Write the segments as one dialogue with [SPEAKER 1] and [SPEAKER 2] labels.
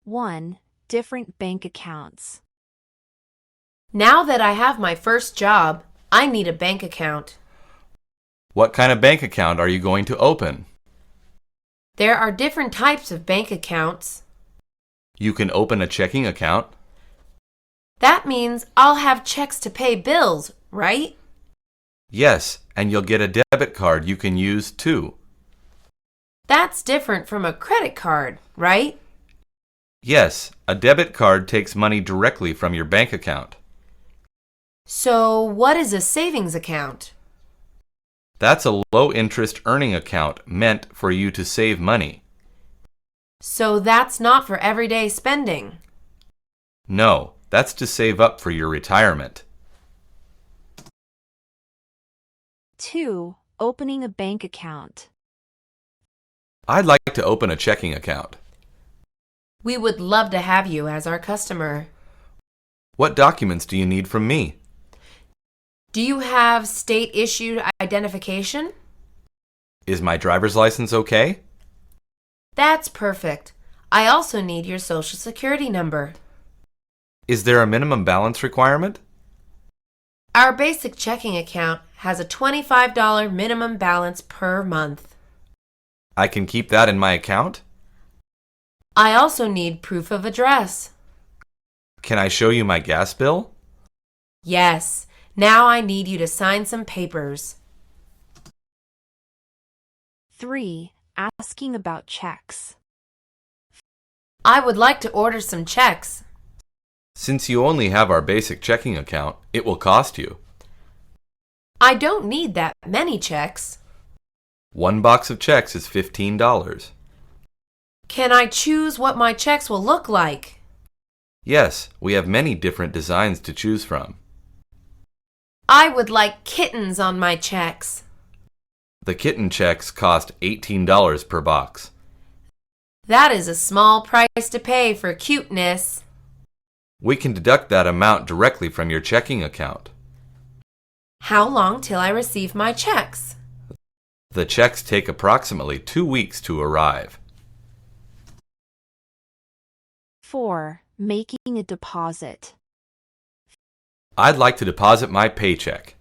[SPEAKER 1] 1. Different bank accounts.
[SPEAKER 2] Now that I have my first job, I need a bank account.
[SPEAKER 3] What kind of bank account are you going to open?
[SPEAKER 2] There are different types of bank accounts.
[SPEAKER 3] You can open a checking account.
[SPEAKER 2] That means I'll have checks to pay bills, right?
[SPEAKER 3] Yes, and you'll get a debit card you can use too.
[SPEAKER 2] That's different from a credit card, right?
[SPEAKER 3] Yes, a debit card takes money directly from your bank account.
[SPEAKER 2] So, what is a savings account?
[SPEAKER 3] That's a low-interest earning account meant for you to save money.
[SPEAKER 2] So that's not for everyday spending.
[SPEAKER 3] No, that's to save up for your retirement.
[SPEAKER 1] 2. Opening a bank account.
[SPEAKER 3] I'd like to open a checking account.
[SPEAKER 2] We would love to have you as our customer.
[SPEAKER 3] What documents do you need from me?
[SPEAKER 2] Do you have state-issued identification?
[SPEAKER 3] Is my driver's license okay?
[SPEAKER 2] That's perfect. I also need your social security number.
[SPEAKER 3] Is there a minimum balance requirement?
[SPEAKER 2] Our basic checking account has a $25 minimum balance per month.
[SPEAKER 3] I can keep that in my account?
[SPEAKER 2] I also need proof of address.
[SPEAKER 3] Can I show you my gas bill?
[SPEAKER 2] Yes. Now I need you to sign some papers.
[SPEAKER 1] 3. Asking about checks.
[SPEAKER 2] I would like to order some checks.
[SPEAKER 3] Since you only have our basic checking account, it will cost you.
[SPEAKER 2] I don't need that many checks.
[SPEAKER 3] One box of checks is $15.
[SPEAKER 2] Can I choose what my checks will look like?
[SPEAKER 3] Yes, we have many different designs to choose from.
[SPEAKER 2] I would like kittens on my checks.
[SPEAKER 3] The kitten checks cost $18 per box.
[SPEAKER 2] That is a small price to pay for cuteness.
[SPEAKER 3] We can deduct that amount directly from your checking account.
[SPEAKER 2] How long till I receive my checks?
[SPEAKER 3] The checks take approximately 2 weeks to arrive.
[SPEAKER 1] 4. Making a deposit.
[SPEAKER 3] I'd like to deposit my paycheck.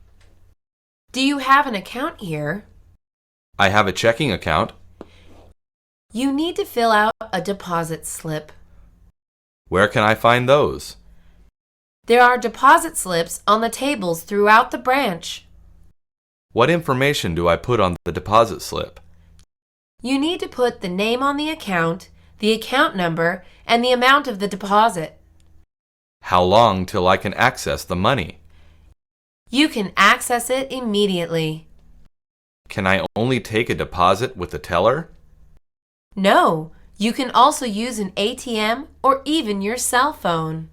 [SPEAKER 2] Do you have an account here?
[SPEAKER 3] I have a checking account.
[SPEAKER 2] You need to fill out a deposit slip.
[SPEAKER 3] Where can I find those?
[SPEAKER 2] There are deposit slips on the tables throughout the branch.
[SPEAKER 3] What information do I put on the deposit slip?
[SPEAKER 2] You need to put the name on the account number, and the amount of the deposit.
[SPEAKER 3] How long till I can access the money?
[SPEAKER 2] You can access it immediately.
[SPEAKER 3] Can I only take a deposit with the teller?
[SPEAKER 2] No, you can also use an ATM or even your cell phone.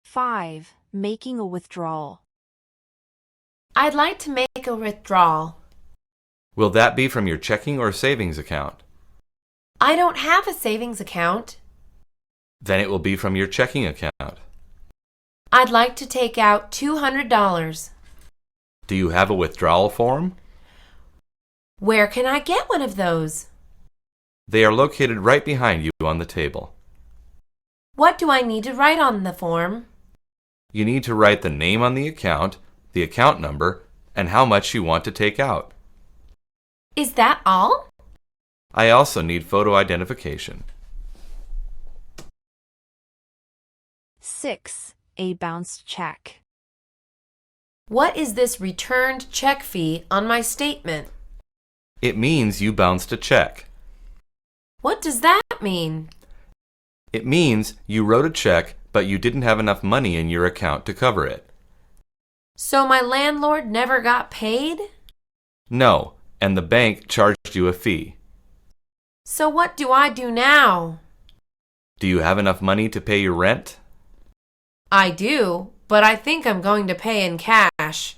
[SPEAKER 1] 5. Making a withdrawal.
[SPEAKER 2] I'd like to make a withdrawal.
[SPEAKER 3] Will that be from your checking or savings account?
[SPEAKER 2] I don't have a savings account.
[SPEAKER 3] Then it will be from your checking account.
[SPEAKER 2] I'd like to take out $200.
[SPEAKER 3] Do you have a withdrawal form?
[SPEAKER 2] Where can I get one of those?
[SPEAKER 3] They are located right behind you on the table.
[SPEAKER 2] What do I need to write on the form?
[SPEAKER 3] You need to write the name on the account number, and how much you want to take out.
[SPEAKER 2] Is that all?
[SPEAKER 3] I also need photo identification.
[SPEAKER 1] 6. A bounced check.
[SPEAKER 2] What is this returned check fee on my statement?
[SPEAKER 3] It means you bounced a check.
[SPEAKER 2] What does that mean?
[SPEAKER 3] It means you wrote a check, but you didn't have enough money in your account to cover it.
[SPEAKER 2] So my landlord never got paid?
[SPEAKER 3] No, and the bank charged you a fee.
[SPEAKER 2] So what do I do now?
[SPEAKER 3] Do you have enough money to pay your rent?
[SPEAKER 2] I do, but I think I'm going to pay in cash.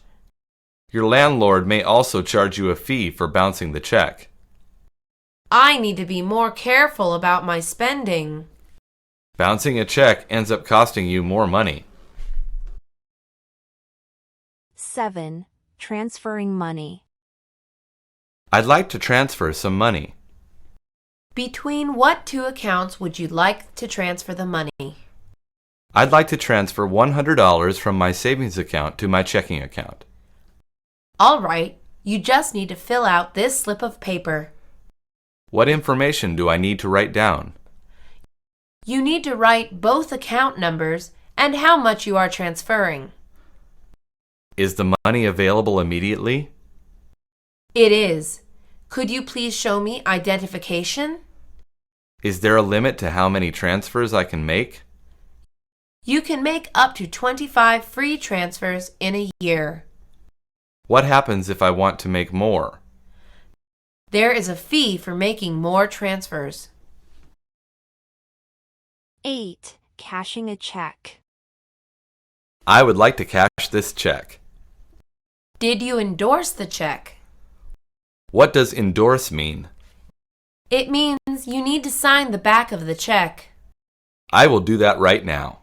[SPEAKER 3] Your landlord may also charge you a fee for bouncing the check.
[SPEAKER 2] I need to be more careful about my spending.
[SPEAKER 3] Bouncing a check ends up costing you more money.
[SPEAKER 1] 7. Transferring money.
[SPEAKER 3] I'd like to transfer some money.
[SPEAKER 2] Between what two accounts would you like to transfer the money?
[SPEAKER 3] I'd like to transfer $100 from my savings account to my checking account.
[SPEAKER 2] All right, you just need to fill out this slip of paper.
[SPEAKER 3] What information do I need to write down?
[SPEAKER 2] You need to write both account numbers and how much you are transferring.
[SPEAKER 3] Is the money available immediately?
[SPEAKER 2] It is. Could you please show me identification?
[SPEAKER 3] Is there a limit to how many transfers I can make?
[SPEAKER 2] You can make up to 25 free transfers in a year.
[SPEAKER 3] What happens if I want to make more?
[SPEAKER 2] There is a fee for making more transfers.
[SPEAKER 1] 8. Cashing a check.
[SPEAKER 3] I would like to cash this check.
[SPEAKER 2] Did you endorse the check?
[SPEAKER 3] What does endorse mean?
[SPEAKER 2] It means you need to sign the back of the check.
[SPEAKER 3] I will do that right now.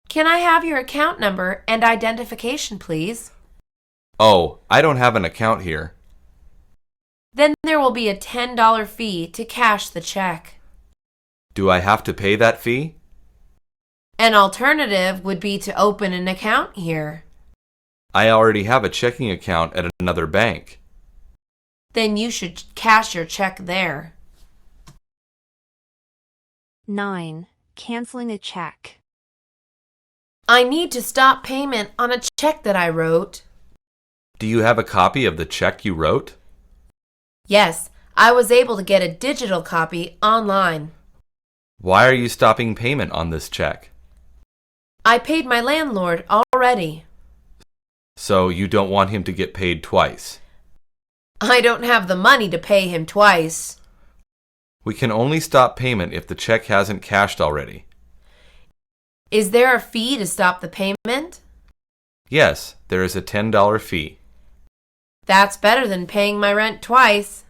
[SPEAKER 2] Can I have your account number and identification, please?
[SPEAKER 3] Oh, I don't have an account here.
[SPEAKER 2] Then there will be a $10 fee to cash the check.
[SPEAKER 3] Do I have to pay that fee?
[SPEAKER 2] An alternative would be to open an account here.
[SPEAKER 3] I already have a checking account at another bank.
[SPEAKER 2] Then you should cash your check there.
[SPEAKER 1] 9. Canceling a check.
[SPEAKER 2] I need to stop payment on a check that I wrote.
[SPEAKER 3] Do you have a copy of the check you wrote?
[SPEAKER 2] Yes, I was able to get a digital copy online.
[SPEAKER 3] Why are you stopping payment on this check?
[SPEAKER 2] I paid my landlord already.
[SPEAKER 3] So you don't want him to get paid twice?
[SPEAKER 2] I don't have the money to pay him twice.
[SPEAKER 3] We can only stop payment if the check hasn't cashed already.
[SPEAKER 2] Is there a fee to stop the payment?
[SPEAKER 3] Yes, there is a $10 fee.
[SPEAKER 2] That's better than paying my rent twice.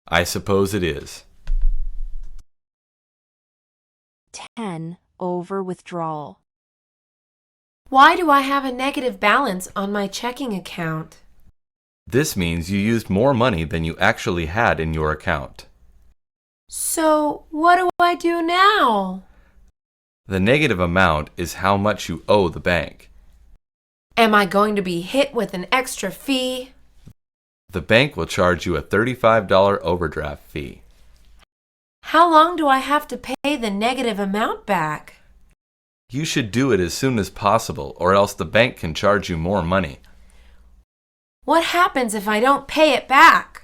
[SPEAKER 3] I suppose it is.
[SPEAKER 1] 10. Over withdrawal.
[SPEAKER 2] Why do I have a negative balance on my checking account?
[SPEAKER 3] This means you used more money than you actually had in your account.
[SPEAKER 2] So, what do I do now?
[SPEAKER 3] The negative amount is how much you owe the bank.
[SPEAKER 2] Am I going to be hit with an extra fee?
[SPEAKER 3] The bank will charge you a $35 overdraft fee.
[SPEAKER 2] How long do I have to pay the negative amount back?
[SPEAKER 3] You should do it as soon as possible, or else the bank can charge you more money.
[SPEAKER 2] What happens if I don't pay it back?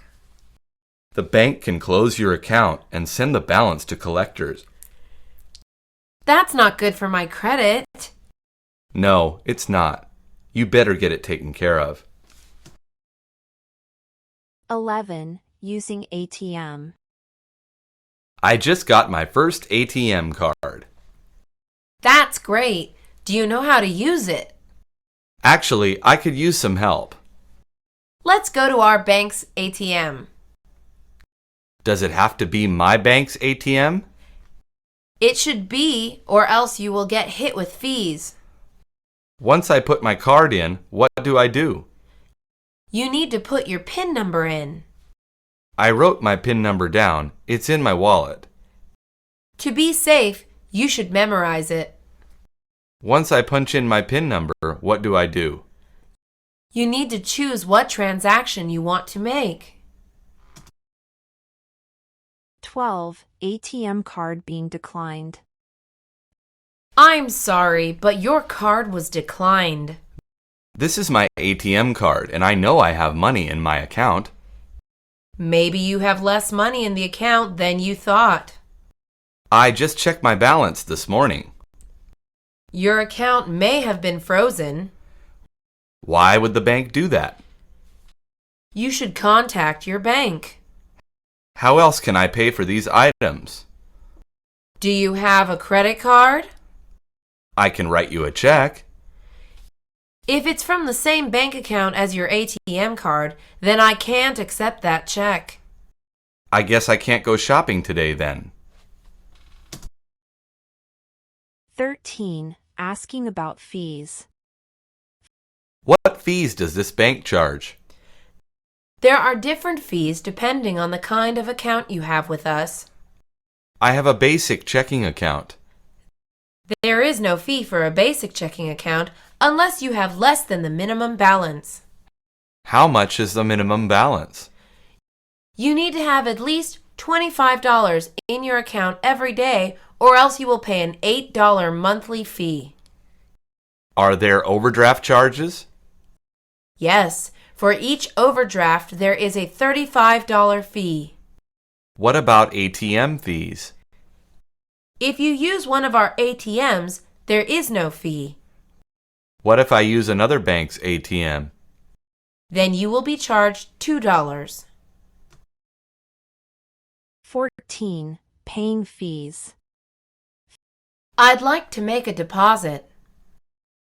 [SPEAKER 3] The bank can close your account and send the balance to collectors.
[SPEAKER 2] That's not good for my credit.
[SPEAKER 3] No, it's not. You better get it taken care of.
[SPEAKER 1] 11. Using ATM.
[SPEAKER 3] I just got my first ATM card.
[SPEAKER 2] That's great. Do you know how to use it?
[SPEAKER 3] Actually, I could use some help.
[SPEAKER 2] Let's go to our bank's ATM.
[SPEAKER 3] Does it have to be my bank's ATM?
[SPEAKER 2] It should be, or else you will get hit with fees.
[SPEAKER 3] Once I put my card in, what do I do?
[SPEAKER 2] You need to put your PIN number in.
[SPEAKER 3] I wrote my PIN number down. It's in my wallet.
[SPEAKER 2] To be safe, you should memorize it.
[SPEAKER 3] Once I punch in my PIN number, what do I do?
[SPEAKER 2] You need to choose what transaction you want to make.
[SPEAKER 1] 12. ATM card being declined.
[SPEAKER 2] I'm sorry, but your card was declined.
[SPEAKER 3] This is my ATM card, and I know I have money in my account.
[SPEAKER 2] Maybe you have less money in the account than you thought.
[SPEAKER 3] I just checked my balance this morning.
[SPEAKER 2] Your account may have been frozen.
[SPEAKER 3] Why would the bank do that?
[SPEAKER 2] You should contact your bank.
[SPEAKER 3] How else can I pay for these items?
[SPEAKER 2] Do you have a credit card?
[SPEAKER 3] I can write you a check.
[SPEAKER 2] If it's from the same bank account as your ATM card, then I can't accept that check.
[SPEAKER 3] I guess I can't go shopping today then.
[SPEAKER 1] 13. Asking about fees.
[SPEAKER 3] What fees does this bank charge?
[SPEAKER 2] There are different fees depending on the kind of account you have with us.
[SPEAKER 3] I have a basic checking account.
[SPEAKER 2] There is no fee for a basic checking account unless you have less than the minimum balance.
[SPEAKER 3] How much is the minimum balance?
[SPEAKER 2] You need to have at least $25 in your account every day, or else you will pay an $8 monthly fee.
[SPEAKER 3] Are there overdraft charges?
[SPEAKER 2] Yes, for each overdraft there is a $35 fee.
[SPEAKER 3] What about ATM fees?
[SPEAKER 2] If you use one of our ATMs, there is no fee.
[SPEAKER 3] What if I use another bank's ATM?
[SPEAKER 2] Then you will be charged $2.
[SPEAKER 1] 14. Paying fees.
[SPEAKER 2] I'd like to make a deposit.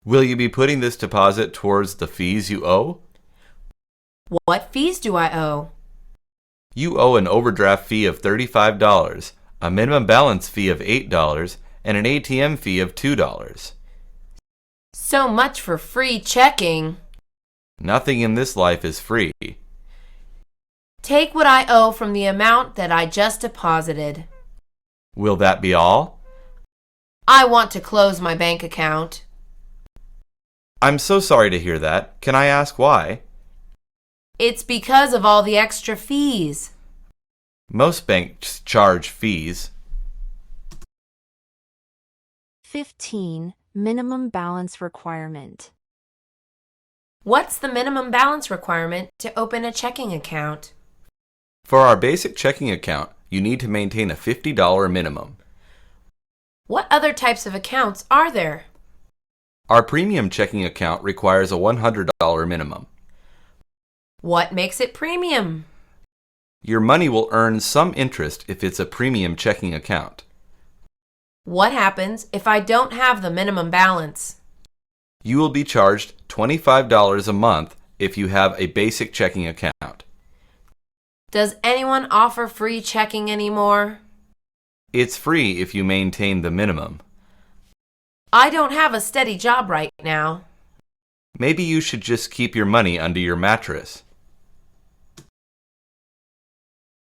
[SPEAKER 3] Will you be putting this deposit towards the fees you owe?
[SPEAKER 2] What fees do I owe?
[SPEAKER 3] You owe an overdraft fee of $35, a minimum balance fee of $8, and an ATM fee of $2.
[SPEAKER 2] So much for free checking.
[SPEAKER 3] Nothing in this life is free.
[SPEAKER 2] Take what I owe from the amount that I just deposited.
[SPEAKER 3] Will that be all?
[SPEAKER 2] I want to close my bank account.
[SPEAKER 3] I'm so sorry to hear that. Can I ask why?
[SPEAKER 2] It's because of all the extra fees.
[SPEAKER 3] Most banks charge fees.
[SPEAKER 1] 15. Minimum balance requirement.
[SPEAKER 2] What's the minimum balance requirement to open a checking account?
[SPEAKER 3] For our basic checking account, you need to maintain a $50 minimum.
[SPEAKER 2] What other types of accounts are there?
[SPEAKER 3] Our premium checking account requires a $100 minimum.
[SPEAKER 2] What makes it premium?
[SPEAKER 3] Your money will earn some interest if it's a premium checking account.
[SPEAKER 2] What happens if I don't have the minimum balance?
[SPEAKER 3] You will be charged $25 a month if you have a basic checking account.
[SPEAKER 2] Does anyone offer free checking anymore?
[SPEAKER 3] It's free if you maintain the minimum.
[SPEAKER 2] I don't have a steady job right now.
[SPEAKER 3] Maybe you should just keep your money under your mattress.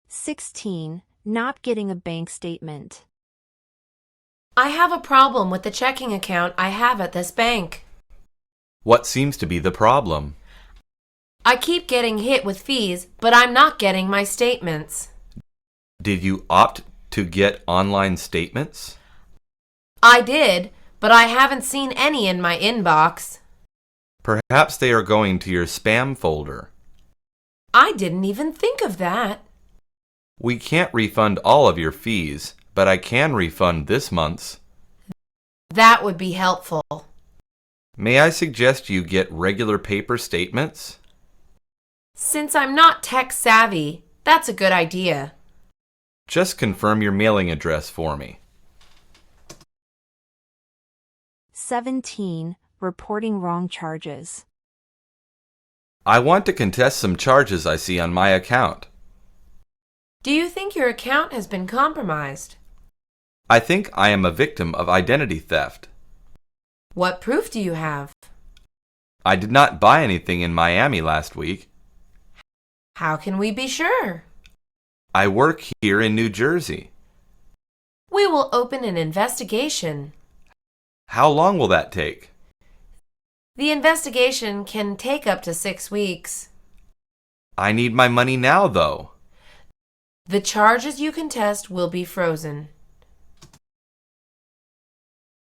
[SPEAKER 1] 16. Not getting a bank statement.
[SPEAKER 2] I have a problem with the checking account I have at this bank.
[SPEAKER 3] What seems to be the problem?
[SPEAKER 2] I keep getting hit with fees, but I'm not getting my statements.
[SPEAKER 3] Did you opt to get online statements?
[SPEAKER 2] I did, but I haven't seen any in my inbox.
[SPEAKER 3] Perhaps they are going to your spam folder.
[SPEAKER 2] I didn't even think of that.
[SPEAKER 3] We can't refund all of your fees, but I can refund this month's.
[SPEAKER 2] That would be helpful.
[SPEAKER 3] May I suggest you get regular paper statements?
[SPEAKER 2] Since I'm not tech savvy, that's a good idea.
[SPEAKER 3] Just confirm your mailing address for me.
[SPEAKER 1] 17. Reporting wrong charges.
[SPEAKER 3] I want to contest some charges I see on my account.
[SPEAKER 2] Do you think your account has been compromised?
[SPEAKER 3] I think I am a victim of identity theft.
[SPEAKER 2] What proof do you have?
[SPEAKER 3] I did not buy anything in Miami last week.
[SPEAKER 2] How can we be sure?
[SPEAKER 3] I work here in New Jersey.
[SPEAKER 2] We will open an investigation.
[SPEAKER 3] How long will that take?
[SPEAKER 2] The investigation can take up to 6 weeks.
[SPEAKER 3] I need my money now, though.
[SPEAKER 2] The charges you contest will be frozen.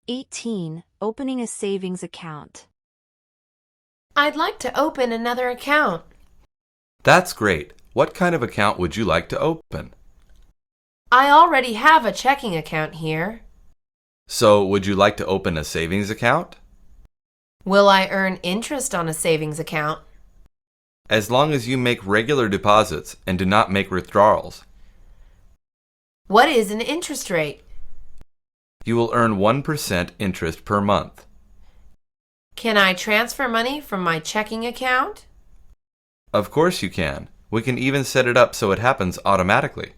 [SPEAKER 1] 18. Opening a savings account.
[SPEAKER 2] I'd like to open another account.
[SPEAKER 3] That's great. What kind of account would you like to open?
[SPEAKER 2] I already have a checking account here.
[SPEAKER 3] So, would you like to open a savings account?
[SPEAKER 2] Will I earn interest on a savings account?
[SPEAKER 3] As long as you make regular deposits and do not make withdrawals.
[SPEAKER 2] What is an interest rate?
[SPEAKER 3] You will earn 1% interest per month.
[SPEAKER 2] Can I transfer money from my checking account?
[SPEAKER 3] Of course you can. We can even set it up so it happens automatically.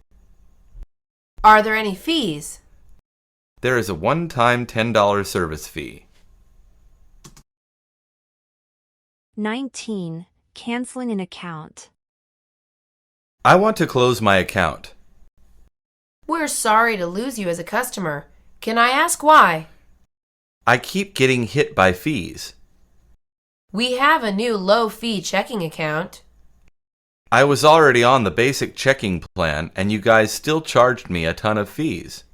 [SPEAKER 2] Are there any fees?
[SPEAKER 3] There is a one-time $10 service fee.
[SPEAKER 1] 19. Canceling an account.
[SPEAKER 3] I want to close my account.
[SPEAKER 2] We're sorry to lose you as a customer. Can I ask why?
[SPEAKER 3] I keep getting hit by fees.
[SPEAKER 2] We have a new low-fee checking account.
[SPEAKER 3] I was already on the basic checking plan and you guys still charged me a ton of fees.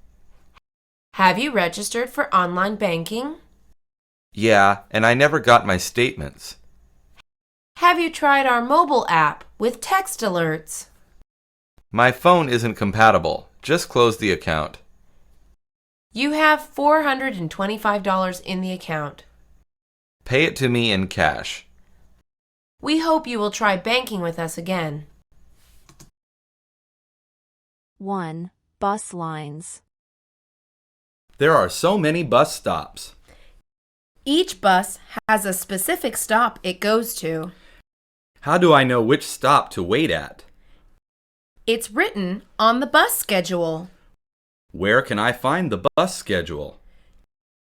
[SPEAKER 2] Have you registered for online banking?
[SPEAKER 3] Yeah, and I never got my statements.
[SPEAKER 2] Have you tried our mobile app with text alerts?
[SPEAKER 3] My phone isn't compatible. Just close the account.
[SPEAKER 2] You have $425 in the account.
[SPEAKER 3] Pay it to me in cash.
[SPEAKER 2] We hope you will try banking with us again.
[SPEAKER 1] 1. Bus lines.
[SPEAKER 3] There are so many bus stops.
[SPEAKER 2] Each bus has a specific stop it goes to.
[SPEAKER 3] How do I know which stop to wait at?
[SPEAKER 2] It's written on the bus schedule.
[SPEAKER 3] Where can I find the bus schedule?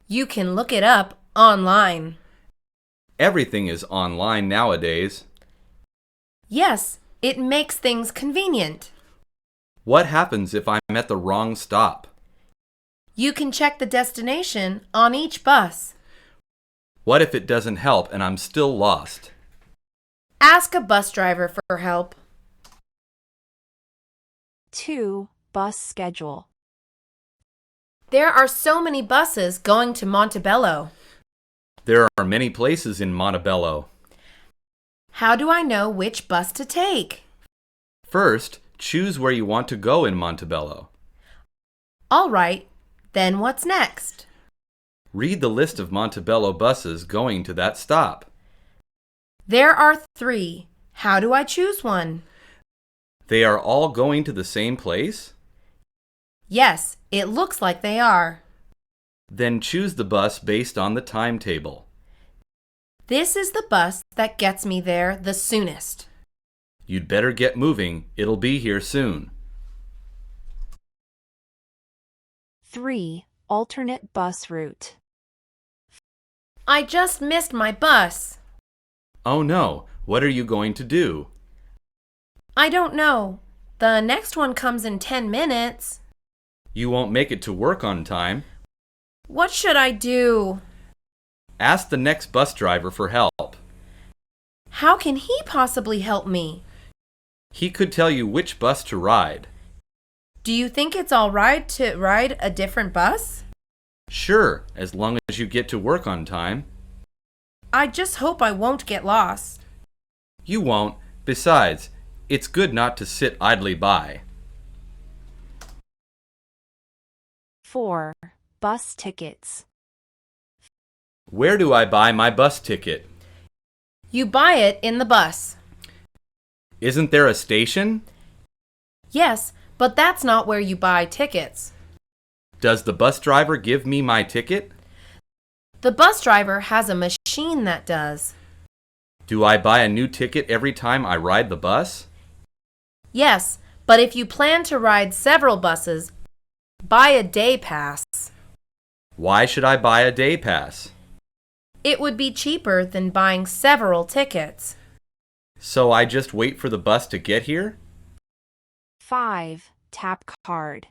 [SPEAKER 2] You can look it up online.
[SPEAKER 3] Everything is online nowadays.
[SPEAKER 2] Yes, it makes things convenient.
[SPEAKER 3] What happens if I'm at the wrong stop?
[SPEAKER 2] You can check the destination on each bus.
[SPEAKER 3] What if it doesn't help and I'm still lost?
[SPEAKER 2] Ask a bus driver for help.
[SPEAKER 1] 2. Bus schedule.
[SPEAKER 2] There are so many buses going to Montebello.
[SPEAKER 3] There are many places in Montebello.
[SPEAKER 2] How do I know which bus to take?
[SPEAKER 3] First, choose where you want to go in Montebello.
[SPEAKER 2] All right, then what's next?
[SPEAKER 3] Read the list of Montebello buses going to that stop.
[SPEAKER 2] There are 3. How do I choose one?
[SPEAKER 3] They are all going to the same place?
[SPEAKER 2] Yes, it looks like they are.
[SPEAKER 3] Then choose the bus based on the timetable.
[SPEAKER 2] This is the bus that gets me there the soonest.
[SPEAKER 3] You'd better get moving. It'll be here soon.
[SPEAKER 1] 3. Alternate bus route.
[SPEAKER 2] I just missed my bus.
[SPEAKER 3] Oh no, what are you going to do?
[SPEAKER 2] I don't know. The next one comes in 10 minutes.
[SPEAKER 3] You won't make it to work on time.
[SPEAKER 2] What should I do?
[SPEAKER 3] Ask the next bus driver for help.
[SPEAKER 2] How can he possibly help me?
[SPEAKER 3] He could tell you which bus to ride.
[SPEAKER 2] Do you think it's all right to ride a different bus?
[SPEAKER 3] Sure, as long as you get to work on time.
[SPEAKER 2] I just hope I won't get lost.
[SPEAKER 3] You won't. Besides, it's good not to sit idly by.
[SPEAKER 1] 4. Bus tickets.
[SPEAKER 3] Where do I buy my bus ticket?
[SPEAKER 2] You buy it in the bus.
[SPEAKER 3] Isn't there a station?
[SPEAKER 2] Yes, but that's not where you buy tickets.
[SPEAKER 3] Does the bus driver give me my ticket?
[SPEAKER 2] The bus driver has a machine that does.
[SPEAKER 3] Do I buy a new ticket every time I ride the bus?
[SPEAKER 2] Yes, but if you plan to ride several buses, buy a day pass.
[SPEAKER 3] Why should I buy a day pass?
[SPEAKER 2] It would be cheaper than buying several tickets.
[SPEAKER 3] So I just wait for the bus to get here?
[SPEAKER 1] 5. Tap card.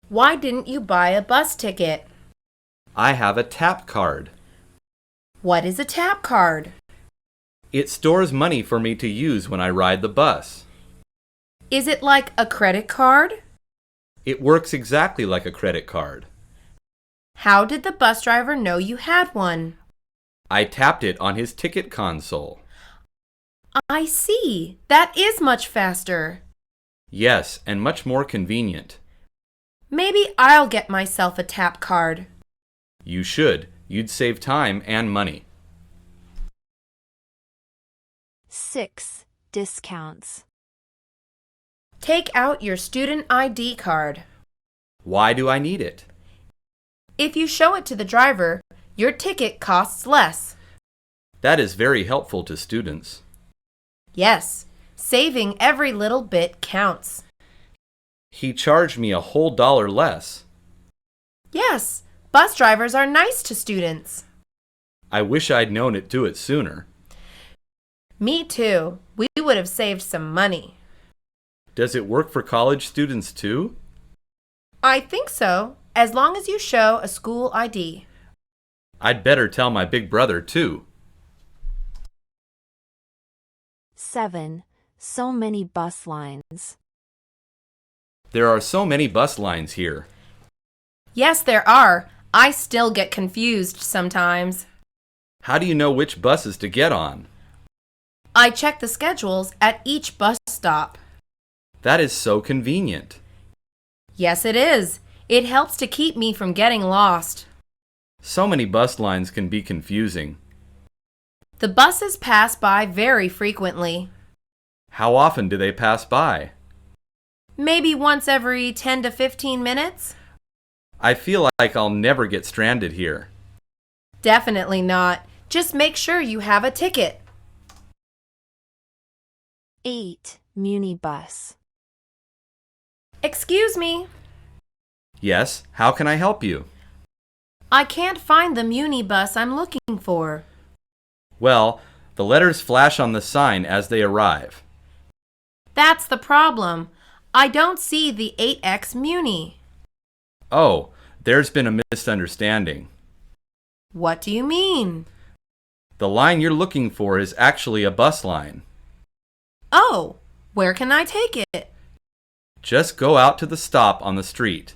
[SPEAKER 2] Why didn't you buy a bus ticket?
[SPEAKER 3] I have a tap card.
[SPEAKER 2] What is a tap card?
[SPEAKER 3] It stores money for me to use when I ride the bus.
[SPEAKER 2] Is it like a credit card?
[SPEAKER 3] It works exactly like a credit card.
[SPEAKER 2] How did the bus driver know you had one?
[SPEAKER 3] I tapped it on his ticket console.
[SPEAKER 2] I see. That is much faster.
[SPEAKER 3] Yes, and much more convenient.
[SPEAKER 2] Maybe I'll get myself a tap card.
[SPEAKER 3] You should. You'd save time and money.
[SPEAKER 1] 6. Discounts.
[SPEAKER 2] Take out your student ID card.
[SPEAKER 3] Why do I need it?
[SPEAKER 2] If you show it to the driver, your ticket costs less.
[SPEAKER 3] That is very helpful to students.
[SPEAKER 2] Yes, saving every little bit counts.
[SPEAKER 3] He charged me a whole $1 less.
[SPEAKER 2] Yes, bus drivers are nice to students.
[SPEAKER 3] I wish I'd known it do it sooner.
[SPEAKER 2] Me too. We would have saved some money.
[SPEAKER 3] Does it work for college students too?
[SPEAKER 2] I think so, as long as you show a school ID.
[SPEAKER 3] I'd better tell my big brother too.
[SPEAKER 1] 7. So many bus lines.
[SPEAKER 3] There are so many bus lines here.
[SPEAKER 2] Yes, there are. I still get confused sometimes.
[SPEAKER 3] How do you know which buses to get on?
[SPEAKER 2] I check the schedules at each bus stop.
[SPEAKER 3] That is so convenient.
[SPEAKER 2] Yes, it is. It helps to keep me from getting lost.
[SPEAKER 3] So many bus lines can be confusing.
[SPEAKER 2] The buses pass by very frequently.
[SPEAKER 3] How often do they pass by?
[SPEAKER 2] Maybe once every 10 to 15 minutes?
[SPEAKER 3] I feel like I'll never get stranded here.
[SPEAKER 2] Definitely not. Just make sure you have a ticket.
[SPEAKER 1] 8. Muni bus.
[SPEAKER 2] Excuse me.
[SPEAKER 3] Yes, how can I help you?
[SPEAKER 2] I can't find the Muni bus I'm looking for.
[SPEAKER 3] Well, the letters flash on the sign as they arrive.
[SPEAKER 2] That's the problem. I don't see the 8X Muni.
[SPEAKER 3] Oh, there's been a misunderstanding.
[SPEAKER 2] What do you mean?
[SPEAKER 3] The line you're looking for is actually a bus line.
[SPEAKER 2] Oh, where can I take it?
[SPEAKER 3] Just go out to the stop on the street.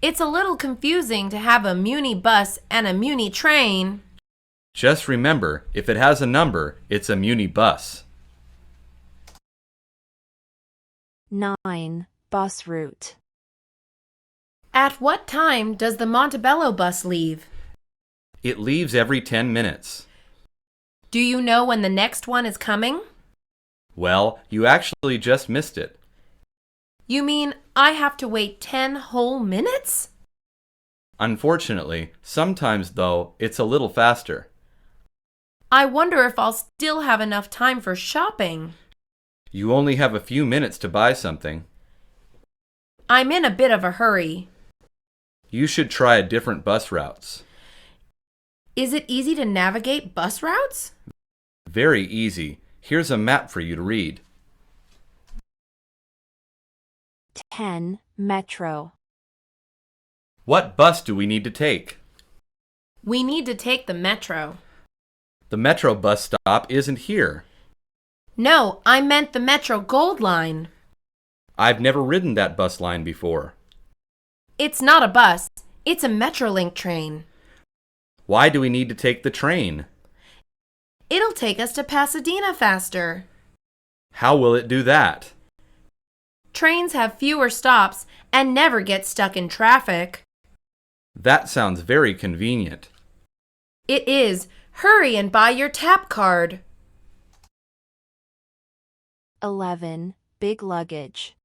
[SPEAKER 2] It's a little confusing to have a Muni bus and a Muni train.
[SPEAKER 3] Just remember, if it has a number, it's a Muni bus.
[SPEAKER 1] 9. Bus route.
[SPEAKER 2] At what time does the Montebello bus leave?
[SPEAKER 3] It leaves every 10 minutes.
[SPEAKER 2] Do you know when the next one is coming?
[SPEAKER 3] Well, you actually just missed it.
[SPEAKER 2] You mean I have to wait 10 whole minutes?
[SPEAKER 3] Unfortunately, sometimes though, it's a little faster.
[SPEAKER 2] I wonder if I'll still have enough time for shopping.
[SPEAKER 3] You only have a few minutes to buy something.
[SPEAKER 2] I'm in a bit of a hurry.
[SPEAKER 3] You should try different bus routes.
[SPEAKER 2] Is it easy to navigate bus routes?
[SPEAKER 3] Very easy. Here's a map for you to read.
[SPEAKER 1] 10. Metro.
[SPEAKER 3] What bus do we need to take?
[SPEAKER 2] We need to take the metro.
[SPEAKER 3] The Metro bus stop isn't here.
[SPEAKER 2] No, I meant the Metro Gold Line.
[SPEAKER 3] I've never ridden that bus line before.
[SPEAKER 2] It's not a bus. It's a Metrolink train.
[SPEAKER 3] Why do we need to take the train?
[SPEAKER 2] It'll take us to Pasadena faster.
[SPEAKER 3] How will it do that?
[SPEAKER 2] Trains have fewer stops and never get stuck in traffic.
[SPEAKER 3] That sounds very convenient.
[SPEAKER 2] It is. Hurry and buy your tap card.
[SPEAKER 1] 11. Big luggage.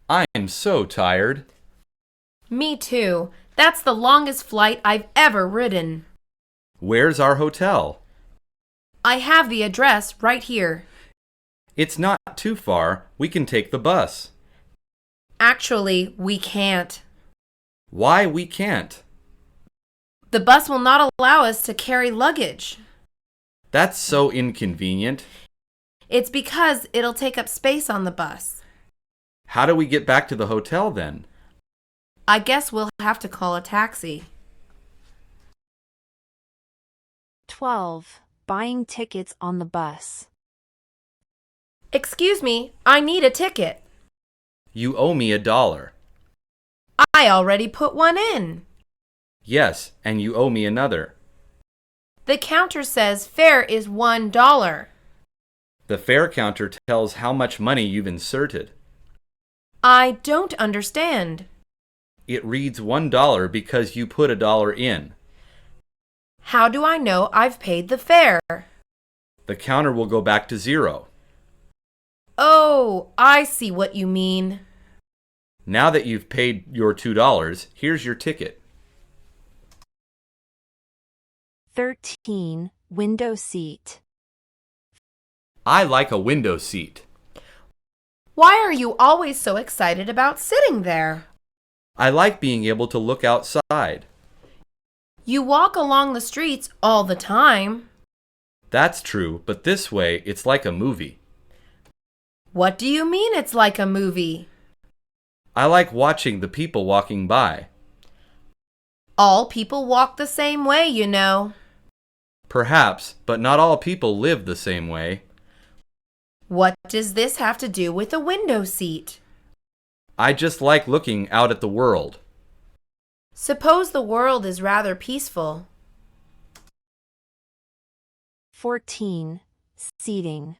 [SPEAKER 3] I'm so tired.
[SPEAKER 2] Me too. That's the longest flight I've ever ridden.
[SPEAKER 3] Where's our hotel?
[SPEAKER 2] I have the address right here.
[SPEAKER 3] It's not too far. We can take the bus.
[SPEAKER 2] Actually, we can't.
[SPEAKER 3] Why we can't?
[SPEAKER 2] The bus will not allow us to carry luggage.
[SPEAKER 3] That's so inconvenient.
[SPEAKER 2] It's because it'll take up space on the bus.
[SPEAKER 3] How do we get back to the hotel then?
[SPEAKER 2] I guess we'll have to call a taxi.
[SPEAKER 1] 12. Buying tickets on the bus.
[SPEAKER 2] Excuse me, I need a ticket.
[SPEAKER 3] You owe me $1.
[SPEAKER 2] I already put one in.
[SPEAKER 3] Yes, and you owe me another.
[SPEAKER 2] The counter says fare is $1.
[SPEAKER 3] The fare counter tells how much money you've inserted.
[SPEAKER 2] I don't understand.
[SPEAKER 3] It reads $1 because you put $1 in.
[SPEAKER 2] How do I know I've paid the fare?
[SPEAKER 3] The counter will go back to 0.
[SPEAKER 2] Oh, I see what you mean.
[SPEAKER 3] Now that you've paid your $2, here's your ticket.
[SPEAKER 1] 13. Window seat.
[SPEAKER 3] I like a window seat.
[SPEAKER 2] Why are you always so excited about sitting there?
[SPEAKER 3] I like being able to look outside.
[SPEAKER 2] You walk along the streets all the time.
[SPEAKER 3] That's true, but this way it's like a movie.
[SPEAKER 2] What do you mean it's like a movie?
[SPEAKER 3] I like watching the people walking by.
[SPEAKER 2] All people walk the same way, you know.
[SPEAKER 3] Perhaps, but not all people live the same way.
[SPEAKER 2] What does this have to do with a window seat?
[SPEAKER 3] I just like looking out at the world.
[SPEAKER 2] Suppose the world is rather peaceful.
[SPEAKER 1] 14. Seating.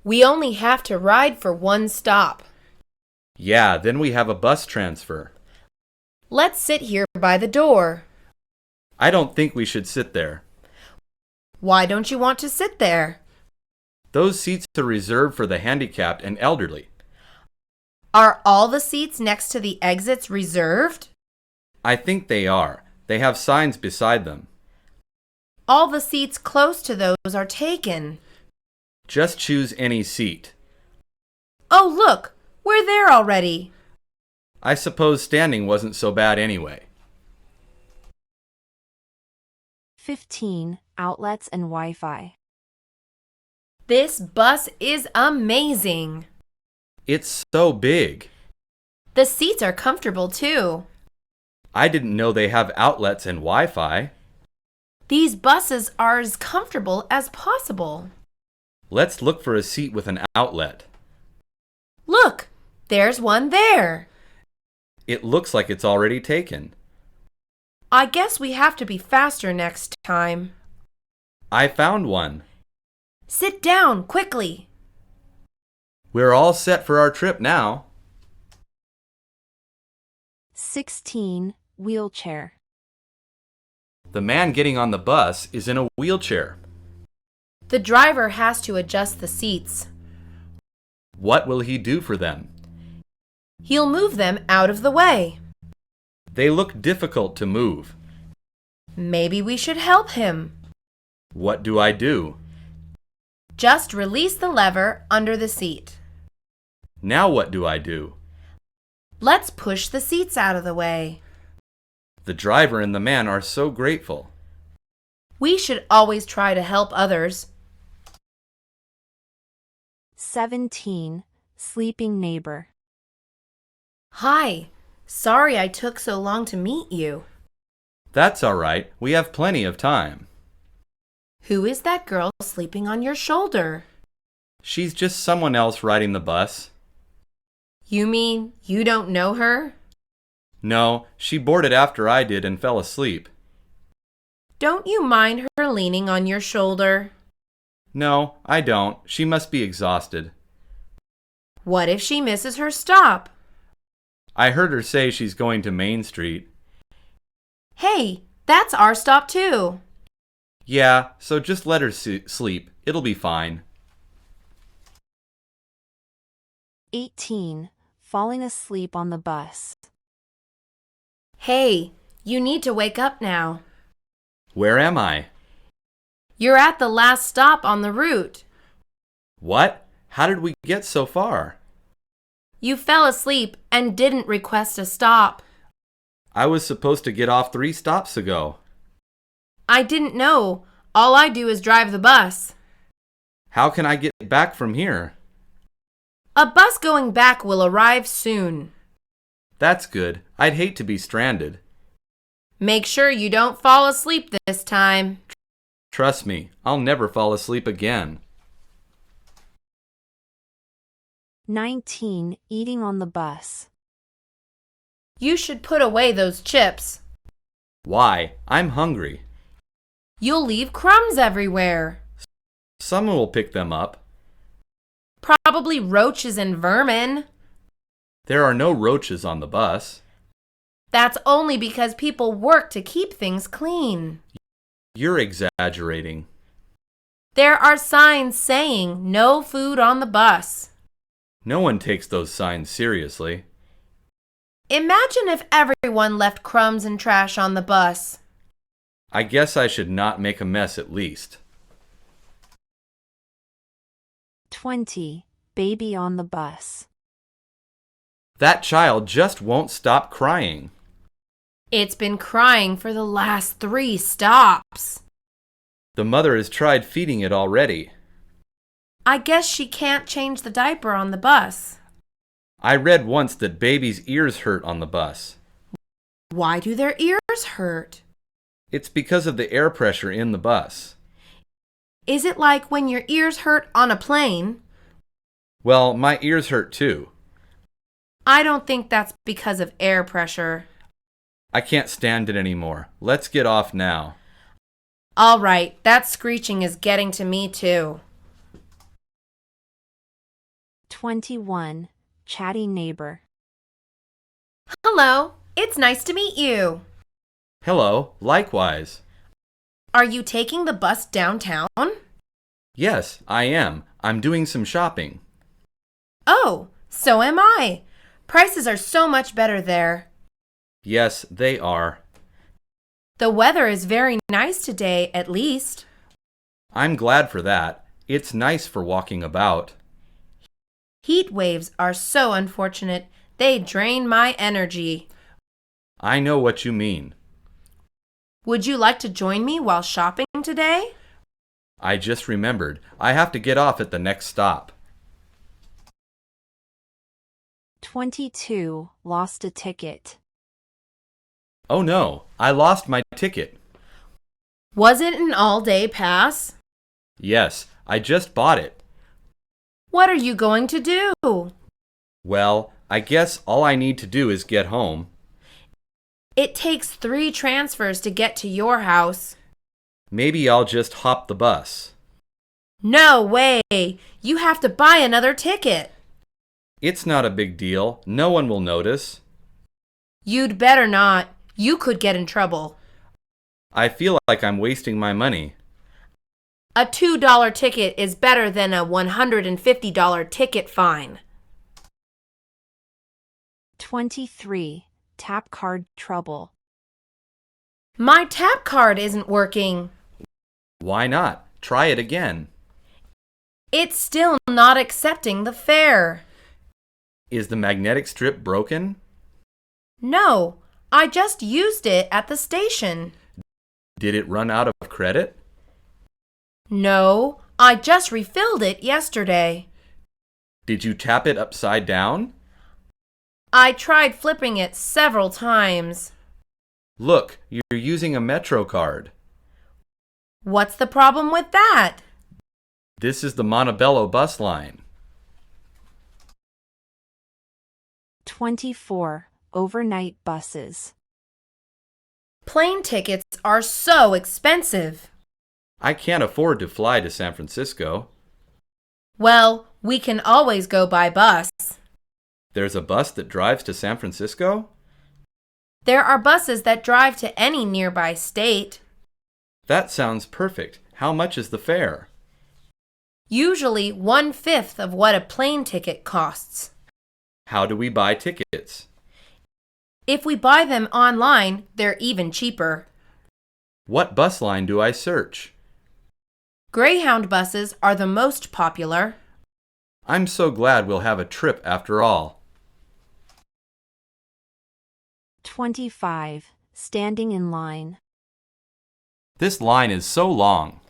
[SPEAKER 2] We only have to ride for one stop.
[SPEAKER 3] Yeah, then we have a bus transfer.
[SPEAKER 2] Let's sit here by the door.
[SPEAKER 3] I don't think we should sit there.
[SPEAKER 2] Why don't you want to sit there?
[SPEAKER 3] Those seats are reserved for the handicapped and elderly.
[SPEAKER 2] Are all the seats next to the exits reserved?
[SPEAKER 3] I think they are. They have signs beside them.
[SPEAKER 2] All the seats close to those are taken.
[SPEAKER 3] Just choose any seat.
[SPEAKER 2] Oh, look! We're there already.
[SPEAKER 3] I suppose standing wasn't so bad anyway.
[SPEAKER 1] 15. Outlets and Wi-Fi.
[SPEAKER 2] This bus is amazing.
[SPEAKER 3] It's so big.
[SPEAKER 2] The seats are comfortable too.
[SPEAKER 3] I didn't know they have outlets and Wi-Fi.
[SPEAKER 2] These buses are as comfortable as possible.
[SPEAKER 3] Let's look for a seat with an outlet.
[SPEAKER 2] Look, there's one there.
[SPEAKER 3] It looks like it's already taken.
[SPEAKER 2] I guess we have to be faster next time.
[SPEAKER 3] I found one.
[SPEAKER 2] Sit down quickly.
[SPEAKER 3] We're all set for our trip now.
[SPEAKER 1] 16. Wheelchair.
[SPEAKER 3] The man getting on the bus is in a wheelchair.
[SPEAKER 2] The driver has to adjust the seats.
[SPEAKER 3] What will he do for them?
[SPEAKER 2] He'll move them out of the way.
[SPEAKER 3] They look difficult to move.
[SPEAKER 2] Maybe we should help him.
[SPEAKER 3] What do I do?
[SPEAKER 2] Just release the lever under the seat.
[SPEAKER 3] Now what do I do?
[SPEAKER 2] Let's push the seats out of the way.
[SPEAKER 3] The driver and the man are so grateful.
[SPEAKER 2] We should always try to help others.
[SPEAKER 1] 17. Sleeping neighbor.
[SPEAKER 2] Hi, sorry I took so long to meet you.
[SPEAKER 3] That's all right. We have plenty of time.
[SPEAKER 2] Who is that girl sleeping on your shoulder?
[SPEAKER 3] She's just someone else riding the bus.
[SPEAKER 2] You mean you don't know her?
[SPEAKER 3] No, she boarded after I did and fell asleep.
[SPEAKER 2] Don't you mind her leaning on your shoulder?
[SPEAKER 3] No, I don't. She must be exhausted.
[SPEAKER 2] What if she misses her stop?
[SPEAKER 3] I heard her say she's going to Main Street.
[SPEAKER 2] Hey, that's our stop too.
[SPEAKER 3] Yeah, so just let her sleep. It'll be fine.
[SPEAKER 1] 18. Falling asleep on the bus.
[SPEAKER 2] Hey, you need to wake up now.
[SPEAKER 3] Where am I?
[SPEAKER 2] You're at the last stop on the route.
[SPEAKER 3] What? How did we get so far?
[SPEAKER 2] You fell asleep and didn't request a stop.
[SPEAKER 3] I was supposed to get off 3 stops ago.
[SPEAKER 2] I didn't know. All I do is drive the bus.
[SPEAKER 3] How can I get back from here?
[SPEAKER 2] A bus going back will arrive soon.
[SPEAKER 3] That's good. I'd hate to be stranded.
[SPEAKER 2] Make sure you don't fall asleep this time.
[SPEAKER 3] Trust me, I'll never fall asleep again.
[SPEAKER 1] 19. Eating on the bus.
[SPEAKER 2] You should put away those chips.
[SPEAKER 3] Why? I'm hungry.
[SPEAKER 2] You'll leave crumbs everywhere.
[SPEAKER 3] Someone will pick them up.
[SPEAKER 2] Probably roaches and vermin.
[SPEAKER 3] There are no roaches on the bus.
[SPEAKER 2] That's only because people work to keep things clean.
[SPEAKER 3] You're exaggerating.
[SPEAKER 2] There are signs saying no food on the bus.
[SPEAKER 3] No one takes those signs seriously.
[SPEAKER 2] Imagine if everyone left crumbs and trash on the bus.
[SPEAKER 3] I guess I should not make a mess at least.
[SPEAKER 1] 20. Baby on the bus.
[SPEAKER 3] That child just won't stop crying.
[SPEAKER 2] It's been crying for the last 3 stops.
[SPEAKER 3] The mother has tried feeding it already.
[SPEAKER 2] I guess she can't change the diaper on the bus.
[SPEAKER 3] I read once that babies' ears hurt on the bus.
[SPEAKER 2] Why do their ears hurt?
[SPEAKER 3] It's because of the air pressure in the bus.
[SPEAKER 2] Is it like when your ears hurt on a plane?
[SPEAKER 3] Well, my ears hurt too.
[SPEAKER 2] I don't think that's because of air pressure.
[SPEAKER 3] I can't stand it anymore. Let's get off now.
[SPEAKER 2] All right, that screeching is getting to me too.
[SPEAKER 1] 21. Chatty neighbor.
[SPEAKER 2] Hello, it's nice to meet you.
[SPEAKER 3] Hello, likewise.
[SPEAKER 2] Are you taking the bus downtown?
[SPEAKER 3] Yes, I am. I'm doing some shopping.
[SPEAKER 2] Oh, so am I. Prices are so much better there.
[SPEAKER 3] Yes, they are.
[SPEAKER 2] The weather is very nice today, at least.
[SPEAKER 3] I'm glad for that. It's nice for walking about.
[SPEAKER 2] Heat waves are so unfortunate. They drain my energy.
[SPEAKER 3] I know what you mean.
[SPEAKER 2] Would you like to join me while shopping today?
[SPEAKER 3] I just remembered. I have to get off at the next stop.
[SPEAKER 1] 22. Lost a ticket.
[SPEAKER 3] Oh no, I lost my ticket.
[SPEAKER 2] Was it an all-day pass?
[SPEAKER 3] Yes, I just bought it.
[SPEAKER 2] What are you going to do?
[SPEAKER 3] Well, I guess all I need to do is get home.
[SPEAKER 2] It takes 3 transfers to get to your house.
[SPEAKER 3] Maybe I'll just hop the bus.
[SPEAKER 2] No way! You have to buy another ticket.
[SPEAKER 3] It's not a big deal. No one will notice.
[SPEAKER 2] You'd better not. You could get in trouble.
[SPEAKER 3] I feel like I'm wasting my money.
[SPEAKER 2] A $2 ticket is better than a $150 ticket fine.
[SPEAKER 1] 23. Tap card trouble.
[SPEAKER 2] My tap card isn't working.
[SPEAKER 3] Why not? Try it again.
[SPEAKER 2] It's still not accepting the fare.
[SPEAKER 3] Is the magnetic strip broken?
[SPEAKER 2] No, I just used it at the station.
[SPEAKER 3] Did it run out of credit?
[SPEAKER 2] No, I just refilled it yesterday.
[SPEAKER 3] Did you tap it upside down?
[SPEAKER 2] I tried flipping it several times.
[SPEAKER 3] Look, you're using a Metro card.
[SPEAKER 2] What's the problem with that?
[SPEAKER 3] This is the Montebello bus line.
[SPEAKER 1] 24. Overnight buses.
[SPEAKER 2] Plane tickets are so expensive.
[SPEAKER 3] I can't afford to fly to San Francisco.
[SPEAKER 2] Well, we can always go by bus.
[SPEAKER 3] There's a bus that drives to San Francisco?
[SPEAKER 2] There are buses that drive to any nearby state.
[SPEAKER 3] That sounds perfect. How much is the fare?
[SPEAKER 2] Usually 1/5 of what a plane ticket costs.
[SPEAKER 3] How do we buy tickets?
[SPEAKER 2] If we buy them online, they're even cheaper.
[SPEAKER 3] What bus line do I search?
[SPEAKER 2] Greyhound buses are the most popular.
[SPEAKER 3] I'm so glad we'll have a trip after all.
[SPEAKER 1] 25. Standing in line.
[SPEAKER 3] This line is so long.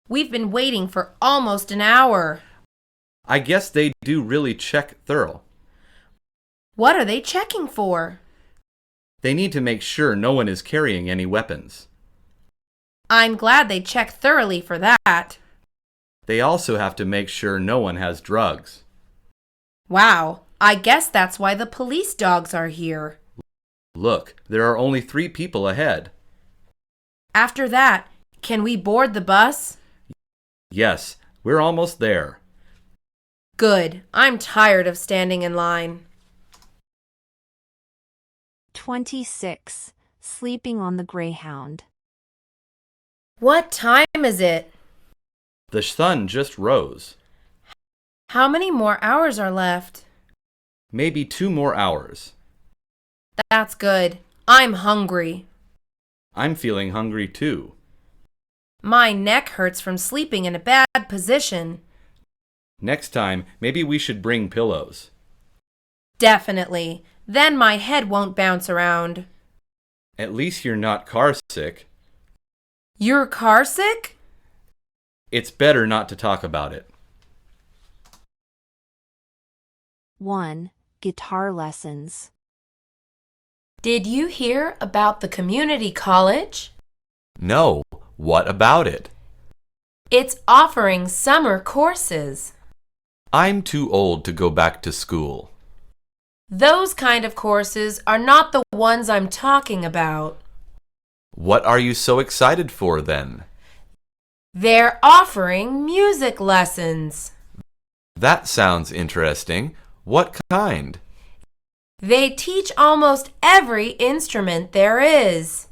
[SPEAKER 2] We've been waiting for almost an hour.
[SPEAKER 3] I guess they do really check thorough.
[SPEAKER 2] What are they checking for?
[SPEAKER 3] They need to make sure no one is carrying any weapons.
[SPEAKER 2] I'm glad they check thoroughly for that.
[SPEAKER 3] They also have to make sure no one has drugs.
[SPEAKER 2] Wow, I guess that's why the police dogs are here.
[SPEAKER 3] Look, there are only 3 people ahead.
[SPEAKER 2] After that, can we board the bus?
[SPEAKER 3] Yes, we're almost there.
[SPEAKER 2] Good. I'm tired of standing in line.
[SPEAKER 1] 26. Sleeping on the Greyhound.
[SPEAKER 2] What time is it?
[SPEAKER 3] The sun just rose.
[SPEAKER 2] How many more hours are left?
[SPEAKER 3] Maybe 2 more hours.
[SPEAKER 2] That's good. I'm hungry.
[SPEAKER 3] I'm feeling hungry too.
[SPEAKER 2] My neck hurts from sleeping in a bad position.
[SPEAKER 3] Next time, maybe we should bring pillows.
[SPEAKER 2] Definitely. Then my head won't bounce around.
[SPEAKER 3] At least you're not car sick.
[SPEAKER 2] You're car sick?
[SPEAKER 3] It's better not to talk about it.
[SPEAKER 1] 1. Guitar lessons.
[SPEAKER 2] Did you hear about the community college?
[SPEAKER 3] No, what about it?
[SPEAKER 2] It's offering summer courses.
[SPEAKER 3] I'm too old to go back to school.
[SPEAKER 2] Those kind of courses are not the ones I'm talking about.
[SPEAKER 3] What are you so excited for then?
[SPEAKER 2] They're offering music lessons.
[SPEAKER 3] That sounds interesting. What kind?
[SPEAKER 2] They teach almost every instrument there is.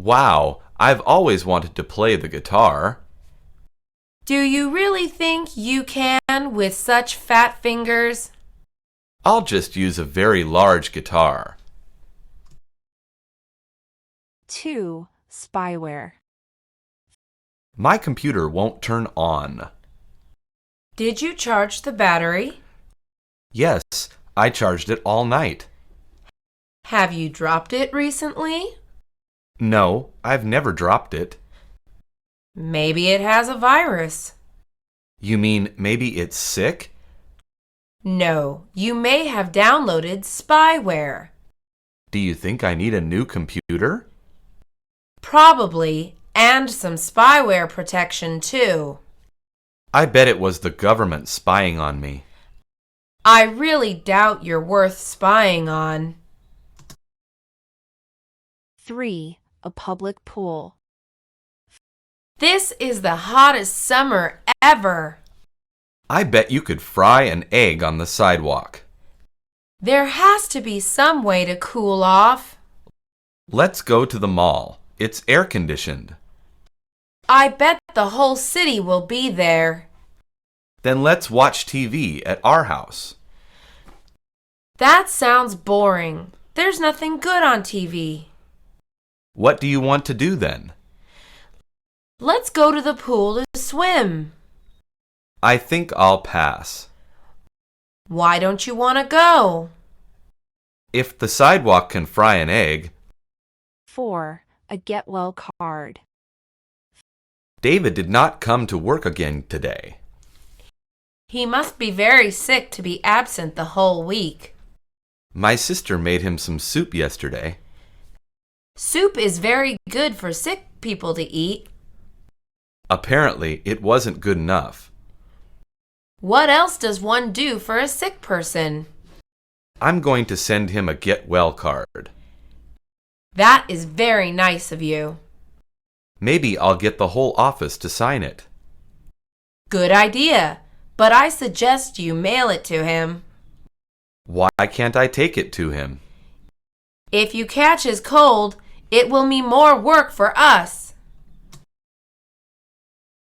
[SPEAKER 3] Wow, I've always wanted to play the guitar.
[SPEAKER 2] Do you really think you can with such fat fingers?
[SPEAKER 3] I'll just use a very large guitar.
[SPEAKER 1] 2. Spyware.
[SPEAKER 3] My computer won't turn on.
[SPEAKER 2] Did you charge the battery?
[SPEAKER 3] Yes, I charged it all night.
[SPEAKER 2] Have you dropped it recently?
[SPEAKER 3] No, I've never dropped it.
[SPEAKER 2] Maybe it has a virus.
[SPEAKER 3] You mean maybe it's sick?
[SPEAKER 2] No, you may have downloaded spyware.
[SPEAKER 3] Do you think I need a new computer?
[SPEAKER 2] Probably, and some spyware protection too.
[SPEAKER 3] I bet it was the government spying on me.
[SPEAKER 2] I really doubt you're worth spying on.
[SPEAKER 1] 3. A public pool.
[SPEAKER 2] This is the hottest summer ever.
[SPEAKER 3] I bet you could fry an egg on the sidewalk.
[SPEAKER 2] There has to be some way to cool off.
[SPEAKER 3] Let's go to the mall. It's air conditioned.
[SPEAKER 2] I bet the whole city will be there.
[SPEAKER 3] Then let's watch TV at our house.
[SPEAKER 2] That sounds boring. There's nothing good on TV.
[SPEAKER 3] What do you want to do then?
[SPEAKER 2] Let's go to the pool to swim.
[SPEAKER 3] I think I'll pass.
[SPEAKER 2] Why don't you want to go?
[SPEAKER 3] If the sidewalk can fry an egg.
[SPEAKER 1] 4. A get well card.
[SPEAKER 3] David did not come to work again today.
[SPEAKER 2] He must be very sick to be absent the whole week.
[SPEAKER 3] My sister made him some soup yesterday.
[SPEAKER 2] Soup is very good for sick people to eat.
[SPEAKER 3] Apparently, it wasn't good enough.
[SPEAKER 2] What else does one do for a sick person?
[SPEAKER 3] I'm going to send him a get well card.
[SPEAKER 2] That is very nice of you.
[SPEAKER 3] Maybe I'll get the whole office to sign it.
[SPEAKER 2] Good idea, but I suggest you mail it to him.
[SPEAKER 3] Why can't I take it to him?
[SPEAKER 2] If you catch his cold, it will mean more work for us.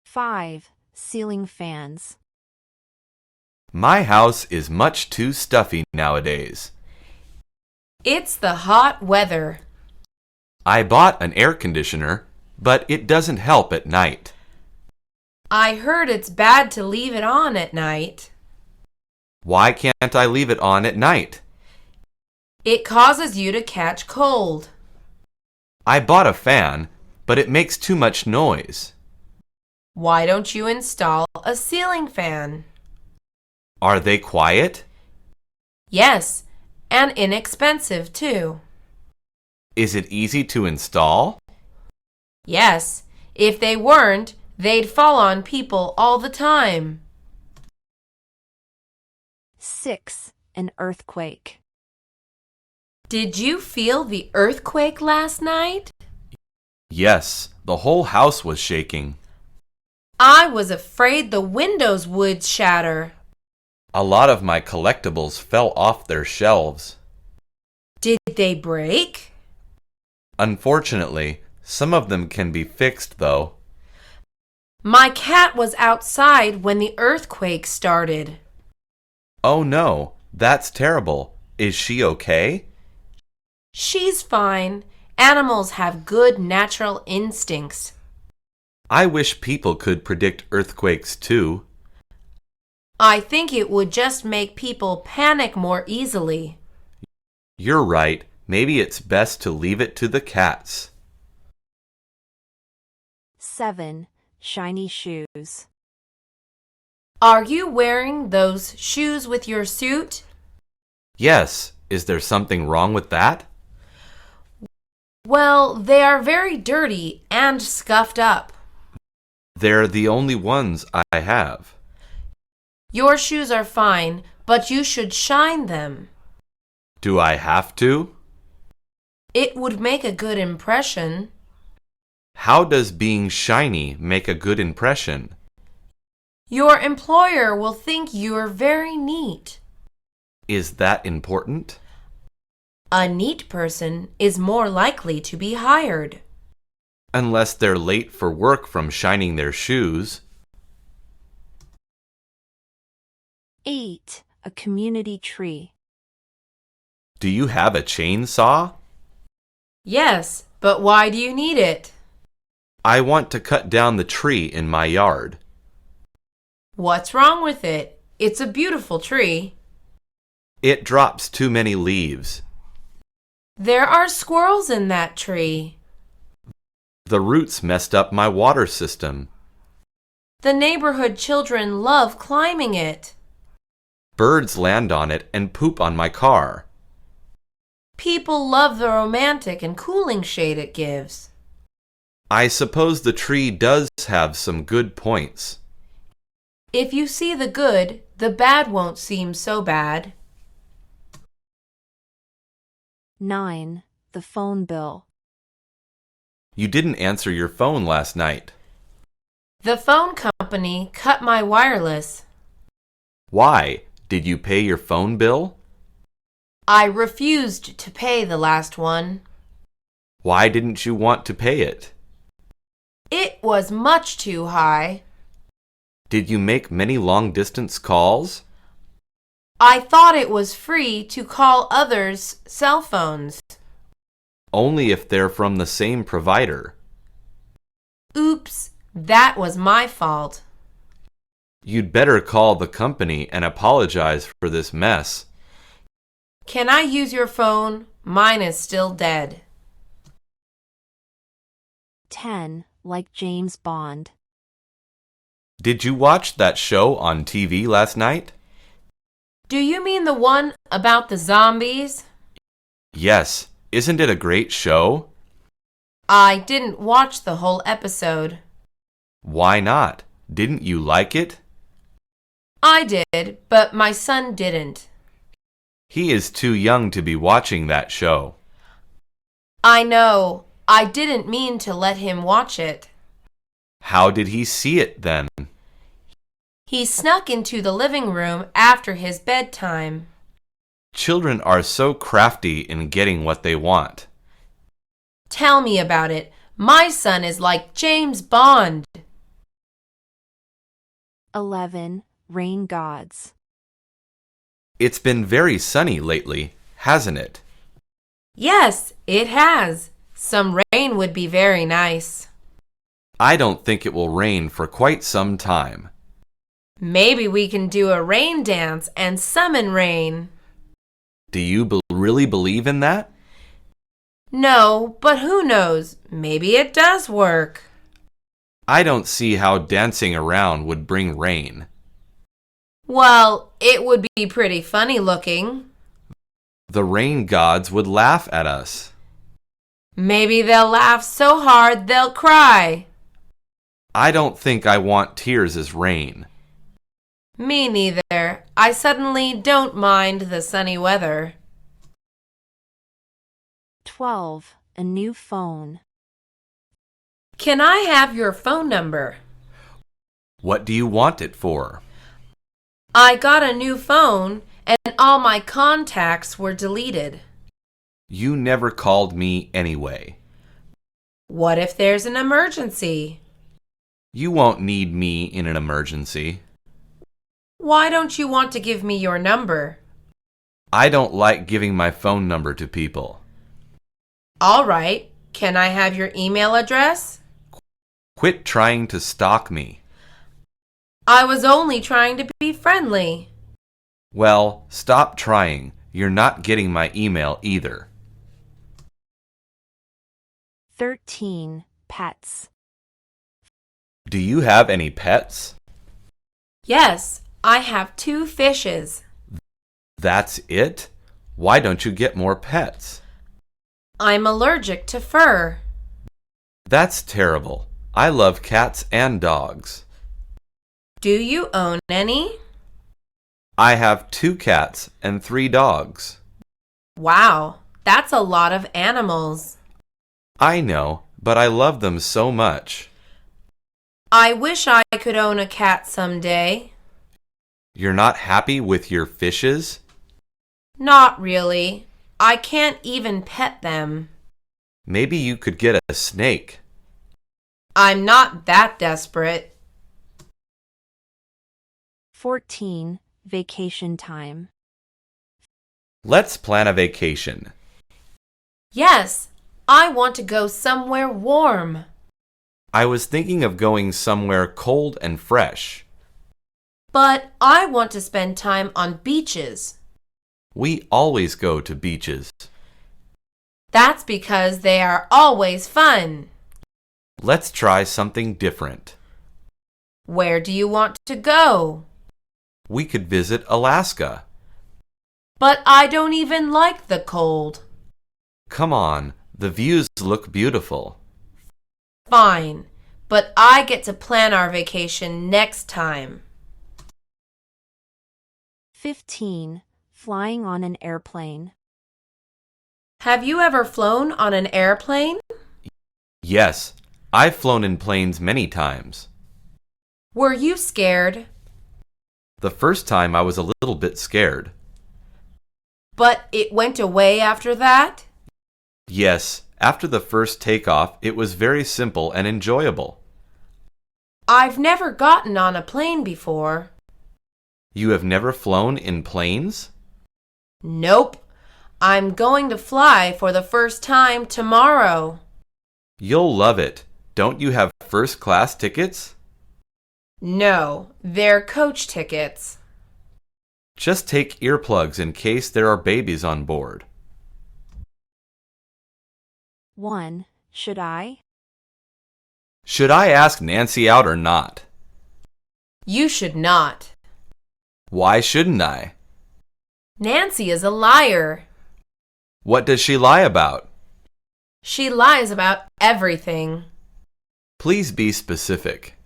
[SPEAKER 1] 5. Ceiling fans.
[SPEAKER 3] My house is much too stuffy nowadays.
[SPEAKER 2] It's the hot weather.
[SPEAKER 3] I bought an air conditioner, but it doesn't help at night.
[SPEAKER 2] I heard it's bad to leave it on at night.
[SPEAKER 3] Why can't I leave it on at night?
[SPEAKER 2] It causes you to catch cold.
[SPEAKER 3] I bought a fan, but it makes too much noise.
[SPEAKER 2] Why don't you install a ceiling fan?
[SPEAKER 3] Are they quiet?
[SPEAKER 2] Yes, and inexpensive too.
[SPEAKER 3] Is it easy to install?
[SPEAKER 2] Yes, if they weren't, they'd fall on people all the time.
[SPEAKER 1] 6. An earthquake.
[SPEAKER 2] Did you feel the earthquake last night?
[SPEAKER 3] Yes, the whole house was shaking.
[SPEAKER 2] I was afraid the windows would shatter.
[SPEAKER 3] A lot of my collectibles fell off their shelves.
[SPEAKER 2] Did they break?
[SPEAKER 3] Unfortunately, some of them can be fixed though.
[SPEAKER 2] My cat was outside when the earthquake started.
[SPEAKER 3] Oh no, that's terrible. Is she okay?
[SPEAKER 2] She's fine. Animals have good natural instincts.
[SPEAKER 3] I wish people could predict earthquakes too.
[SPEAKER 2] I think it would just make people panic more easily.
[SPEAKER 3] You're right. Maybe it's best to leave it to the cats.
[SPEAKER 1] 7. Shiny shoes.
[SPEAKER 2] Are you wearing those shoes with your suit?
[SPEAKER 3] Yes, is there something wrong with that?
[SPEAKER 2] Well, they are very dirty and scuffed up.
[SPEAKER 3] They're the only ones I have.
[SPEAKER 2] Your shoes are fine, but you should shine them.
[SPEAKER 3] Do I have to?
[SPEAKER 2] It would make a good impression.
[SPEAKER 3] How does being shiny make a good impression?
[SPEAKER 2] Your employer will think you're very neat.
[SPEAKER 3] Is that important?
[SPEAKER 2] A neat person is more likely to be hired.
[SPEAKER 3] Unless they're late for work from shining their shoes.
[SPEAKER 1] 8. A community tree.
[SPEAKER 3] Do you have a chainsaw?
[SPEAKER 2] Yes, but why do you need it?
[SPEAKER 3] I want to cut down the tree in my yard.
[SPEAKER 2] What's wrong with it? It's a beautiful tree.
[SPEAKER 3] It drops too many leaves.
[SPEAKER 2] There are squirrels in that tree.
[SPEAKER 3] The roots messed up my water system.
[SPEAKER 2] The neighborhood children love climbing it.
[SPEAKER 3] Birds land on it and poop on my car.
[SPEAKER 2] People love the romantic and cooling shade it gives.
[SPEAKER 3] I suppose the tree does have some good points.
[SPEAKER 2] If you see the good, the bad won't seem so bad.
[SPEAKER 1] 9. The phone bill.
[SPEAKER 3] You didn't answer your phone last night.
[SPEAKER 2] The phone company cut my wireless.
[SPEAKER 3] Why? Did you pay your phone bill?
[SPEAKER 2] I refused to pay the last one.
[SPEAKER 3] Why didn't you want to pay it?
[SPEAKER 2] It was much too high.
[SPEAKER 3] Did you make many long-distance calls?
[SPEAKER 2] I thought it was free to call others' cell phones.
[SPEAKER 3] Only if they're from the same provider.
[SPEAKER 2] Oops, that was my fault.
[SPEAKER 3] You'd better call the company and apologize for this mess.
[SPEAKER 2] Can I use your phone? Mine is still dead.
[SPEAKER 1] 10. Like James Bond.
[SPEAKER 3] Did you watch that show on TV last night?
[SPEAKER 2] Do you mean the one about the zombies?
[SPEAKER 3] Yes. Isn't it a great show?
[SPEAKER 2] I didn't watch the whole episode.
[SPEAKER 3] Why not? Didn't you like it?
[SPEAKER 2] I did, but my son didn't.
[SPEAKER 3] He is too young to be watching that show.
[SPEAKER 2] I know. I didn't mean to let him watch it.
[SPEAKER 3] How did he see it then?
[SPEAKER 2] He snuck into the living room after his bedtime.
[SPEAKER 3] Children are so crafty in getting what they want.
[SPEAKER 2] Tell me about it. My son is like James Bond.
[SPEAKER 1] 11. Rain gods.
[SPEAKER 3] It's been very sunny lately, hasn't it?
[SPEAKER 2] Yes, it has. Some rain would be very nice.
[SPEAKER 3] I don't think it will rain for quite some time.
[SPEAKER 2] Maybe we can do a rain dance and summon rain.
[SPEAKER 3] Do you really believe in that?
[SPEAKER 2] No, but who knows? Maybe it does work.
[SPEAKER 3] I don't see how dancing around would bring rain.
[SPEAKER 2] Well, it would be pretty funny looking.
[SPEAKER 3] The rain gods would laugh at us.
[SPEAKER 2] Maybe they'll laugh so hard they'll cry.
[SPEAKER 3] I don't think I want tears as rain.
[SPEAKER 2] Me neither. I suddenly don't mind the sunny weather.
[SPEAKER 1] 12. A new phone.
[SPEAKER 2] Can I have your phone number?
[SPEAKER 3] What do you want it for?
[SPEAKER 2] I got a new phone and all my contacts were deleted.
[SPEAKER 3] You never called me anyway.
[SPEAKER 2] What if there's an emergency?
[SPEAKER 3] You won't need me in an emergency.
[SPEAKER 2] Why don't you want to give me your number?
[SPEAKER 3] I don't like giving my phone number to people.
[SPEAKER 2] All right. Can I have your email address?
[SPEAKER 3] Quit trying to stalk me.
[SPEAKER 2] I was only trying to be friendly.
[SPEAKER 3] Well, stop trying. You're not getting my email either.
[SPEAKER 1] 13. Pets.
[SPEAKER 3] Do you have any pets?
[SPEAKER 2] Yes, I have 2 fishes.
[SPEAKER 3] That's it? Why don't you get more pets?
[SPEAKER 2] I'm allergic to fur.
[SPEAKER 3] That's terrible. I love cats and dogs.
[SPEAKER 2] Do you own any?
[SPEAKER 3] I have 2 cats and 3 dogs.
[SPEAKER 2] Wow, that's a lot of animals.
[SPEAKER 3] I know, but I love them so much.
[SPEAKER 2] I wish I could own a cat someday.
[SPEAKER 3] You're not happy with your fishes?
[SPEAKER 2] Not really. I can't even pet them.
[SPEAKER 3] Maybe you could get a snake.
[SPEAKER 2] I'm not that desperate.
[SPEAKER 1] 14. Vacation time.
[SPEAKER 3] Let's plan a vacation.
[SPEAKER 2] Yes, I want to go somewhere warm.
[SPEAKER 3] I was thinking of going somewhere cold and fresh.
[SPEAKER 2] But I want to spend time on beaches.
[SPEAKER 3] We always go to beaches.
[SPEAKER 2] That's because they are always fun.
[SPEAKER 3] Let's try something different.
[SPEAKER 2] Where do you want to go?
[SPEAKER 3] We could visit Alaska.
[SPEAKER 2] But I don't even like the cold.
[SPEAKER 3] Come on, the views look beautiful.
[SPEAKER 2] Fine, but I get to plan our vacation next time.
[SPEAKER 1] 15. Flying on an airplane.
[SPEAKER 2] Have you ever flown on an airplane?
[SPEAKER 3] Yes, I've flown in planes many times.
[SPEAKER 2] Were you scared?
[SPEAKER 3] The first time I was a little bit scared.
[SPEAKER 2] But it went away after that?
[SPEAKER 3] Yes, after the first takeoff, it was very simple and enjoyable.
[SPEAKER 2] I've never gotten on a plane before.
[SPEAKER 3] You have never flown in planes?
[SPEAKER 2] Nope. I'm going to fly for the first time tomorrow.
[SPEAKER 3] You'll love it. Don't you have first-class tickets?
[SPEAKER 2] No, they're coach tickets.
[SPEAKER 3] Just take earplugs in case there are babies on board.
[SPEAKER 1] 1. Should I?
[SPEAKER 3] Should I ask Nancy out or not?
[SPEAKER 2] You should not.
[SPEAKER 3] Why shouldn't I?
[SPEAKER 2] Nancy is a liar.
[SPEAKER 3] What does she lie about?
[SPEAKER 2] She lies about everything.
[SPEAKER 3] Please be specific.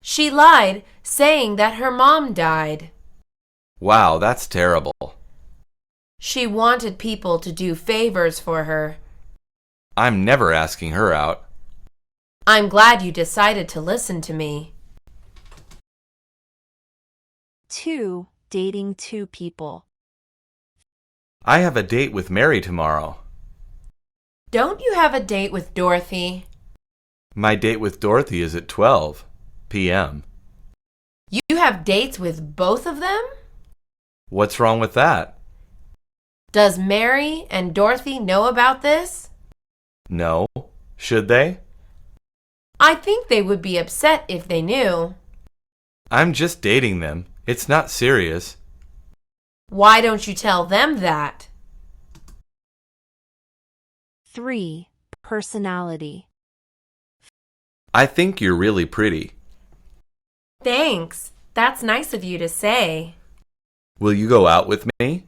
[SPEAKER 2] She lied, saying that her mom died.
[SPEAKER 3] Wow, that's terrible.
[SPEAKER 2] She wanted people to do favors for her.
[SPEAKER 3] I'm never asking her out.
[SPEAKER 2] I'm glad you decided to listen to me.
[SPEAKER 1] 2. Dating 2 people.
[SPEAKER 3] I have a date with Mary tomorrow.
[SPEAKER 2] Don't you have a date with Dorothy?
[SPEAKER 3] My date with Dorothy is at 12 p.m.
[SPEAKER 2] You have dates with both of them?
[SPEAKER 3] What's wrong with that?
[SPEAKER 2] Does Mary and Dorothy know about this?
[SPEAKER 3] No. Should they?
[SPEAKER 2] I think they would be upset if they knew.
[SPEAKER 3] I'm just dating them. It's not serious.
[SPEAKER 2] Why don't you tell them that?
[SPEAKER 1] 3. Personality.
[SPEAKER 3] I think you're really pretty.
[SPEAKER 2] Thanks. That's nice of you to say.
[SPEAKER 3] Will you go out with me?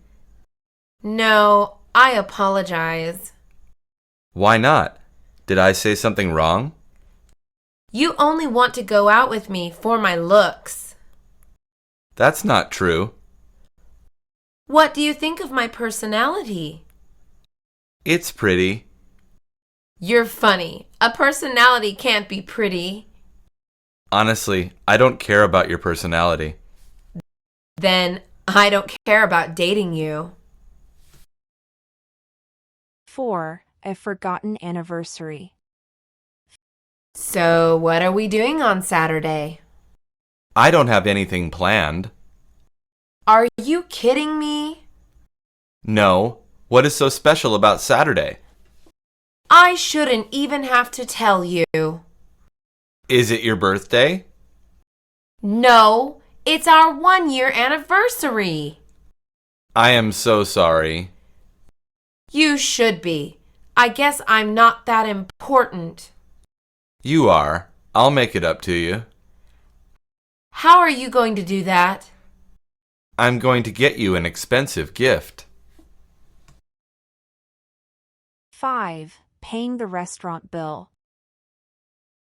[SPEAKER 2] No, I apologize.
[SPEAKER 3] Why not? Did I say something wrong?
[SPEAKER 2] You only want to go out with me for my looks.
[SPEAKER 3] That's not true.
[SPEAKER 2] What do you think of my personality?
[SPEAKER 3] It's pretty.
[SPEAKER 2] You're funny. A personality can't be pretty.
[SPEAKER 3] Honestly, I don't care about your personality.
[SPEAKER 2] Then I don't care about dating you.
[SPEAKER 1] 4. A forgotten anniversary.
[SPEAKER 2] So, what are we doing on Saturday?
[SPEAKER 3] I don't have anything planned.
[SPEAKER 2] Are you kidding me?
[SPEAKER 3] No. What is so special about Saturday?
[SPEAKER 2] I shouldn't even have to tell you.
[SPEAKER 3] Is it your birthday?
[SPEAKER 2] No, it's our 1-year anniversary.
[SPEAKER 3] I am so sorry.
[SPEAKER 2] You should be. I guess I'm not that important.
[SPEAKER 3] You are. I'll make it up to you.
[SPEAKER 2] How are you going to do that?
[SPEAKER 3] I'm going to get you an expensive gift.
[SPEAKER 1] 5. Paying the restaurant bill.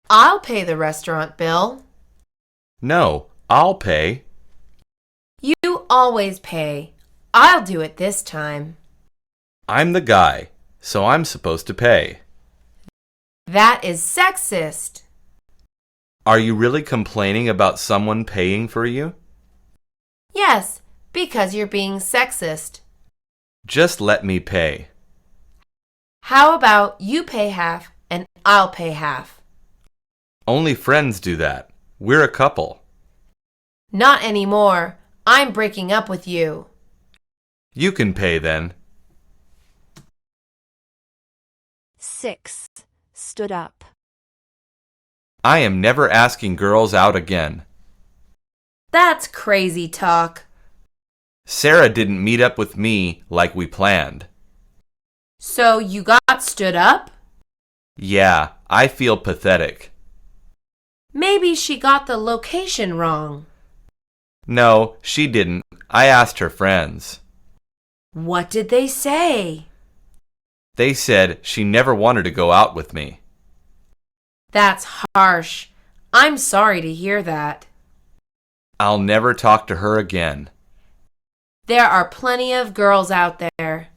[SPEAKER 2] I'll pay the restaurant bill.
[SPEAKER 3] No, I'll pay.
[SPEAKER 2] You always pay. I'll do it this time.
[SPEAKER 3] I'm the guy, so I'm supposed to pay.
[SPEAKER 2] That is sexist.
[SPEAKER 3] Are you really complaining about someone paying for you?
[SPEAKER 2] Yes, because you're being sexist.
[SPEAKER 3] Just let me pay.
[SPEAKER 2] How about you pay half and I'll pay half?
[SPEAKER 3] Only friends do that. We're a couple.
[SPEAKER 2] Not anymore. I'm breaking up with you.
[SPEAKER 3] You can pay then.
[SPEAKER 1] 6. Stood up.
[SPEAKER 3] I am never asking girls out again.
[SPEAKER 2] That's crazy talk.
[SPEAKER 3] Sarah didn't meet up with me like we planned.
[SPEAKER 2] So you got stood up?
[SPEAKER 3] Yeah, I feel pathetic.
[SPEAKER 2] Maybe she got the location wrong.
[SPEAKER 3] No, she didn't. I asked her friends.
[SPEAKER 2] What did they say?
[SPEAKER 3] They said she never wanted to go out with me.
[SPEAKER 2] That's harsh. I'm sorry to hear that.
[SPEAKER 3] I'll never talk to her again.
[SPEAKER 2] There are plenty of girls out there.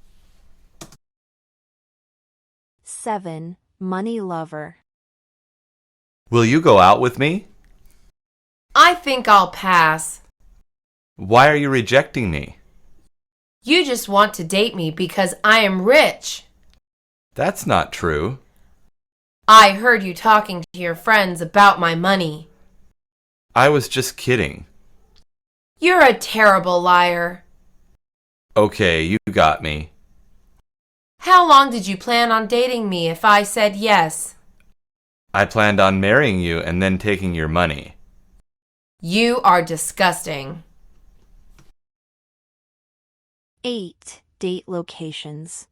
[SPEAKER 1] 7. Money lover.
[SPEAKER 3] Will you go out with me?
[SPEAKER 2] I think I'll pass.
[SPEAKER 3] Why are you rejecting me?
[SPEAKER 2] You just want to date me because I am rich.
[SPEAKER 3] That's not true.
[SPEAKER 2] I heard you talking to your friends about my money.
[SPEAKER 3] I was just kidding.
[SPEAKER 2] You're a terrible liar.
[SPEAKER 3] Okay, you got me.
[SPEAKER 2] How long did you plan on dating me if I said yes?
[SPEAKER 3] I planned on marrying you and then taking your money.
[SPEAKER 2] You are disgusting.
[SPEAKER 1] 8. Date locations.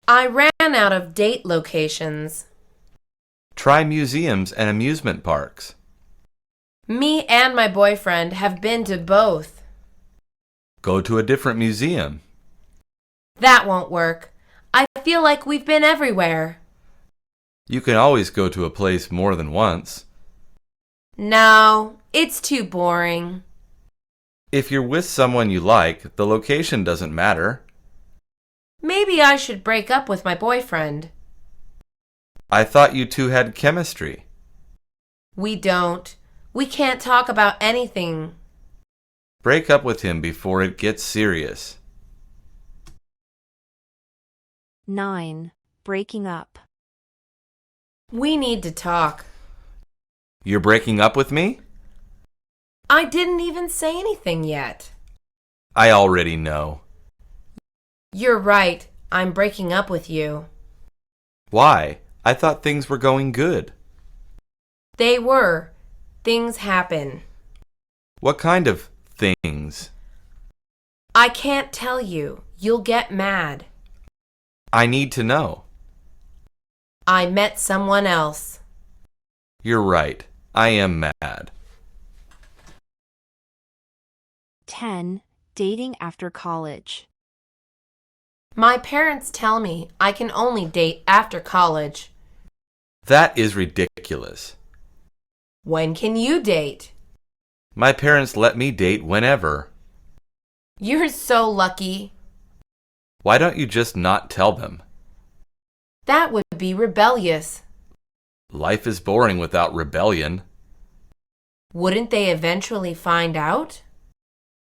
[SPEAKER 2] I ran out of date locations.
[SPEAKER 3] Try museums and amusement parks.
[SPEAKER 2] Me and my boyfriend have been to both.
[SPEAKER 3] Go to a different museum.
[SPEAKER 2] That won't work. I feel like we've been everywhere.
[SPEAKER 3] You can always go to a place more than once.
[SPEAKER 2] No, it's too boring.
[SPEAKER 3] If you're with someone you like, the location doesn't matter.
[SPEAKER 2] Maybe I should break up with my boyfriend.
[SPEAKER 3] I thought you two had chemistry.
[SPEAKER 2] We don't. We can't talk about anything.
[SPEAKER 3] Break up with him before it gets serious.
[SPEAKER 1] 9. Breaking up.
[SPEAKER 2] We need to talk.
[SPEAKER 3] You're breaking up with me?
[SPEAKER 2] I didn't even say anything yet.
[SPEAKER 3] I already know.
[SPEAKER 2] You're right. I'm breaking up with you.
[SPEAKER 3] Why? I thought things were going good.
[SPEAKER 2] They were. Things happen.
[SPEAKER 3] What kind of things?
[SPEAKER 2] I can't tell you. You'll get mad.
[SPEAKER 3] I need to know.
[SPEAKER 2] I met someone else.
[SPEAKER 3] You're right. I am mad.
[SPEAKER 1] 10. Dating after college.
[SPEAKER 2] My parents tell me I can only date after college.
[SPEAKER 3] That is ridiculous.
[SPEAKER 2] When can you date?
[SPEAKER 3] My parents let me date whenever.
[SPEAKER 2] You're so lucky.
[SPEAKER 3] Why don't you just not tell them?
[SPEAKER 2] That would be rebellious.
[SPEAKER 3] Life is boring without rebellion.
[SPEAKER 2] Wouldn't they eventually find out?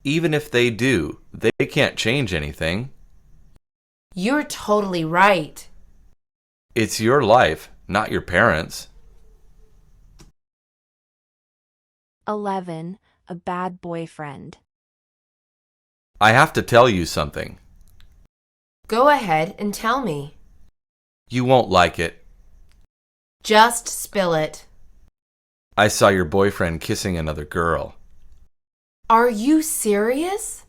[SPEAKER 3] Even if they do, they can't change anything.
[SPEAKER 2] You're totally right.
[SPEAKER 3] It's your life, not your parents'.
[SPEAKER 1] 11. A bad boyfriend.
[SPEAKER 3] I have to tell you something.
[SPEAKER 2] Go ahead and tell me.
[SPEAKER 3] You won't like it.
[SPEAKER 2] Just spill it.
[SPEAKER 3] I saw your boyfriend kissing another girl.
[SPEAKER 2] Are you serious?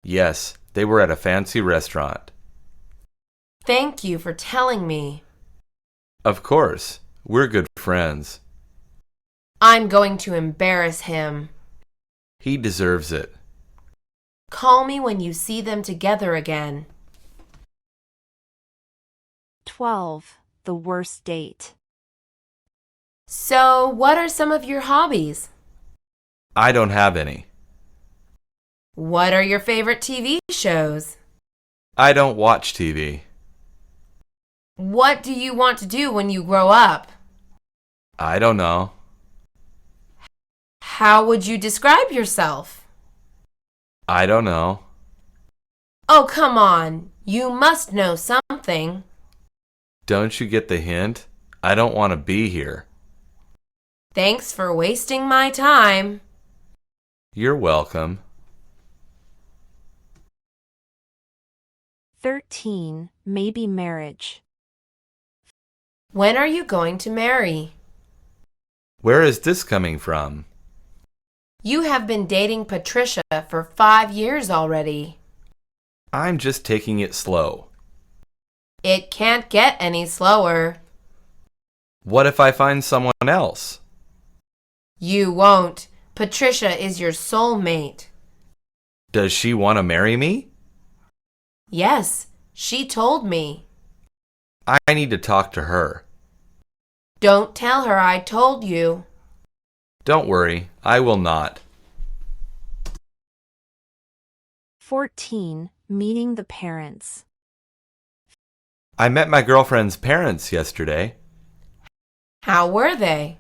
[SPEAKER 3] Yes, they were at a fancy restaurant.
[SPEAKER 2] Thank you for telling me.
[SPEAKER 3] Of course, we're good friends.
[SPEAKER 2] I'm going to embarrass him.
[SPEAKER 3] He deserves it.
[SPEAKER 2] Call me when you see them together again.
[SPEAKER 1] 12. The worst date.
[SPEAKER 2] So, what are some of your hobbies?
[SPEAKER 3] I don't have any.
[SPEAKER 2] What are your favorite TV shows?
[SPEAKER 3] I don't watch TV.
[SPEAKER 2] What do you want to do when you grow up?
[SPEAKER 3] I don't know.
[SPEAKER 2] How would you describe yourself?
[SPEAKER 3] I don't know.
[SPEAKER 2] Oh, come on. You must know something.
[SPEAKER 3] Don't you get the hint? I don't want to be here.
[SPEAKER 2] Thanks for wasting my time.
[SPEAKER 3] You're welcome.
[SPEAKER 1] 13. Maybe marriage.
[SPEAKER 2] When are you going to marry?
[SPEAKER 3] Where is this coming from?
[SPEAKER 2] You have been dating Patricia for 5 years already.
[SPEAKER 3] I'm just taking it slow.
[SPEAKER 2] It can't get any slower.
[SPEAKER 3] What if I find someone else?
[SPEAKER 2] You won't. Patricia is your soulmate.
[SPEAKER 3] Does she want to marry me?
[SPEAKER 2] Yes, she told me.
[SPEAKER 3] I need to talk to her.
[SPEAKER 2] Don't tell her I told you.
[SPEAKER 3] Don't worry, I will not.
[SPEAKER 1] 14. Meeting the parents.
[SPEAKER 3] I met my girlfriend's parents yesterday.
[SPEAKER 2] How were they?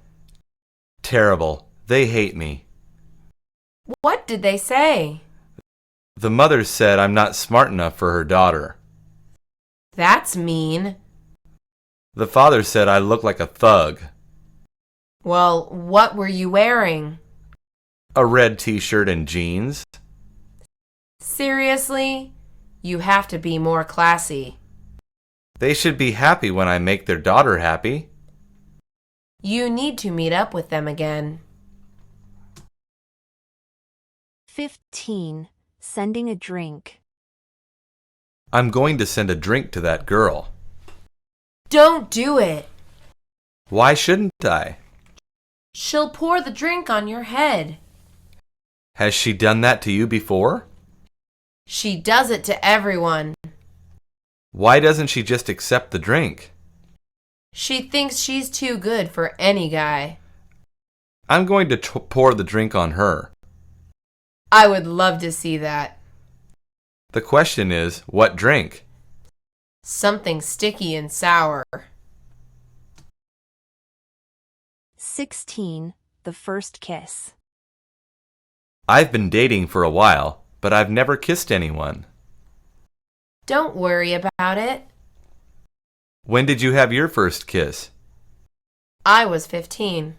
[SPEAKER 3] Terrible. They hate me.
[SPEAKER 2] What did they say?
[SPEAKER 3] The mother said I'm not smart enough for her daughter.
[SPEAKER 2] That's mean.
[SPEAKER 3] The father said I look like a thug.
[SPEAKER 2] Well, what were you wearing?
[SPEAKER 3] A red t-shirt and jeans.
[SPEAKER 2] Seriously? You have to be more classy.
[SPEAKER 3] They should be happy when I make their daughter happy.
[SPEAKER 2] You need to meet up with them again.
[SPEAKER 1] 15. Sending a drink.
[SPEAKER 3] I'm going to send a drink to that girl.
[SPEAKER 2] Don't do it.
[SPEAKER 3] Why shouldn't I?
[SPEAKER 2] She'll pour the drink on your head.
[SPEAKER 3] Has she done that to you before?
[SPEAKER 2] She does it to everyone.
[SPEAKER 3] Why doesn't she just accept the drink?
[SPEAKER 2] She thinks she's too good for any guy.
[SPEAKER 3] I'm going to pour the drink on her.
[SPEAKER 2] I would love to see that.
[SPEAKER 3] The question is, what drink?
[SPEAKER 2] Something sticky and sour.
[SPEAKER 1] 16. The first kiss.
[SPEAKER 3] I've been dating for a while, but I've never kissed anyone.
[SPEAKER 2] Don't worry about it.
[SPEAKER 3] When did you have your first kiss?
[SPEAKER 2] I was 15.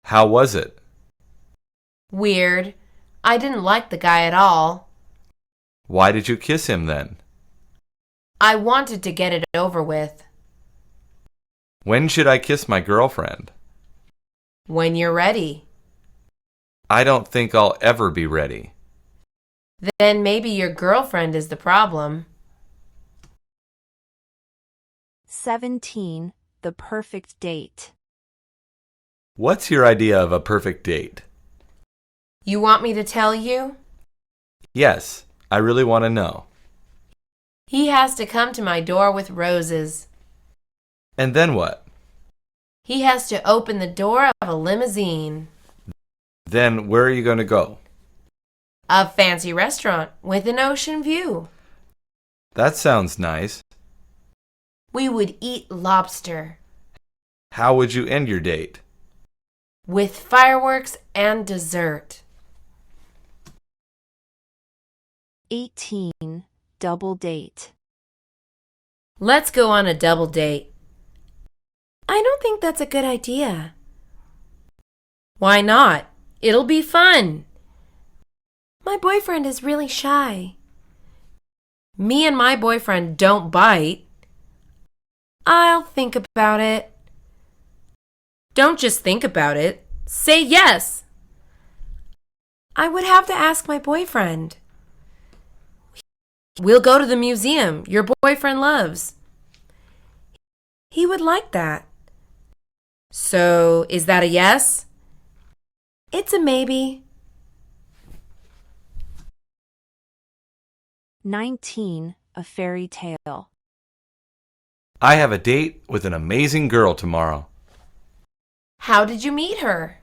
[SPEAKER 3] How was it?
[SPEAKER 2] Weird. I didn't like the guy at all.
[SPEAKER 3] Why did you kiss him then?
[SPEAKER 2] I wanted to get it over with.
[SPEAKER 3] When should I kiss my girlfriend?
[SPEAKER 2] When you're ready.
[SPEAKER 3] I don't think I'll ever be ready.
[SPEAKER 2] Then maybe your girlfriend is the problem.
[SPEAKER 1] 17. The perfect date.
[SPEAKER 3] What's your idea of a perfect date?
[SPEAKER 2] You want me to tell you?
[SPEAKER 3] Yes, I really want to know.
[SPEAKER 2] He has to come to my door with roses.
[SPEAKER 3] And then what?
[SPEAKER 2] He has to open the door of a limousine.
[SPEAKER 3] Then where are you going to go?
[SPEAKER 2] A fancy restaurant with an ocean view.
[SPEAKER 3] That sounds nice.
[SPEAKER 2] We would eat lobster.
[SPEAKER 3] How would you end your date?
[SPEAKER 2] With fireworks and dessert.
[SPEAKER 1] 18. Double date.
[SPEAKER 2] Let's go on a double date. I don't think that's a good idea. Why not? It'll be fun. My boyfriend is really shy. Me and my boyfriend don't bite. I'll think about it. Don't just think about it. Say yes. I would have to ask my boyfriend. We'll go to the museum your boyfriend loves. He would like that. So, is that a yes? It's a maybe.
[SPEAKER 1] 19. A fairy tale.
[SPEAKER 3] I have a date with an amazing girl tomorrow.
[SPEAKER 2] How did you meet her?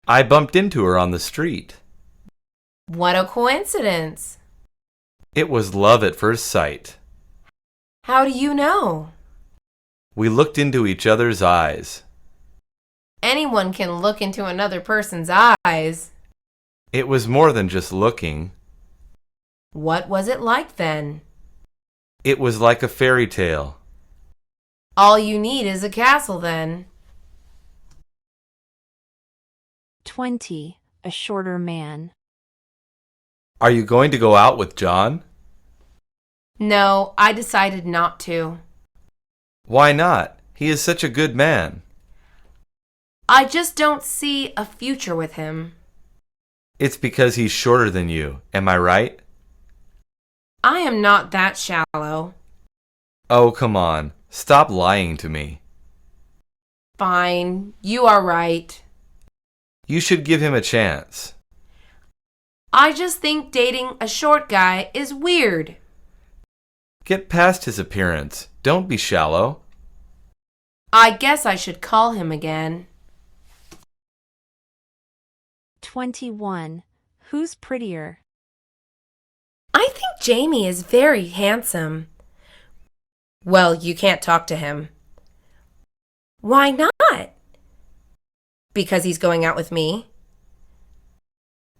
[SPEAKER 3] I bumped into her on the street.
[SPEAKER 2] What a coincidence.
[SPEAKER 3] It was love at first sight.
[SPEAKER 2] How do you know?
[SPEAKER 3] We looked into each other's eyes.
[SPEAKER 2] Anyone can look into another person's eyes.
[SPEAKER 3] It was more than just looking.
[SPEAKER 2] What was it like then?
[SPEAKER 3] It was like a fairy tale.
[SPEAKER 2] All you need is a castle then.
[SPEAKER 1] 20. A shorter man.
[SPEAKER 3] Are you going to go out with John?
[SPEAKER 2] No, I decided not to.
[SPEAKER 3] Why not? He is such a good man.
[SPEAKER 2] I just don't see a future with him.
[SPEAKER 3] It's because he's shorter than you, am I right?
[SPEAKER 2] I am not that shallow.
[SPEAKER 3] Oh, come on. Stop lying to me.
[SPEAKER 2] Fine, you are right.
[SPEAKER 3] You should give him a chance.
[SPEAKER 2] I just think dating a short guy is weird.
[SPEAKER 3] Get past his appearance. Don't be shallow.
[SPEAKER 2] I guess I should call him again.
[SPEAKER 1] 21. Who's prettier?
[SPEAKER 2] I think Jamie is very handsome. Well, you can't talk to him. Why not? Because he's going out with me?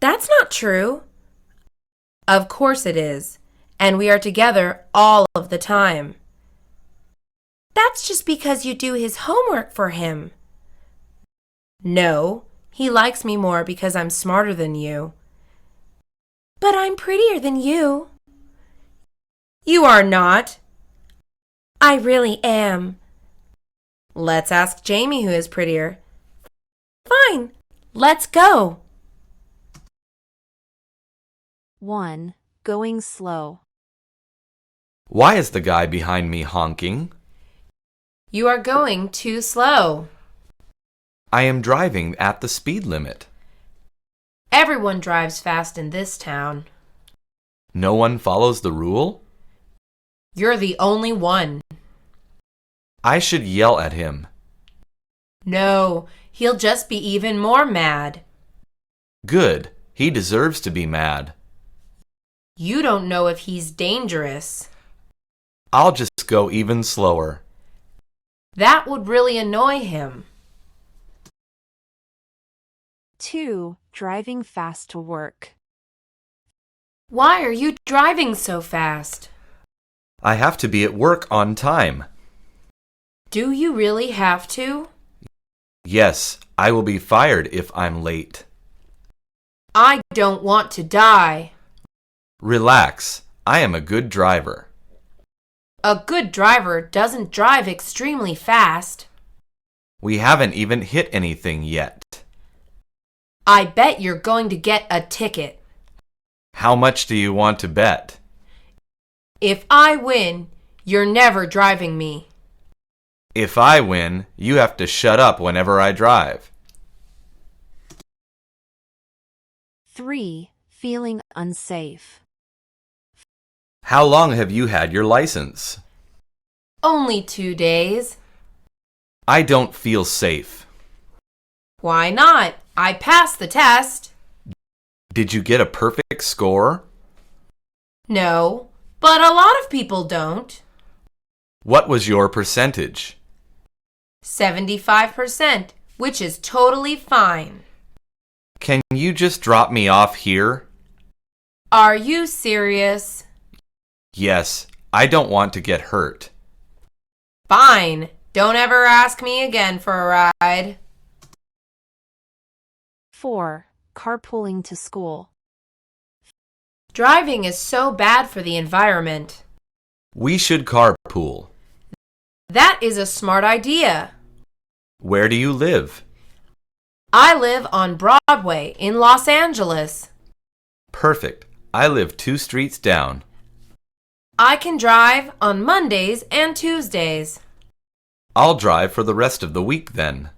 [SPEAKER 2] That's not true. Of course it is, and we are together all of the time. That's just because you do his homework for him. No, he likes me more because I'm smarter than you. But I'm prettier than you. You are not. I really am. Let's ask Jamie who is prettier. Fine, let's go.
[SPEAKER 1] 1. Going slow.
[SPEAKER 3] Why is the guy behind me honking?
[SPEAKER 2] You are going too slow.
[SPEAKER 3] I am driving at the speed limit.
[SPEAKER 2] Everyone drives fast in this town.
[SPEAKER 3] No one follows the rule?
[SPEAKER 2] You're the only one.
[SPEAKER 3] I should yell at him.
[SPEAKER 2] No, he'll just be even more mad.
[SPEAKER 3] Good. He deserves to be mad.
[SPEAKER 2] You don't know if he's dangerous.
[SPEAKER 3] I'll just go even slower.
[SPEAKER 2] That would really annoy him.
[SPEAKER 1] 2. Driving fast to work.
[SPEAKER 2] Why are you driving so fast?
[SPEAKER 3] I have to be at work on time.
[SPEAKER 2] Do you really have to?
[SPEAKER 3] Yes, I will be fired if I'm late.
[SPEAKER 2] I don't want to die.
[SPEAKER 3] Relax. I am a good driver.
[SPEAKER 2] A good driver doesn't drive extremely fast.
[SPEAKER 3] We haven't even hit anything yet.
[SPEAKER 2] I bet you're going to get a ticket.
[SPEAKER 3] How much do you want to bet?
[SPEAKER 2] If I win, you're never driving me.
[SPEAKER 3] If I win, you have to shut up whenever I drive.
[SPEAKER 1] 3. Feeling unsafe.
[SPEAKER 3] How long have you had your license?
[SPEAKER 2] Only 2 days.
[SPEAKER 3] I don't feel safe.
[SPEAKER 2] Why not? I passed the test.
[SPEAKER 3] Did you get a perfect score?
[SPEAKER 2] No, but a lot of people don't.
[SPEAKER 3] What was your percentage?
[SPEAKER 2] 75%, which is totally fine.
[SPEAKER 3] Can you just drop me off here?
[SPEAKER 2] Are you serious?
[SPEAKER 3] Yes, I don't want to get hurt.
[SPEAKER 2] Fine. Don't ever ask me again for a ride.
[SPEAKER 1] 4. Carpooling to school.
[SPEAKER 2] Driving is so bad for the environment.
[SPEAKER 3] We should carpool.
[SPEAKER 2] That is a smart idea.
[SPEAKER 3] Where do you live?
[SPEAKER 2] I live on Broadway in Los Angeles.
[SPEAKER 3] Perfect. I live 2 streets down.
[SPEAKER 2] I can drive on Mondays and Tuesdays.
[SPEAKER 3] I'll drive for the rest of the week then.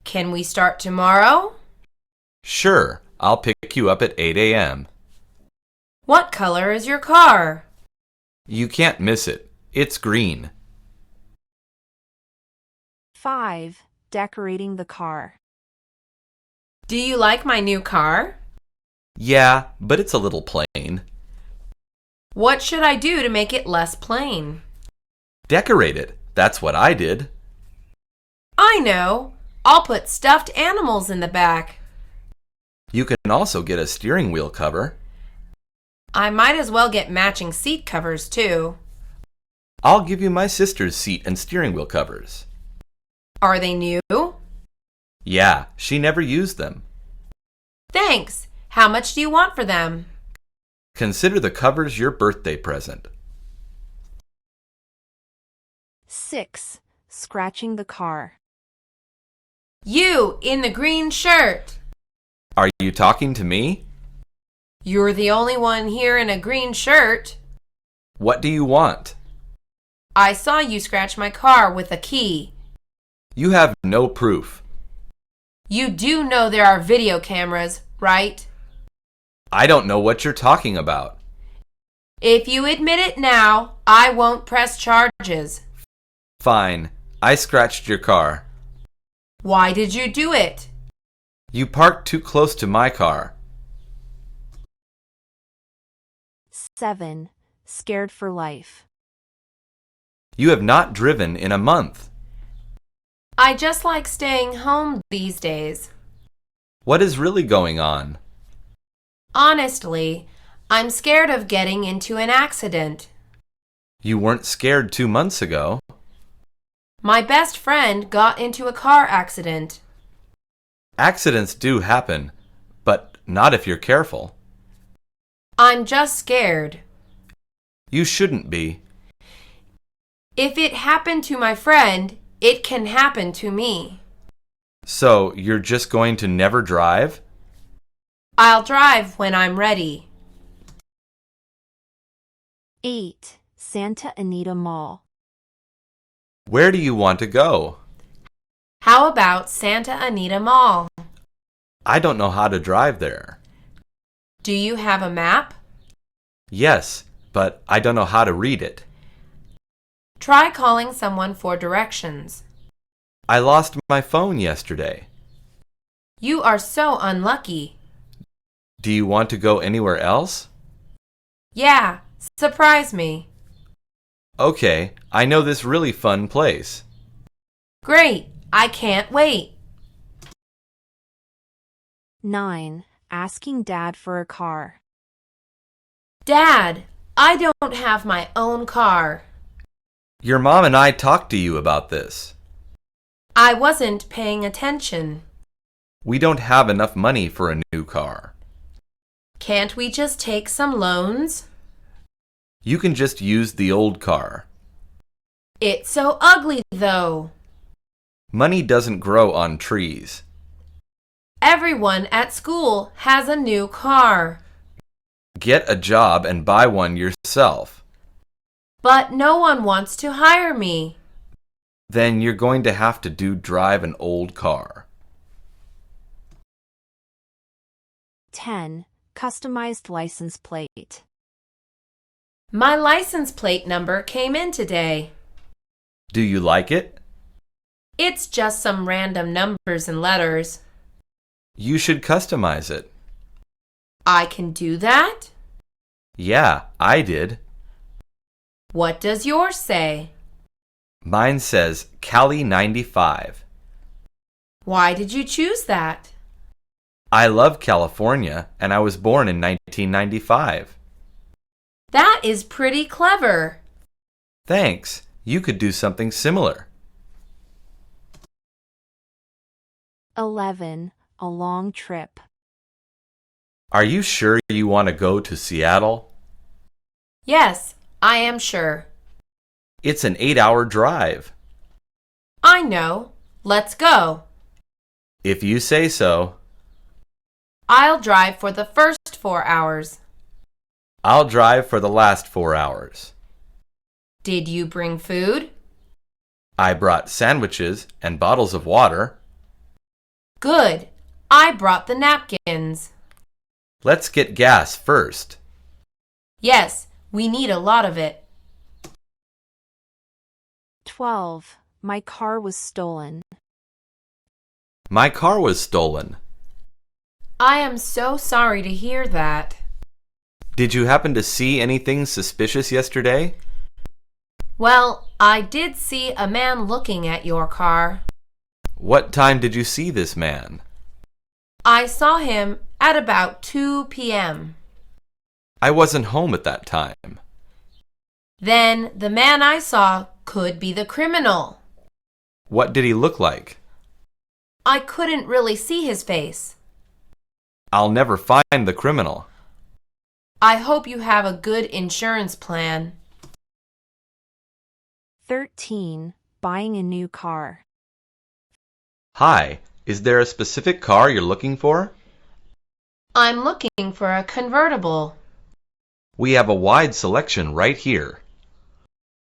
[SPEAKER 2] Can we start tomorrow?
[SPEAKER 3] Sure, I'll pick you up at 8 a.m.
[SPEAKER 2] What color is your car?
[SPEAKER 3] You can't miss it. It's green.
[SPEAKER 1] 5. Decorating the car.
[SPEAKER 2] Do you like my new car?
[SPEAKER 3] Yeah, but it's a little plain.
[SPEAKER 2] What should I do to make it less plain?
[SPEAKER 3] Decorate it. That's what I did.
[SPEAKER 2] I know. I'll put stuffed animals in the back.
[SPEAKER 3] You can also get a steering wheel cover.
[SPEAKER 2] I might as well get matching seat covers too.
[SPEAKER 3] I'll give you my sister's seat and steering wheel covers.
[SPEAKER 2] Are they new?
[SPEAKER 3] Yeah, she never used them.
[SPEAKER 2] Thanks. How much do you want for them?
[SPEAKER 3] Consider the covers your birthday present.
[SPEAKER 1] 6. Scratching the car.
[SPEAKER 2] You in the green shirt.
[SPEAKER 3] Are you talking to me?
[SPEAKER 2] You're the only one here in a green shirt.
[SPEAKER 3] What do you want?
[SPEAKER 2] I saw you scratch my car with a key.
[SPEAKER 3] You have no proof.
[SPEAKER 2] You do know there are video cameras, right?
[SPEAKER 3] I don't know what you're talking about.
[SPEAKER 2] If you admit it now, I won't press charges.
[SPEAKER 3] Fine, I scratched your car.
[SPEAKER 2] Why did you do it?
[SPEAKER 3] You parked too close to my car.
[SPEAKER 1] 7. Scared for life.
[SPEAKER 3] You have not driven in a month.
[SPEAKER 2] I just like staying home these days.
[SPEAKER 3] What is really going on?
[SPEAKER 2] Honestly, I'm scared of getting into an accident.
[SPEAKER 3] You weren't scared 2 months ago.
[SPEAKER 2] My best friend got into a car accident.
[SPEAKER 3] Accidents do happen, but not if you're careful.
[SPEAKER 2] I'm just scared.
[SPEAKER 3] You shouldn't be.
[SPEAKER 2] If it happened to my friend, it can happen to me.
[SPEAKER 3] So, you're just going to never drive?
[SPEAKER 2] I'll drive when I'm ready.
[SPEAKER 1] 8. Santa Anita Mall.
[SPEAKER 3] Where do you want to go?
[SPEAKER 2] How about Santa Anita Mall?
[SPEAKER 3] I don't know how to drive there.
[SPEAKER 2] Do you have a map?
[SPEAKER 3] Yes, but I don't know how to read it.
[SPEAKER 2] Try calling someone for directions.
[SPEAKER 3] I lost my phone yesterday.
[SPEAKER 2] You are so unlucky.
[SPEAKER 3] Do you want to go anywhere else?
[SPEAKER 2] Yeah, surprise me.
[SPEAKER 3] Okay, I know this really fun place.
[SPEAKER 2] Great, I can't wait.
[SPEAKER 1] 9. Asking Dad for a car.
[SPEAKER 2] Dad, I don't have my own car.
[SPEAKER 3] Your mom and I talked to you about this.
[SPEAKER 2] I wasn't paying attention.
[SPEAKER 3] We don't have enough money for a new car.
[SPEAKER 2] Can't we just take some loans?
[SPEAKER 3] You can just use the old car.
[SPEAKER 2] It's so ugly, though.
[SPEAKER 3] Money doesn't grow on trees.
[SPEAKER 2] Everyone at school has a new car.
[SPEAKER 3] Get a job and buy one yourself.
[SPEAKER 2] But no one wants to hire me.
[SPEAKER 3] Then you're going to have to drive an old car.
[SPEAKER 1] 10. Customized license plate.
[SPEAKER 2] My license plate number came in today.
[SPEAKER 3] Do you like it?
[SPEAKER 2] It's just some random numbers and letters.
[SPEAKER 3] You should customize it.
[SPEAKER 2] I can do that?
[SPEAKER 3] Yeah, I did.
[SPEAKER 2] What does yours say?
[SPEAKER 3] Mine says Cali 95.
[SPEAKER 2] Why did you choose that?
[SPEAKER 3] I love California, and I was born in 1995.
[SPEAKER 2] That is pretty clever.
[SPEAKER 3] Thanks. You could do something similar.
[SPEAKER 1] 11. A long trip.
[SPEAKER 3] Are you sure you want to go to Seattle?
[SPEAKER 2] Yes, I am sure.
[SPEAKER 3] It's an 8-hour drive.
[SPEAKER 2] I know. Let's go.
[SPEAKER 3] If you say so.
[SPEAKER 2] I'll drive for the first 4 hours.
[SPEAKER 3] I'll drive for the last 4 hours.
[SPEAKER 2] Did you bring food?
[SPEAKER 3] I brought sandwiches and bottles of water.
[SPEAKER 2] Good. I brought the napkins.
[SPEAKER 3] Let's get gas first.
[SPEAKER 2] Yes, we need a lot of it.
[SPEAKER 1] 12. My car was stolen.
[SPEAKER 3] My car was stolen.
[SPEAKER 2] I am so sorry to hear that.
[SPEAKER 3] Did you happen to see anything suspicious yesterday?
[SPEAKER 2] Well, I did see a man looking at your car.
[SPEAKER 3] What time did you see this man?
[SPEAKER 2] I saw him at about 2 p.m.
[SPEAKER 3] I wasn't home at that time.
[SPEAKER 2] Then the man I saw could be the criminal.
[SPEAKER 3] What did he look like?
[SPEAKER 2] I couldn't really see his face.
[SPEAKER 3] I'll never find the criminal.
[SPEAKER 2] I hope you have a good insurance plan.
[SPEAKER 1] 13. Buying a new car.
[SPEAKER 3] Hi, is there a specific car you're looking for?
[SPEAKER 2] I'm looking for a convertible.
[SPEAKER 3] We have a wide selection right here.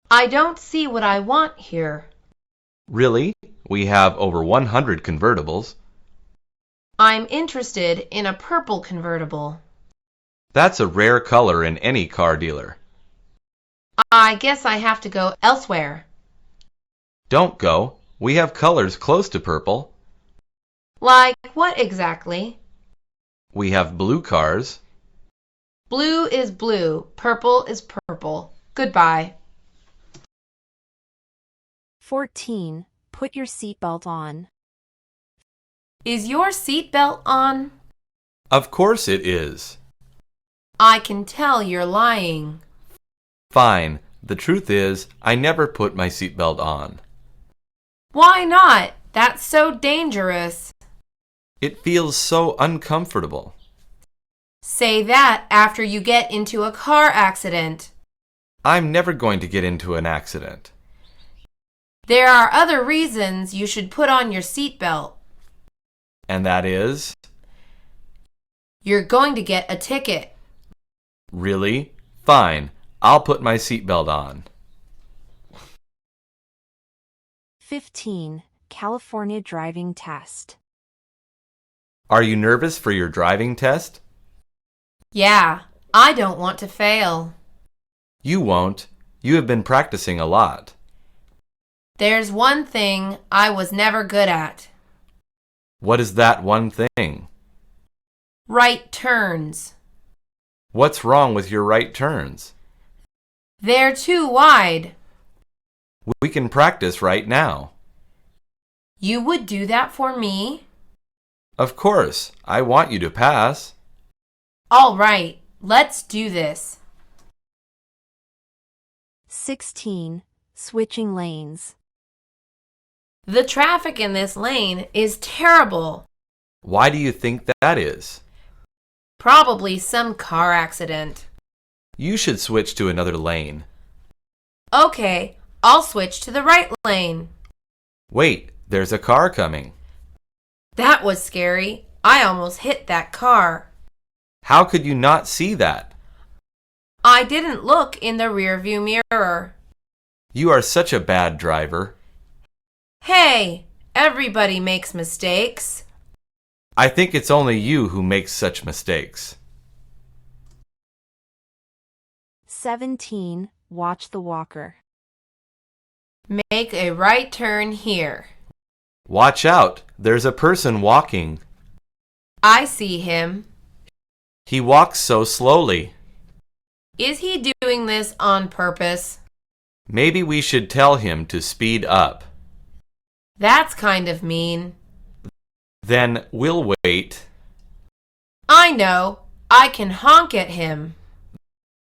[SPEAKER 2] I don't see what I want here.
[SPEAKER 3] Really? We have over 100 convertibles.
[SPEAKER 2] I'm interested in a purple convertible.
[SPEAKER 3] That's a rare color in any car dealer.
[SPEAKER 2] I guess I have to go elsewhere.
[SPEAKER 3] Don't go. We have colors close to purple.
[SPEAKER 2] Like what exactly?
[SPEAKER 3] We have blue cars.
[SPEAKER 2] Blue is blue, purple is purple. Goodbye.
[SPEAKER 1] 14. Put your seatbelt on.
[SPEAKER 2] Is your seatbelt on?
[SPEAKER 3] Of course it is.
[SPEAKER 2] I can tell you're lying.
[SPEAKER 3] Fine. The truth is, I never put my seatbelt on.
[SPEAKER 2] Why not? That's so dangerous.
[SPEAKER 3] It feels so uncomfortable.
[SPEAKER 2] Say that after you get into a car accident.
[SPEAKER 3] I'm never going to get into an accident.
[SPEAKER 2] There are other reasons you should put on your seatbelt.
[SPEAKER 3] And that is?
[SPEAKER 2] You're going to get a ticket.
[SPEAKER 3] Really? Fine. I'll put my seatbelt on.
[SPEAKER 1] 15. California driving test.
[SPEAKER 3] Are you nervous for your driving test?
[SPEAKER 2] Yeah, I don't want to fail.
[SPEAKER 3] You won't. You have been practicing a lot.
[SPEAKER 2] There's one thing I was never good at.
[SPEAKER 3] What is that one thing?
[SPEAKER 2] Right turns.
[SPEAKER 3] What's wrong with your right turns?
[SPEAKER 2] They're too wide.
[SPEAKER 3] We can practice right now.
[SPEAKER 2] You would do that for me?
[SPEAKER 3] Of course. I want you to pass.
[SPEAKER 2] All right, let's do this.
[SPEAKER 1] 16. Switching lanes.
[SPEAKER 2] The traffic in this lane is terrible.
[SPEAKER 3] Why do you think that is?
[SPEAKER 2] Probably some car accident.
[SPEAKER 3] You should switch to another lane.
[SPEAKER 2] Okay, I'll switch to the right lane.
[SPEAKER 3] Wait, there's a car coming.
[SPEAKER 2] That was scary. I almost hit that car.
[SPEAKER 3] How could you not see that?
[SPEAKER 2] I didn't look in the rearview mirror.
[SPEAKER 3] You are such a bad driver.
[SPEAKER 2] Hey, everybody makes mistakes.
[SPEAKER 3] I think it's only you who makes such mistakes.
[SPEAKER 1] 17. Watch the walker.
[SPEAKER 2] Make a right turn here.
[SPEAKER 3] Watch out, there's a person walking.
[SPEAKER 2] I see him.
[SPEAKER 3] He walks so slowly.
[SPEAKER 2] Is he doing this on purpose?
[SPEAKER 3] Maybe we should tell him to speed up.
[SPEAKER 2] That's kind of mean.
[SPEAKER 3] Then we'll wait.
[SPEAKER 2] I know. I can honk at him.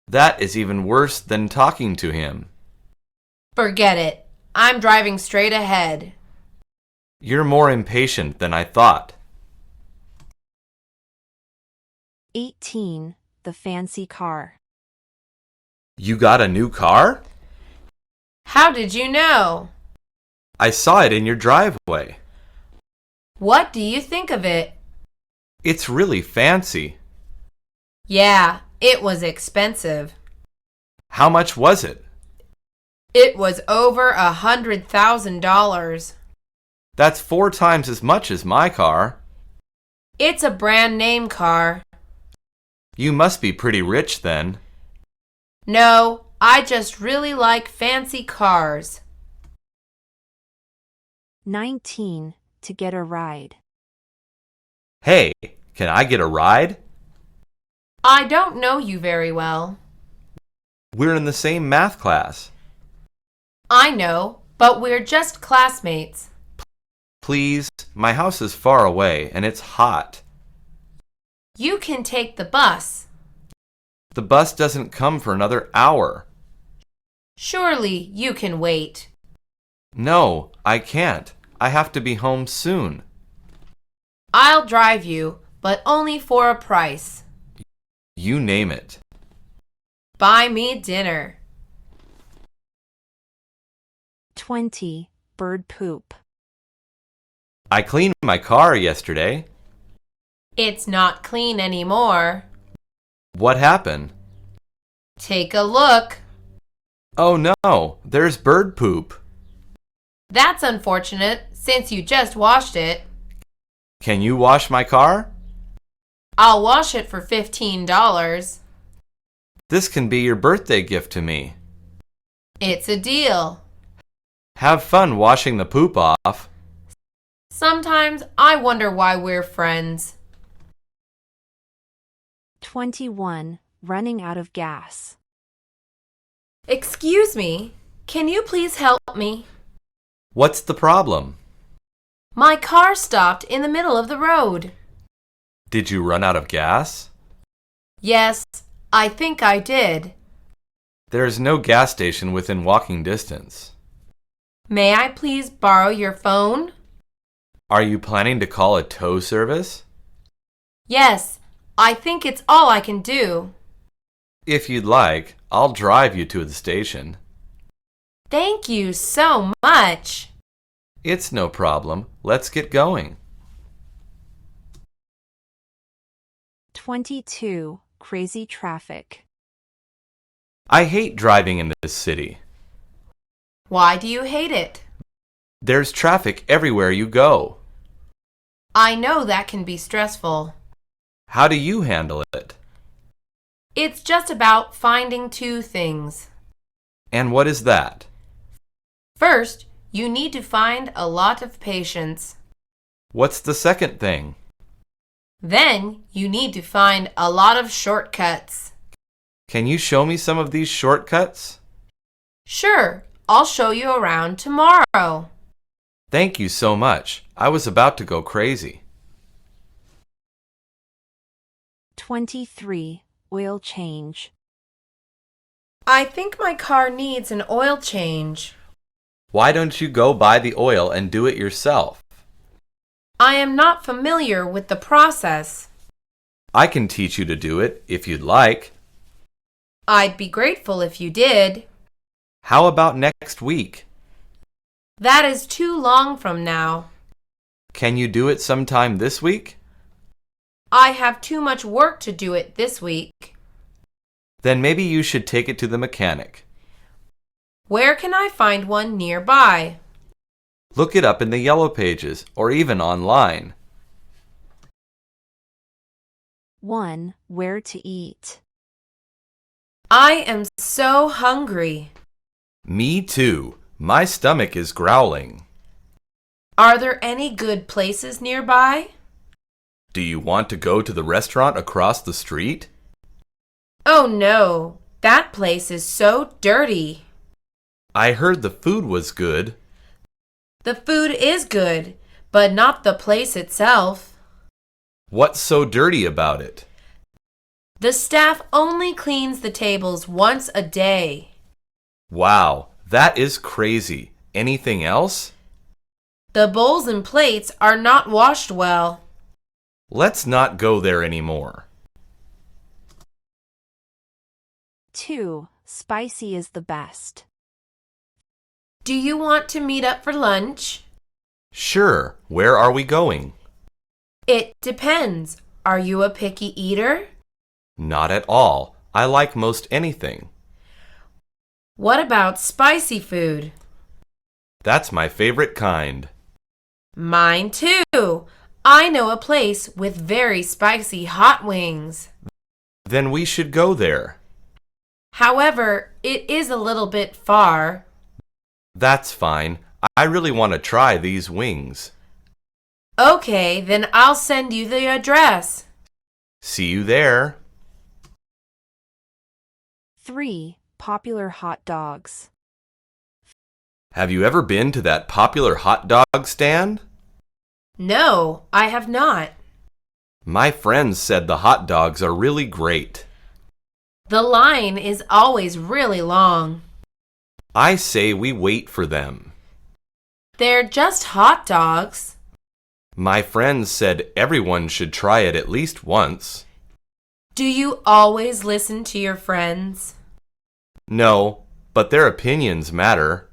[SPEAKER 3] That is even worse than talking to him.
[SPEAKER 2] Forget it. I'm driving straight ahead.
[SPEAKER 3] You're more impatient than I thought.
[SPEAKER 1] 18. The fancy car.
[SPEAKER 3] You got a new car?
[SPEAKER 2] How did you know?
[SPEAKER 3] I saw it in your driveway.
[SPEAKER 2] What do you think of it?
[SPEAKER 3] It's really fancy.
[SPEAKER 2] Yeah, it was expensive.
[SPEAKER 3] How much was it?
[SPEAKER 2] It was over $100,000.
[SPEAKER 3] That's 4 times as much as my car.
[SPEAKER 2] It's a brand name car.
[SPEAKER 3] You must be pretty rich then.
[SPEAKER 2] No, I just really like fancy cars.
[SPEAKER 1] 19. To get a ride.
[SPEAKER 3] Hey, can I get a ride?
[SPEAKER 2] I don't know you very well.
[SPEAKER 3] We're in the same math class.
[SPEAKER 2] I know, but we're just classmates.
[SPEAKER 3] Please, my house is far away and it's hot.
[SPEAKER 2] You can take the bus.
[SPEAKER 3] The bus doesn't come for another hour.
[SPEAKER 2] Surely you can wait.
[SPEAKER 3] No, I can't. I have to be home soon.
[SPEAKER 2] I'll drive you, but only for a price.
[SPEAKER 3] You name it.
[SPEAKER 2] Buy me dinner.
[SPEAKER 1] 20. Bird poop.
[SPEAKER 3] I cleaned my car yesterday.
[SPEAKER 2] It's not clean anymore.
[SPEAKER 3] What happened?
[SPEAKER 2] Take a look.
[SPEAKER 3] Oh no, there's bird poop.
[SPEAKER 2] That's unfortunate, since you just washed it.
[SPEAKER 3] Can you wash my car?
[SPEAKER 2] I'll wash it for $15.
[SPEAKER 3] This can be your birthday gift to me.
[SPEAKER 2] It's a deal.
[SPEAKER 3] Have fun washing the poop off.
[SPEAKER 2] Sometimes I wonder why we're friends.
[SPEAKER 1] 21. Running out of gas.
[SPEAKER 2] Excuse me, can you please help me?
[SPEAKER 3] What's the problem?
[SPEAKER 2] My car stopped in the middle of the road.
[SPEAKER 3] Did you run out of gas?
[SPEAKER 2] Yes, I think I did.
[SPEAKER 3] There's no gas station within walking distance.
[SPEAKER 2] May I please borrow your phone?
[SPEAKER 3] Are you planning to call a tow service?
[SPEAKER 2] Yes, I think it's all I can do.
[SPEAKER 3] If you'd like, I'll drive you to the station.
[SPEAKER 2] Thank you so much.
[SPEAKER 3] It's no problem. Let's get going.
[SPEAKER 1] 22. Crazy traffic.
[SPEAKER 3] I hate driving in this city.
[SPEAKER 2] Why do you hate it?
[SPEAKER 3] There's traffic everywhere you go.
[SPEAKER 2] I know that can be stressful.
[SPEAKER 3] How do you handle it?
[SPEAKER 2] It's just about finding two things.
[SPEAKER 3] And what is that?
[SPEAKER 2] First, you need to find a lot of patience.
[SPEAKER 3] What's the second thing?
[SPEAKER 2] Then, you need to find a lot of shortcuts.
[SPEAKER 3] Can you show me some of these shortcuts?
[SPEAKER 2] Sure, I'll show you around tomorrow.
[SPEAKER 3] Thank you so much. I was about to go crazy.
[SPEAKER 1] 23. Oil change.
[SPEAKER 2] I think my car needs an oil change.
[SPEAKER 3] Why don't you go buy the oil and do it yourself?
[SPEAKER 2] I am not familiar with the process.
[SPEAKER 3] I can teach you to do it if you'd like.
[SPEAKER 2] I'd be grateful if you did.
[SPEAKER 3] How about next week?
[SPEAKER 2] That is too long from now.
[SPEAKER 3] Can you do it sometime this week?
[SPEAKER 2] I have too much work to do it this week.
[SPEAKER 3] Then maybe you should take it to the mechanic.
[SPEAKER 2] Where can I find one nearby?
[SPEAKER 3] Look it up in the yellow pages or even online.
[SPEAKER 1] 1. Where to eat.
[SPEAKER 2] I am so hungry.
[SPEAKER 3] Me too. My stomach is growling.
[SPEAKER 2] Are there any good places nearby?
[SPEAKER 3] Do you want to go to the restaurant across the street?
[SPEAKER 2] Oh no, that place is so dirty.
[SPEAKER 3] I heard the food was good.
[SPEAKER 2] The food is good, but not the place itself.
[SPEAKER 3] What's so dirty about it?
[SPEAKER 2] The staff only cleans the tables once a day.
[SPEAKER 3] Wow, that is crazy. Anything else?
[SPEAKER 2] The bowls and plates are not washed well.
[SPEAKER 3] Let's not go there anymore.
[SPEAKER 1] 2. Spicy is the best.
[SPEAKER 2] Do you want to meet up for lunch?
[SPEAKER 3] Sure. Where are we going?
[SPEAKER 2] It depends. Are you a picky eater?
[SPEAKER 3] Not at all. I like most anything.
[SPEAKER 2] What about spicy food?
[SPEAKER 3] That's my favorite kind.
[SPEAKER 2] Mine too. I know a place with very spicy hot wings.
[SPEAKER 3] Then we should go there.
[SPEAKER 2] However, it is a little bit far.
[SPEAKER 3] That's fine. I really want to try these wings.
[SPEAKER 2] Okay, then I'll send you the address.
[SPEAKER 3] See you there.
[SPEAKER 1] 3. Popular hot dogs.
[SPEAKER 3] Have you ever been to that popular hot dog stand?
[SPEAKER 2] No, I have not.
[SPEAKER 3] My friends said the hot dogs are really great.
[SPEAKER 2] The line is always really long.
[SPEAKER 3] I say we wait for them.
[SPEAKER 2] They're just hot dogs.
[SPEAKER 3] My friends said everyone should try it at least once.
[SPEAKER 2] Do you always listen to your friends?
[SPEAKER 3] No, but their opinions matter.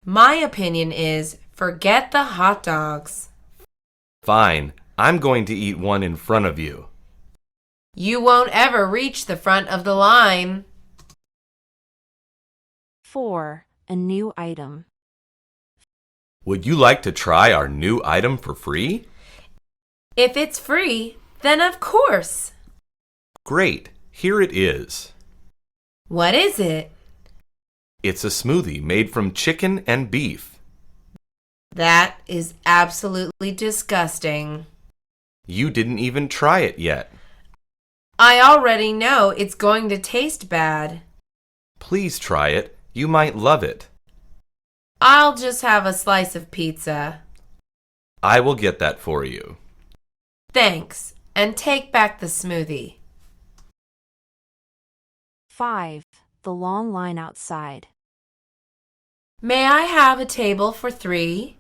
[SPEAKER 2] My opinion is forget the hot dogs.
[SPEAKER 3] Fine, I'm going to eat one in front of you.
[SPEAKER 2] You won't ever reach the front of the line.
[SPEAKER 1] 4. A new item.
[SPEAKER 3] Would you like to try our new item for free?
[SPEAKER 2] If it's free, then of course.
[SPEAKER 3] Great, here it is.
[SPEAKER 2] What is it?
[SPEAKER 3] It's a smoothie made from chicken and beef.
[SPEAKER 2] That is absolutely disgusting.
[SPEAKER 3] You didn't even try it yet.
[SPEAKER 2] I already know it's going to taste bad.
[SPEAKER 3] Please try it. You might love it.
[SPEAKER 2] I'll just have a slice of pizza.
[SPEAKER 3] I will get that for you.
[SPEAKER 2] Thanks, and take back the smoothie.
[SPEAKER 1] 5. The long line outside.
[SPEAKER 2] May I have a table for 3?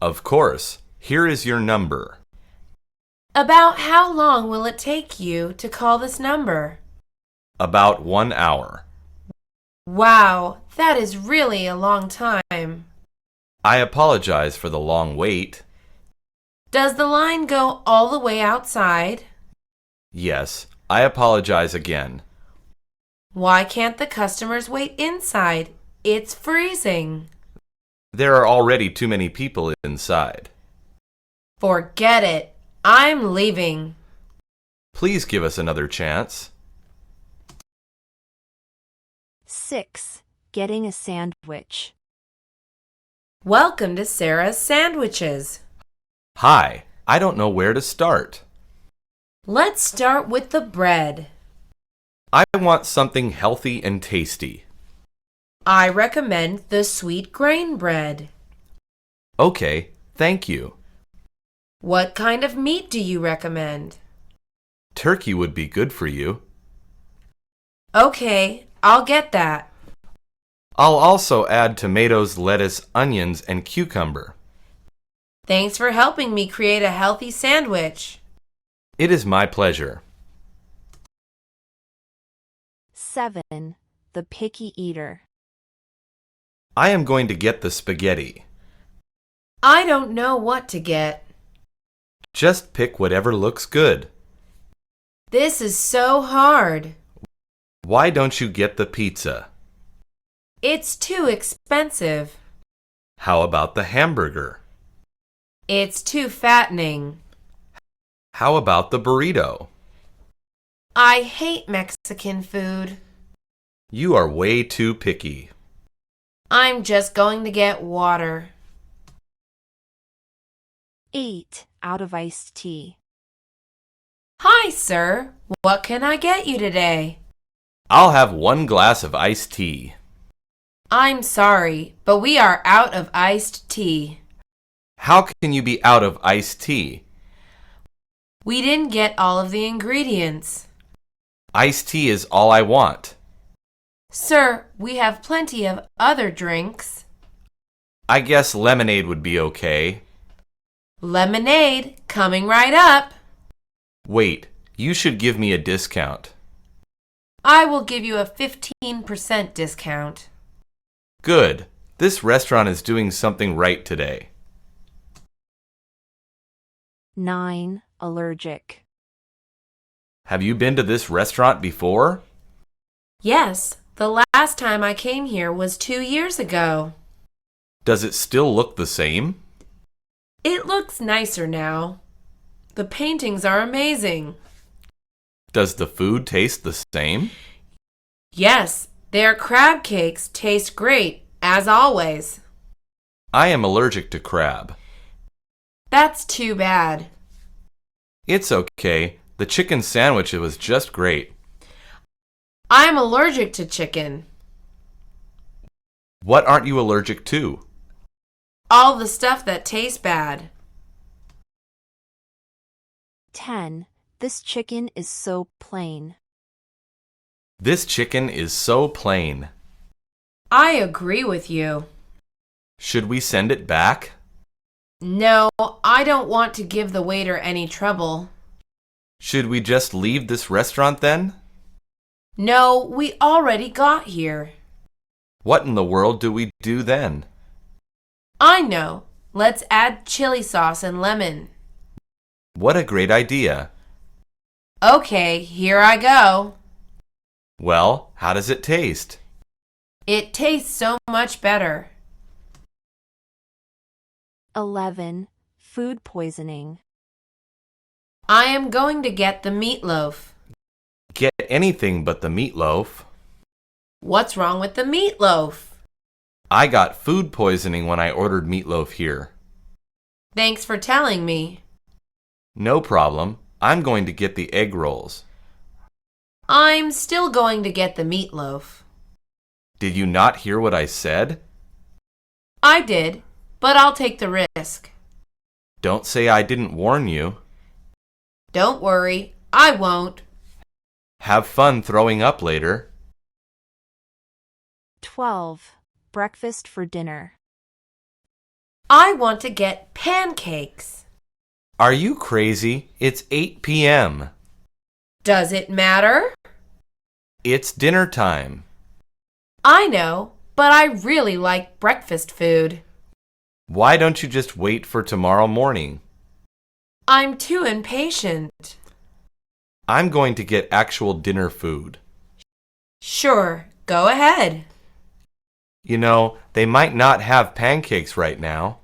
[SPEAKER 3] Of course. Here is your number.
[SPEAKER 2] About how long will it take you to call this number?
[SPEAKER 3] About 1 hour.
[SPEAKER 2] Wow, that is really a long time.
[SPEAKER 3] I apologize for the long wait.
[SPEAKER 2] Does the line go all the way outside?
[SPEAKER 3] Yes, I apologize again.
[SPEAKER 2] Why can't the customers wait inside? It's freezing.
[SPEAKER 3] There are already too many people inside.
[SPEAKER 2] Forget it. I'm leaving.
[SPEAKER 3] Please give us another chance.
[SPEAKER 1] 6. Getting a sandwich.
[SPEAKER 2] Welcome to Sarah's Sandwiches.
[SPEAKER 3] Hi, I don't know where to start.
[SPEAKER 2] Let's start with the bread.
[SPEAKER 3] I want something healthy and tasty.
[SPEAKER 2] I recommend the sweet grain bread.
[SPEAKER 3] Okay, thank you.
[SPEAKER 2] What kind of meat do you recommend?
[SPEAKER 3] Turkey would be good for you.
[SPEAKER 2] Okay, I'll get that.
[SPEAKER 3] I'll also add tomatoes, lettuce, onions, and cucumber.
[SPEAKER 2] Thanks for helping me create a healthy sandwich.
[SPEAKER 3] It is my pleasure.
[SPEAKER 1] 7. The picky eater.
[SPEAKER 3] I am going to get the spaghetti.
[SPEAKER 2] I don't know what to get.
[SPEAKER 3] Just pick whatever looks good.
[SPEAKER 2] This is so hard.
[SPEAKER 3] Why don't you get the pizza?
[SPEAKER 2] It's too expensive.
[SPEAKER 3] How about the hamburger?
[SPEAKER 2] It's too fattening.
[SPEAKER 3] How about the burrito?
[SPEAKER 2] I hate Mexican food.
[SPEAKER 3] You are way too picky.
[SPEAKER 2] I'm just going to get water.
[SPEAKER 1] 8. Out of iced tea.
[SPEAKER 2] Hi, sir. What can I get you today?
[SPEAKER 3] I'll have 1 glass of iced tea.
[SPEAKER 2] I'm sorry, but we are out of iced tea.
[SPEAKER 3] How can you be out of iced tea?
[SPEAKER 2] We didn't get all of the ingredients.
[SPEAKER 3] Iced tea is all I want.
[SPEAKER 2] Sir, we have plenty of other drinks.
[SPEAKER 3] I guess lemonade would be okay.
[SPEAKER 2] Lemonade, coming right up.
[SPEAKER 3] Wait, you should give me a discount.
[SPEAKER 2] I will give you a 15% discount.
[SPEAKER 3] Good. This restaurant is doing something right today.
[SPEAKER 1] 9. Allergic.
[SPEAKER 3] Have you been to this restaurant before?
[SPEAKER 2] Yes, The last time I came here was 2 years ago.
[SPEAKER 3] Does it still look the same?
[SPEAKER 2] It looks nicer now. The paintings are amazing.
[SPEAKER 3] Does the food taste the same?
[SPEAKER 2] Yes, their crab cakes taste great, as always.
[SPEAKER 3] I am allergic to crab.
[SPEAKER 2] That's too bad.
[SPEAKER 3] It's okay. The chicken sandwich was just great.
[SPEAKER 2] I'm allergic to chicken.
[SPEAKER 3] What aren't you allergic to?
[SPEAKER 2] All the stuff that tastes bad.
[SPEAKER 1] 10. This chicken is so plain.
[SPEAKER 3] This chicken is so plain.
[SPEAKER 2] I agree with you.
[SPEAKER 3] Should we send it back?
[SPEAKER 2] No, I don't want to give the waiter any trouble.
[SPEAKER 3] Should we just leave this restaurant then?
[SPEAKER 2] No, we already got here.
[SPEAKER 3] What in the world do we do then?
[SPEAKER 2] I know. Let's add chili sauce and lemon.
[SPEAKER 3] What a great idea.
[SPEAKER 2] Okay, here I go.
[SPEAKER 3] Well, how does it taste?
[SPEAKER 2] It tastes so much better.
[SPEAKER 1] 11. Food poisoning.
[SPEAKER 2] I am going to get the meatloaf.
[SPEAKER 3] Get anything but the meatloaf.
[SPEAKER 2] What's wrong with the meatloaf?
[SPEAKER 3] I got food poisoning when I ordered meatloaf here.
[SPEAKER 2] Thanks for telling me.
[SPEAKER 3] No problem. I'm going to get the egg rolls.
[SPEAKER 2] I'm still going to get the meatloaf.
[SPEAKER 3] Did you not hear what I said?
[SPEAKER 2] I did, but I'll take the risk.
[SPEAKER 3] Don't say I didn't warn you.
[SPEAKER 2] Don't worry, I won't.
[SPEAKER 3] Have fun throwing up later.
[SPEAKER 1] 12. Breakfast for dinner.
[SPEAKER 2] I want to get pancakes.
[SPEAKER 3] Are you crazy? It's 8 p.m.
[SPEAKER 2] Does it matter?
[SPEAKER 3] It's dinner time.
[SPEAKER 2] I know, but I really like breakfast food.
[SPEAKER 3] Why don't you just wait for tomorrow morning?
[SPEAKER 2] I'm too impatient.
[SPEAKER 3] I'm going to get actual dinner food.
[SPEAKER 2] Sure, go ahead.
[SPEAKER 3] You know, they might not have pancakes right now.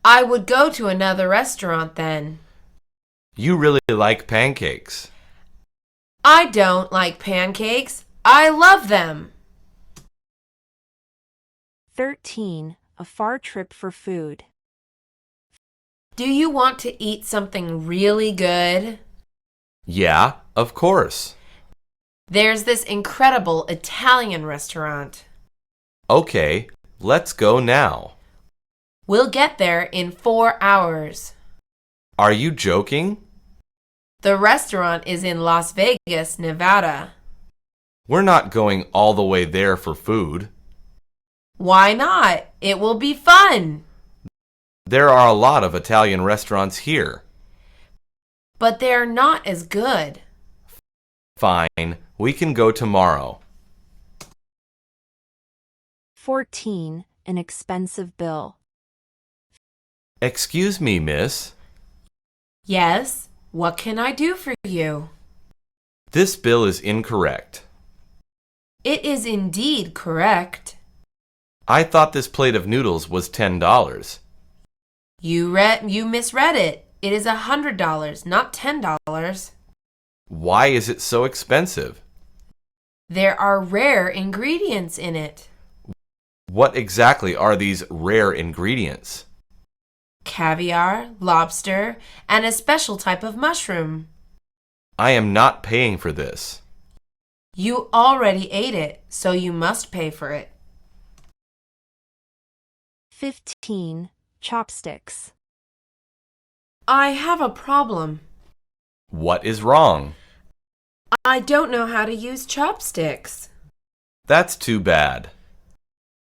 [SPEAKER 2] I would go to another restaurant then.
[SPEAKER 3] You really like pancakes.
[SPEAKER 2] I don't like pancakes. I love them.
[SPEAKER 1] 13. A far trip for food.
[SPEAKER 2] Do you want to eat something really good?
[SPEAKER 3] Yeah, of course.
[SPEAKER 2] There's this incredible Italian restaurant.
[SPEAKER 3] Okay, let's go now.
[SPEAKER 2] We'll get there in 4 hours.
[SPEAKER 3] Are you joking?
[SPEAKER 2] The restaurant is in Las Vegas, Nevada.
[SPEAKER 3] We're not going all the way there for food.
[SPEAKER 2] Why not? It will be fun.
[SPEAKER 3] There are a lot of Italian restaurants here.
[SPEAKER 2] But they're not as good.
[SPEAKER 3] Fine, we can go tomorrow.
[SPEAKER 1] 14. An expensive bill.
[SPEAKER 3] Excuse me, miss.
[SPEAKER 2] Yes, what can I do for you?
[SPEAKER 3] This bill is incorrect.
[SPEAKER 2] It is indeed correct.
[SPEAKER 3] I thought this plate of noodles was $10.
[SPEAKER 2] You misread it. It is $100, not $10.
[SPEAKER 3] Why is it so expensive?
[SPEAKER 2] There are rare ingredients in it.
[SPEAKER 3] What exactly are these rare ingredients?
[SPEAKER 2] Caviar, lobster, and a special type of mushroom.
[SPEAKER 3] I am not paying for this.
[SPEAKER 2] You already ate it, so you must pay for it.
[SPEAKER 1] 15. Chopsticks.
[SPEAKER 2] I have a problem.
[SPEAKER 3] What is wrong?
[SPEAKER 2] I don't know how to use chopsticks.
[SPEAKER 3] That's too bad.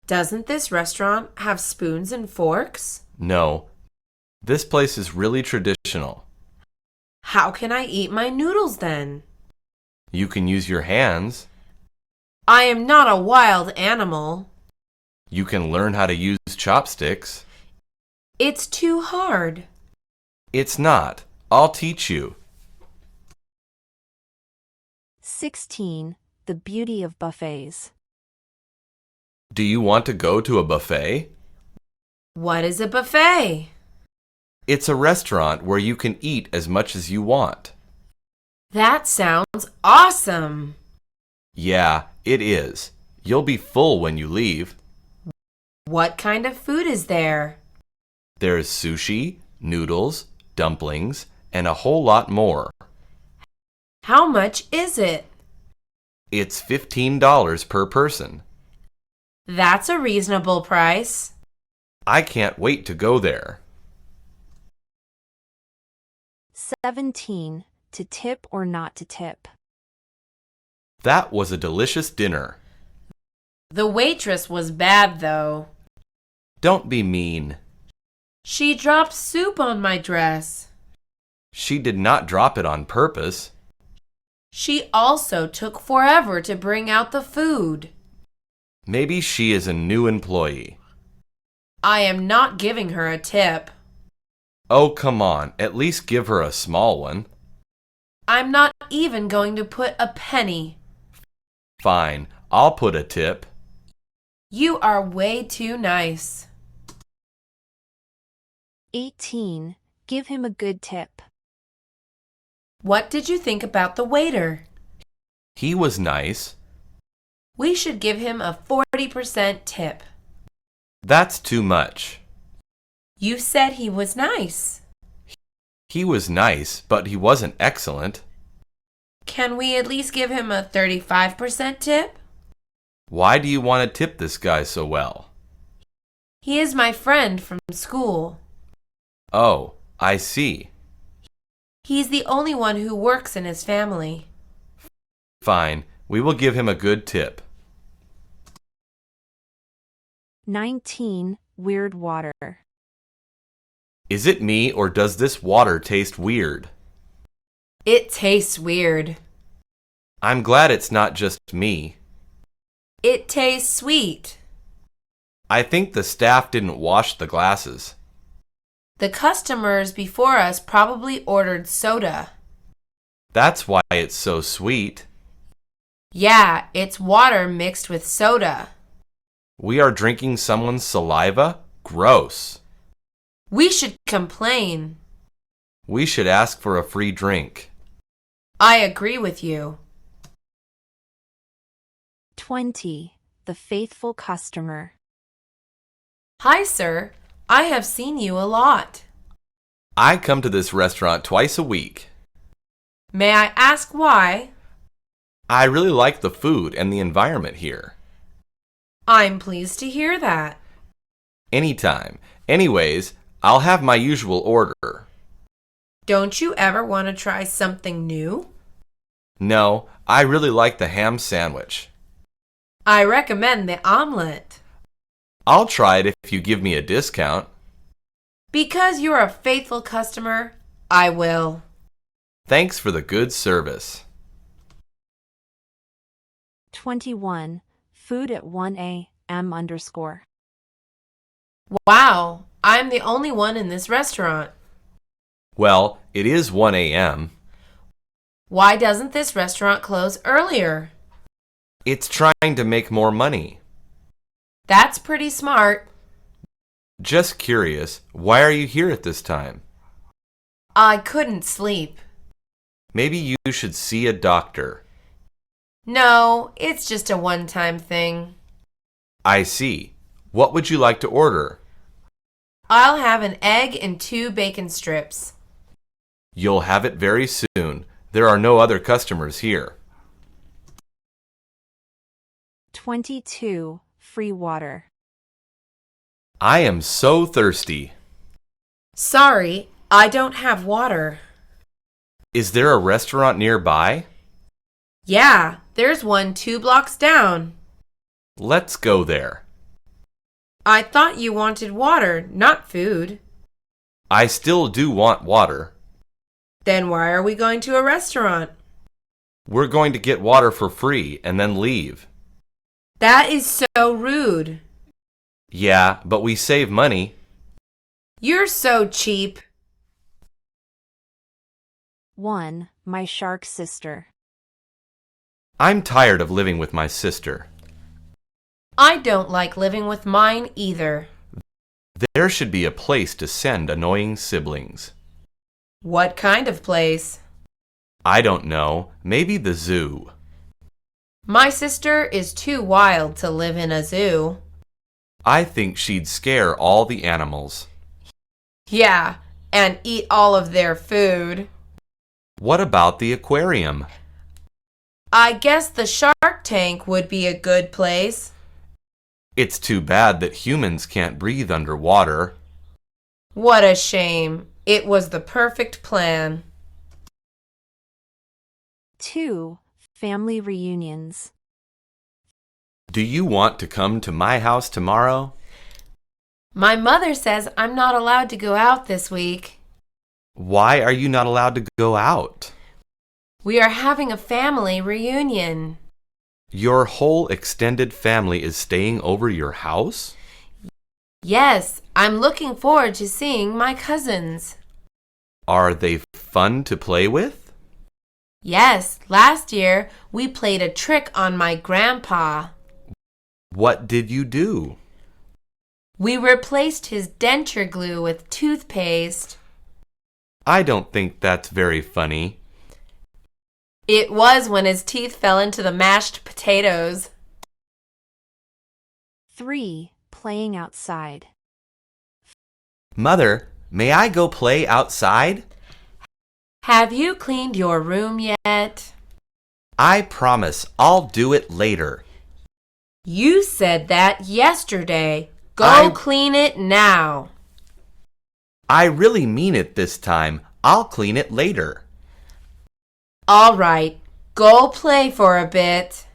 [SPEAKER 2] Doesn't this restaurant have spoons and forks?
[SPEAKER 3] No, this place is really traditional.
[SPEAKER 2] How can I eat my noodles then?
[SPEAKER 3] You can use your hands.
[SPEAKER 2] I am not a wild animal.
[SPEAKER 3] You can learn how to use chopsticks.
[SPEAKER 2] It's too hard.
[SPEAKER 3] It's not. I'll teach you.
[SPEAKER 1] 16. the beauty of buffets.
[SPEAKER 3] Do you want to go to a buffet?
[SPEAKER 2] What is a buffet?
[SPEAKER 3] It's a restaurant where you can eat as much as you want.
[SPEAKER 2] That sounds awesome.
[SPEAKER 3] Yeah, it is. You'll be full when you leave.
[SPEAKER 2] What kind of food is there?
[SPEAKER 3] There's sushi, noodles, dumplings, and a whole lot more.
[SPEAKER 2] How much is it?
[SPEAKER 3] It's $15 per person.
[SPEAKER 2] That's a reasonable price.
[SPEAKER 3] I can't wait to go there.
[SPEAKER 1] 17. To tip or not to tip.
[SPEAKER 3] That was a delicious dinner.
[SPEAKER 2] The waitress was bad, though.
[SPEAKER 3] Don't be mean.
[SPEAKER 2] She dropped soup on my dress.
[SPEAKER 3] She did not drop it on purpose.
[SPEAKER 2] She also took forever to bring out the food.
[SPEAKER 3] Maybe she is a new employee.
[SPEAKER 2] I am not giving her a tip.
[SPEAKER 3] Oh, come on, at least give her a small one.
[SPEAKER 2] I'm not even going to put a penny.
[SPEAKER 3] Fine, I'll put a tip.
[SPEAKER 2] You are way too nice.
[SPEAKER 1] 18. Give him a good tip.
[SPEAKER 2] What did you think about the waiter?
[SPEAKER 3] He was nice.
[SPEAKER 2] We should give him a 40% tip.
[SPEAKER 3] That's too much.
[SPEAKER 2] You said he was nice.
[SPEAKER 3] He was nice, but he wasn't excellent.
[SPEAKER 2] Can we at least give him a 35% tip?
[SPEAKER 3] Why do you want to tip this guy so well?
[SPEAKER 2] He is my friend from school.
[SPEAKER 3] Oh, I see.
[SPEAKER 2] He's the only one who works in his family.
[SPEAKER 3] Fine, we will give him a good tip.
[SPEAKER 1] 19. Weird water.
[SPEAKER 3] Is it me or does this water taste weird?
[SPEAKER 2] It tastes weird.
[SPEAKER 3] I'm glad it's not just me.
[SPEAKER 2] It tastes sweet.
[SPEAKER 3] I think the staff didn't wash the glasses.
[SPEAKER 2] The customers before us probably ordered soda.
[SPEAKER 3] That's why it's so sweet.
[SPEAKER 2] Yeah, it's water mixed with soda.
[SPEAKER 3] We are drinking someone's saliva? Gross.
[SPEAKER 2] We should complain.
[SPEAKER 3] We should ask for a free drink.
[SPEAKER 2] I agree with you.
[SPEAKER 1] 20. The faithful customer.
[SPEAKER 2] Hi, sir. I have seen you a lot.
[SPEAKER 3] I come to this restaurant twice a week.
[SPEAKER 2] May I ask why?
[SPEAKER 3] I really like the food and the environment here.
[SPEAKER 2] I'm pleased to hear that.
[SPEAKER 3] Anytime. Anyways, I'll have my usual order.
[SPEAKER 2] Don't you ever want to try something new?
[SPEAKER 3] No, I really like the ham sandwich.
[SPEAKER 2] I recommend the omelet.
[SPEAKER 3] I'll try it if you give me a discount.
[SPEAKER 2] Because you're a faithful customer, I will.
[SPEAKER 3] Thanks for the good service.
[SPEAKER 1] 21. Food at 1 a.m. _.
[SPEAKER 2] Wow, I'm the only one in this restaurant.
[SPEAKER 3] Well, it is 1 a.m.
[SPEAKER 2] Why doesn't this restaurant close earlier?
[SPEAKER 3] It's trying to make more money.
[SPEAKER 2] That's pretty smart.
[SPEAKER 3] Just curious, why are you here at this time?
[SPEAKER 2] I couldn't sleep.
[SPEAKER 3] Maybe you should see a doctor.
[SPEAKER 2] No, it's just a one-time thing.
[SPEAKER 3] I see. What would you like to order?
[SPEAKER 2] I'll have an egg and 2 bacon strips.
[SPEAKER 3] You'll have it very soon. There are no other customers here.
[SPEAKER 1] 22. Free water.
[SPEAKER 3] I am so thirsty.
[SPEAKER 2] Sorry, I don't have water.
[SPEAKER 3] Is there a restaurant nearby?
[SPEAKER 2] Yeah, there's one 2 blocks down.
[SPEAKER 3] Let's go there.
[SPEAKER 2] I thought you wanted water, not food.
[SPEAKER 3] I still do want water.
[SPEAKER 2] Then why are we going to a restaurant?
[SPEAKER 3] We're going to get water for free and then leave.
[SPEAKER 2] That is so rude.
[SPEAKER 3] Yeah, but we save money.
[SPEAKER 2] You're so cheap.
[SPEAKER 1] 1. My shark sister.
[SPEAKER 3] I'm tired of living with my sister.
[SPEAKER 2] I don't like living with mine either.
[SPEAKER 3] There should be a place to send annoying siblings.
[SPEAKER 2] What kind of place?
[SPEAKER 3] I don't know, maybe the zoo.
[SPEAKER 2] My sister is too wild to live in a zoo.
[SPEAKER 3] I think she'd scare all the animals.
[SPEAKER 2] Yeah, and eat all of their food.
[SPEAKER 3] What about the aquarium?
[SPEAKER 2] I guess the shark tank would be a good place.
[SPEAKER 3] It's too bad that humans can't breathe underwater.
[SPEAKER 2] What a shame. It was the perfect plan.
[SPEAKER 1] 2. Family reunions.
[SPEAKER 3] Do you want to come to my house tomorrow?
[SPEAKER 2] My mother says I'm not allowed to go out this week.
[SPEAKER 3] Why are you not allowed to go out?
[SPEAKER 2] We are having a family reunion.
[SPEAKER 3] Your whole extended family is staying over your house?
[SPEAKER 2] Yes, I'm looking forward to seeing my cousins.
[SPEAKER 3] Are they fun to play with?
[SPEAKER 2] Yes, last year we played a trick on my grandpa.
[SPEAKER 3] What did you do?
[SPEAKER 2] We replaced his denture glue with toothpaste.
[SPEAKER 3] I don't think that's very funny.
[SPEAKER 2] It was when his teeth fell into the mashed potatoes.
[SPEAKER 1] 3. Playing outside.
[SPEAKER 3] Mother, may I go play outside?
[SPEAKER 2] Have you cleaned your room yet?
[SPEAKER 3] I promise I'll do it later.
[SPEAKER 2] You said that yesterday. Go clean it now.
[SPEAKER 3] I really mean it this time. I'll clean it later.
[SPEAKER 2] All right, go play for a bit.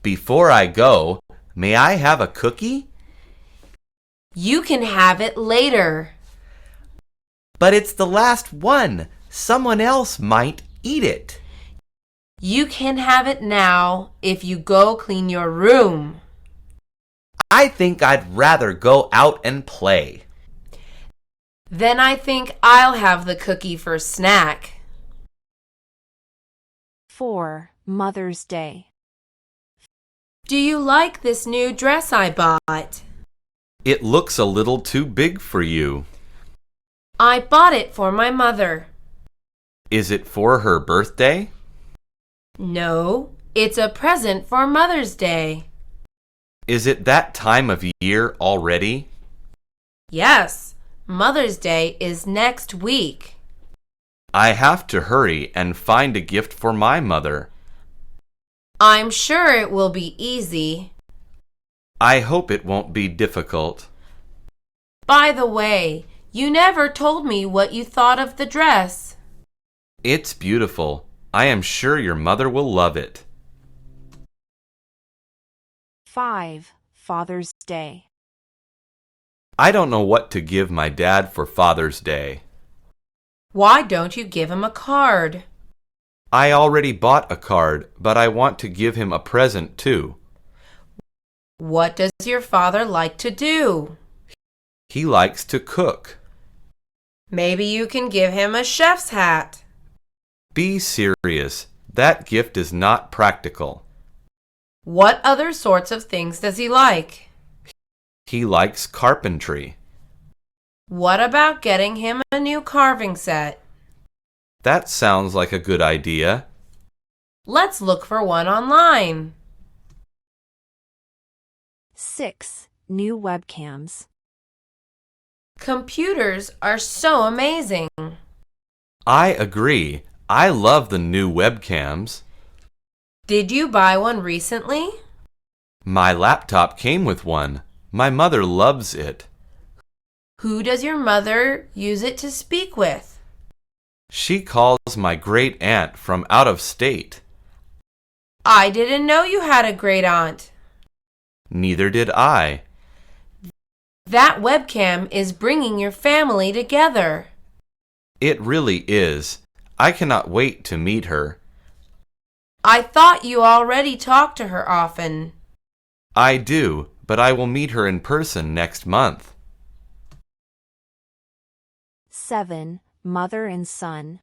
[SPEAKER 3] Before I go, may I have a cookie?
[SPEAKER 2] You can have it later.
[SPEAKER 3] But it's the last one. Someone else might eat it.
[SPEAKER 2] You can have it now if you go clean your room.
[SPEAKER 3] I think I'd rather go out and play.
[SPEAKER 2] Then I think I'll have the cookie for snack.
[SPEAKER 1] 4. Mother's Day.
[SPEAKER 2] Do you like this new dress I bought?
[SPEAKER 3] It looks a little too big for you.
[SPEAKER 2] I bought it for my mother.
[SPEAKER 3] Is it for her birthday?
[SPEAKER 2] No, it's a present for Mother's Day.
[SPEAKER 3] Is it that time of year already?
[SPEAKER 2] Yes, Mother's Day is next week.
[SPEAKER 3] I have to hurry and find a gift for my mother.
[SPEAKER 2] I'm sure it will be easy.
[SPEAKER 3] I hope it won't be difficult.
[SPEAKER 2] By the way, you never told me what you thought of the dress.
[SPEAKER 3] It's beautiful. I am sure your mother will love it.
[SPEAKER 1] 5. Father's Day.
[SPEAKER 3] I don't know what to give my dad for Father's Day.
[SPEAKER 2] Why don't you give him a card?
[SPEAKER 3] I already bought a card, but I want to give him a present too.
[SPEAKER 2] What does your father like to do?
[SPEAKER 3] He likes to cook.
[SPEAKER 2] Maybe you can give him a chef's hat.
[SPEAKER 3] Be serious. That gift is not practical.
[SPEAKER 2] What other sorts of things does he like?
[SPEAKER 3] He likes carpentry.
[SPEAKER 2] What about getting him a new carving set?
[SPEAKER 3] That sounds like a good idea.
[SPEAKER 2] Let's look for one online.
[SPEAKER 1] 6. New webcams.
[SPEAKER 2] Computers are so amazing.
[SPEAKER 3] I agree. I love the new webcams.
[SPEAKER 2] Did you buy one recently?
[SPEAKER 3] My laptop came with one. My mother loves it.
[SPEAKER 2] Who does your mother use it to speak with?
[SPEAKER 3] She calls my great aunt from out of state.
[SPEAKER 2] I didn't know you had a great aunt.
[SPEAKER 3] Neither did I.
[SPEAKER 2] That webcam is bringing your family together.
[SPEAKER 3] It really is. I cannot wait to meet her.
[SPEAKER 2] I thought you already talked to her often.
[SPEAKER 3] I do, but I will meet her in person next month.
[SPEAKER 1] 7. Mother and son.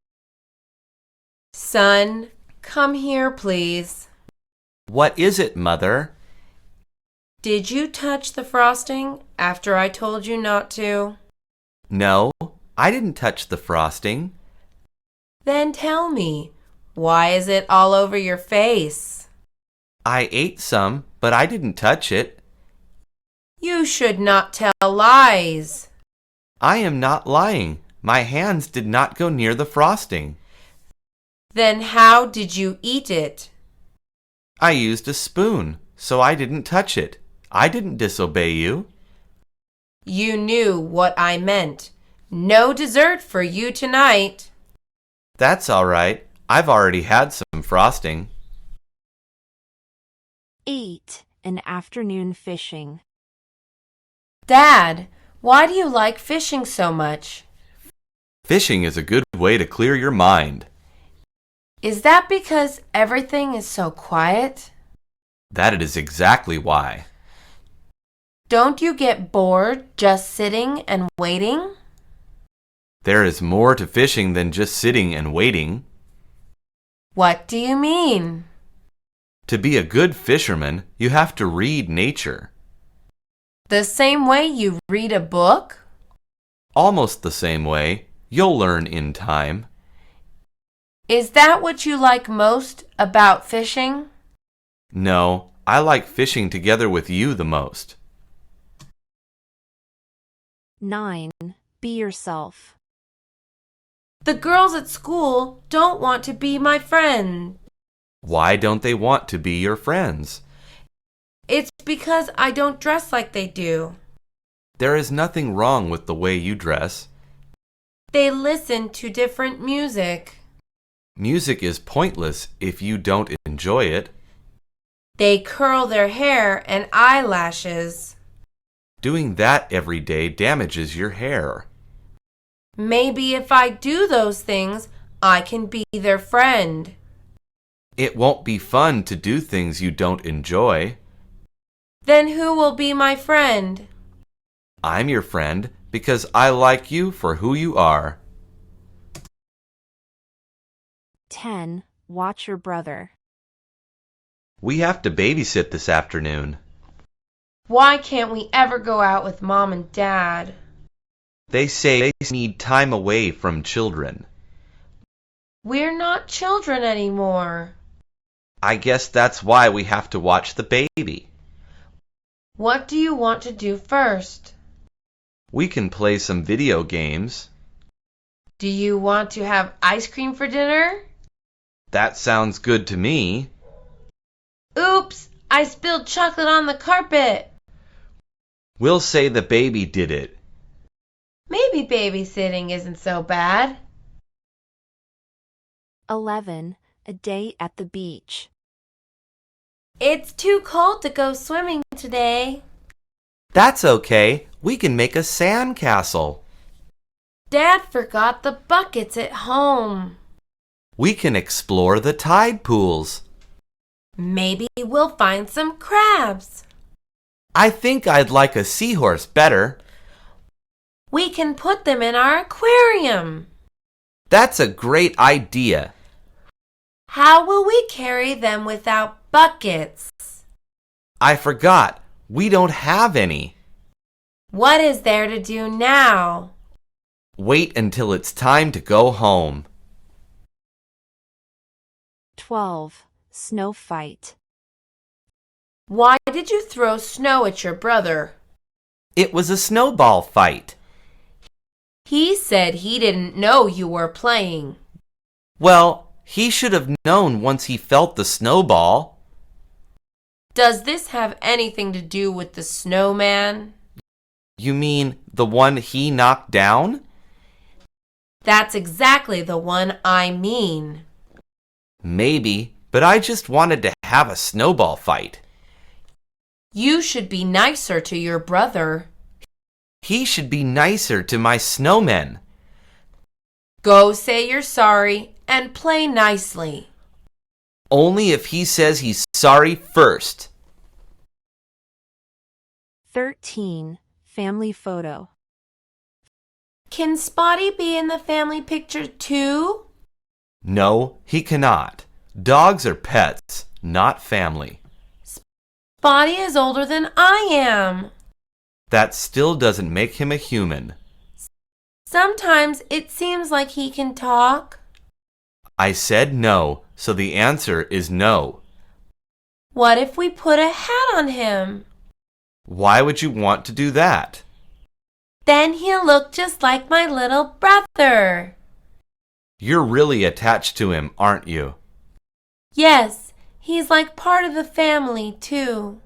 [SPEAKER 2] Son, Come here, please.
[SPEAKER 3] What is it, Mother?
[SPEAKER 2] Did you touch the frosting after I told you not to?
[SPEAKER 3] No, I didn't touch the frosting.
[SPEAKER 2] Then tell me, why is it all over your face?
[SPEAKER 3] I ate some, but I didn't touch it.
[SPEAKER 2] You should not tell lies.
[SPEAKER 3] I am not lying. My hands did not go near the frosting.
[SPEAKER 2] Then how did you eat it?
[SPEAKER 3] I used a spoon, so I didn't touch it. I didn't disobey you.
[SPEAKER 2] You knew what I meant. No dessert for you tonight.
[SPEAKER 3] That's all right. I've already had some frosting.
[SPEAKER 1] 8. An afternoon fishing.
[SPEAKER 2] Dad, why do you like fishing so much?
[SPEAKER 3] Fishing is a good way to clear your mind.
[SPEAKER 2] Is that because everything is so quiet?
[SPEAKER 3] That is exactly why.
[SPEAKER 2] Don't you get bored just sitting and waiting?
[SPEAKER 3] There is more to fishing than just sitting and waiting.
[SPEAKER 2] What do you mean?
[SPEAKER 3] To be a good fisherman, you have to read nature.
[SPEAKER 2] The same way you read a book?
[SPEAKER 3] Almost the same way. You'll learn in time.
[SPEAKER 2] Is that what you like most about fishing?
[SPEAKER 3] No, I like fishing together with you the most.
[SPEAKER 1] 9. Be yourself.
[SPEAKER 2] The girls at school don't want to be my friend.
[SPEAKER 3] Why don't they want to be your friends?
[SPEAKER 2] It's because I don't dress like they do.
[SPEAKER 3] There is nothing wrong with the way you dress.
[SPEAKER 2] They listen to different music.
[SPEAKER 3] Music is pointless if you don't enjoy it.
[SPEAKER 2] They curl their hair and eyelashes.
[SPEAKER 3] Doing that every day damages your hair.
[SPEAKER 2] Maybe if I do those things, I can be their friend.
[SPEAKER 3] It won't be fun to do things you don't enjoy.
[SPEAKER 2] Then who will be my friend?
[SPEAKER 3] I'm your friend because I like you for who you are.
[SPEAKER 1] 10. Watch your brother.
[SPEAKER 3] We have to babysit this afternoon.
[SPEAKER 2] Why can't we ever go out with Mom and Dad?
[SPEAKER 3] They say they need time away from children.
[SPEAKER 2] We're not children anymore.
[SPEAKER 3] I guess that's why we have to watch the baby.
[SPEAKER 2] What do you want to do first?
[SPEAKER 3] We can play some video games.
[SPEAKER 2] Do you want to have ice cream for dinner?
[SPEAKER 3] That sounds good to me.
[SPEAKER 2] Oops! I spilled chocolate on the carpet.
[SPEAKER 3] We'll say the baby did it.
[SPEAKER 2] Maybe babysitting isn't so bad.
[SPEAKER 1] 11. A day at the beach.
[SPEAKER 2] It's too cold to go swimming today.
[SPEAKER 3] That's okay. We can make a sand castle.
[SPEAKER 2] Dad forgot the buckets at home.
[SPEAKER 3] We can explore the tide pools.
[SPEAKER 2] Maybe we'll find some crabs.
[SPEAKER 3] I think I'd like a seahorse better.
[SPEAKER 2] We can put them in our aquarium.
[SPEAKER 3] That's a great idea.
[SPEAKER 2] How will we carry them without buckets?
[SPEAKER 3] I forgot. We don't have any.
[SPEAKER 2] What is there to do now?
[SPEAKER 3] Wait until it's time to go home.
[SPEAKER 1] 12. Snow fight.
[SPEAKER 2] Why did you throw snow at your brother?
[SPEAKER 3] It was a snowball fight.
[SPEAKER 2] He said he didn't know you were playing.
[SPEAKER 3] Well, he should have known once he felt the snowball.
[SPEAKER 2] Does this have anything to do with the snowman?
[SPEAKER 3] You mean the one he knocked down?
[SPEAKER 2] That's exactly the one I mean.
[SPEAKER 3] Maybe, but I just wanted to have a snowball fight.
[SPEAKER 2] You should be nicer to your brother.
[SPEAKER 3] He should be nicer to my snowmen.
[SPEAKER 2] Go say you're sorry and play nicely.
[SPEAKER 3] Only if he says he's sorry first.
[SPEAKER 1] 13. Family photo.
[SPEAKER 2] Can Spotty be in the family picture too?
[SPEAKER 3] No, he cannot. Dogs are pets, not family.
[SPEAKER 2] Spotty is older than I am.
[SPEAKER 3] That still doesn't make him a human.
[SPEAKER 2] Sometimes it seems like he can talk.
[SPEAKER 3] I said no, so the answer is no.
[SPEAKER 2] What if we put a hat on him?
[SPEAKER 3] Why would you want to do that?
[SPEAKER 2] Then he'll look just like my little brother.
[SPEAKER 3] You're really attached to him, aren't you?
[SPEAKER 2] Yes, he's like part of the family, too.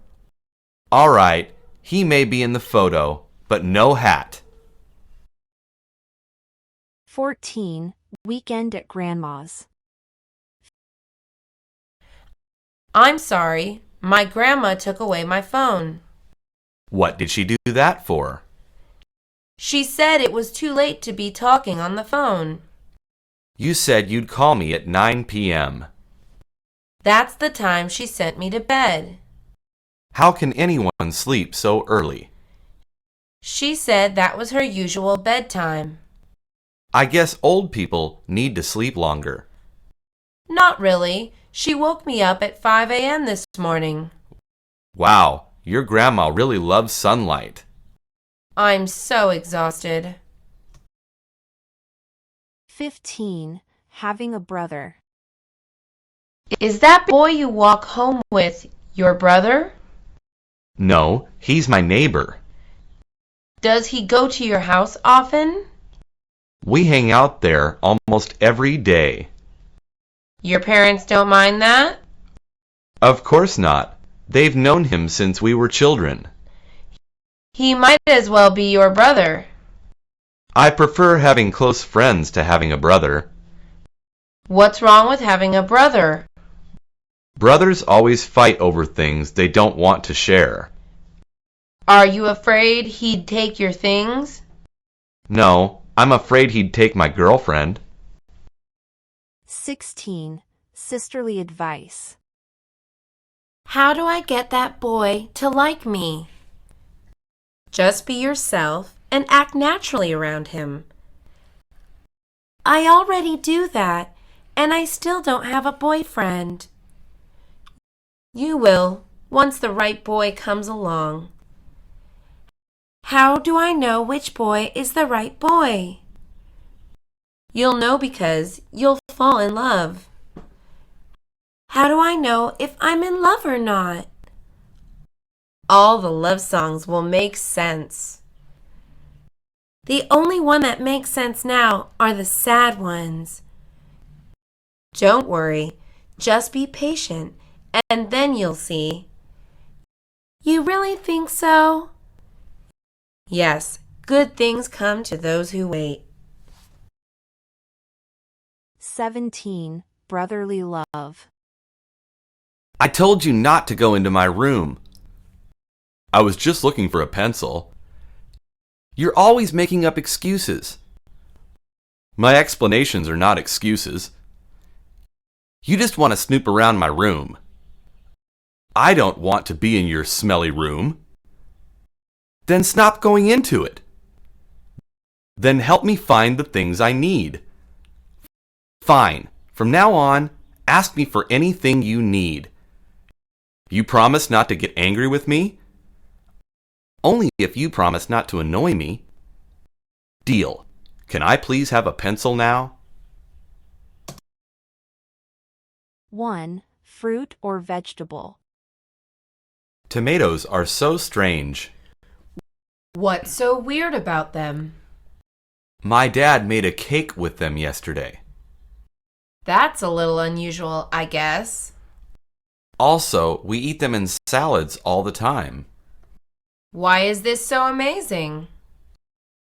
[SPEAKER 3] All right, he may be in the photo, but no hat.
[SPEAKER 1] 14. Weekend at Grandma's.
[SPEAKER 2] I'm sorry, my grandma took away my phone.
[SPEAKER 3] What did she do that for?
[SPEAKER 2] She said it was too late to be talking on the phone.
[SPEAKER 3] You said you'd call me at 9 p.m.
[SPEAKER 2] That's the time she sent me to bed.
[SPEAKER 3] How can anyone sleep so early?
[SPEAKER 2] She said that was her usual bedtime.
[SPEAKER 3] I guess old people need to sleep longer.
[SPEAKER 2] Not really. She woke me up at 5 a.m. this morning.
[SPEAKER 3] Wow, your grandma really loves sunlight.
[SPEAKER 2] I'm so exhausted.
[SPEAKER 1] 15. Having a brother.
[SPEAKER 2] Is that boy you walk home with your brother?
[SPEAKER 3] No, he's my neighbor.
[SPEAKER 2] Does he go to your house often?
[SPEAKER 3] We hang out there almost every day.
[SPEAKER 2] Your parents don't mind that?
[SPEAKER 3] Of course not. They've known him since we were children.
[SPEAKER 2] He might as well be your brother.
[SPEAKER 3] I prefer having close friends to having a brother.
[SPEAKER 2] What's wrong with having a brother?
[SPEAKER 3] Brothers always fight over things they don't want to share.
[SPEAKER 2] Are you afraid he'd take your things?
[SPEAKER 3] No, I'm afraid he'd take my girlfriend.
[SPEAKER 1] 16. Sisterly advice.
[SPEAKER 2] How do I get that boy to like me? Just be yourself and act naturally around him. I already do that, and I still don't have a boyfriend. You will, once the right boy comes along. How do I know which boy is the right boy? You'll know because you'll fall in love. How do I know if I'm in love or not? All the love songs will make sense. The only one that makes sense now are the sad ones. Don't worry, just be patient, and then you'll see. You really think so? Yes, good things come to those who wait.
[SPEAKER 1] 17. Brotherly love.
[SPEAKER 3] I told you not to go into my room. I was just looking for a pencil. You're always making up excuses. My explanations are not excuses. You just want to snoop around my room. I don't want to be in your smelly room. Then stop going into it. Then help me find the things I need. Fine. From now on, ask me for anything you need. You promise not to get angry with me? Only if you promise not to annoy me. Deal. Can I please have a pencil now?
[SPEAKER 1] 1. Fruit or vegetable.
[SPEAKER 3] Tomatoes are so strange.
[SPEAKER 2] What's so weird about them?
[SPEAKER 3] My dad made a cake with them yesterday.
[SPEAKER 2] That's a little unusual, I guess.
[SPEAKER 3] Also, we eat them in salads all the time.
[SPEAKER 2] Why is this so amazing?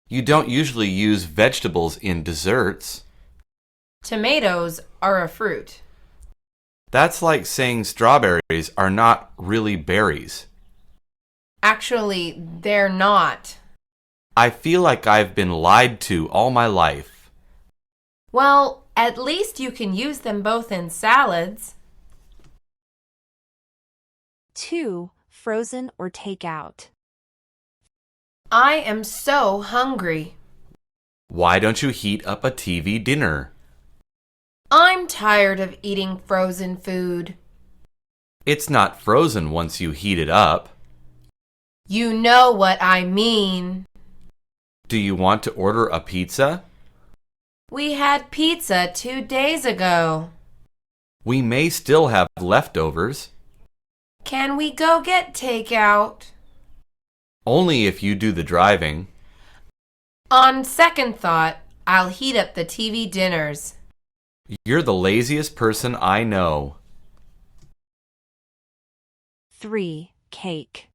[SPEAKER 3] You don't usually use vegetables in desserts.
[SPEAKER 2] Tomatoes are a fruit.
[SPEAKER 3] That's like saying strawberries are not really berries.
[SPEAKER 2] Actually, they're not.
[SPEAKER 3] I feel like I've been lied to all my life.
[SPEAKER 2] Well, at least you can use them both in salads.
[SPEAKER 1] 2. Frozen or takeout.
[SPEAKER 2] I am so hungry.
[SPEAKER 3] Why don't you heat up a TV dinner?
[SPEAKER 2] I'm tired of eating frozen food.
[SPEAKER 3] It's not frozen once you heat it up.
[SPEAKER 2] You know what I mean.
[SPEAKER 3] Do you want to order a pizza?
[SPEAKER 2] We had pizza 2 days ago.
[SPEAKER 3] We may still have leftovers.
[SPEAKER 2] Can we go get takeout?
[SPEAKER 3] Only if you do the driving.
[SPEAKER 2] On second thought, I'll heat up the TV dinners.
[SPEAKER 3] You're the laziest person I know.
[SPEAKER 1] 3. Cake.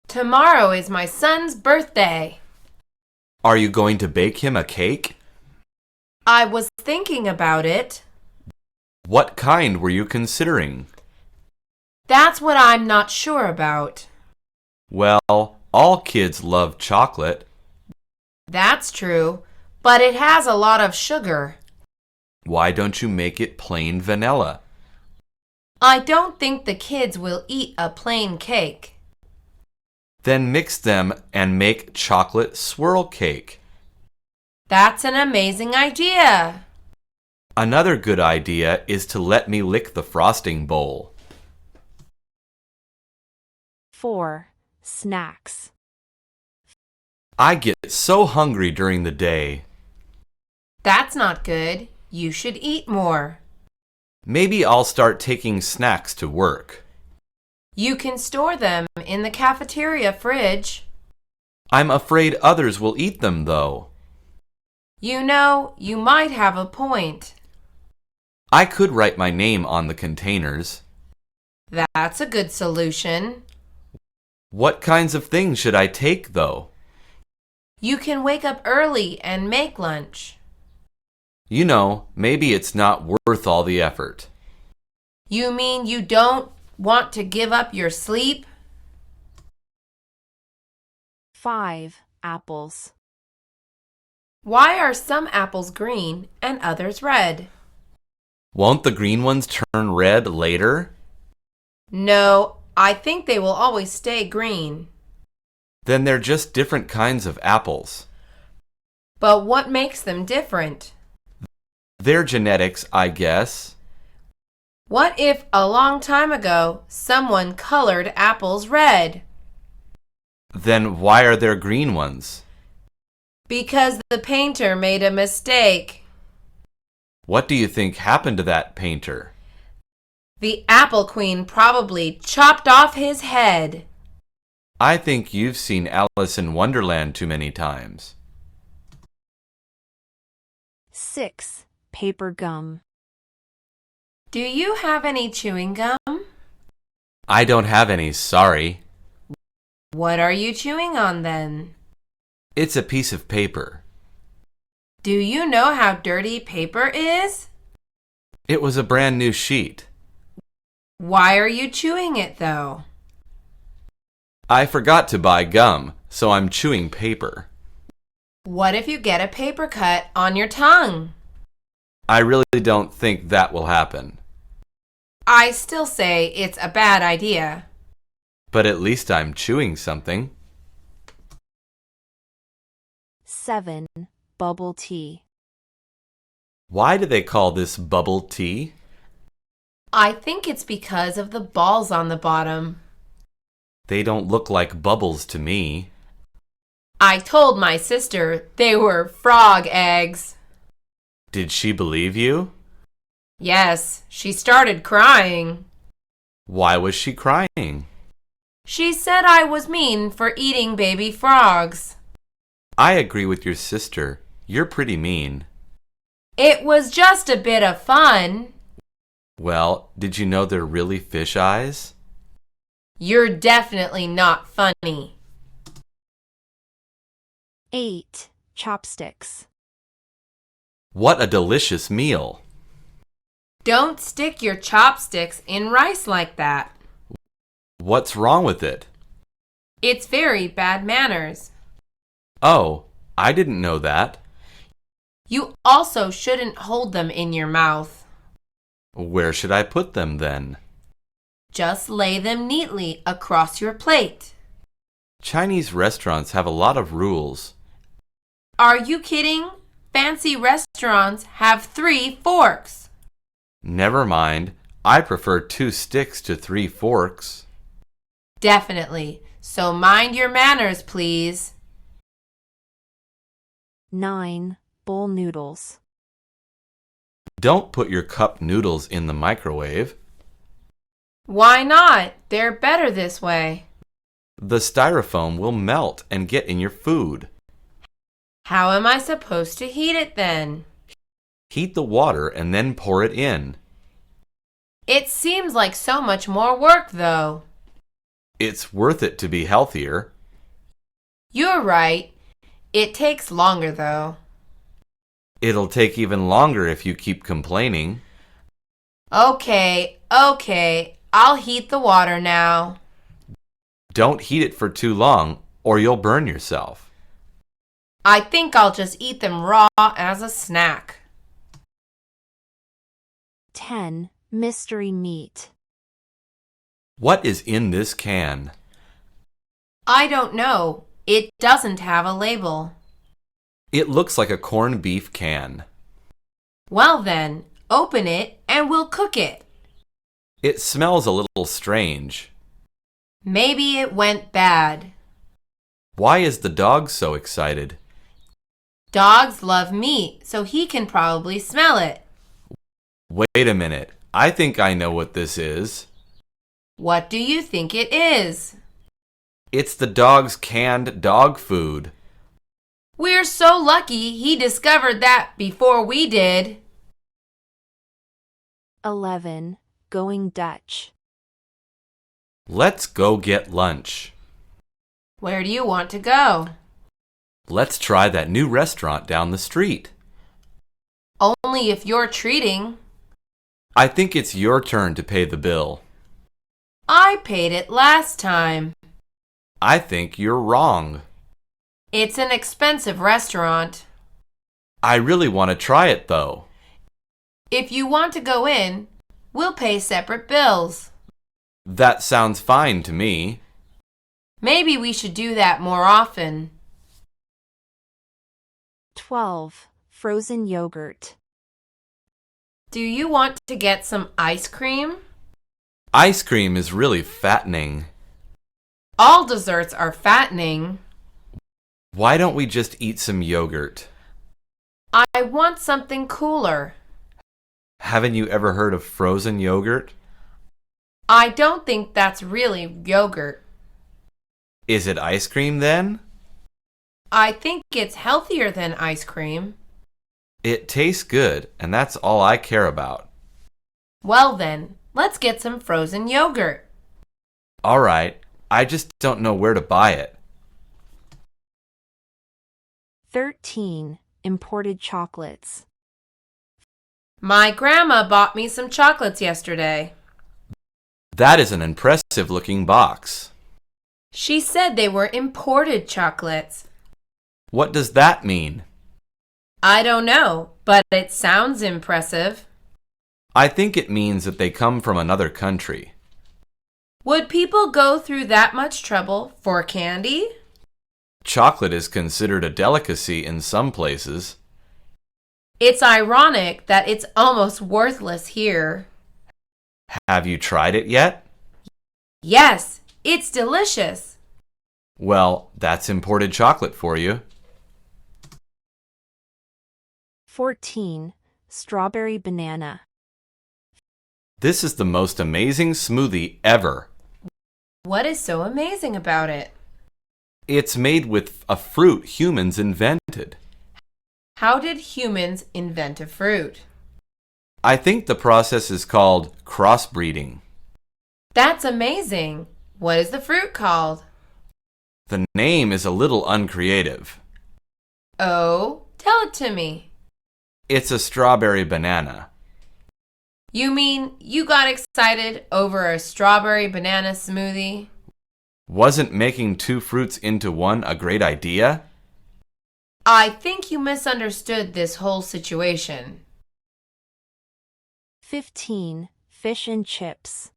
[SPEAKER 2] Tomorrow is my son's birthday.
[SPEAKER 3] Are you going to bake him a cake?
[SPEAKER 2] I was thinking about it.
[SPEAKER 3] What kind were you considering?
[SPEAKER 2] That's what I'm not sure about.
[SPEAKER 3] Well, all kids love chocolate.
[SPEAKER 2] That's true, but it has a lot of sugar.
[SPEAKER 3] Why don't you make it plain vanilla?
[SPEAKER 2] I don't think the kids will eat a plain cake.
[SPEAKER 3] Then mix them and make chocolate swirl cake.
[SPEAKER 2] That's an amazing idea.
[SPEAKER 3] Another good idea is to let me lick the frosting bowl.
[SPEAKER 1] 4. Snacks.
[SPEAKER 3] I get so hungry during the day.
[SPEAKER 2] That's not good. You should eat more.
[SPEAKER 3] Maybe I'll start taking snacks to work.
[SPEAKER 2] You can store them in the cafeteria fridge.
[SPEAKER 3] I'm afraid others will eat them, though.
[SPEAKER 2] You know, you might have a point.
[SPEAKER 3] I could write my name on the containers.
[SPEAKER 2] That's a good solution.
[SPEAKER 3] What kinds of things should I take, though?
[SPEAKER 2] You can wake up early and make lunch.
[SPEAKER 3] You know, maybe it's not worth all the effort.
[SPEAKER 2] You mean you don't want to give up your sleep?
[SPEAKER 1] 5. Apples.
[SPEAKER 2] Why are some apples green and others red?
[SPEAKER 3] Won't the green ones turn red later?
[SPEAKER 2] No, I think they will always stay green.
[SPEAKER 3] Then they're just different kinds of apples.
[SPEAKER 2] But what makes them different?
[SPEAKER 3] Their genetics, I guess.
[SPEAKER 2] What if a long time ago someone colored apples red?
[SPEAKER 3] Then why are there green ones?
[SPEAKER 2] Because the painter made a mistake.
[SPEAKER 3] What do you think happened to that painter?
[SPEAKER 2] The apple queen probably chopped off his head.
[SPEAKER 3] I think you've seen Alice in Wonderland too many times.
[SPEAKER 1] 6. Paper gum.
[SPEAKER 2] Do you have any chewing gum?
[SPEAKER 3] I don't have any, sorry.
[SPEAKER 2] What are you chewing on then?
[SPEAKER 3] It's a piece of paper.
[SPEAKER 2] Do you know how dirty paper is?
[SPEAKER 3] It was a brand new sheet.
[SPEAKER 2] Why are you chewing it though?
[SPEAKER 3] I forgot to buy gum, so I'm chewing paper.
[SPEAKER 2] What if you get a paper cut on your tongue?
[SPEAKER 3] I really don't think that will happen.
[SPEAKER 2] I still say it's a bad idea.
[SPEAKER 3] But at least I'm chewing something.
[SPEAKER 1] 7. Bubble tea.
[SPEAKER 3] Why do they call this bubble tea?
[SPEAKER 2] I think it's because of the balls on the bottom.
[SPEAKER 3] They don't look like bubbles to me.
[SPEAKER 2] I told my sister they were frog eggs.
[SPEAKER 3] Did she believe you?
[SPEAKER 2] Yes, she started crying.
[SPEAKER 3] Why was she crying?
[SPEAKER 2] She said I was mean for eating baby frogs.
[SPEAKER 3] I agree with your sister. You're pretty mean.
[SPEAKER 2] It was just a bit of fun.
[SPEAKER 3] Well, did you know they're really fish eyes?
[SPEAKER 2] You're definitely not funny.
[SPEAKER 1] 8. Chopsticks.
[SPEAKER 3] What a delicious meal.
[SPEAKER 2] Don't stick your chopsticks in rice like that.
[SPEAKER 3] What's wrong with it?
[SPEAKER 2] It's very bad manners.
[SPEAKER 3] Oh, I didn't know that.
[SPEAKER 2] You also shouldn't hold them in your mouth.
[SPEAKER 3] Where should I put them then?
[SPEAKER 2] Just lay them neatly across your plate.
[SPEAKER 3] Chinese restaurants have a lot of rules.
[SPEAKER 2] Are you kidding? fancy restaurants have 3 forks.
[SPEAKER 3] Never mind. I prefer 2 sticks to 3 forks.
[SPEAKER 2] Definitely. So mind your manners, please.
[SPEAKER 1] 9. Bowl noodles.
[SPEAKER 3] Don't put your cup noodles in the microwave.
[SPEAKER 2] Why not? They're better this way.
[SPEAKER 3] The styrofoam will melt and get in your food.
[SPEAKER 2] How am I supposed to heat it then?
[SPEAKER 3] Heat the water and then pour it in.
[SPEAKER 2] It seems like so much more work, though.
[SPEAKER 3] It's worth it to be healthier.
[SPEAKER 2] You're right. It takes longer, though.
[SPEAKER 3] It'll take even longer if you keep complaining.
[SPEAKER 2] Okay. I'll heat the water now.
[SPEAKER 3] Don't heat it for too long or you'll burn yourself.
[SPEAKER 2] I think I'll just eat them raw as a snack.
[SPEAKER 1] 10. Mystery meat.
[SPEAKER 3] What is in this can?
[SPEAKER 2] I don't know. It doesn't have a label.
[SPEAKER 3] It looks like a corned beef can.
[SPEAKER 2] Well then, open it and we'll cook it.
[SPEAKER 3] It smells a little strange.
[SPEAKER 2] Maybe it went bad.
[SPEAKER 3] Why is the dog so excited?
[SPEAKER 2] Dogs love meat, so he can probably smell it.
[SPEAKER 3] Wait a minute. I think I know what this is.
[SPEAKER 2] What do you think it is?
[SPEAKER 3] It's the dog's canned dog food.
[SPEAKER 2] We're so lucky he discovered that before we did.
[SPEAKER 1] 11. Going Dutch.
[SPEAKER 3] Let's go get lunch.
[SPEAKER 2] Where do you want to go?
[SPEAKER 3] Let's try that new restaurant down the street.
[SPEAKER 2] Only if you're treating.
[SPEAKER 3] I think it's your turn to pay the bill.
[SPEAKER 2] I paid it last time.
[SPEAKER 3] I think you're wrong.
[SPEAKER 2] It's an expensive restaurant.
[SPEAKER 3] I really want to try it though.
[SPEAKER 2] If you want to go in, we'll pay separate bills.
[SPEAKER 3] That sounds fine to me.
[SPEAKER 2] Maybe we should do that more often.
[SPEAKER 1] 12. Frozen yogurt.
[SPEAKER 2] Do you want to get some ice cream?
[SPEAKER 3] Ice cream is really fattening.
[SPEAKER 2] All desserts are fattening.
[SPEAKER 3] Why don't we just eat some yogurt?
[SPEAKER 2] I want something cooler.
[SPEAKER 3] Haven't you ever heard of frozen yogurt?
[SPEAKER 2] I don't think that's really yogurt.
[SPEAKER 3] Is it ice cream then?
[SPEAKER 2] I think it's healthier than ice cream.
[SPEAKER 3] It tastes good, and that's all I care about.
[SPEAKER 2] Well then, let's get some frozen yogurt.
[SPEAKER 3] All right, I just don't know where to buy it.
[SPEAKER 1] 13. Imported chocolates.
[SPEAKER 2] My grandma bought me some chocolates yesterday.
[SPEAKER 3] That is an impressive looking box.
[SPEAKER 2] She said they were imported chocolates.
[SPEAKER 3] What does that mean?
[SPEAKER 2] I don't know, but it sounds impressive.
[SPEAKER 3] I think it means that they come from another country.
[SPEAKER 2] Would people go through that much trouble for candy?
[SPEAKER 3] Chocolate is considered a delicacy in some places.
[SPEAKER 2] It's ironic that it's almost worthless here.
[SPEAKER 3] Have you tried it yet?
[SPEAKER 2] Yes, it's delicious.
[SPEAKER 3] Well, that's imported chocolate for you.
[SPEAKER 1] 14. Strawberry banana.
[SPEAKER 3] This is the most amazing smoothie ever.
[SPEAKER 2] What is so amazing about it?
[SPEAKER 3] It's made with a fruit humans invented.
[SPEAKER 2] How did humans invent a fruit?
[SPEAKER 3] I think the process is called crossbreeding.
[SPEAKER 2] That's amazing. What is the fruit called?
[SPEAKER 3] The name is a little uncreative.
[SPEAKER 2] Oh, tell it to me.
[SPEAKER 3] It's a strawberry banana.
[SPEAKER 2] You mean you got excited over a strawberry banana smoothie?
[SPEAKER 3] Wasn't making 2 fruits into one a great idea?
[SPEAKER 2] I think you misunderstood this whole situation.
[SPEAKER 1] 15. Fish and chips.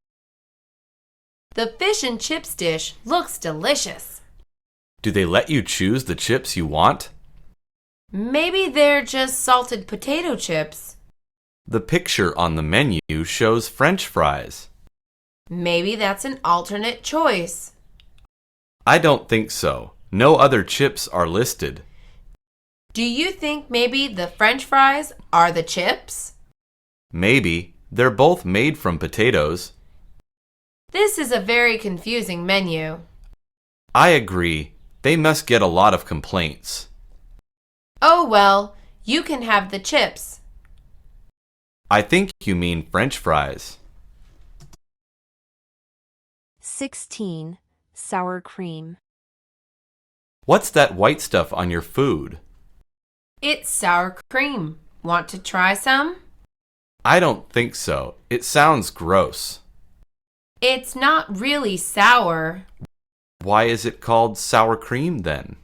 [SPEAKER 2] The fish and chips dish looks delicious.
[SPEAKER 3] Do they let you choose the chips you want?
[SPEAKER 2] Maybe they're just salted potato chips.
[SPEAKER 3] The picture on the menu shows French fries.
[SPEAKER 2] Maybe that's an alternate choice.
[SPEAKER 3] I don't think so. No other chips are listed.
[SPEAKER 2] Do you think maybe the French fries are the chips?
[SPEAKER 3] Maybe. They're both made from potatoes.
[SPEAKER 2] This is a very confusing menu.
[SPEAKER 3] I agree. They must get a lot of complaints.
[SPEAKER 2] Oh well, you can have the chips.
[SPEAKER 3] I think you mean French fries.
[SPEAKER 1] 16. Sour cream.
[SPEAKER 3] What's that white stuff on your food?
[SPEAKER 2] It's sour cream. Want to try some?
[SPEAKER 3] I don't think so. It sounds gross.
[SPEAKER 2] It's not really sour.
[SPEAKER 3] Why is it called sour cream then?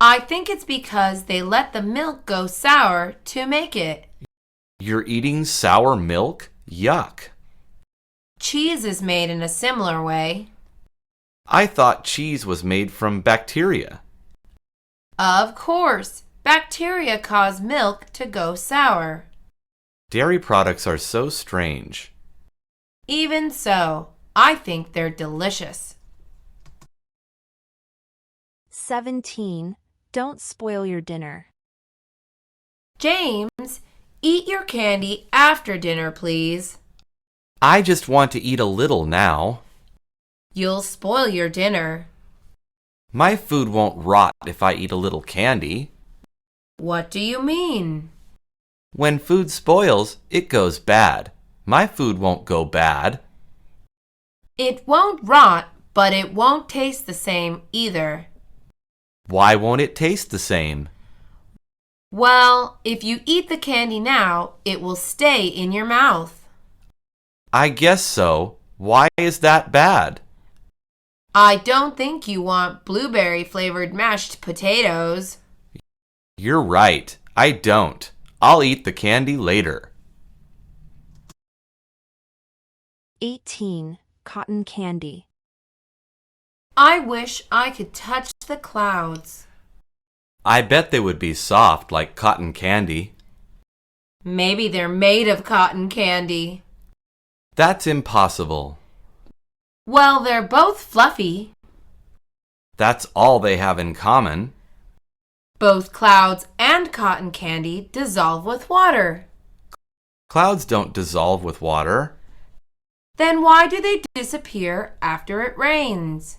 [SPEAKER 2] I think it's because they let the milk go sour to make it.
[SPEAKER 3] You're eating sour milk? Yuck.
[SPEAKER 2] Cheese is made in a similar way.
[SPEAKER 3] I thought cheese was made from bacteria.
[SPEAKER 2] Of course, bacteria cause milk to go sour.
[SPEAKER 3] Dairy products are so strange.
[SPEAKER 2] Even so, I think they're delicious.
[SPEAKER 1] 17. Don't spoil your dinner.
[SPEAKER 2] James, eat your candy after dinner, please.
[SPEAKER 3] I just want to eat a little now.
[SPEAKER 2] You'll spoil your dinner.
[SPEAKER 3] My food won't rot if I eat a little candy.
[SPEAKER 2] What do you mean?
[SPEAKER 3] When food spoils, it goes bad. My food won't go bad.
[SPEAKER 2] It won't rot, but it won't taste the same either.
[SPEAKER 3] Why won't it taste the same?
[SPEAKER 2] Well, if you eat the candy now, it will stay in your mouth.
[SPEAKER 3] I guess so. Why is that bad?
[SPEAKER 2] I don't think you want blueberry-flavored mashed potatoes.
[SPEAKER 3] You're right. I don't. I'll eat the candy later.
[SPEAKER 1] 18. Cotton candy.
[SPEAKER 2] I wish I could touch the clouds.
[SPEAKER 3] I bet they would be soft like cotton candy.
[SPEAKER 2] Maybe they're made of cotton candy.
[SPEAKER 3] That's impossible.
[SPEAKER 2] Well, they're both fluffy.
[SPEAKER 3] That's all they have in common.
[SPEAKER 2] Both clouds and cotton candy dissolve with water.
[SPEAKER 3] Clouds don't dissolve with water.
[SPEAKER 2] Then why do they disappear after it rains?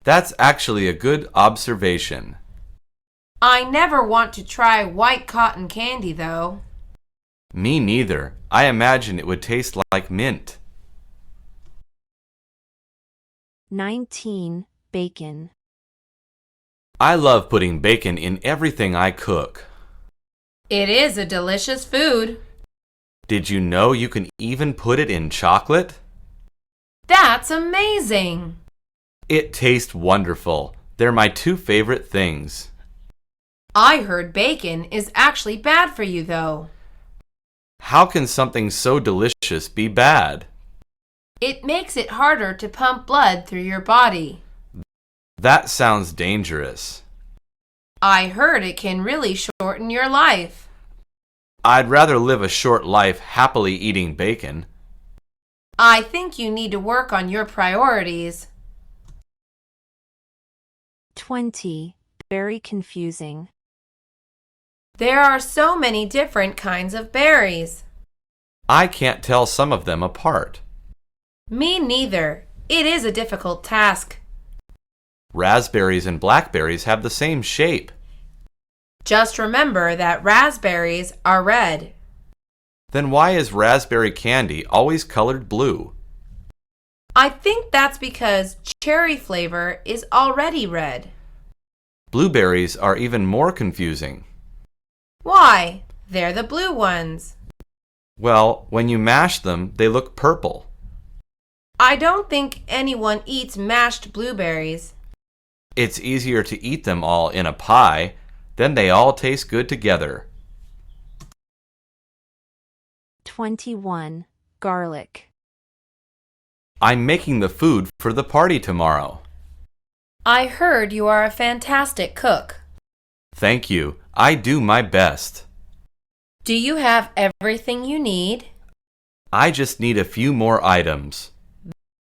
[SPEAKER 3] That's actually a good observation.
[SPEAKER 2] I never want to try white cotton candy, though.
[SPEAKER 3] Me neither. I imagine it would taste like mint.
[SPEAKER 1] 19. Bacon.
[SPEAKER 3] I love putting bacon in everything I cook.
[SPEAKER 2] It is a delicious food.
[SPEAKER 3] Did you know you can even put it in chocolate?
[SPEAKER 2] That's amazing.
[SPEAKER 3] It tastes wonderful. They're my two favorite things.
[SPEAKER 2] I heard bacon is actually bad for you, though.
[SPEAKER 3] How can something so delicious be bad?
[SPEAKER 2] It makes it harder to pump blood through your body.
[SPEAKER 3] That sounds dangerous.
[SPEAKER 2] I heard it can really shorten your life.
[SPEAKER 3] I'd rather live a short life happily eating bacon.
[SPEAKER 2] I think you need to work on your priorities.
[SPEAKER 1] 20. Very confusing.
[SPEAKER 2] There are so many different kinds of berries.
[SPEAKER 3] I can't tell some of them apart.
[SPEAKER 2] Me neither. It is a difficult task.
[SPEAKER 3] Raspberries and blackberries have the same shape.
[SPEAKER 2] Just remember that raspberries are red.
[SPEAKER 3] Then why is raspberry candy always colored blue?
[SPEAKER 2] I think that's because cherry flavor is already red.
[SPEAKER 3] Blueberries are even more confusing.
[SPEAKER 2] Why? They're the blue ones.
[SPEAKER 3] Well, when you mash them, they look purple.
[SPEAKER 2] I don't think anyone eats mashed blueberries.
[SPEAKER 3] It's easier to eat them all in a pie, then they all taste good together.
[SPEAKER 1] 21. Garlic.
[SPEAKER 3] I'm making the food for the party tomorrow.
[SPEAKER 2] I heard you are a fantastic cook.
[SPEAKER 3] Thank you. I do my best.
[SPEAKER 2] Do you have everything you need?
[SPEAKER 3] I just need a few more items.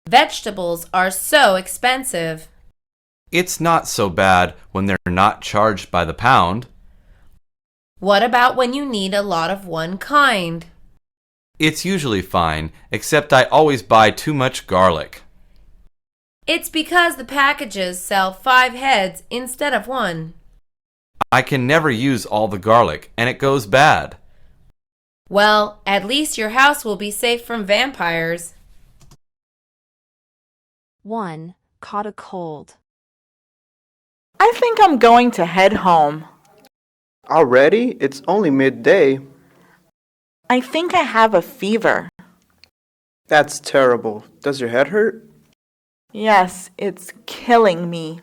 [SPEAKER 2] Vegetables are so expensive.
[SPEAKER 3] It's not so bad when they're not charged by the pound.
[SPEAKER 2] What about when you need a lot of one kind?
[SPEAKER 3] It's usually fine, except I always buy too much garlic.
[SPEAKER 2] It's because the packages sell 5 heads instead of 1.
[SPEAKER 3] I can never use all the garlic, and it goes bad.
[SPEAKER 2] Well, at least your house will be safe from vampires.
[SPEAKER 1] 1. Caught a cold.
[SPEAKER 4] I think I'm going to head home.
[SPEAKER 5] Already? It's only midday.
[SPEAKER 4] I think I have a fever.
[SPEAKER 5] That's terrible. Does your head hurt?
[SPEAKER 4] Yes, it's killing me.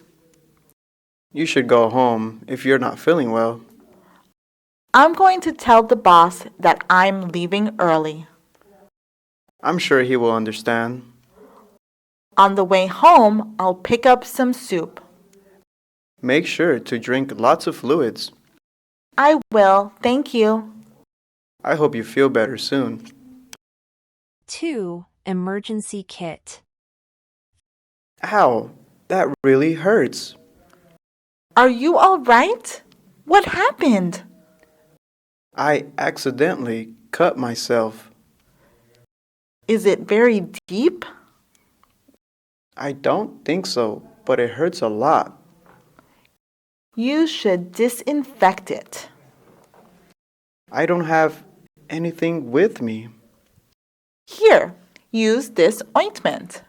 [SPEAKER 5] You should go home if you're not feeling well.
[SPEAKER 4] I'm going to tell the boss that I'm leaving early.
[SPEAKER 5] I'm sure he will understand.
[SPEAKER 4] On the way home, I'll pick up some soup.
[SPEAKER 5] Make sure to drink lots of fluids.
[SPEAKER 4] I will, thank you.
[SPEAKER 5] I hope you feel better soon.
[SPEAKER 1] 2. Emergency kit.
[SPEAKER 5] Ow, that really hurts.
[SPEAKER 4] Are you all right? What happened?
[SPEAKER 5] I accidentally cut myself.
[SPEAKER 4] Is it very deep?
[SPEAKER 5] I don't think so, but it hurts a lot.
[SPEAKER 4] You should disinfect it.
[SPEAKER 5] I don't have anything with me.
[SPEAKER 4] Here, use this ointment.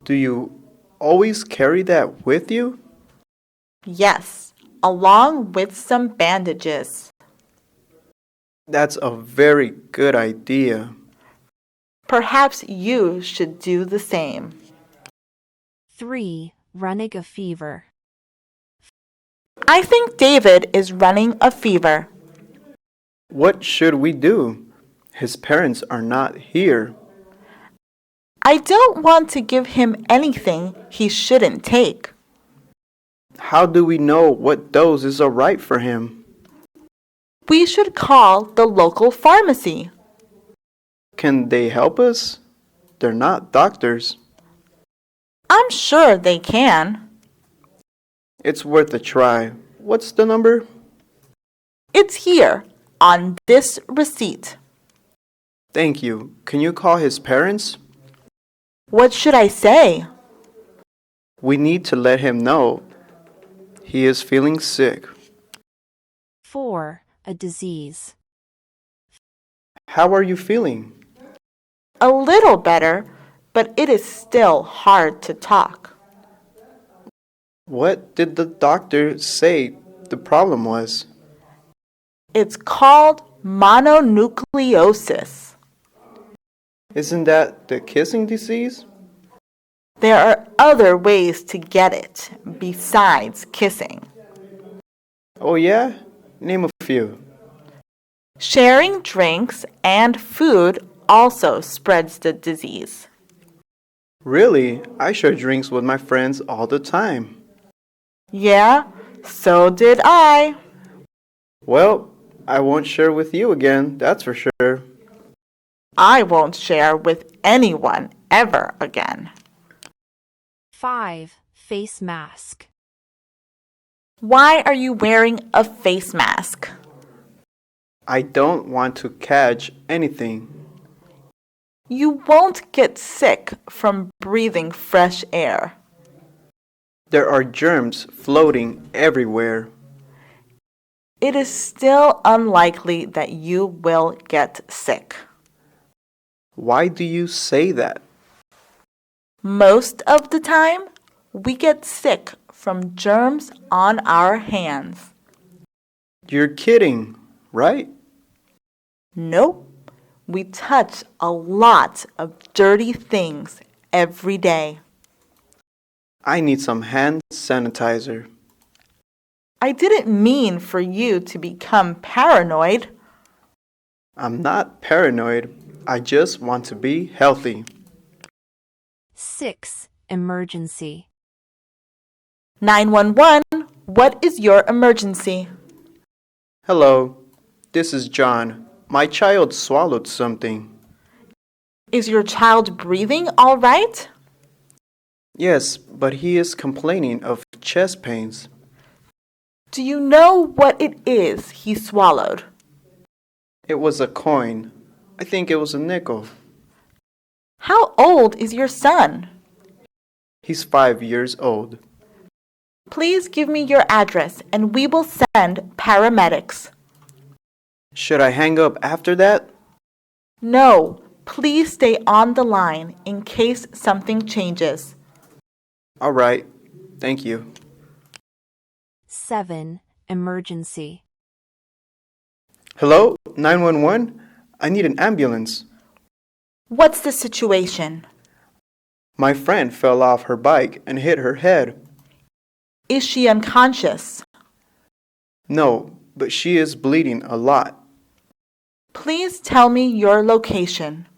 [SPEAKER 5] Do you always carry that with you?
[SPEAKER 4] Yes, along with some bandages.
[SPEAKER 5] That's a very good idea.
[SPEAKER 4] Perhaps you should do the same.
[SPEAKER 1] 3. Running a fever.
[SPEAKER 4] I think David is running a fever.
[SPEAKER 5] What should we do? His parents are not here.
[SPEAKER 4] I don't want to give him anything he shouldn't take.
[SPEAKER 5] How do we know what doses are right for him?
[SPEAKER 4] We should call the local pharmacy.
[SPEAKER 5] Can they help us? They're not doctors.
[SPEAKER 4] I'm sure they can.
[SPEAKER 5] It's worth a try. What's the number?
[SPEAKER 4] It's here on this receipt.
[SPEAKER 5] Thank you. Can you call his parents?
[SPEAKER 4] What should I say?
[SPEAKER 5] We need to let him know. He is feeling sick.
[SPEAKER 1] 4. A disease.
[SPEAKER 5] How are you feeling?
[SPEAKER 4] A little better, but it is still hard to talk.
[SPEAKER 5] What did the doctor say the problem was?
[SPEAKER 4] It's called mononucleosis.
[SPEAKER 5] Isn't that the kissing disease?
[SPEAKER 4] There are other ways to get it besides kissing.
[SPEAKER 5] Oh yeah? Name a few.
[SPEAKER 4] Sharing drinks and food also spreads the disease.
[SPEAKER 5] Really? I share drinks with my friends all the time.
[SPEAKER 4] Yeah, so did I.
[SPEAKER 5] Well, I won't share with you again, that's for sure.
[SPEAKER 4] I won't share with anyone ever again.
[SPEAKER 1] 5. Face mask.
[SPEAKER 4] Why are you wearing a face mask?
[SPEAKER 5] I don't want to catch anything.
[SPEAKER 4] You won't get sick from breathing fresh air.
[SPEAKER 5] There are germs floating everywhere.
[SPEAKER 4] It is still unlikely that you will get sick.
[SPEAKER 5] Why do you say that?
[SPEAKER 4] Most of the time, we get sick from germs on our hands.
[SPEAKER 5] You're kidding, right?
[SPEAKER 4] Nope. We touch a lot of dirty things every day.
[SPEAKER 5] I need some hand sanitizer.
[SPEAKER 4] I didn't mean for you to become paranoid.
[SPEAKER 5] I'm not paranoid. I just want to be healthy.
[SPEAKER 1] 6. Emergency.
[SPEAKER 4] 911, What is your emergency?
[SPEAKER 5] Hello, this is John. My child swallowed something.
[SPEAKER 4] Is your child breathing all right?
[SPEAKER 5] Yes, but he is complaining of chest pains.
[SPEAKER 4] Do you know what it is he swallowed?
[SPEAKER 5] It was a coin. I think it was a nickel.
[SPEAKER 4] How old is your son?
[SPEAKER 5] He's 5 years old.
[SPEAKER 4] Please give me your address and we will send paramedics.
[SPEAKER 5] Should I hang up after that?
[SPEAKER 4] No, please stay on the line in case something changes.
[SPEAKER 5] All right. Thank you.
[SPEAKER 1] 7. Emergency.
[SPEAKER 5] Hello, 911? I need an ambulance.
[SPEAKER 4] What's the situation?
[SPEAKER 5] My friend fell off her bike and hit her head.
[SPEAKER 4] Is she unconscious?
[SPEAKER 5] No, but she is bleeding a lot.
[SPEAKER 4] Please tell me your location.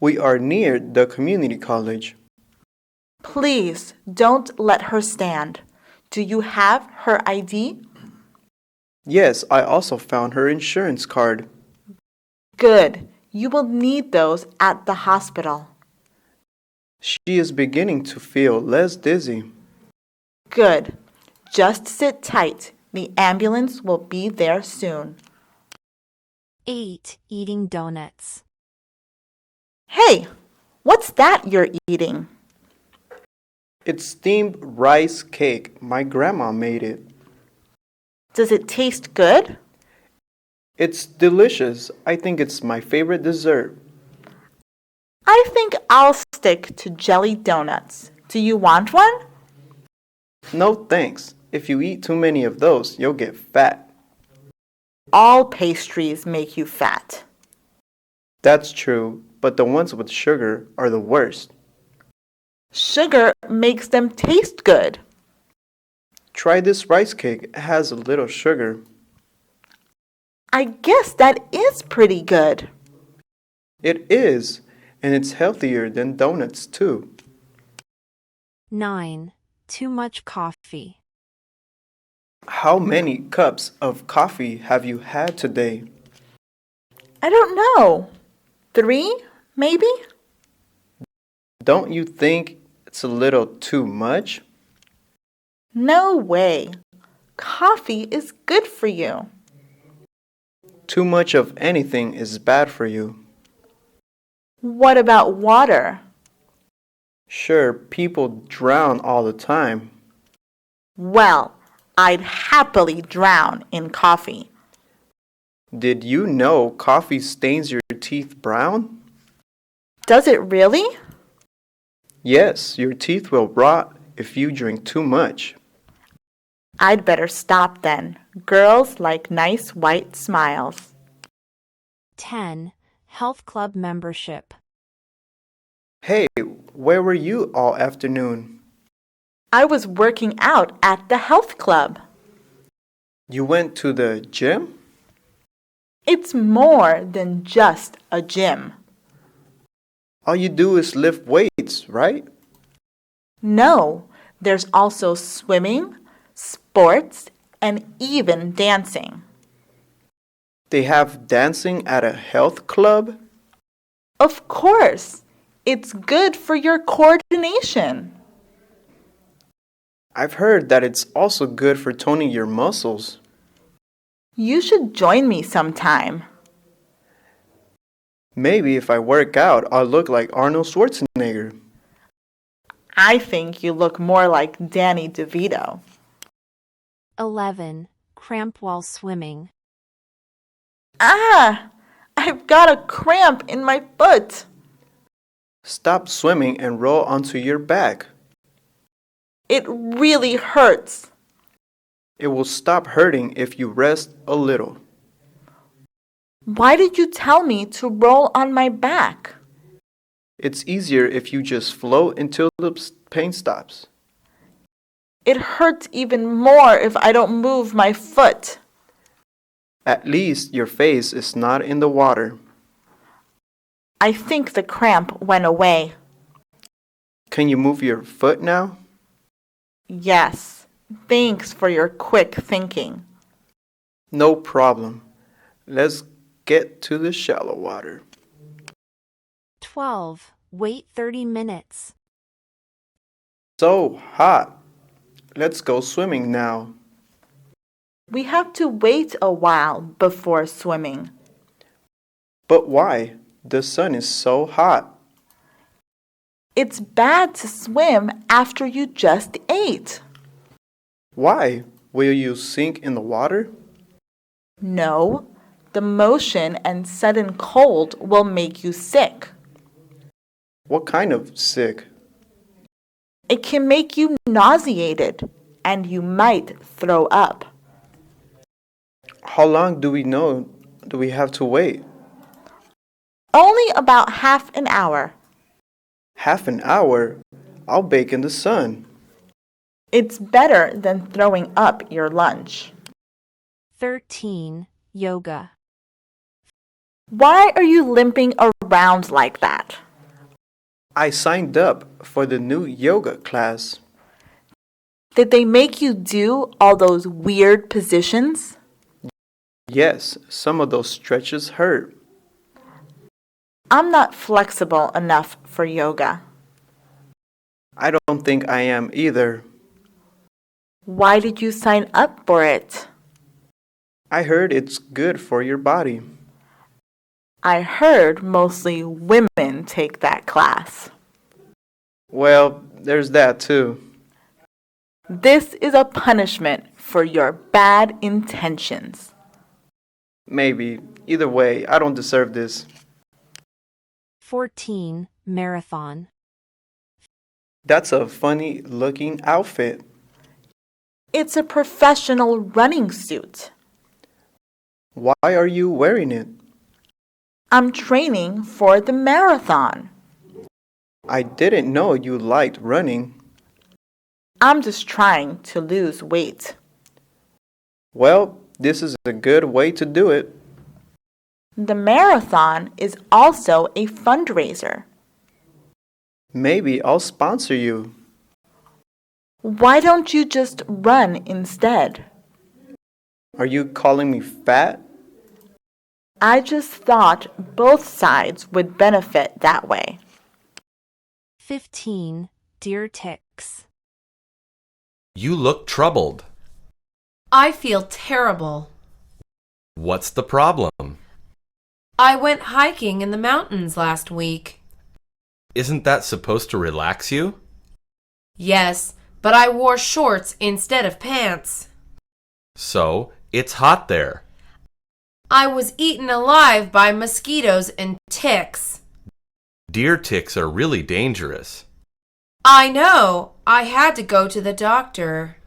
[SPEAKER 5] We are near the community college.
[SPEAKER 4] Please don't let her stand. Do you have her ID?
[SPEAKER 5] Yes, I also found her insurance card.
[SPEAKER 4] Good. You will need those at the hospital.
[SPEAKER 5] She is beginning to feel less dizzy.
[SPEAKER 4] Good. Just sit tight. The ambulance will be there soon.
[SPEAKER 1] 8. Eating donuts.
[SPEAKER 4] Hey, what's that you're eating?
[SPEAKER 5] It's steamed rice cake. My grandma made it.
[SPEAKER 4] Does it taste good?
[SPEAKER 5] It's delicious. I think it's my favorite dessert.
[SPEAKER 4] I think I'll stick to jelly donuts. Do you want one?
[SPEAKER 5] No thanks. If you eat too many of those, you'll get fat.
[SPEAKER 4] All pastries make you fat.
[SPEAKER 5] That's true, but the ones with sugar are the worst.
[SPEAKER 4] Sugar makes them taste good.
[SPEAKER 5] Try this rice cake. It has a little sugar.
[SPEAKER 4] I guess that is pretty good.
[SPEAKER 5] It is, and it's healthier than donuts too.
[SPEAKER 1] 9. Too much coffee.
[SPEAKER 5] How many cups of coffee have you had today?
[SPEAKER 4] I don't know. 3, maybe?
[SPEAKER 5] Don't you think it's a little too much?
[SPEAKER 4] No way. Coffee is good for you.
[SPEAKER 5] Too much of anything is bad for you.
[SPEAKER 4] What about water?
[SPEAKER 5] Sure, people drown all the time.
[SPEAKER 4] Well, I'd happily drown in coffee.
[SPEAKER 5] Did you know coffee stains your teeth brown?
[SPEAKER 4] Does it really?
[SPEAKER 5] Yes, your teeth will rot if you drink too much.
[SPEAKER 4] I'd better stop then. Girls like nice white smiles.
[SPEAKER 1] 10. Health club membership.
[SPEAKER 5] Hey, where were you all afternoon?
[SPEAKER 4] I was working out at the health club.
[SPEAKER 5] You went to the gym?
[SPEAKER 4] It's more than just a gym.
[SPEAKER 5] All you do is lift weights, right?
[SPEAKER 4] No, there's also swimming, sports, and even dancing.
[SPEAKER 5] They have dancing at a health club?
[SPEAKER 4] Of course, it's good for your coordination.
[SPEAKER 5] I've heard that it's also good for toning your muscles.
[SPEAKER 4] You should join me sometime.
[SPEAKER 5] Maybe if I work out, I'll look like Arnold Schwarzenegger.
[SPEAKER 4] I think you look more like Danny DeVito.
[SPEAKER 1] 11. Cramp while swimming.
[SPEAKER 4] Ah! I've got a cramp in my foot.
[SPEAKER 5] Stop swimming and roll onto your back.
[SPEAKER 4] It really hurts.
[SPEAKER 5] It will stop hurting if you rest a little.
[SPEAKER 4] Why did you tell me to roll on my back?
[SPEAKER 5] It's easier if you just float until the pain stops.
[SPEAKER 4] It hurts even more if I don't move my foot.
[SPEAKER 5] At least your face is not in the water.
[SPEAKER 4] I think the cramp went away.
[SPEAKER 5] Can you move your foot now?
[SPEAKER 4] Yes, Thanks for your quick thinking.
[SPEAKER 5] No problem. Let's get to the shallow water.
[SPEAKER 1] 12. Wait 30 minutes.
[SPEAKER 5] So hot. Let's go swimming now.
[SPEAKER 4] We have to wait a while before swimming.
[SPEAKER 5] But why? The sun is so hot.
[SPEAKER 4] It's bad to swim after you just ate.
[SPEAKER 5] Why? Will you sink in the water?
[SPEAKER 4] No, the motion and sudden cold will make you sick.
[SPEAKER 5] What kind of sick?
[SPEAKER 4] It can make you nauseated and you might throw up.
[SPEAKER 5] How long do we have to wait?
[SPEAKER 4] Only about half an hour.
[SPEAKER 5] Half an hour? I'll bake in the sun.
[SPEAKER 4] It's better than throwing up your lunch.
[SPEAKER 1] 13. Yoga.
[SPEAKER 4] Why are you limping around like that?
[SPEAKER 5] I signed up for the new yoga class.
[SPEAKER 4] Did they make you do all those weird positions?
[SPEAKER 5] Yes, some of those stretches hurt.
[SPEAKER 4] I'm not flexible enough for yoga.
[SPEAKER 5] I don't think I am either.
[SPEAKER 4] Why did you sign up for it?
[SPEAKER 5] I heard it's good for your body.
[SPEAKER 4] I heard mostly women take that class.
[SPEAKER 5] Well, there's that too.
[SPEAKER 4] This is a punishment for your bad intentions.
[SPEAKER 5] Maybe. Either way, I don't deserve this.
[SPEAKER 1] 14. Marathon.
[SPEAKER 5] That's a funny looking outfit.
[SPEAKER 4] It's a professional running suit.
[SPEAKER 5] Why are you wearing it?
[SPEAKER 4] I'm training for the marathon.
[SPEAKER 5] I didn't know you liked running.
[SPEAKER 4] I'm just trying to lose weight.
[SPEAKER 5] Well, this is a good way to do it.
[SPEAKER 4] The marathon is also a fundraiser.
[SPEAKER 5] Maybe I'll sponsor you.
[SPEAKER 4] Why don't you just run instead?
[SPEAKER 5] Are you calling me fat?
[SPEAKER 4] I just thought both sides would benefit that way.
[SPEAKER 1] 15. Deer ticks.
[SPEAKER 3] You look troubled.
[SPEAKER 2] I feel terrible.
[SPEAKER 3] What's the problem?
[SPEAKER 2] I went hiking in the mountains last week.
[SPEAKER 3] Isn't that supposed to relax you?
[SPEAKER 2] Yes, but I wore shorts instead of pants.
[SPEAKER 3] So, it's hot there.
[SPEAKER 2] I was eaten alive by mosquitoes and ticks.
[SPEAKER 3] Deer ticks are really dangerous.
[SPEAKER 2] I know. I had to go to the doctor.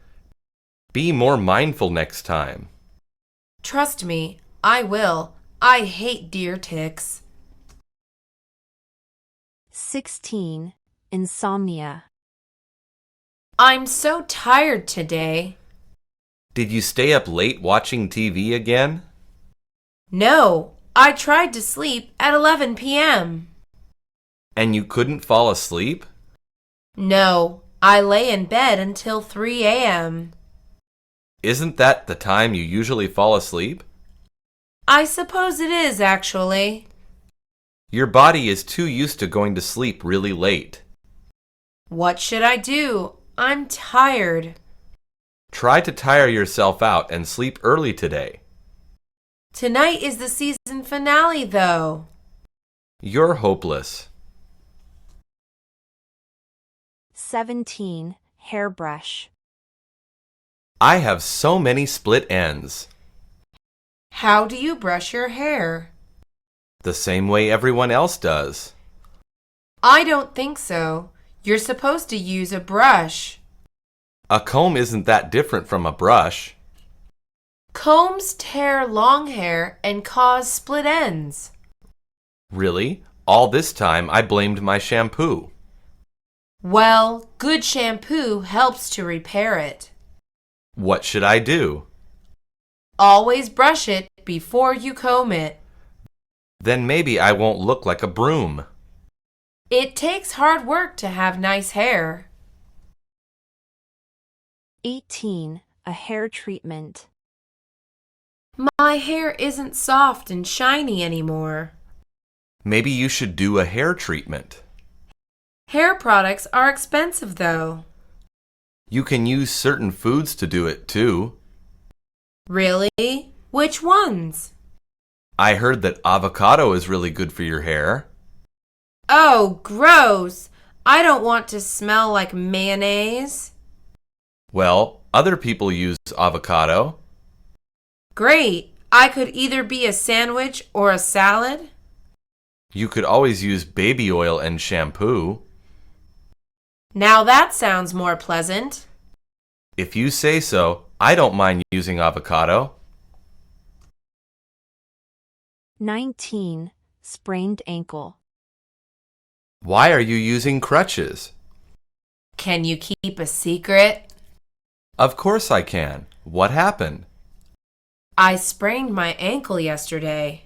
[SPEAKER 3] Be more mindful next time.
[SPEAKER 2] Trust me, I will. I hate deer ticks.
[SPEAKER 1] 16. Insomnia.
[SPEAKER 2] I'm so tired today.
[SPEAKER 3] Did you stay up late watching TV again?
[SPEAKER 2] No, I tried to sleep at 11 p.m.
[SPEAKER 3] And you couldn't fall asleep?
[SPEAKER 2] No, I lay in bed until 3 a.m.
[SPEAKER 3] Isn't that the time you usually fall asleep?
[SPEAKER 2] I suppose it is, actually.
[SPEAKER 3] Your body is too used to going to sleep really late.
[SPEAKER 2] What should I do? I'm tired.
[SPEAKER 3] Try to tire yourself out and sleep early today.
[SPEAKER 2] Tonight is the season finale, though.
[SPEAKER 3] You're hopeless.
[SPEAKER 1] 17. Hairbrush.
[SPEAKER 3] I have so many split ends.
[SPEAKER 2] How do you brush your hair?
[SPEAKER 3] The same way everyone else does.
[SPEAKER 2] I don't think so. You're supposed to use a brush.
[SPEAKER 3] A comb isn't that different from a brush.
[SPEAKER 2] Combs tear long hair and cause split ends.
[SPEAKER 3] Really? All this time I blamed my shampoo.
[SPEAKER 2] Well, good shampoo helps to repair it.
[SPEAKER 3] What should I do?
[SPEAKER 2] Always brush it before you comb it.
[SPEAKER 3] Then maybe I won't look like a broom.
[SPEAKER 2] It takes hard work to have nice hair.
[SPEAKER 1] 18. A hair treatment.
[SPEAKER 2] My hair isn't soft and shiny anymore.
[SPEAKER 3] Maybe you should do a hair treatment.
[SPEAKER 2] Hair products are expensive, though.
[SPEAKER 3] You can use certain foods to do it too.
[SPEAKER 2] Really? Which ones?
[SPEAKER 3] I heard that avocado is really good for your hair.
[SPEAKER 2] Oh, gross! I don't want to smell like mayonnaise.
[SPEAKER 3] Well, other people use avocado.
[SPEAKER 2] Great! I could either be a sandwich or a salad.
[SPEAKER 3] You could always use baby oil and shampoo.
[SPEAKER 2] Now that sounds more pleasant.
[SPEAKER 3] If you say so, I don't mind using avocado.
[SPEAKER 1] 19. Sprained ankle.
[SPEAKER 3] Why are you using crutches?
[SPEAKER 2] Can you keep a secret?
[SPEAKER 3] Of course I can. What happened?
[SPEAKER 2] I sprained my ankle yesterday.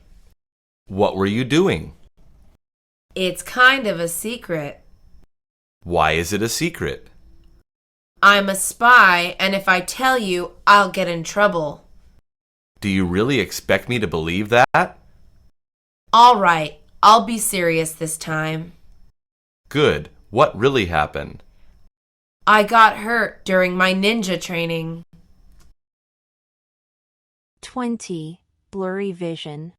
[SPEAKER 3] What were you doing?
[SPEAKER 2] It's kind of a secret.
[SPEAKER 3] Why is it a secret?
[SPEAKER 2] I'm a spy, and if I tell you, I'll get in trouble.
[SPEAKER 3] Do you really expect me to believe that?
[SPEAKER 2] All right, I'll be serious this time.
[SPEAKER 3] Good. What really happened?
[SPEAKER 2] I got hurt during my ninja training.
[SPEAKER 1] 20. Blurry vision.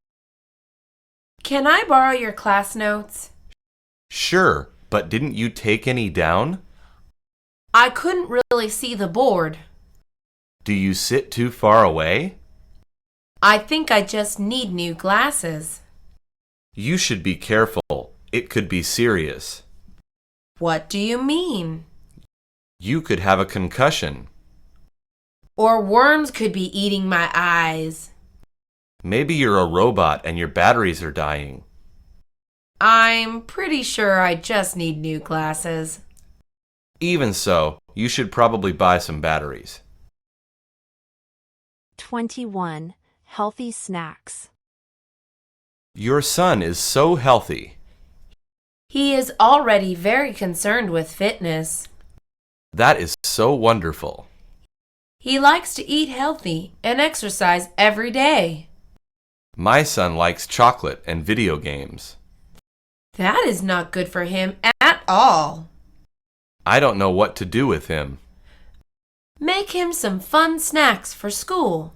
[SPEAKER 2] Can I borrow your class notes?
[SPEAKER 3] Sure, but didn't you take any down?
[SPEAKER 2] I couldn't really see the board.
[SPEAKER 3] Do you sit too far away?
[SPEAKER 2] I think I just need new glasses.
[SPEAKER 3] You should be careful. It could be serious.
[SPEAKER 2] What do you mean?
[SPEAKER 3] You could have a concussion.
[SPEAKER 2] Or worms could be eating my eyes.
[SPEAKER 3] Maybe you're a robot and your batteries are dying.
[SPEAKER 2] I'm pretty sure I just need new glasses.
[SPEAKER 3] Even so, you should probably buy some batteries.
[SPEAKER 1] 21. Healthy snacks.
[SPEAKER 3] Your son is so healthy.
[SPEAKER 2] He is already very concerned with fitness.
[SPEAKER 3] That is so wonderful.
[SPEAKER 2] He likes to eat healthy and exercise every day.
[SPEAKER 3] My son likes chocolate and video games.
[SPEAKER 2] That is not good for him at all.
[SPEAKER 3] I don't know what to do with him.
[SPEAKER 2] Make him some fun snacks for school.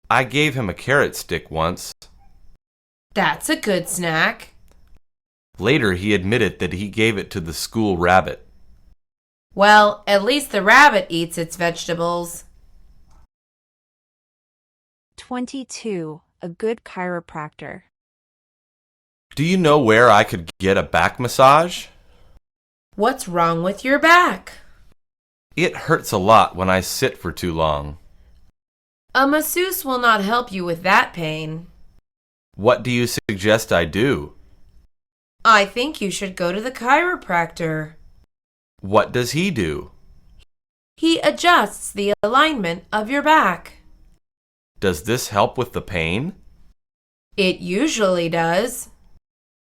[SPEAKER 3] I gave him a carrot stick once.
[SPEAKER 2] That's a good snack.
[SPEAKER 3] Later, he admitted that he gave it to the school rabbit.
[SPEAKER 2] Well, at least the rabbit eats its vegetables.
[SPEAKER 1] 22. A good chiropractor.
[SPEAKER 3] Do you know where I could get a back massage?
[SPEAKER 2] What's wrong with your back?
[SPEAKER 3] It hurts a lot when I sit for too long.
[SPEAKER 2] A masseuse will not help you with that pain.
[SPEAKER 3] What do you suggest I do?
[SPEAKER 2] I think you should go to the chiropractor.
[SPEAKER 3] What does he do?
[SPEAKER 2] He adjusts the alignment of your back.
[SPEAKER 3] Does this help with the pain?
[SPEAKER 2] It usually does.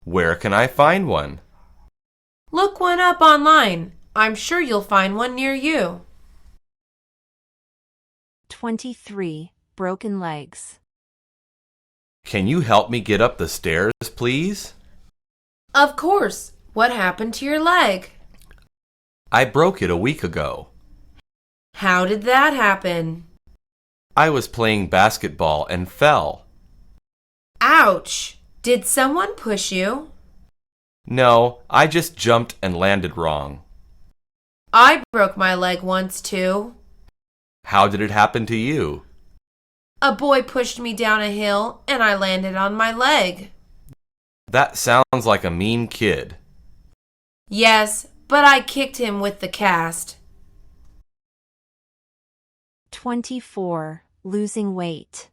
[SPEAKER 3] Where can I find one?
[SPEAKER 2] Look one up online. I'm sure you'll find one near you.
[SPEAKER 1] 23. Broken legs.
[SPEAKER 3] Can you help me get up the stairs, please?
[SPEAKER 2] Of course. What happened to your leg?
[SPEAKER 3] I broke it a week ago.
[SPEAKER 2] How did that happen?
[SPEAKER 3] I was playing basketball and fell.
[SPEAKER 2] Ouch! Did someone push you?
[SPEAKER 3] No, I just jumped and landed wrong.
[SPEAKER 2] I broke my leg once too.
[SPEAKER 3] How did it happen to you?
[SPEAKER 2] A boy pushed me down a hill and I landed on my leg.
[SPEAKER 3] That sounds like a mean kid.
[SPEAKER 2] Yes, but I kicked him with the cast.
[SPEAKER 1] 24. Losing weight.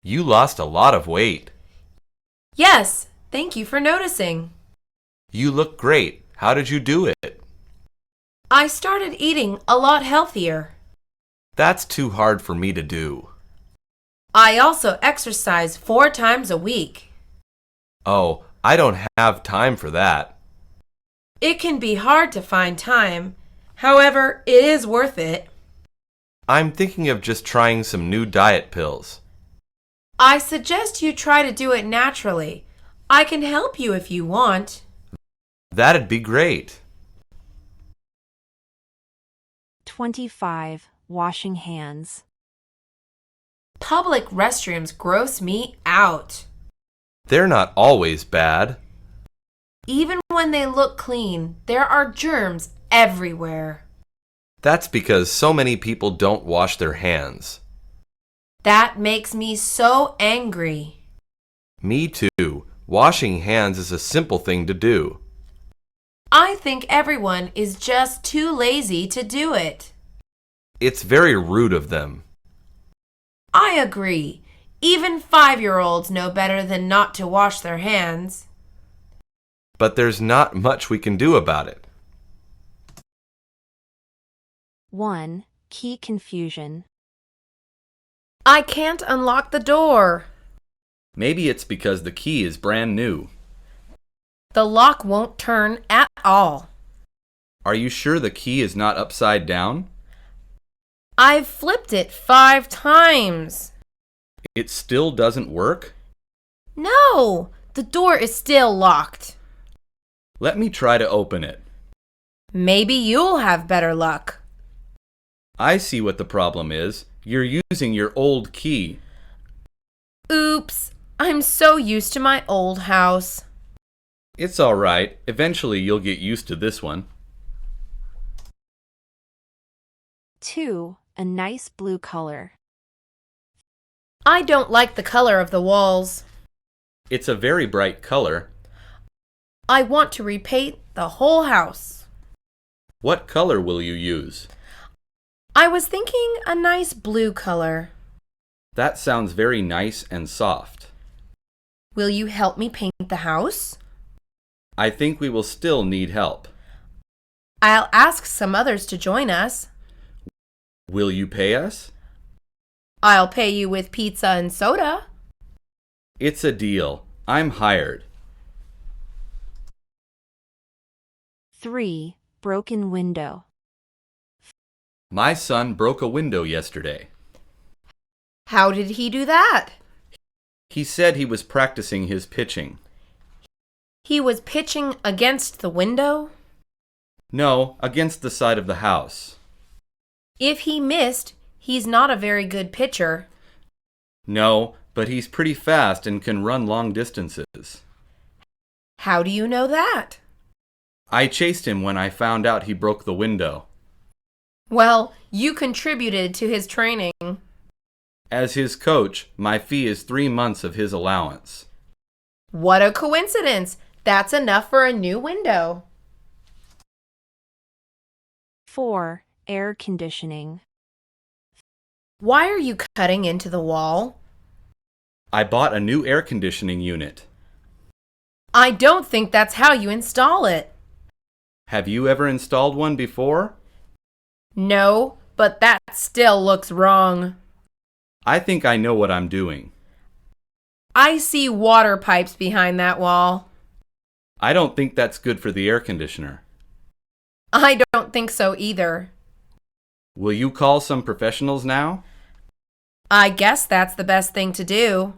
[SPEAKER 3] You lost a lot of weight.
[SPEAKER 2] Yes, thank you for noticing.
[SPEAKER 3] You look great. How did you do it?
[SPEAKER 2] I started eating a lot healthier.
[SPEAKER 3] That's too hard for me to do.
[SPEAKER 2] I also exercise 4 times a week.
[SPEAKER 3] Oh, I don't have time for that.
[SPEAKER 2] It can be hard to find time, However, it is worth it.
[SPEAKER 3] I'm thinking of just trying some new diet pills.
[SPEAKER 2] I suggest you try to do it naturally. I can help you if you want.
[SPEAKER 3] That'd be great.
[SPEAKER 1] 25. Washing hands.
[SPEAKER 2] Public restrooms gross me out.
[SPEAKER 3] They're not always bad.
[SPEAKER 2] Even when they look clean, there are germs everywhere.
[SPEAKER 3] That's because so many people don't wash their hands.
[SPEAKER 2] That makes me so angry.
[SPEAKER 3] Me too. Washing hands is a simple thing to do.
[SPEAKER 2] I think everyone is just too lazy to do it.
[SPEAKER 3] It's very rude of them.
[SPEAKER 2] I agree. Even 5-year-olds know better than not to wash their hands.
[SPEAKER 3] But there's not much we can do about it.
[SPEAKER 1] 1. Key confusion.
[SPEAKER 2] I can't unlock the door.
[SPEAKER 3] Maybe it's because the key is brand new.
[SPEAKER 2] The lock won't turn at all.
[SPEAKER 3] Are you sure the key is not upside down?
[SPEAKER 2] I've flipped it 5 times.
[SPEAKER 3] It still doesn't work?
[SPEAKER 2] No, the door is still locked.
[SPEAKER 3] Let me try to open it.
[SPEAKER 2] Maybe you'll have better luck.
[SPEAKER 3] I see what the problem is. You're using your old key.
[SPEAKER 2] Oops, I'm so used to my old house.
[SPEAKER 3] It's all right. Eventually you'll get used to this one.
[SPEAKER 1] 2. A nice blue color.
[SPEAKER 2] I don't like the color of the walls.
[SPEAKER 3] It's a very bright color.
[SPEAKER 2] I want to repaint the whole house.
[SPEAKER 3] What color will you use?
[SPEAKER 2] I was thinking a nice blue color.
[SPEAKER 3] That sounds very nice and soft.
[SPEAKER 2] Will you help me paint the house?
[SPEAKER 3] I think we will still need help.
[SPEAKER 2] I'll ask some others to join us.
[SPEAKER 3] Will you pay us?
[SPEAKER 2] I'll pay you with pizza and soda.
[SPEAKER 3] It's a deal. I'm hired.
[SPEAKER 1] 3. Broken window.
[SPEAKER 3] My son broke a window yesterday.
[SPEAKER 2] How did he do that?
[SPEAKER 3] He said he was practicing his pitching.
[SPEAKER 2] He was pitching against the window?
[SPEAKER 3] No, against the side of the house.
[SPEAKER 2] If he missed, he's not a very good pitcher.
[SPEAKER 3] No, but he's pretty fast and can run long distances.
[SPEAKER 2] How do you know that?
[SPEAKER 3] I chased him when I found out he broke the window.
[SPEAKER 2] Well, you contributed to his training.
[SPEAKER 3] As his coach, my fee is 3 months of his allowance.
[SPEAKER 2] What a coincidence! That's enough for a new window.
[SPEAKER 1] 4. Air conditioning.
[SPEAKER 2] Why are you cutting into the wall?
[SPEAKER 3] I bought a new air conditioning unit.
[SPEAKER 2] I don't think that's how you install it.
[SPEAKER 3] Have you ever installed one before?
[SPEAKER 2] No, but that still looks wrong.
[SPEAKER 3] I think I know what I'm doing.
[SPEAKER 2] I see water pipes behind that wall.
[SPEAKER 3] I don't think that's good for the air conditioner.
[SPEAKER 2] I don't think so either.
[SPEAKER 3] Will you call some professionals now?
[SPEAKER 2] I guess that's the best thing to do.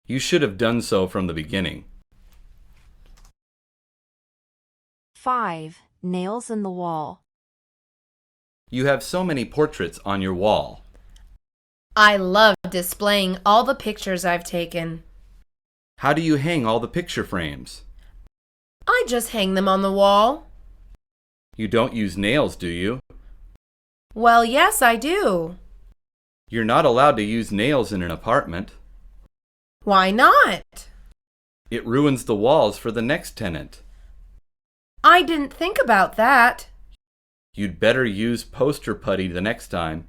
[SPEAKER 3] You should have done so from the beginning.
[SPEAKER 1] 5. Nails in the wall.
[SPEAKER 3] You have so many portraits on your wall.
[SPEAKER 2] I love displaying all the pictures I've taken.
[SPEAKER 3] How do you hang all the picture frames?
[SPEAKER 2] I just hang them on the wall.
[SPEAKER 3] You don't use nails, do you?
[SPEAKER 2] Well, yes, I do.
[SPEAKER 3] You're not allowed to use nails in an apartment.
[SPEAKER 2] Why not?
[SPEAKER 3] It ruins the walls for the next tenant.
[SPEAKER 2] I didn't think about that.
[SPEAKER 3] You'd better use poster putty the next time.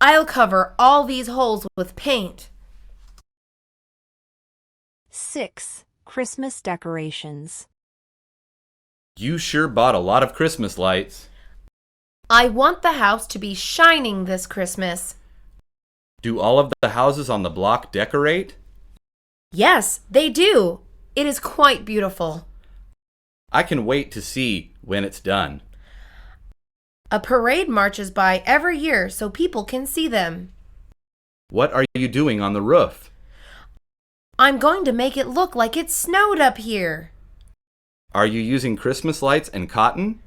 [SPEAKER 2] I'll cover all these holes with paint.
[SPEAKER 1] 6. Christmas decorations.
[SPEAKER 3] You sure bought a lot of Christmas lights.
[SPEAKER 2] I want the house to be shining this Christmas.
[SPEAKER 3] Do all of the houses on the block decorate?
[SPEAKER 2] Yes, they do. It is quite beautiful.
[SPEAKER 3] I can wait to see when it's done.
[SPEAKER 2] A parade marches by every year so people can see them.
[SPEAKER 3] What are you doing on the roof?
[SPEAKER 2] I'm going to make it look like it snowed up here.
[SPEAKER 3] Are you using Christmas lights and cotton?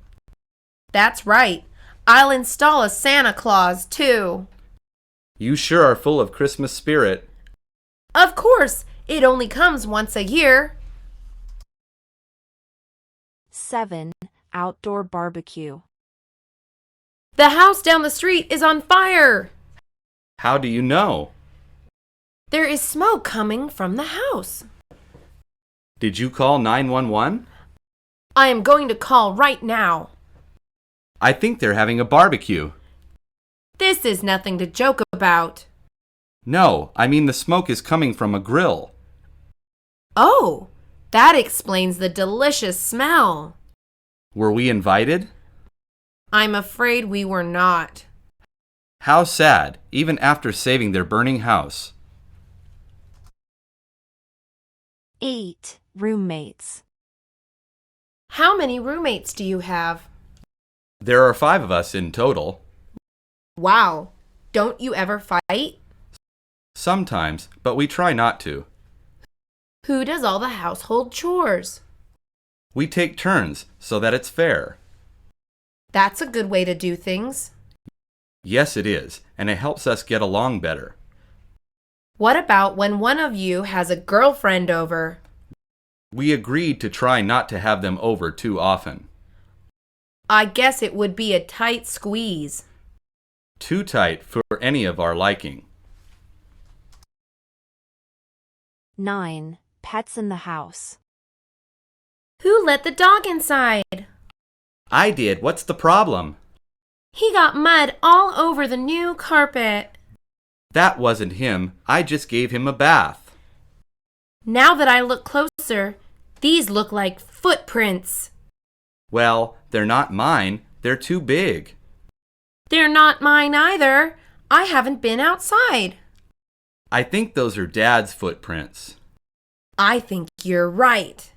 [SPEAKER 2] That's right. I'll install a Santa Claus, too.
[SPEAKER 3] You sure are full of Christmas spirit.
[SPEAKER 2] Of course, it only comes once a year.
[SPEAKER 1] 7. Outdoor barbecue.
[SPEAKER 2] The house down the street is on fire.
[SPEAKER 3] How do you know?
[SPEAKER 2] There is smoke coming from the house.
[SPEAKER 3] Did you call 911?
[SPEAKER 2] I am going to call right now.
[SPEAKER 3] I think they're having a barbecue.
[SPEAKER 2] This is nothing to joke about.
[SPEAKER 3] No, I mean the smoke is coming from a grill.
[SPEAKER 2] Oh, that explains the delicious smell.
[SPEAKER 3] Were we invited?
[SPEAKER 2] I'm afraid we were not.
[SPEAKER 3] How sad, even after saving their burning house.
[SPEAKER 1] 8. Roommates.
[SPEAKER 2] How many roommates do you have?
[SPEAKER 3] There are 5 of us in total.
[SPEAKER 2] Wow, don't you ever fight?
[SPEAKER 3] Sometimes, but we try not to.
[SPEAKER 2] Who does all the household chores?
[SPEAKER 3] We take turns so that it's fair.
[SPEAKER 2] That's a good way to do things.
[SPEAKER 3] Yes, it is, and it helps us get along better.
[SPEAKER 2] What about when one of you has a girlfriend over?
[SPEAKER 3] We agreed to try not to have them over too often.
[SPEAKER 2] I guess it would be a tight squeeze.
[SPEAKER 3] Too tight for any of our liking.
[SPEAKER 1] 9. Pets in the house.
[SPEAKER 2] Who let the dog inside?
[SPEAKER 3] I did. What's the problem?
[SPEAKER 2] He got mud all over the new carpet.
[SPEAKER 3] That wasn't him. I just gave him a bath.
[SPEAKER 2] Now that I look closer, these look like footprints.
[SPEAKER 3] Well, they're not mine. They're too big.
[SPEAKER 2] They're not mine either. I haven't been outside.
[SPEAKER 3] I think those are Dad's footprints.
[SPEAKER 2] I think you're right.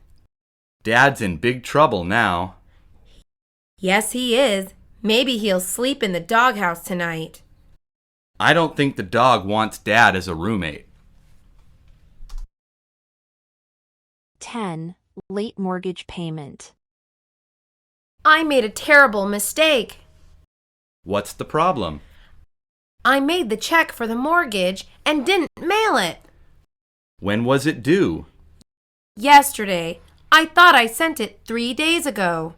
[SPEAKER 3] Dad's in big trouble now.
[SPEAKER 2] Yes, he is. Maybe he'll sleep in the doghouse tonight.
[SPEAKER 3] I don't think the dog wants Dad as a roommate.
[SPEAKER 1] 10. Late mortgage payment.
[SPEAKER 2] I made a terrible mistake.
[SPEAKER 3] What's the problem?
[SPEAKER 2] I made the check for the mortgage and didn't mail it.
[SPEAKER 3] When was it due?
[SPEAKER 2] Yesterday. I thought I sent it 3 days ago.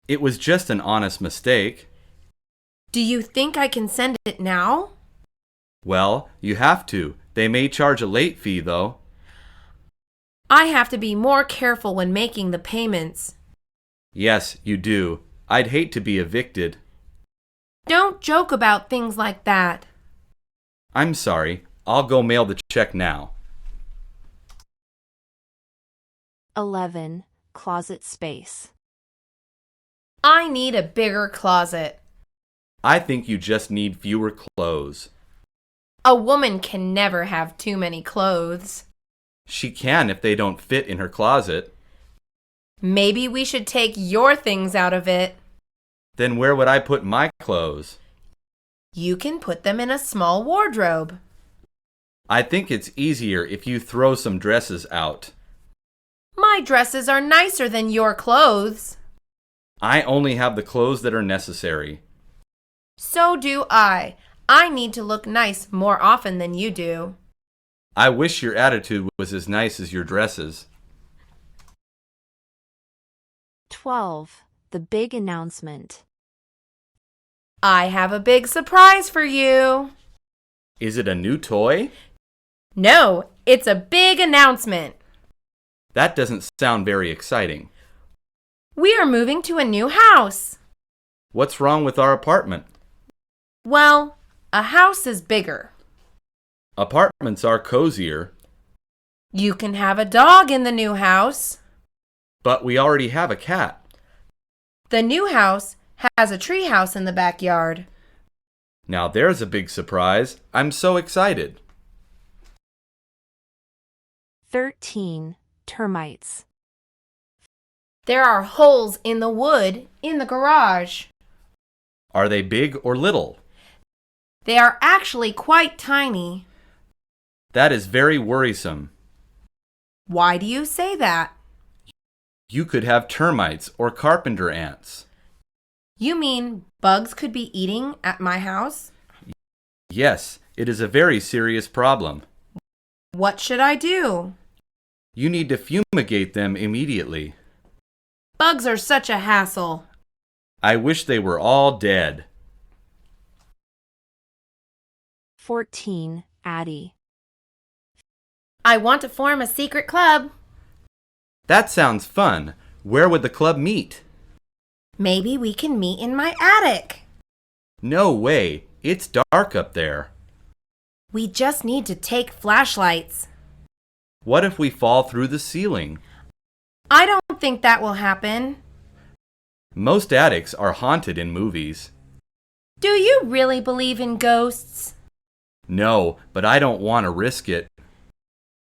[SPEAKER 3] It was just an honest mistake.
[SPEAKER 2] Do you think I can send it now?
[SPEAKER 3] Well, you have to. They may charge a late fee, though.
[SPEAKER 2] I have to be more careful when making the payments.
[SPEAKER 3] Yes, you do. I'd hate to be evicted.
[SPEAKER 2] Don't joke about things like that.
[SPEAKER 3] I'm sorry. I'll go mail the check now.
[SPEAKER 1] 11. Closet space.
[SPEAKER 2] I need a bigger closet.
[SPEAKER 3] I think you just need fewer clothes.
[SPEAKER 2] A woman can never have too many clothes.
[SPEAKER 3] She can if they don't fit in her closet.
[SPEAKER 2] Maybe we should take your things out of it.
[SPEAKER 3] Then where would I put my clothes?
[SPEAKER 2] You can put them in a small wardrobe.
[SPEAKER 3] I think it's easier if you throw some dresses out.
[SPEAKER 2] My dresses are nicer than your clothes.
[SPEAKER 3] I only have the clothes that are necessary.
[SPEAKER 2] So do I. I need to look nice more often than you do.
[SPEAKER 3] I wish your attitude was as nice as your dresses.
[SPEAKER 1] 12. The big announcement.
[SPEAKER 2] I have a big surprise for you.
[SPEAKER 3] Is it a new toy?
[SPEAKER 2] No, it's a big announcement.
[SPEAKER 3] That doesn't sound very exciting.
[SPEAKER 2] We are moving to a new house.
[SPEAKER 3] What's wrong with our apartment?
[SPEAKER 2] Well, a house is bigger.
[SPEAKER 3] Apartments are cozier.
[SPEAKER 2] You can have a dog in the new house.
[SPEAKER 3] But we already have a cat.
[SPEAKER 2] The new house has a tree house in the backyard.
[SPEAKER 3] Now there's a big surprise. I'm so excited.
[SPEAKER 1] 13. Termites.
[SPEAKER 2] There are holes in the wood in the garage.
[SPEAKER 3] Are they big or little?
[SPEAKER 2] They are actually quite tiny.
[SPEAKER 3] That is very worrisome.
[SPEAKER 2] Why do you say that?
[SPEAKER 3] You could have termites or carpenter ants.
[SPEAKER 2] You mean bugs could be eating at my house?
[SPEAKER 3] Yes, it is a very serious problem.
[SPEAKER 2] What should I do?
[SPEAKER 3] You need to fumigate them immediately.
[SPEAKER 2] Bugs are such a hassle.
[SPEAKER 3] I wish they were all dead.
[SPEAKER 1] 14. Addie.
[SPEAKER 2] I want to form a secret club.
[SPEAKER 3] That sounds fun. Where would the club meet?
[SPEAKER 2] Maybe we can meet in my attic.
[SPEAKER 3] No way. It's dark up there.
[SPEAKER 2] We just need to take flashlights.
[SPEAKER 3] What if we fall through the ceiling?
[SPEAKER 2] I don't think that will happen.
[SPEAKER 3] Most attics are haunted in movies.
[SPEAKER 2] Do you really believe in ghosts?
[SPEAKER 3] No, but I don't want to risk it.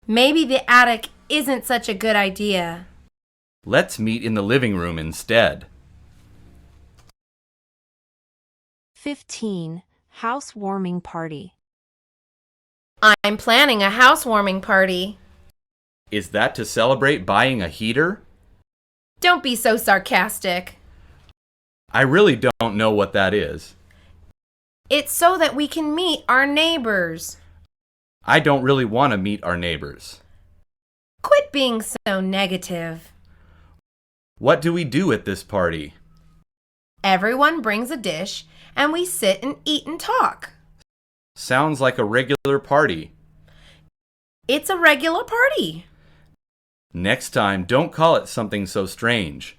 [SPEAKER 2] Maybe the attic isn't such a good idea.
[SPEAKER 3] Let's meet in the living room instead.
[SPEAKER 1] 15. Housewarming party.
[SPEAKER 2] I'm planning a housewarming party.
[SPEAKER 3] Is that to celebrate buying a heater?
[SPEAKER 2] Don't be so sarcastic.
[SPEAKER 3] I really don't know what that is.
[SPEAKER 2] It's so that we can meet our neighbors.
[SPEAKER 3] I don't really want to meet our neighbors.
[SPEAKER 2] Quit being so negative.
[SPEAKER 3] What do we do at this party?
[SPEAKER 2] Everyone brings a dish and we sit and eat and talk.
[SPEAKER 3] Sounds like a regular party.
[SPEAKER 2] It's a regular party.
[SPEAKER 3] Next time, don't call it something so strange.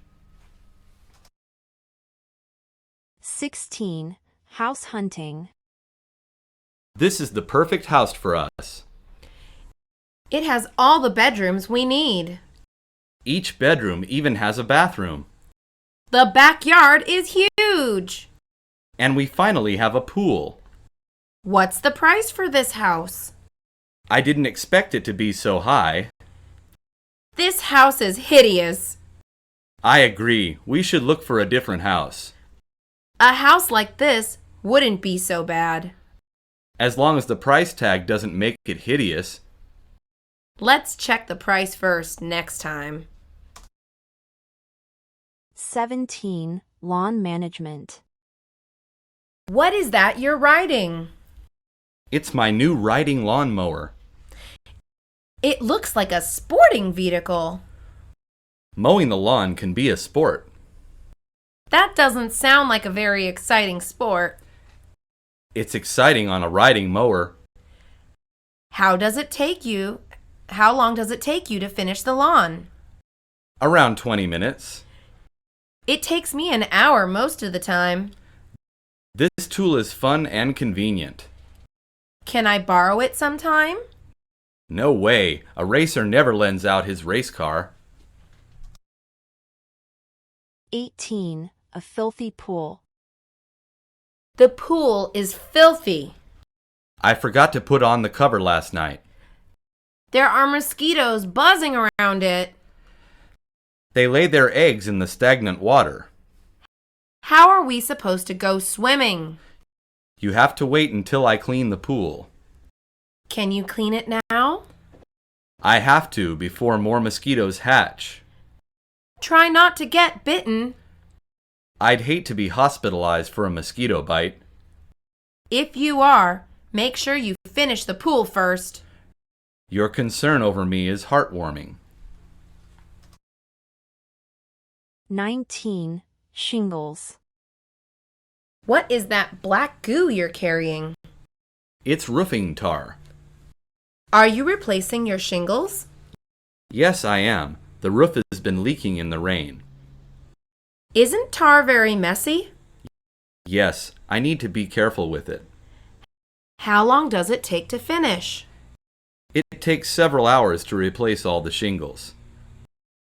[SPEAKER 1] 16. House hunting.
[SPEAKER 3] This is the perfect house for us.
[SPEAKER 2] It has all the bedrooms we need.
[SPEAKER 3] Each bedroom even has a bathroom.
[SPEAKER 2] The backyard is huge.
[SPEAKER 3] And we finally have a pool.
[SPEAKER 2] What's the price for this house?
[SPEAKER 3] I didn't expect it to be so high.
[SPEAKER 2] This house is hideous.
[SPEAKER 3] I agree. We should look for a different house.
[SPEAKER 2] A house like this wouldn't be so bad.
[SPEAKER 3] As long as the price tag doesn't make it hideous.
[SPEAKER 2] Let's check the price first next time.
[SPEAKER 1] 17. Lawn management.
[SPEAKER 2] What is that you're riding?
[SPEAKER 3] It's my new riding lawnmower.
[SPEAKER 2] It looks like a sporting vehicle.
[SPEAKER 3] Mowing the lawn can be a sport.
[SPEAKER 2] That doesn't sound like a very exciting sport.
[SPEAKER 3] It's exciting on a riding mower.
[SPEAKER 2] How long does it take you to finish the lawn?
[SPEAKER 3] Around 20 minutes.
[SPEAKER 2] It takes me an hour most of the time.
[SPEAKER 3] This tool is fun and convenient.
[SPEAKER 2] Can I borrow it sometime?
[SPEAKER 3] No way. A racer never lends out his race car.
[SPEAKER 1] 18. A filthy pool.
[SPEAKER 2] The pool is filthy.
[SPEAKER 3] I forgot to put on the cover last night.
[SPEAKER 2] There are mosquitoes buzzing around it.
[SPEAKER 3] They lay their eggs in the stagnant water.
[SPEAKER 2] How are we supposed to go swimming?
[SPEAKER 3] You have to wait until I clean the pool.
[SPEAKER 2] Can you clean it now?
[SPEAKER 3] I have to before more mosquitoes hatch.
[SPEAKER 2] Try not to get bitten.
[SPEAKER 3] I'd hate to be hospitalized for a mosquito bite.
[SPEAKER 2] If you are, make sure you finish the pool first.
[SPEAKER 3] Your concern over me is heartwarming.
[SPEAKER 1] 19. Shingles.
[SPEAKER 2] What is that black goo you're carrying?
[SPEAKER 3] It's roofing tar.
[SPEAKER 2] Are you replacing your shingles?
[SPEAKER 3] Yes, I am. The roof has been leaking in the rain.
[SPEAKER 2] Isn't tar very messy?
[SPEAKER 3] Yes, I need to be careful with it.
[SPEAKER 2] How long does it take to finish?
[SPEAKER 3] It takes several hours to replace all the shingles.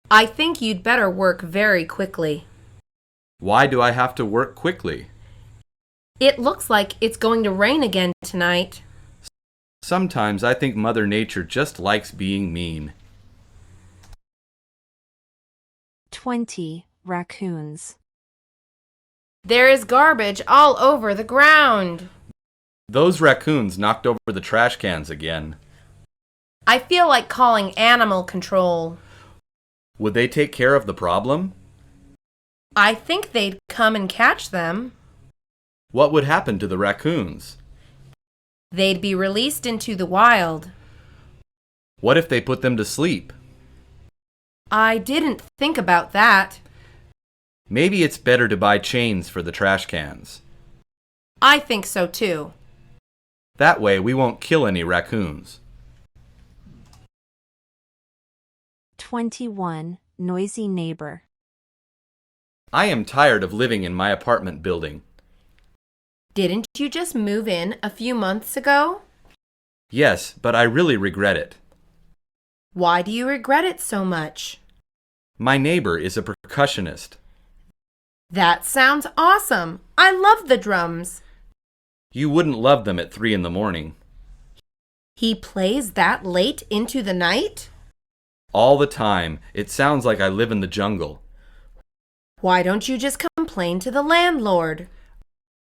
[SPEAKER 2] I think you'd better work very quickly.
[SPEAKER 3] Why do I have to work quickly?
[SPEAKER 2] It looks like it's going to rain again tonight.
[SPEAKER 3] Sometimes I think Mother Nature just likes being mean.
[SPEAKER 1] 20. Raccoons.
[SPEAKER 2] There is garbage all over the ground.
[SPEAKER 3] Those raccoons knocked over the trash cans again.
[SPEAKER 2] I feel like calling animal control.
[SPEAKER 3] Would they take care of the problem?
[SPEAKER 2] I think they'd come and catch them.
[SPEAKER 3] What would happen to the raccoons?
[SPEAKER 2] They'd be released into the wild.
[SPEAKER 3] What if they put them to sleep?
[SPEAKER 2] I didn't think about that.
[SPEAKER 3] Maybe it's better to buy chains for the trash cans.
[SPEAKER 2] I think so too.
[SPEAKER 3] That way we won't kill any raccoons.
[SPEAKER 1] 21. Noisy neighbor.
[SPEAKER 3] I am tired of living in my apartment building.
[SPEAKER 2] Didn't you just move in a few months ago?
[SPEAKER 3] Yes, but I really regret it.
[SPEAKER 2] Why do you regret it so much?
[SPEAKER 3] My neighbor is a percussionist.
[SPEAKER 2] That sounds awesome. I love the drums.
[SPEAKER 3] You wouldn't love them at 3 in the morning.
[SPEAKER 2] He plays that late into the night?
[SPEAKER 3] All the time. It sounds like I live in the jungle.
[SPEAKER 2] Why don't you just complain to the landlord?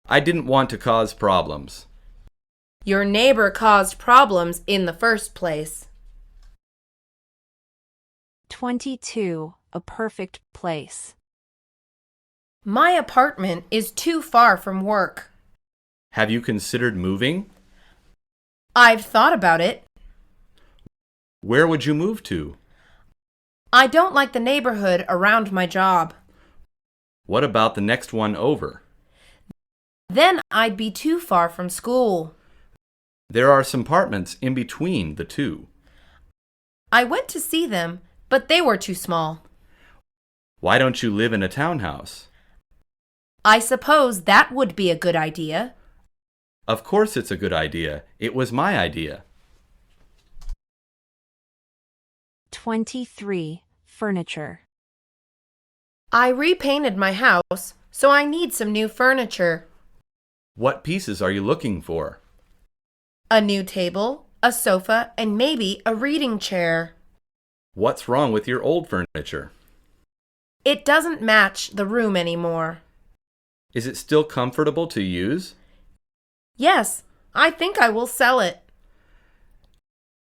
[SPEAKER 3] I didn't want to cause problems.
[SPEAKER 2] Your neighbor caused problems in the first place.
[SPEAKER 1] 22. A perfect place.
[SPEAKER 2] My apartment is too far from work.
[SPEAKER 3] Have you considered moving?
[SPEAKER 2] I've thought about it.
[SPEAKER 3] Where would you move to?
[SPEAKER 2] I don't like the neighborhood around my job.
[SPEAKER 3] What about the next one over?
[SPEAKER 2] Then I'd be too far from school.
[SPEAKER 3] There are some apartments in between the two.
[SPEAKER 2] I went to see them, but they were too small.
[SPEAKER 3] Why don't you live in a townhouse?
[SPEAKER 2] I suppose that would be a good idea.
[SPEAKER 3] Of course it's a good idea. It was my idea.
[SPEAKER 1] 23. Furniture.
[SPEAKER 2] I repainted my house, so I need some new furniture.
[SPEAKER 3] What pieces are you looking for?
[SPEAKER 2] A new table, a sofa, and maybe a reading chair.
[SPEAKER 3] What's wrong with your old furniture?
[SPEAKER 2] It doesn't match the room anymore.
[SPEAKER 3] Is it still comfortable to use?
[SPEAKER 2] Yes, I think I will sell it.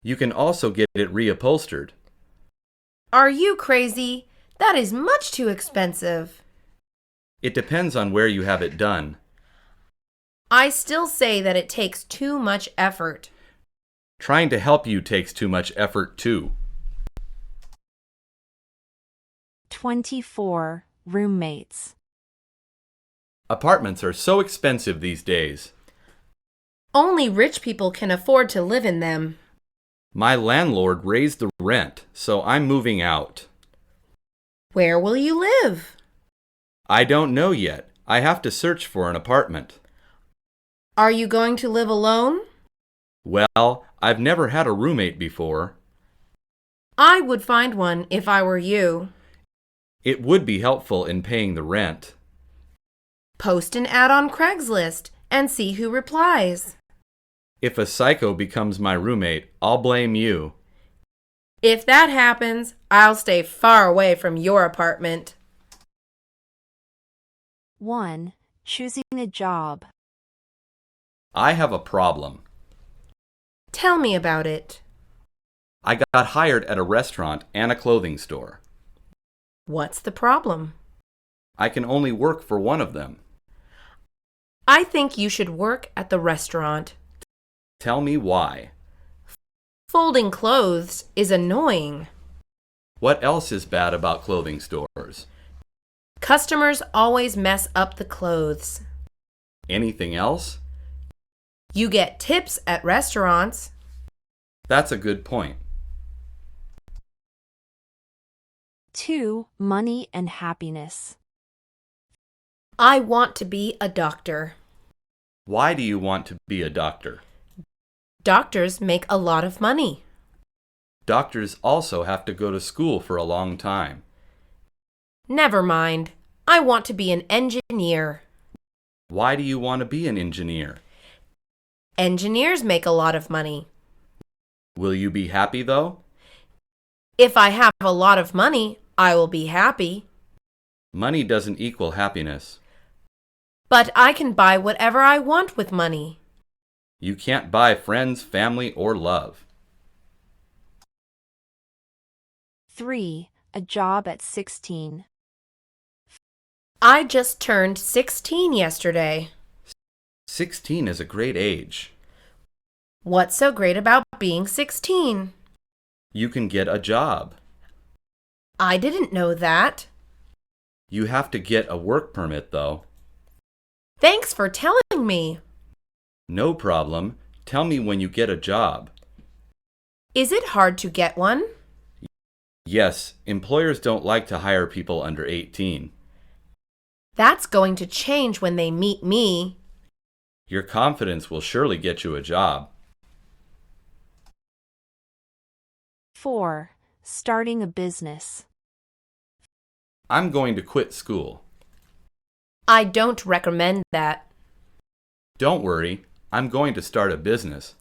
[SPEAKER 3] You can also get it reupholstered.
[SPEAKER 2] Are you crazy? That is much too expensive.
[SPEAKER 3] It depends on where you have it done.
[SPEAKER 2] I still say that it takes too much effort.
[SPEAKER 3] Trying to help you takes too much effort too.
[SPEAKER 1] 24. Roommates.
[SPEAKER 3] Apartments are so expensive these days.
[SPEAKER 2] Only rich people can afford to live in them.
[SPEAKER 3] My landlord raised the rent, so I'm moving out.
[SPEAKER 2] Where will you live?
[SPEAKER 3] I don't know yet. I have to search for an apartment.
[SPEAKER 2] Are you going to live alone?
[SPEAKER 3] Well, I've never had a roommate before.
[SPEAKER 2] I would find one if I were you.
[SPEAKER 3] It would be helpful in paying the rent.
[SPEAKER 2] Post an ad on Craigslist and see who replies.
[SPEAKER 3] If a psycho becomes my roommate, I'll blame you.
[SPEAKER 2] If that happens, I'll stay far away from your apartment.
[SPEAKER 1] 1. Choosing a job.
[SPEAKER 3] I have a problem.
[SPEAKER 2] Tell me about it.
[SPEAKER 3] I got hired at a restaurant and a clothing store.
[SPEAKER 2] What's the problem?
[SPEAKER 3] I can only work for one of them.
[SPEAKER 2] I think you should work at the restaurant.
[SPEAKER 3] Tell me why.
[SPEAKER 2] Folding clothes is annoying.
[SPEAKER 3] What else is bad about clothing stores?
[SPEAKER 2] Customers always mess up the clothes.
[SPEAKER 3] Anything else?
[SPEAKER 2] You get tips at restaurants.
[SPEAKER 3] That's a good point.
[SPEAKER 1] 2. Money and happiness.
[SPEAKER 2] I want to be a doctor.
[SPEAKER 3] Why do you want to be a doctor?
[SPEAKER 2] Doctors make a lot of money.
[SPEAKER 3] Doctors also have to go to school for a long time.
[SPEAKER 2] Never mind. I want to be an engineer.
[SPEAKER 3] Why do you want to be an engineer?
[SPEAKER 2] Engineers make a lot of money.
[SPEAKER 3] Will you be happy though?
[SPEAKER 2] If I have a lot of money, I will be happy.
[SPEAKER 3] Money doesn't equal happiness.
[SPEAKER 2] But I can buy whatever I want with money.
[SPEAKER 3] You can't buy friends, family, or love.
[SPEAKER 1] 3. A job at 16.
[SPEAKER 2] I just turned 16 yesterday.
[SPEAKER 3] 16 is a great age.
[SPEAKER 2] What's so great about being 16?
[SPEAKER 3] You can get a job.
[SPEAKER 2] I didn't know that.
[SPEAKER 3] You have to get a work permit, though.
[SPEAKER 2] Thanks for telling me.
[SPEAKER 3] No problem. Tell me when you get a job.
[SPEAKER 2] Is it hard to get one?
[SPEAKER 3] Yes, employers don't like to hire people under 18.
[SPEAKER 2] That's going to change when they meet me.
[SPEAKER 3] Your confidence will surely get you a job.
[SPEAKER 1] 4. Starting a business.
[SPEAKER 3] I'm going to quit school.
[SPEAKER 2] I don't recommend that.
[SPEAKER 3] Don't worry, I'm going to start a business.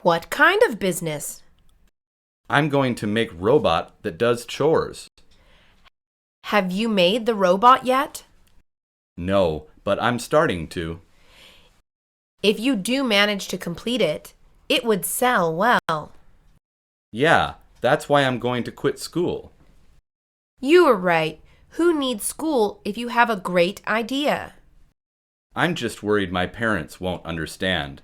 [SPEAKER 2] What kind of business?
[SPEAKER 3] I'm going to make robot that does chores.
[SPEAKER 2] Have you made the robot yet?
[SPEAKER 3] No, but I'm starting to.
[SPEAKER 2] If you do manage to complete it, it would sell well.
[SPEAKER 3] Yeah, that's why I'm going to quit school.
[SPEAKER 2] You are right. Who needs school if you have a great idea?
[SPEAKER 3] I'm just worried my parents won't understand.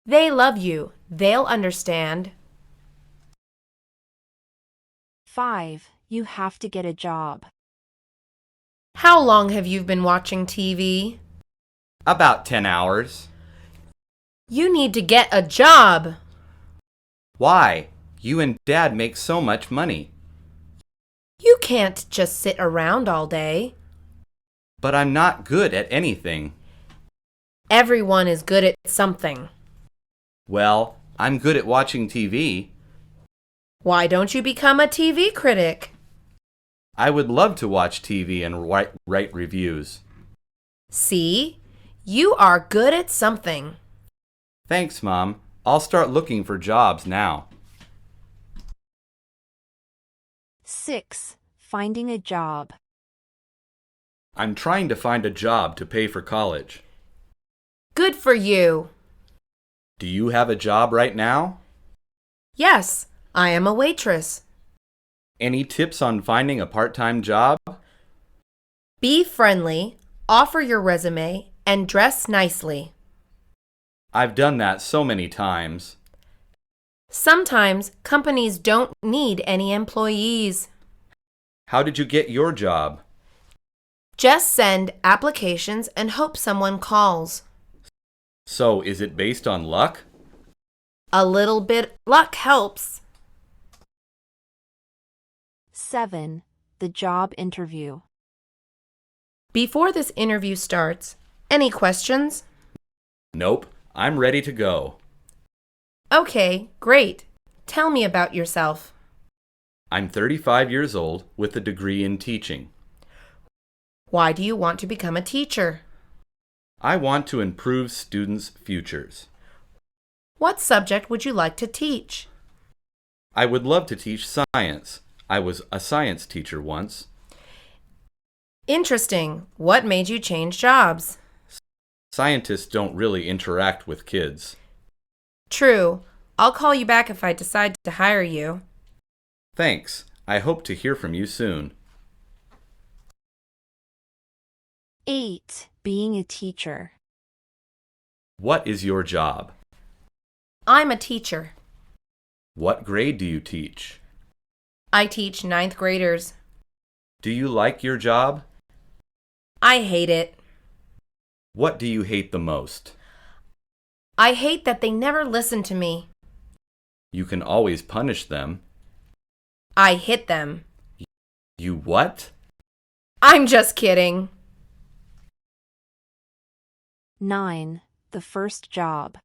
[SPEAKER 2] They love you. They'll understand.
[SPEAKER 1] 5. You have to get a job.
[SPEAKER 2] How long have you been watching TV?
[SPEAKER 3] About 10 hours.
[SPEAKER 2] You need to get a job.
[SPEAKER 3] Why? You and Dad make so much money.
[SPEAKER 2] You can't just sit around all day.
[SPEAKER 3] But I'm not good at anything.
[SPEAKER 2] Everyone is good at something.
[SPEAKER 3] Well, I'm good at watching TV.
[SPEAKER 2] Why don't you become a TV critic?
[SPEAKER 3] I would love to watch TV and write reviews.
[SPEAKER 2] See? You are good at something.
[SPEAKER 3] Thanks, Mom. I'll start looking for jobs now.
[SPEAKER 1] 6. Finding a job.
[SPEAKER 3] I'm trying to find a job to pay for college.
[SPEAKER 2] Good for you.
[SPEAKER 3] Do you have a job right now?
[SPEAKER 2] Yes, I am a waitress.
[SPEAKER 3] Any tips on finding a part-time job?
[SPEAKER 2] Be friendly, offer your resume, and dress nicely.
[SPEAKER 3] I've done that so many times.
[SPEAKER 2] Sometimes companies don't need any employees.
[SPEAKER 3] How did you get your job?
[SPEAKER 2] Just send applications and hope someone calls.
[SPEAKER 3] So, is it based on luck?
[SPEAKER 2] A little bit luck helps.
[SPEAKER 1] 7. The job interview.
[SPEAKER 2] Before this interview starts, any questions?
[SPEAKER 3] Nope, I'm ready to go.
[SPEAKER 2] Okay, great. Tell me about yourself.
[SPEAKER 3] I'm 35 years old with a degree in teaching.
[SPEAKER 2] Why do you want to become a teacher?
[SPEAKER 3] I want to improve students' futures.
[SPEAKER 2] What subject would you like to teach?
[SPEAKER 3] I would love to teach science. I was a science teacher once.
[SPEAKER 2] Interesting. What made you change jobs?
[SPEAKER 3] Scientists don't really interact with kids.
[SPEAKER 2] True. I'll call you back if I decide to hire you.
[SPEAKER 3] Thanks. I hope to hear from you soon.
[SPEAKER 1] 8. Being a teacher.
[SPEAKER 3] What is your job?
[SPEAKER 2] I'm a teacher.
[SPEAKER 3] What grade do you teach?
[SPEAKER 2] I teach ninth graders.
[SPEAKER 3] Do you like your job?
[SPEAKER 2] I hate it.
[SPEAKER 3] What do you hate the most?
[SPEAKER 2] I hate that they never listen to me.
[SPEAKER 3] You can always punish them.
[SPEAKER 2] I hit them.
[SPEAKER 3] You what?
[SPEAKER 2] I'm just kidding.
[SPEAKER 1] 9. The first job.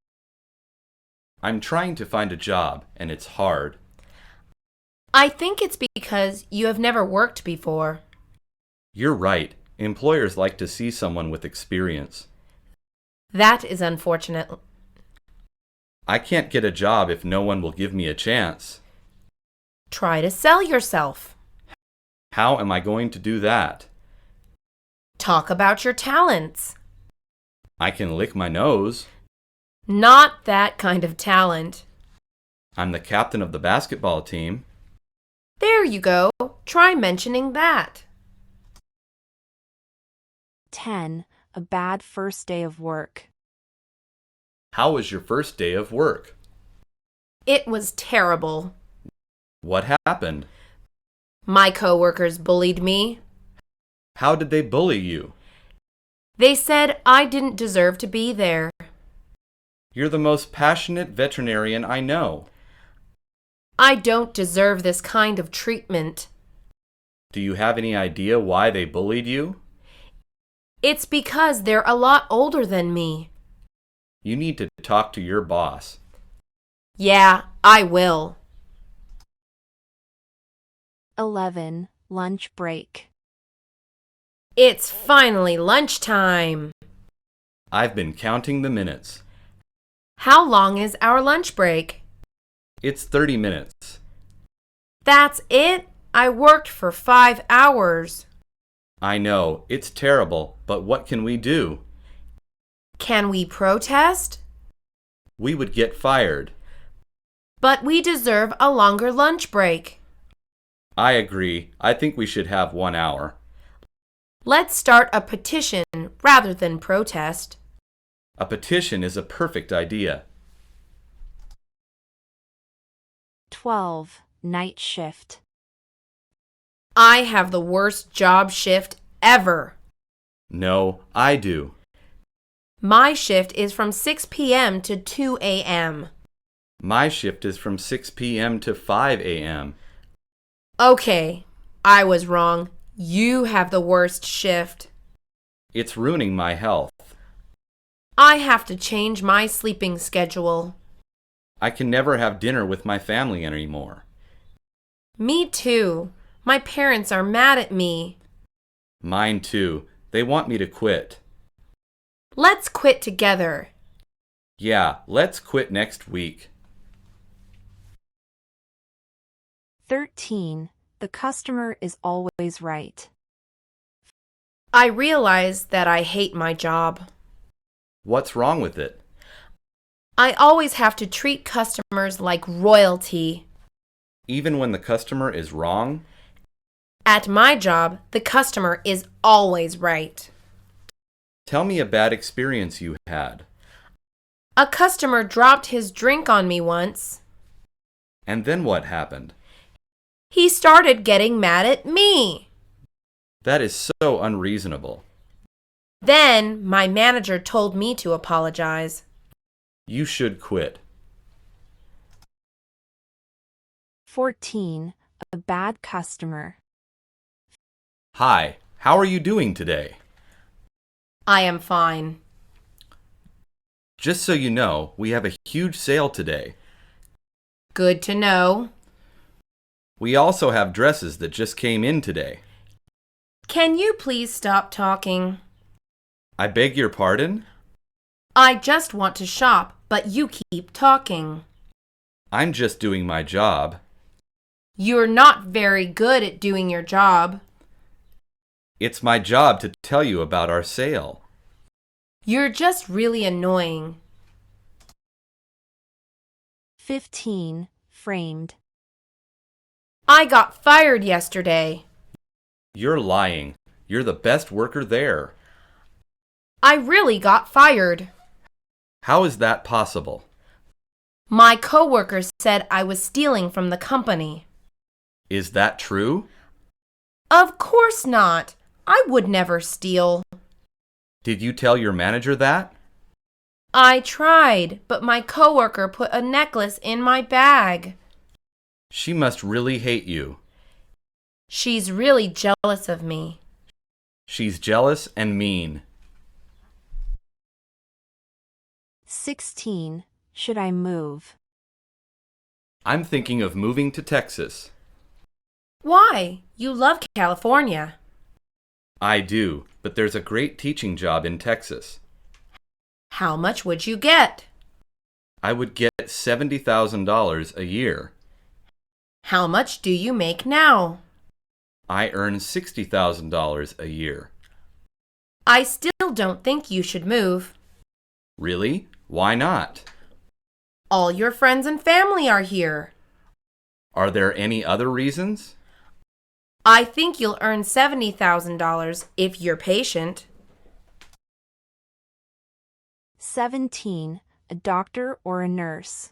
[SPEAKER 3] I'm trying to find a job, and it's hard.
[SPEAKER 2] I think it's because you have never worked before.
[SPEAKER 3] You're right. Employers like to see someone with experience.
[SPEAKER 2] That is unfortunate.
[SPEAKER 3] I can't get a job if no one will give me a chance.
[SPEAKER 2] Try to sell yourself.
[SPEAKER 3] How am I going to do that?
[SPEAKER 2] Talk about your talents.
[SPEAKER 3] I can lick my nose.
[SPEAKER 2] Not that kind of talent.
[SPEAKER 3] I'm the captain of the basketball team.
[SPEAKER 2] There you go. Try mentioning that.
[SPEAKER 1] 10. A bad first day of work.
[SPEAKER 3] How was your first day of work?
[SPEAKER 2] It was terrible.
[SPEAKER 3] What happened?
[SPEAKER 2] My coworkers bullied me.
[SPEAKER 3] How did they bully you?
[SPEAKER 2] They said I didn't deserve to be there.
[SPEAKER 3] You're the most passionate veterinarian I know.
[SPEAKER 2] I don't deserve this kind of treatment.
[SPEAKER 3] Do you have any idea why they bullied you?
[SPEAKER 2] It's because they're a lot older than me.
[SPEAKER 3] You need to talk to your boss.
[SPEAKER 2] Yeah, I will.
[SPEAKER 1] 11. Lunch break.
[SPEAKER 2] It's finally lunchtime.
[SPEAKER 3] I've been counting the minutes.
[SPEAKER 2] How long is our lunch break?
[SPEAKER 3] It's 30 minutes.
[SPEAKER 2] That's it? I worked for 5 hours.
[SPEAKER 3] I know, it's terrible, but what can we do?
[SPEAKER 2] Can we protest?
[SPEAKER 3] We would get fired.
[SPEAKER 2] But we deserve a longer lunch break.
[SPEAKER 3] I agree. I think we should have 1 hour.
[SPEAKER 2] Let's start a petition rather than protest.
[SPEAKER 3] A petition is a perfect idea.
[SPEAKER 1] 12. Night shift.
[SPEAKER 2] I have the worst job shift ever.
[SPEAKER 3] No, I do.
[SPEAKER 2] My shift is from 6 p.m. to 2 a.m.
[SPEAKER 3] My shift is from 6 p.m. to 5 a.m.
[SPEAKER 2] Okay, I was wrong. You have the worst shift.
[SPEAKER 3] It's ruining my health.
[SPEAKER 2] I have to change my sleeping schedule.
[SPEAKER 3] I can never have dinner with my family anymore.
[SPEAKER 2] Me too. My parents are mad at me.
[SPEAKER 3] Mine too. They want me to quit.
[SPEAKER 2] Let's quit together.
[SPEAKER 3] Yeah, let's quit next week.
[SPEAKER 1] 13. The customer is always right.
[SPEAKER 2] I realize that I hate my job.
[SPEAKER 3] What's wrong with it?
[SPEAKER 2] I always have to treat customers like royalty.
[SPEAKER 3] Even when the customer is wrong?
[SPEAKER 2] At my job, the customer is always right.
[SPEAKER 3] Tell me a bad experience you had.
[SPEAKER 2] A customer dropped his drink on me once.
[SPEAKER 3] And then what happened?
[SPEAKER 2] He started getting mad at me.
[SPEAKER 3] That is so unreasonable.
[SPEAKER 2] Then my manager told me to apologize.
[SPEAKER 3] You should quit.
[SPEAKER 1] 14. A bad customer.
[SPEAKER 3] Hi, how are you doing today?
[SPEAKER 2] I am fine.
[SPEAKER 3] Just so you know, we have a huge sale today.
[SPEAKER 2] Good to know.
[SPEAKER 3] We also have dresses that just came in today.
[SPEAKER 2] Can you please stop talking?
[SPEAKER 3] I beg your pardon?
[SPEAKER 2] I just want to shop, but you keep talking.
[SPEAKER 3] I'm just doing my job.
[SPEAKER 2] You're not very good at doing your job.
[SPEAKER 3] It's my job to tell you about our sale.
[SPEAKER 2] You're just really annoying.
[SPEAKER 1] 15. Framed.
[SPEAKER 2] I got fired yesterday.
[SPEAKER 3] You're lying. You're the best worker there.
[SPEAKER 2] I really got fired.
[SPEAKER 3] How is that possible?
[SPEAKER 2] My coworkers said I was stealing from the company.
[SPEAKER 3] Is that true?
[SPEAKER 2] Of course not. I would never steal.
[SPEAKER 3] Did you tell your manager that?
[SPEAKER 2] I tried, but my coworker put a necklace in my bag.
[SPEAKER 3] She must really hate you.
[SPEAKER 2] She's really jealous of me.
[SPEAKER 3] She's jealous and mean.
[SPEAKER 1] 16. Should I move?
[SPEAKER 3] I'm thinking of moving to Texas.
[SPEAKER 2] Why? You love California.
[SPEAKER 3] I do, but there's a great teaching job in Texas.
[SPEAKER 2] How much would you get?
[SPEAKER 3] I would get $70,000 a year.
[SPEAKER 2] How much do you make now?
[SPEAKER 3] I earn $60,000 a year.
[SPEAKER 2] I still don't think you should move.
[SPEAKER 3] Really? Why not?
[SPEAKER 2] All your friends and family are here.
[SPEAKER 3] Are there any other reasons?
[SPEAKER 2] I think you'll earn $70,000 if you're patient.
[SPEAKER 1] 17. A doctor or a nurse?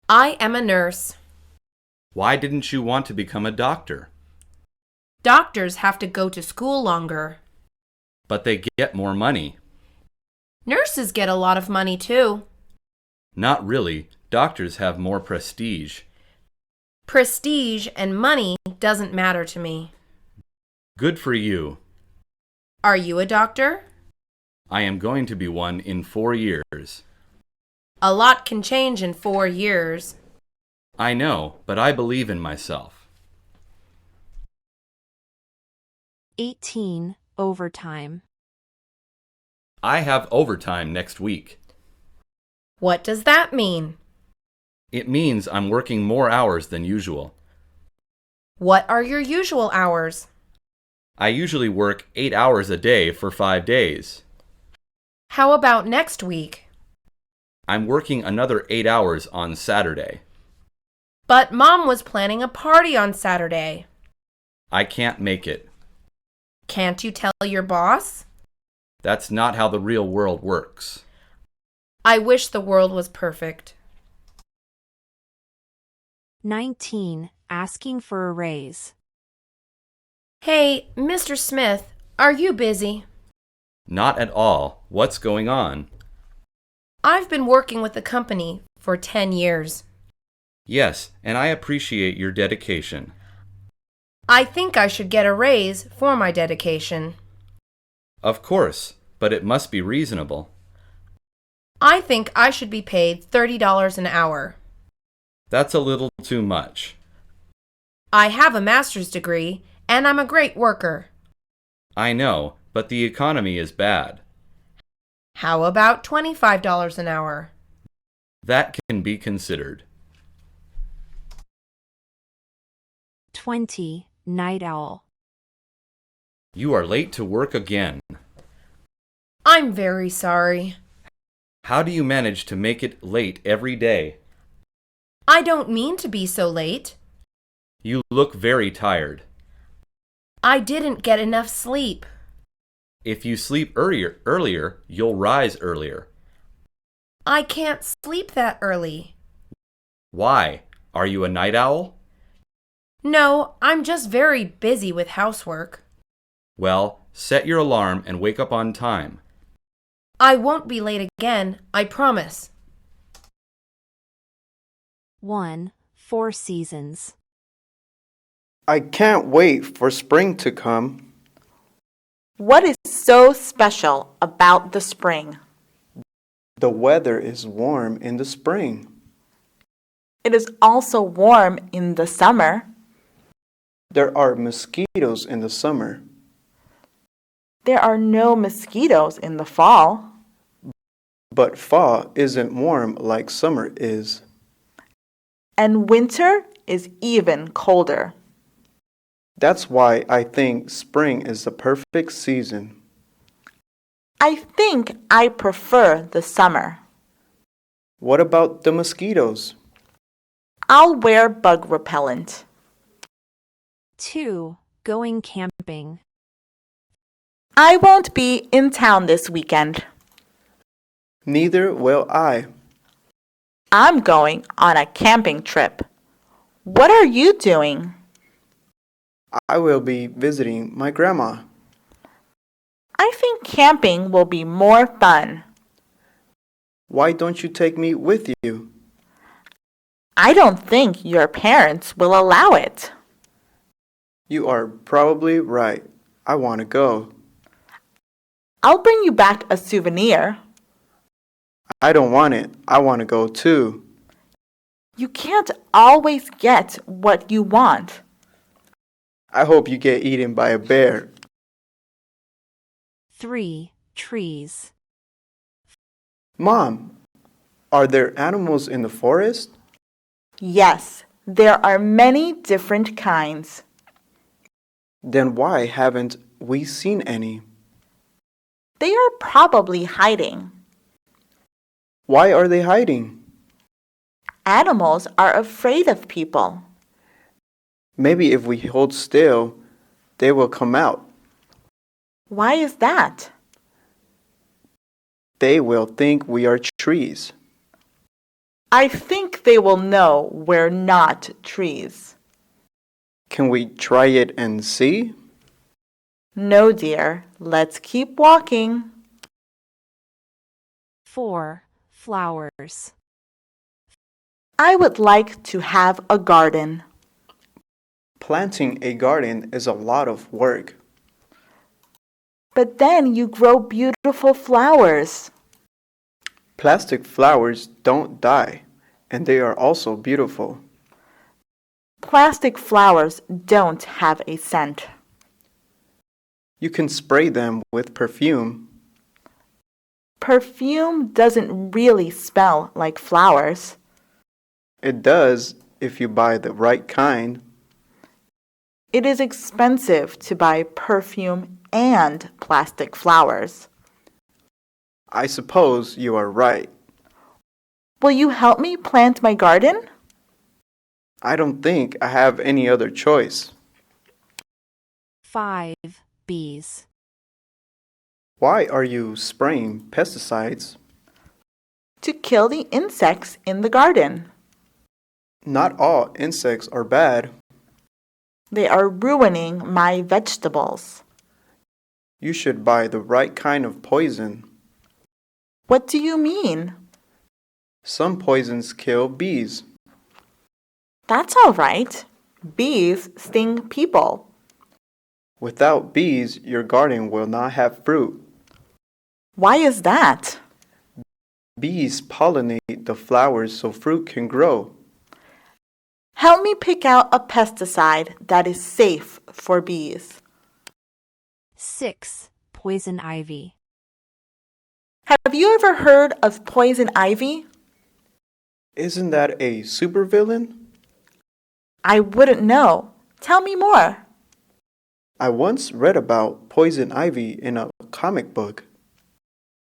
[SPEAKER 2] I am a nurse.
[SPEAKER 3] Why didn't you want to become a doctor?
[SPEAKER 2] Doctors have to go to school longer.
[SPEAKER 3] But they get more money.
[SPEAKER 2] Nurses get a lot of money too.
[SPEAKER 3] Not really. Doctors have more prestige.
[SPEAKER 2] Prestige and money doesn't matter to me.
[SPEAKER 3] Good for you.
[SPEAKER 2] Are you a doctor?
[SPEAKER 3] I am going to be one in 4 years.
[SPEAKER 2] A lot can change in 4 years.
[SPEAKER 3] I know, but I believe in myself.
[SPEAKER 1] 18. Overtime.
[SPEAKER 3] I have overtime next week.
[SPEAKER 2] What does that mean?
[SPEAKER 3] It means I'm working more hours than usual.
[SPEAKER 2] What are your usual hours?
[SPEAKER 3] I usually work 8 hours a day for 5 days.
[SPEAKER 2] How about next week?
[SPEAKER 3] I'm working another 8 hours on Saturday.
[SPEAKER 2] But Mom was planning a party on Saturday.
[SPEAKER 3] I can't make it.
[SPEAKER 2] Can't you tell your boss?
[SPEAKER 3] That's not how the real world works.
[SPEAKER 2] I wish the world was perfect.
[SPEAKER 1] 19. Asking for a raise.
[SPEAKER 2] Hey, Mr. Smith, are you busy?
[SPEAKER 3] Not at all. What's going on?
[SPEAKER 2] I've been working with the company for 10 years.
[SPEAKER 3] Yes, and I appreciate your dedication.
[SPEAKER 2] I think I should get a raise for my dedication.
[SPEAKER 3] Of course, but it must be reasonable.
[SPEAKER 2] I think I should be paid $30 an hour.
[SPEAKER 3] That's a little too much.
[SPEAKER 2] I have a master's degree, and I'm a great worker.
[SPEAKER 3] I know, but the economy is bad.
[SPEAKER 2] How about $25 an hour?
[SPEAKER 3] That can be considered.
[SPEAKER 1] 20. Night owl.
[SPEAKER 3] You are late to work again.
[SPEAKER 2] I'm very sorry.
[SPEAKER 3] How do you manage to make it late every day?
[SPEAKER 2] I don't mean to be so late.
[SPEAKER 3] You look very tired.
[SPEAKER 2] I didn't get enough sleep.
[SPEAKER 3] If you sleep earlier, you'll rise earlier.
[SPEAKER 2] I can't sleep that early.
[SPEAKER 3] Why? Are you a night owl?
[SPEAKER 2] No, I'm just very busy with housework.
[SPEAKER 3] Well, set your alarm and wake up on time.
[SPEAKER 2] I won't be late again, I promise.
[SPEAKER 1] 1. 4 seasons.
[SPEAKER 5] I can't wait for spring to come.
[SPEAKER 4] What is so special about the spring?
[SPEAKER 5] The weather is warm in the spring.
[SPEAKER 4] It is also warm in the summer.
[SPEAKER 5] There are mosquitoes in the summer.
[SPEAKER 4] There are no mosquitoes in the fall.
[SPEAKER 5] But fall isn't warm like summer is.
[SPEAKER 4] And winter is even colder.
[SPEAKER 5] That's why I think spring is the perfect season.
[SPEAKER 4] I think I prefer the summer.
[SPEAKER 5] What about the mosquitoes?
[SPEAKER 4] I'll wear bug repellent.
[SPEAKER 1] 2. Going camping.
[SPEAKER 4] I won't be in town this weekend.
[SPEAKER 5] Neither will I.
[SPEAKER 4] I'm going on a camping trip. What are you doing?
[SPEAKER 5] I will be visiting my grandma.
[SPEAKER 4] I think camping will be more fun.
[SPEAKER 5] Why don't you take me with you?
[SPEAKER 4] I don't think your parents will allow it.
[SPEAKER 5] You are probably right. I want to go.
[SPEAKER 4] I'll bring you back a souvenir.
[SPEAKER 5] I don't want it. I want to go too.
[SPEAKER 4] You can't always get what you want.
[SPEAKER 5] I hope you get eaten by a bear.
[SPEAKER 1] 3. Trees.
[SPEAKER 5] Mom, are there animals in the forest?
[SPEAKER 4] Yes, there are many different kinds.
[SPEAKER 5] Then why haven't we seen any?
[SPEAKER 4] They are probably hiding.
[SPEAKER 5] Why are they hiding?
[SPEAKER 4] Animals are afraid of people.
[SPEAKER 5] Maybe if we hold still, they will come out.
[SPEAKER 4] Why is that?
[SPEAKER 5] They will think we are trees.
[SPEAKER 4] I think they will know we're not trees.
[SPEAKER 5] Can we try it and see?
[SPEAKER 4] No, dear. Let's keep walking.
[SPEAKER 1] 4. Flowers.
[SPEAKER 4] I would like to have a garden.
[SPEAKER 5] Planting a garden is a lot of work.
[SPEAKER 4] But then you grow beautiful flowers.
[SPEAKER 5] Plastic flowers don't die, and they are also beautiful.
[SPEAKER 4] Plastic flowers don't have a scent.
[SPEAKER 5] You can spray them with perfume.
[SPEAKER 4] Perfume doesn't really smell like flowers.
[SPEAKER 5] It does if you buy the right kind.
[SPEAKER 4] It is expensive to buy perfume and plastic flowers.
[SPEAKER 5] I suppose you are right.
[SPEAKER 4] Will you help me plant my garden?
[SPEAKER 5] I don't think I have any other choice.
[SPEAKER 1] 5. Bees.
[SPEAKER 5] Why are you spraying pesticides?
[SPEAKER 4] To kill the insects in the garden.
[SPEAKER 5] Not all insects are bad.
[SPEAKER 4] They are ruining my vegetables.
[SPEAKER 5] You should buy the right kind of poison.
[SPEAKER 4] What do you mean?
[SPEAKER 5] Some poisons kill bees.
[SPEAKER 4] That's all right. Bees sting people.
[SPEAKER 5] Without bees, your garden will not have fruit.
[SPEAKER 4] Why is that?
[SPEAKER 5] Bees pollinate the flowers so fruit can grow.
[SPEAKER 4] Help me pick out a pesticide that is safe for bees.
[SPEAKER 1] 6. Poison ivy.
[SPEAKER 4] Have you ever heard of poison ivy?
[SPEAKER 5] Isn't that a supervillain?
[SPEAKER 4] I wouldn't know. Tell me more.
[SPEAKER 5] I once read about poison ivy in a comic book.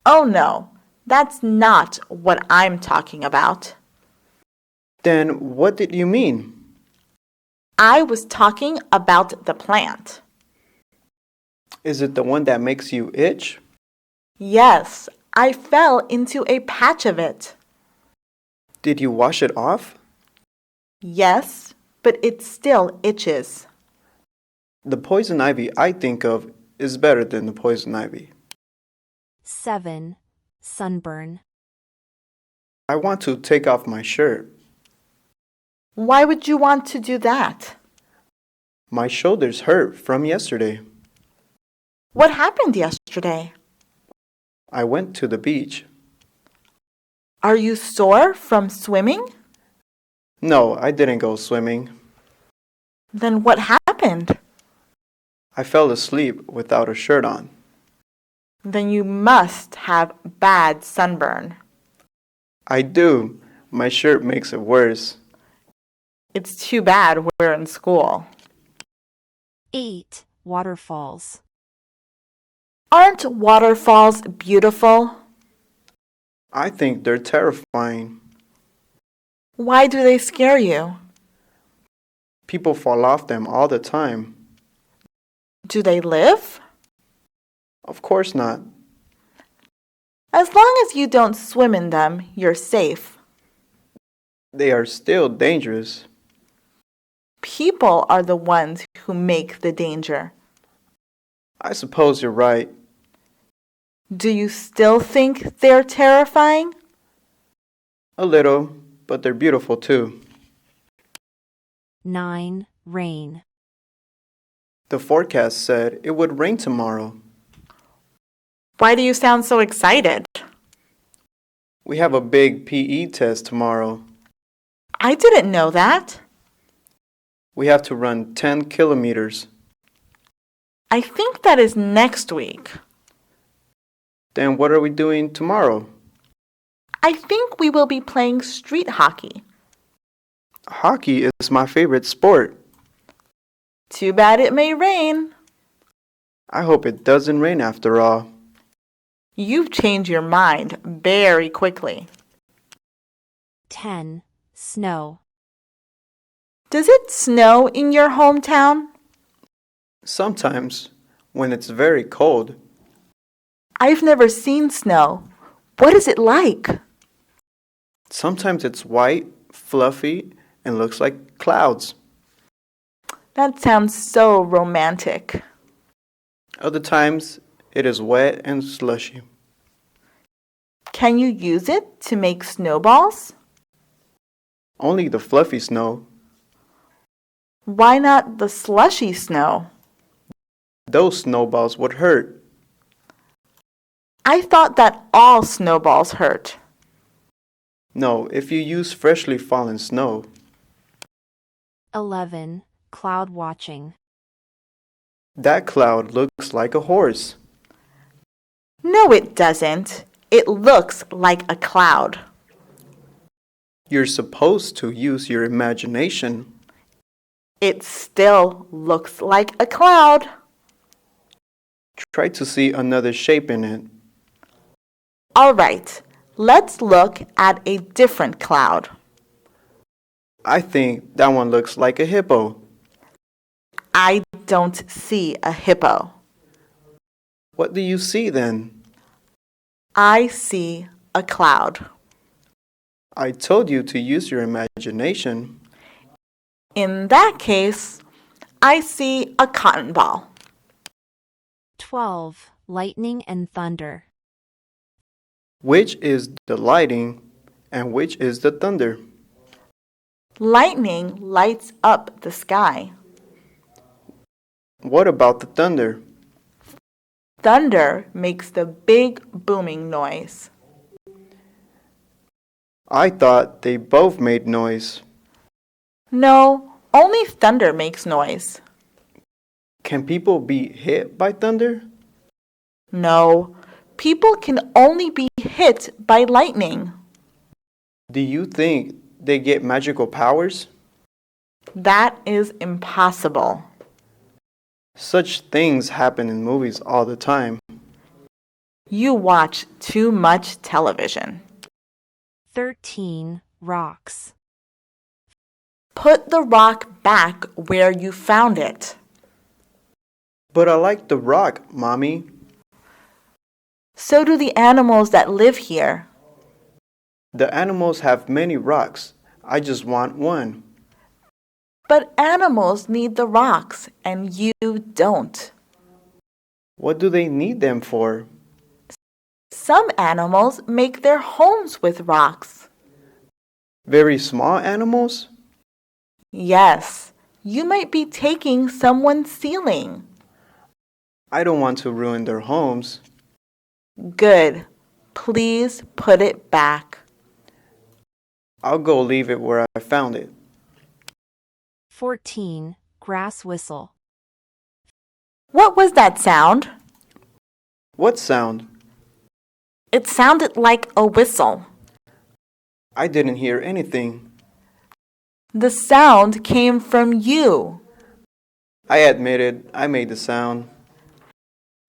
[SPEAKER 4] Oh no, that's not what I'm talking about.
[SPEAKER 5] Then what did you mean?
[SPEAKER 4] I was talking about the plant.
[SPEAKER 5] Is it the one that makes you itch?
[SPEAKER 4] Yes, I fell into a patch of it.
[SPEAKER 5] Did you wash it off?
[SPEAKER 4] Yes, but it still itches.
[SPEAKER 5] The poison ivy I think of is better than the poison ivy.
[SPEAKER 1] 7. Sunburn.
[SPEAKER 5] I want to take off my shirt.
[SPEAKER 4] Why would you want to do that?
[SPEAKER 5] My shoulders hurt from yesterday.
[SPEAKER 4] What happened yesterday?
[SPEAKER 5] I went to the beach.
[SPEAKER 4] Are you sore from swimming?
[SPEAKER 5] No, I didn't go swimming.
[SPEAKER 4] Then what happened?
[SPEAKER 5] I fell asleep without a shirt on.
[SPEAKER 4] Then you must have bad sunburn.
[SPEAKER 5] I do. My shirt makes it worse.
[SPEAKER 4] It's too bad we're in school.
[SPEAKER 1] 8. Waterfalls.
[SPEAKER 4] Aren't waterfalls beautiful?
[SPEAKER 5] I think they're terrifying.
[SPEAKER 4] Why do they scare you?
[SPEAKER 5] People fall off them all the time.
[SPEAKER 4] Do they live?
[SPEAKER 5] Of course not.
[SPEAKER 4] As long as you don't swim in them, you're safe.
[SPEAKER 5] They are still dangerous.
[SPEAKER 4] People are the ones who make the danger.
[SPEAKER 5] I suppose you're right.
[SPEAKER 4] Do you still think they're terrifying?
[SPEAKER 5] A little, but they're beautiful too.
[SPEAKER 1] 9. Rain.
[SPEAKER 5] The forecast said it would rain tomorrow.
[SPEAKER 4] Why do you sound so excited?
[SPEAKER 5] We have a big PE test tomorrow.
[SPEAKER 4] I didn't know that.
[SPEAKER 5] We have to run 10 kilometers.
[SPEAKER 4] I think that is next week.
[SPEAKER 5] Then what are we doing tomorrow?
[SPEAKER 4] I think we will be playing street hockey.
[SPEAKER 5] Hockey is my favorite sport.
[SPEAKER 4] Too bad it may rain.
[SPEAKER 5] I hope it doesn't rain after all.
[SPEAKER 4] You've changed your mind very quickly.
[SPEAKER 1] 10. Snow.
[SPEAKER 4] Does it snow in your hometown?
[SPEAKER 5] Sometimes, when it's very cold,
[SPEAKER 4] I've never seen snow. What is it like?
[SPEAKER 5] sometimes it's white, fluffy, and looks like clouds.
[SPEAKER 4] That sounds so romantic.
[SPEAKER 5] Other times, it is wet and slushy.
[SPEAKER 4] Can you use it to make snowballs?
[SPEAKER 5] Only the fluffy snow.
[SPEAKER 4] Why not the slushy snow?
[SPEAKER 5] Those snowballs would hurt.
[SPEAKER 4] I thought that all snowballs hurt.
[SPEAKER 5] No, if you use freshly fallen snow.
[SPEAKER 1] 11. Cloud watching.
[SPEAKER 5] That cloud looks like a horse.
[SPEAKER 4] No, it doesn't. It looks like a cloud.
[SPEAKER 5] You're supposed to use your imagination.
[SPEAKER 4] It still looks like a cloud.
[SPEAKER 5] Try to see another shape in it.
[SPEAKER 4] All right, let's look at a different cloud.
[SPEAKER 5] I think that one looks like a hippo.
[SPEAKER 4] I don't see a hippo.
[SPEAKER 5] What do you see then?
[SPEAKER 4] I see a cloud.
[SPEAKER 5] I told you to use your imagination.
[SPEAKER 4] In that case, I see a cotton ball.
[SPEAKER 1] 12. Lightning and thunder.
[SPEAKER 5] Which is the lightning and which is the thunder?
[SPEAKER 4] Lightning lights up the sky.
[SPEAKER 5] What about the thunder?
[SPEAKER 4] Thunder makes the big booming noise.
[SPEAKER 5] I thought they both made noise.
[SPEAKER 4] No, only thunder makes noise.
[SPEAKER 5] Can people be hit by thunder?
[SPEAKER 4] No, people can only be hit by lightning.
[SPEAKER 5] Do you think they get magical powers?
[SPEAKER 4] That is impossible.
[SPEAKER 5] Such things happen in movies all the time.
[SPEAKER 4] You watch too much television.
[SPEAKER 1] 13. Rocks.
[SPEAKER 4] Put the rock back where you found it.
[SPEAKER 5] But I like the rock, Mommy.
[SPEAKER 4] So do the animals that live here.
[SPEAKER 5] The animals have many rocks. I just want one.
[SPEAKER 4] But animals need the rocks, and you don't.
[SPEAKER 5] What do they need them for?
[SPEAKER 4] Some animals make their homes with rocks.
[SPEAKER 5] Very small animals?
[SPEAKER 4] Yes, you might be taking someone's ceiling.
[SPEAKER 5] I don't want to ruin their homes.
[SPEAKER 4] Good. Please put it back.
[SPEAKER 5] I'll go leave it where I found it.
[SPEAKER 1] 14. Grass whistle.
[SPEAKER 4] What was that sound?
[SPEAKER 5] What sound?
[SPEAKER 4] It sounded like a whistle.
[SPEAKER 5] I didn't hear anything.
[SPEAKER 4] The sound came from you.
[SPEAKER 5] I admitted I made the sound.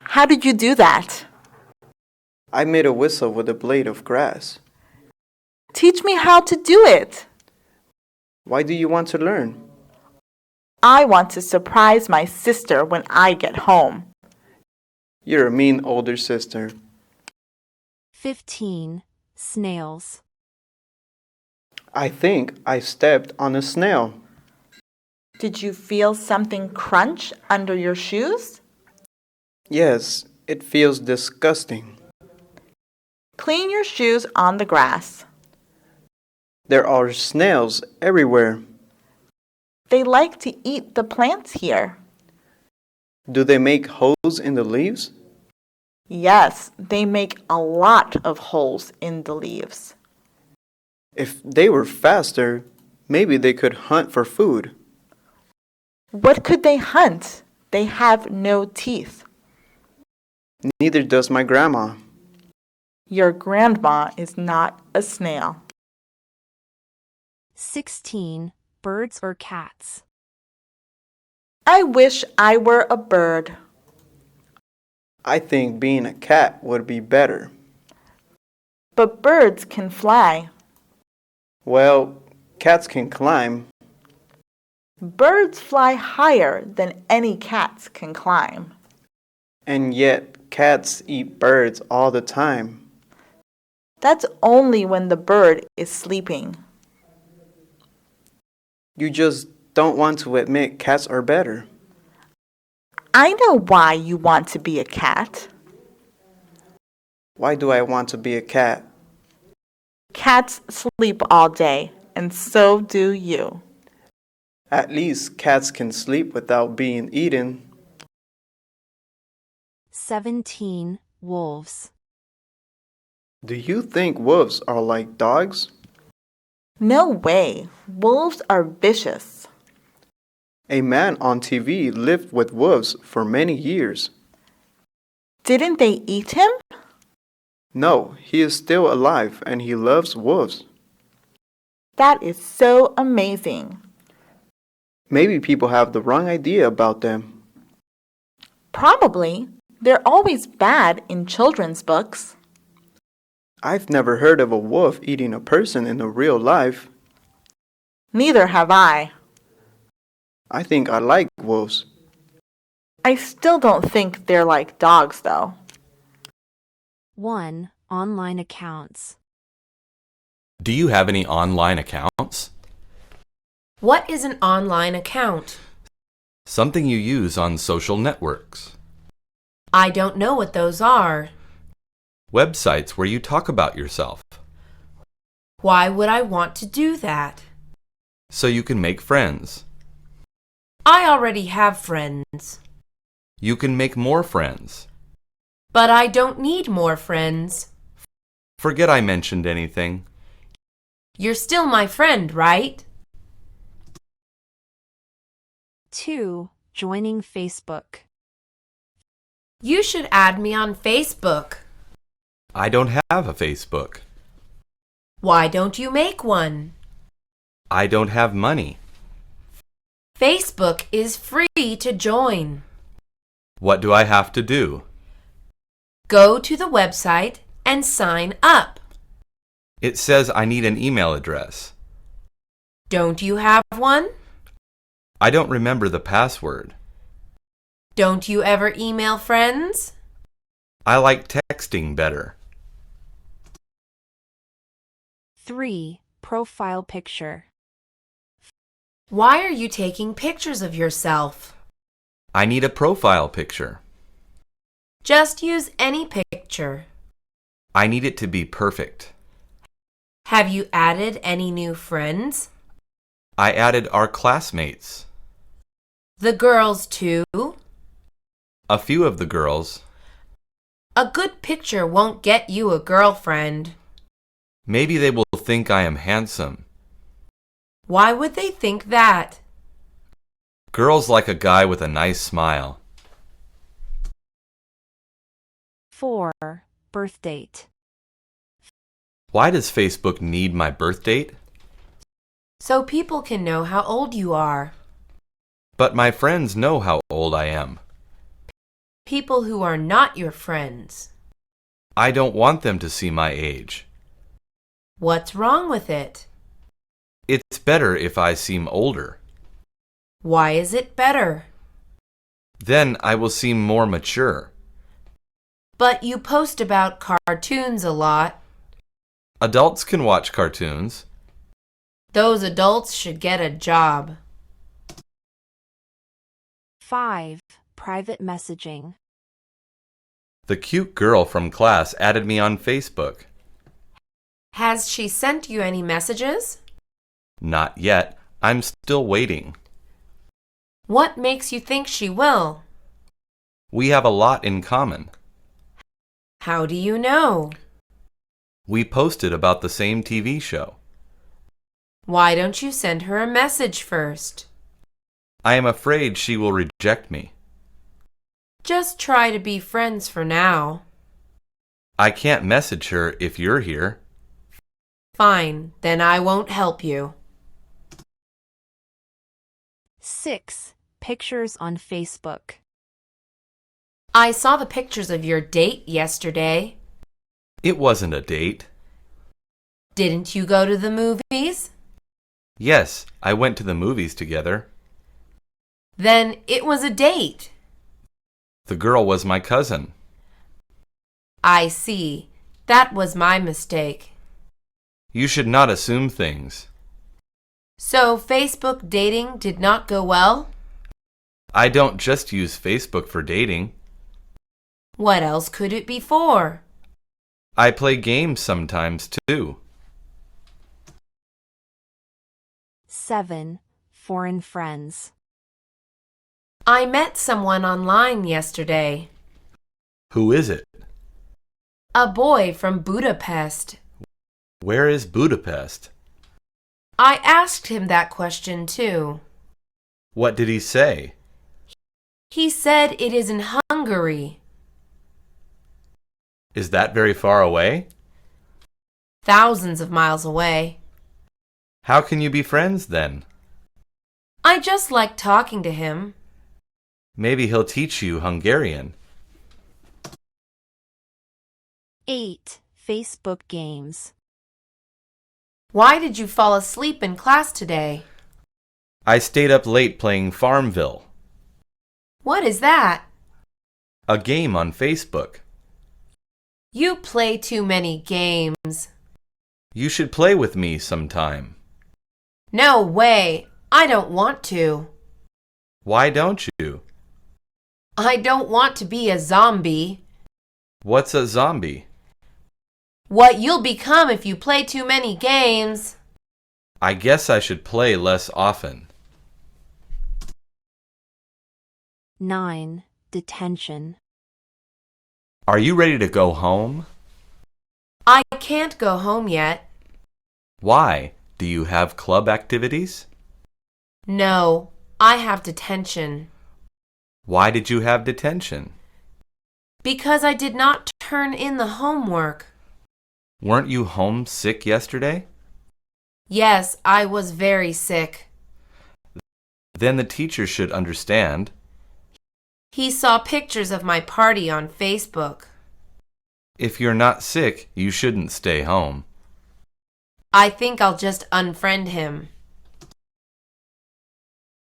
[SPEAKER 4] How did you do that?
[SPEAKER 5] I made a whistle with a blade of grass.
[SPEAKER 4] Teach me how to do it.
[SPEAKER 5] Why do you want to learn?
[SPEAKER 4] I want to surprise my sister when I get home.
[SPEAKER 5] You're a mean older sister.
[SPEAKER 1] 15. Snails.
[SPEAKER 5] I think I stepped on a snail.
[SPEAKER 4] Did you feel something crunch under your shoes?
[SPEAKER 5] Yes, it feels disgusting.
[SPEAKER 4] Clean your shoes on the grass.
[SPEAKER 5] There are snails everywhere.
[SPEAKER 4] They like to eat the plants here.
[SPEAKER 5] Do they make holes in the leaves?
[SPEAKER 4] Yes, they make a lot of holes in the leaves.
[SPEAKER 5] If they were faster, maybe they could hunt for food.
[SPEAKER 4] What could they hunt? They have no teeth.
[SPEAKER 5] Neither does my grandma.
[SPEAKER 4] Your grandma is not a snail.
[SPEAKER 1] 16. Birds or cats.
[SPEAKER 4] I wish I were a bird.
[SPEAKER 5] I think being a cat would be better.
[SPEAKER 4] But birds can fly.
[SPEAKER 5] Well, cats can climb.
[SPEAKER 4] Birds fly higher than any cats can climb.
[SPEAKER 5] And yet, cats eat birds all the time.
[SPEAKER 4] That's only when the bird is sleeping.
[SPEAKER 5] You just don't want to admit cats are better.
[SPEAKER 4] I know why you want to be a cat.
[SPEAKER 5] Why do I want to be a cat?
[SPEAKER 4] Cats sleep all day, and so do you.
[SPEAKER 5] At least cats can sleep without being eaten.
[SPEAKER 1] 17. Wolves.
[SPEAKER 5] Do you think wolves are like dogs?
[SPEAKER 4] No way. Wolves are vicious.
[SPEAKER 5] A man on TV lived with wolves for many years.
[SPEAKER 4] Didn't they eat him?
[SPEAKER 5] No, he is still alive and he loves wolves.
[SPEAKER 4] That is so amazing.
[SPEAKER 5] Maybe people have the wrong idea about them.
[SPEAKER 4] Probably. They're always bad in children's books.
[SPEAKER 5] I've never heard of a wolf eating a person in the real life.
[SPEAKER 4] Neither have I.
[SPEAKER 5] I think I like wolves.
[SPEAKER 4] I still don't think they're like dogs, though.
[SPEAKER 1] 1. Online accounts.
[SPEAKER 3] Do you have any online accounts?
[SPEAKER 2] What is an online account?
[SPEAKER 3] Something you use on social networks.
[SPEAKER 2] I don't know what those are.
[SPEAKER 3] Websites where you talk about yourself.
[SPEAKER 2] Why would I want to do that?
[SPEAKER 3] So you can make friends.
[SPEAKER 2] I already have friends.
[SPEAKER 3] You can make more friends.
[SPEAKER 2] But I don't need more friends.
[SPEAKER 3] Forget I mentioned anything.
[SPEAKER 2] You're still my friend, right?
[SPEAKER 1] 2. Joining Facebook.
[SPEAKER 2] You should add me on Facebook.
[SPEAKER 3] I don't have a Facebook.
[SPEAKER 2] Why don't you make one?
[SPEAKER 3] I don't have money.
[SPEAKER 2] Facebook is free to join.
[SPEAKER 3] What do I have to do?
[SPEAKER 2] Go to the website and sign up.
[SPEAKER 3] It says I need an email address.
[SPEAKER 2] Don't you have one?
[SPEAKER 3] I don't remember the password.
[SPEAKER 2] Don't you ever email friends?
[SPEAKER 3] I like texting better.
[SPEAKER 1] 3. Profile picture.
[SPEAKER 2] Why are you taking pictures of yourself?
[SPEAKER 3] I need a profile picture.
[SPEAKER 2] Just use any picture.
[SPEAKER 3] I need it to be perfect.
[SPEAKER 2] Have you added any new friends?
[SPEAKER 3] I added our classmates.
[SPEAKER 2] The girls too?
[SPEAKER 3] A few of the girls.
[SPEAKER 2] A good picture won't get you a girlfriend.
[SPEAKER 3] Maybe they will think I am handsome.
[SPEAKER 2] Why would they think that?
[SPEAKER 3] Girls like a guy with a nice smile.
[SPEAKER 1] 4. Birth date.
[SPEAKER 3] Why does Facebook need my birth date?
[SPEAKER 2] So people can know how old you are.
[SPEAKER 3] But my friends know how old I am.
[SPEAKER 2] People who are not your friends.
[SPEAKER 3] I don't want them to see my age.
[SPEAKER 2] What's wrong with it?
[SPEAKER 3] It's better if I seem older.
[SPEAKER 2] Why is it better?
[SPEAKER 3] Then I will seem more mature.
[SPEAKER 2] But you post about cartoons a lot.
[SPEAKER 3] Adults can watch cartoons.
[SPEAKER 2] Those adults should get a job.
[SPEAKER 1] 5. Private messaging.
[SPEAKER 3] The cute girl from class added me on Facebook.
[SPEAKER 2] Has she sent you any messages?
[SPEAKER 3] Not yet. I'm still waiting.
[SPEAKER 2] What makes you think she will?
[SPEAKER 3] We have a lot in common.
[SPEAKER 2] How do you know?
[SPEAKER 3] We posted about the same TV show.
[SPEAKER 2] Why don't you send her a message first?
[SPEAKER 3] I am afraid she will reject me.
[SPEAKER 2] Just try to be friends for now.
[SPEAKER 3] I can't message her if you're here.
[SPEAKER 2] Fine, then I won't help you.
[SPEAKER 1] 6. Pictures on Facebook.
[SPEAKER 2] I saw the pictures of your date yesterday.
[SPEAKER 3] It wasn't a date.
[SPEAKER 2] Didn't you go to the movies?
[SPEAKER 3] Yes, I went to the movies together.
[SPEAKER 2] Then it was a date.
[SPEAKER 3] The girl was my cousin.
[SPEAKER 2] I see. That was my mistake.
[SPEAKER 3] You should not assume things.
[SPEAKER 2] So Facebook dating did not go well?
[SPEAKER 3] I don't just use Facebook for dating.
[SPEAKER 2] What else could it be for?
[SPEAKER 3] I play games sometimes too.
[SPEAKER 1] 7. Foreign friends.
[SPEAKER 2] I met someone online yesterday.
[SPEAKER 3] Who is it?
[SPEAKER 2] A boy from Budapest.
[SPEAKER 3] Where is Budapest?
[SPEAKER 2] I asked him that question too.
[SPEAKER 3] What did he say?
[SPEAKER 2] He said it is in Hungary.
[SPEAKER 3] Is that very far away?
[SPEAKER 2] Thousands of miles away.
[SPEAKER 3] How can you be friends then?
[SPEAKER 2] I just like talking to him.
[SPEAKER 3] Maybe he'll teach you Hungarian.
[SPEAKER 1] 8. Facebook games.
[SPEAKER 2] Why did you fall asleep in class today?
[SPEAKER 3] I stayed up late playing Farmville,
[SPEAKER 2] What is that?
[SPEAKER 3] a game on Facebook.
[SPEAKER 2] You play too many games.
[SPEAKER 3] You should play with me sometime.
[SPEAKER 2] No way. I don't want to.
[SPEAKER 3] Why don't you?
[SPEAKER 2] I don't want to be a zombie.
[SPEAKER 3] What's a zombie?
[SPEAKER 2] What you'll become if you play too many games.
[SPEAKER 3] I guess I should play less often.
[SPEAKER 1] 9. Detention.
[SPEAKER 3] Are you ready to go home?
[SPEAKER 2] I can't go home yet.
[SPEAKER 3] Why? Do you have club activities?
[SPEAKER 2] No, I have detention.
[SPEAKER 3] Why did you have detention?
[SPEAKER 2] Because I did not turn in the homework.
[SPEAKER 3] Weren't you homesick yesterday?
[SPEAKER 2] Yes, I was very sick.
[SPEAKER 3] Then the teacher should understand.
[SPEAKER 2] He saw pictures of my party on Facebook.
[SPEAKER 3] If you're not sick, you shouldn't stay home.
[SPEAKER 2] I think I'll just unfriend him.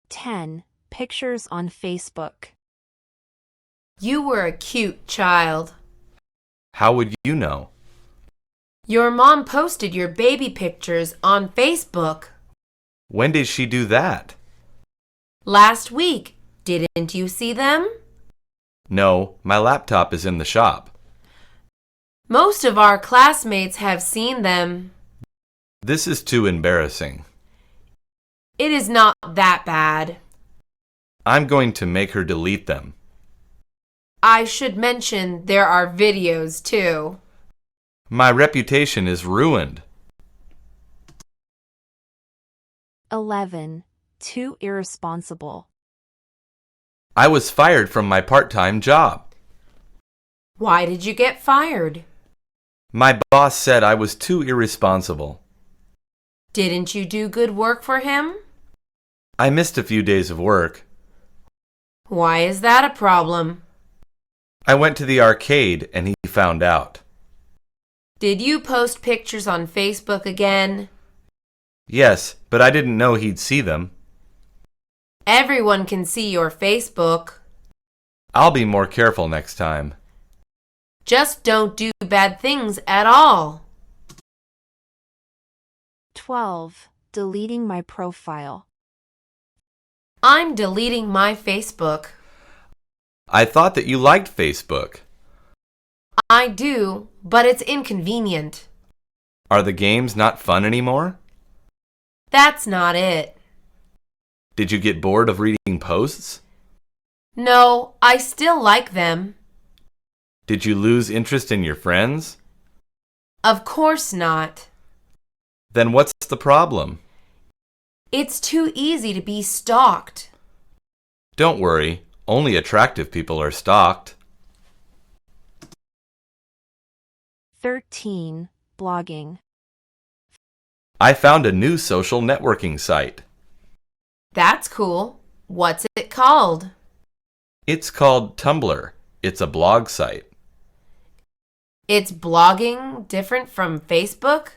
[SPEAKER 1] 10. Pictures on Facebook.
[SPEAKER 2] You were a cute child.
[SPEAKER 3] How would you know?
[SPEAKER 2] Your mom posted your baby pictures on Facebook.
[SPEAKER 3] When did she do that?
[SPEAKER 2] Last week. Didn't you see them?
[SPEAKER 3] No, my laptop is in the shop.
[SPEAKER 2] Most of our classmates have seen them.
[SPEAKER 3] This is too embarrassing.
[SPEAKER 2] It is not that bad.
[SPEAKER 3] I'm going to make her delete them.
[SPEAKER 2] I should mention there are videos too.
[SPEAKER 3] My reputation is ruined.
[SPEAKER 1] 11. Too irresponsible.
[SPEAKER 3] I was fired from my part-time job.
[SPEAKER 2] Why did you get fired?
[SPEAKER 3] My boss said I was too irresponsible.
[SPEAKER 2] Didn't you do good work for him?
[SPEAKER 3] I missed a few days of work.
[SPEAKER 2] Why is that a problem?
[SPEAKER 3] I went to the arcade and he found out.
[SPEAKER 2] Did you post pictures on Facebook again?
[SPEAKER 3] Yes, but I didn't know he'd see them.
[SPEAKER 2] Everyone can see your Facebook.
[SPEAKER 3] I'll be more careful next time.
[SPEAKER 2] Just don't do bad things at all.
[SPEAKER 1] 12. Deleting my profile.
[SPEAKER 2] I'm deleting my Facebook.
[SPEAKER 3] I thought that you liked Facebook.
[SPEAKER 2] I do, but it's inconvenient.
[SPEAKER 3] Are the games not fun anymore?
[SPEAKER 2] That's not it.
[SPEAKER 3] Did you get bored of reading posts?
[SPEAKER 2] No, I still like them.
[SPEAKER 3] Did you lose interest in your friends?
[SPEAKER 2] Of course not.
[SPEAKER 3] Then what's the problem?
[SPEAKER 2] It's too easy to be stalked.
[SPEAKER 3] Don't worry, only attractive people are stalked.
[SPEAKER 1] 13. Blogging.
[SPEAKER 3] I found a new social networking site.
[SPEAKER 2] That's cool. What's it called?
[SPEAKER 3] It's called Tumblr. It's a blog site.
[SPEAKER 2] It's blogging different from Facebook?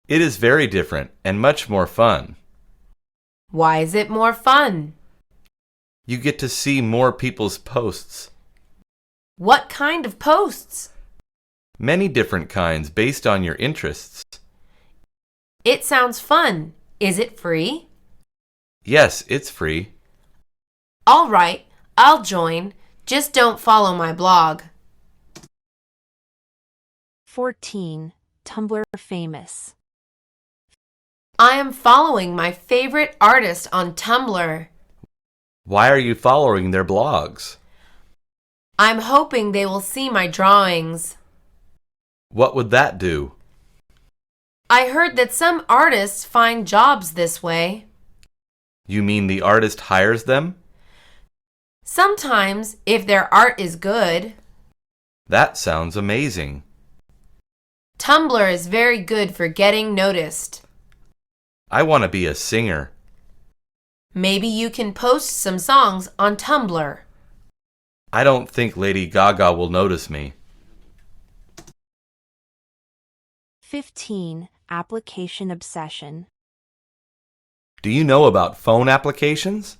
[SPEAKER 3] It is very different and much more fun.
[SPEAKER 2] Why is it more fun?
[SPEAKER 3] You get to see more people's posts.
[SPEAKER 2] What kind of posts?
[SPEAKER 3] Many different kinds based on your interests.
[SPEAKER 2] It sounds fun. Is it free?
[SPEAKER 3] Yes, it's free.
[SPEAKER 2] All right, I'll join. Just don't follow my blog.
[SPEAKER 1] 14. Tumblr famous.
[SPEAKER 2] I am following my favorite artist on Tumblr.
[SPEAKER 3] Why are you following their blogs?
[SPEAKER 2] I'm hoping they will see my drawings.
[SPEAKER 3] What would that do?
[SPEAKER 2] I heard that some artists find jobs this way.
[SPEAKER 3] You mean the artist hires them?
[SPEAKER 2] Sometimes, if their art is good.
[SPEAKER 3] That sounds amazing.
[SPEAKER 2] Tumblr is very good for getting noticed.
[SPEAKER 3] I want to be a singer.
[SPEAKER 2] Maybe you can post some songs on Tumblr.
[SPEAKER 3] I don't think Lady Gaga will notice me.
[SPEAKER 1] 15. Application obsession.
[SPEAKER 3] Do you know about phone applications?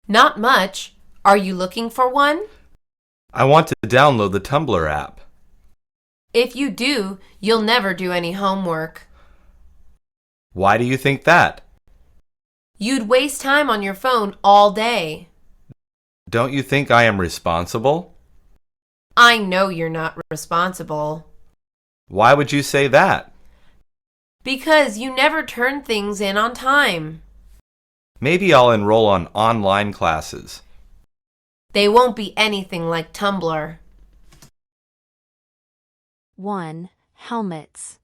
[SPEAKER 2] Not much. Are you looking for one?
[SPEAKER 3] I want to download the Tumblr app.
[SPEAKER 2] If you do, you'll never do any homework.
[SPEAKER 3] Why do you think that?
[SPEAKER 2] You'd waste time on your phone all day.
[SPEAKER 3] Don't you think I am responsible?
[SPEAKER 2] I know you're not responsible.
[SPEAKER 3] Why would you say that?
[SPEAKER 2] Because you never turn things in on time.
[SPEAKER 3] Maybe I'll enroll on online classes.
[SPEAKER 2] They won't be anything like Tumblr.
[SPEAKER 1] 1. Helmets.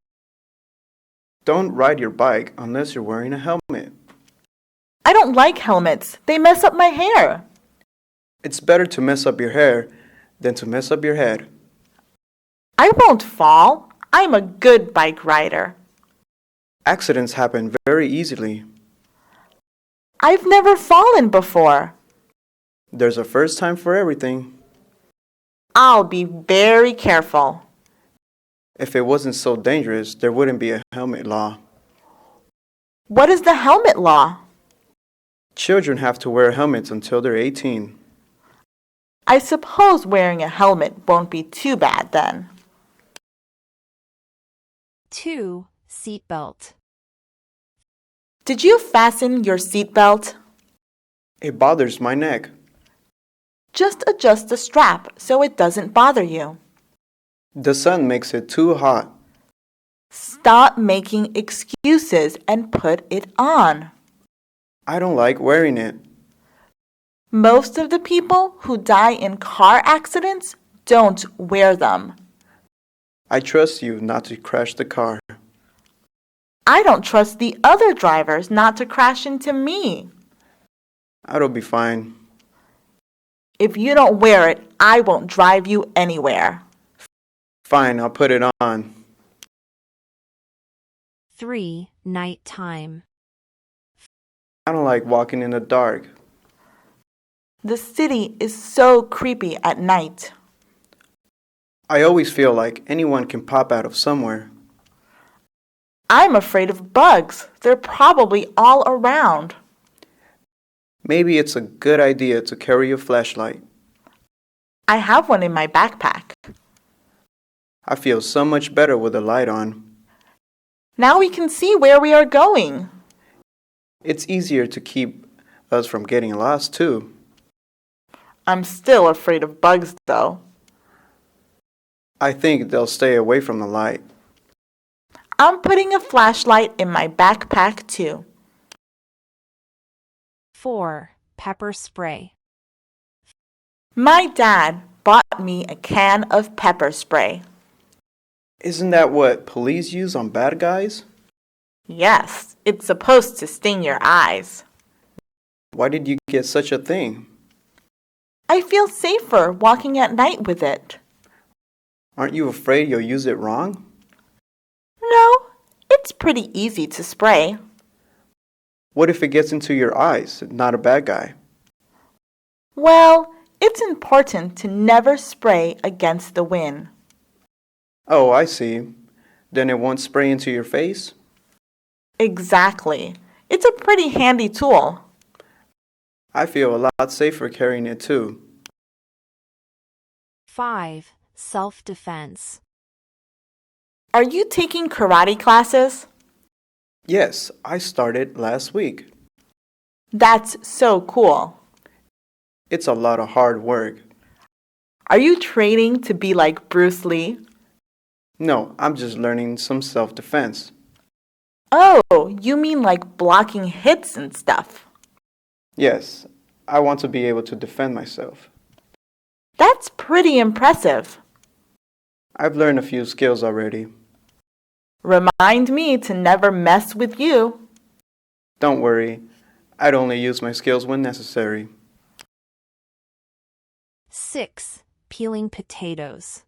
[SPEAKER 5] Don't ride your bike unless you're wearing a helmet.
[SPEAKER 4] I don't like helmets. They mess up my hair.
[SPEAKER 5] It's better to mess up your hair than to mess up your head.
[SPEAKER 4] I won't fall. I'm a good bike rider.
[SPEAKER 5] Accidents happen very easily.
[SPEAKER 4] I've never fallen before.
[SPEAKER 5] There's a first time for everything.
[SPEAKER 4] I'll be very careful.
[SPEAKER 5] If it wasn't so dangerous, there wouldn't be a helmet law.
[SPEAKER 4] What is the helmet law?
[SPEAKER 5] Children have to wear helmets until they're 18.
[SPEAKER 4] I suppose wearing a helmet won't be too bad then.
[SPEAKER 1] 2. Seatbelt.
[SPEAKER 4] Did you fasten your seatbelt?
[SPEAKER 5] It bothers my neck.
[SPEAKER 4] Just adjust the strap so it doesn't bother you.
[SPEAKER 5] The sun makes it too hot.
[SPEAKER 4] Stop making excuses and put it on.
[SPEAKER 5] I don't like wearing it.
[SPEAKER 4] Most of the people who die in car accidents don't wear them.
[SPEAKER 5] I trust you not to crash the car.
[SPEAKER 4] I don't trust the other drivers not to crash into me.
[SPEAKER 5] It'll be fine.
[SPEAKER 4] If you don't wear it, I won't drive you anywhere.
[SPEAKER 5] Fine, I'll put it on.
[SPEAKER 1] 3. Nighttime.
[SPEAKER 5] I don't like walking in the dark.
[SPEAKER 4] The city is so creepy at night.
[SPEAKER 5] I always feel like anyone can pop out of somewhere.
[SPEAKER 4] I'm afraid of bugs. They're probably all around.
[SPEAKER 5] Maybe it's a good idea to carry a flashlight.
[SPEAKER 4] I have one in my backpack.
[SPEAKER 5] I feel so much better with the light on.
[SPEAKER 4] Now we can see where we are going.
[SPEAKER 5] It's easier to keep us from getting lost, too.
[SPEAKER 4] I'm still afraid of bugs, though.
[SPEAKER 5] I think they'll stay away from the light.
[SPEAKER 4] I'm putting a flashlight in my backpack, too.
[SPEAKER 1] 4. Pepper spray.
[SPEAKER 4] My dad bought me a can of pepper spray.
[SPEAKER 5] Isn't that what police use on bad guys?
[SPEAKER 4] Yes, it's supposed to sting your eyes.
[SPEAKER 5] Why did you get such a thing?
[SPEAKER 4] I feel safer walking at night with it.
[SPEAKER 5] Aren't you afraid you'll use it wrong?
[SPEAKER 4] No, it's pretty easy to spray.
[SPEAKER 5] What if it gets into your eyes? Not a bad guy.
[SPEAKER 4] Well, It's important to never spray against the wind.
[SPEAKER 5] Oh, I see. Then it won't spray into your face?
[SPEAKER 4] Exactly. It's a pretty handy tool.
[SPEAKER 5] I feel a lot safer carrying it too.
[SPEAKER 1] 5. Self-defense.
[SPEAKER 4] Are you taking karate classes?
[SPEAKER 5] Yes, I started last week.
[SPEAKER 4] That's so cool.
[SPEAKER 5] It's a lot of hard work.
[SPEAKER 4] Are you training to be like Bruce Lee?
[SPEAKER 5] No, I'm just learning some self-defense.
[SPEAKER 4] Oh, you mean like blocking hits and stuff.
[SPEAKER 5] Yes, I want to be able to defend myself.
[SPEAKER 4] That's pretty impressive.
[SPEAKER 5] I've learned a few skills already.
[SPEAKER 4] Remind me to never mess with you.
[SPEAKER 5] Don't worry, I'd only use my skills when necessary.
[SPEAKER 1] 6. Peeling potatoes.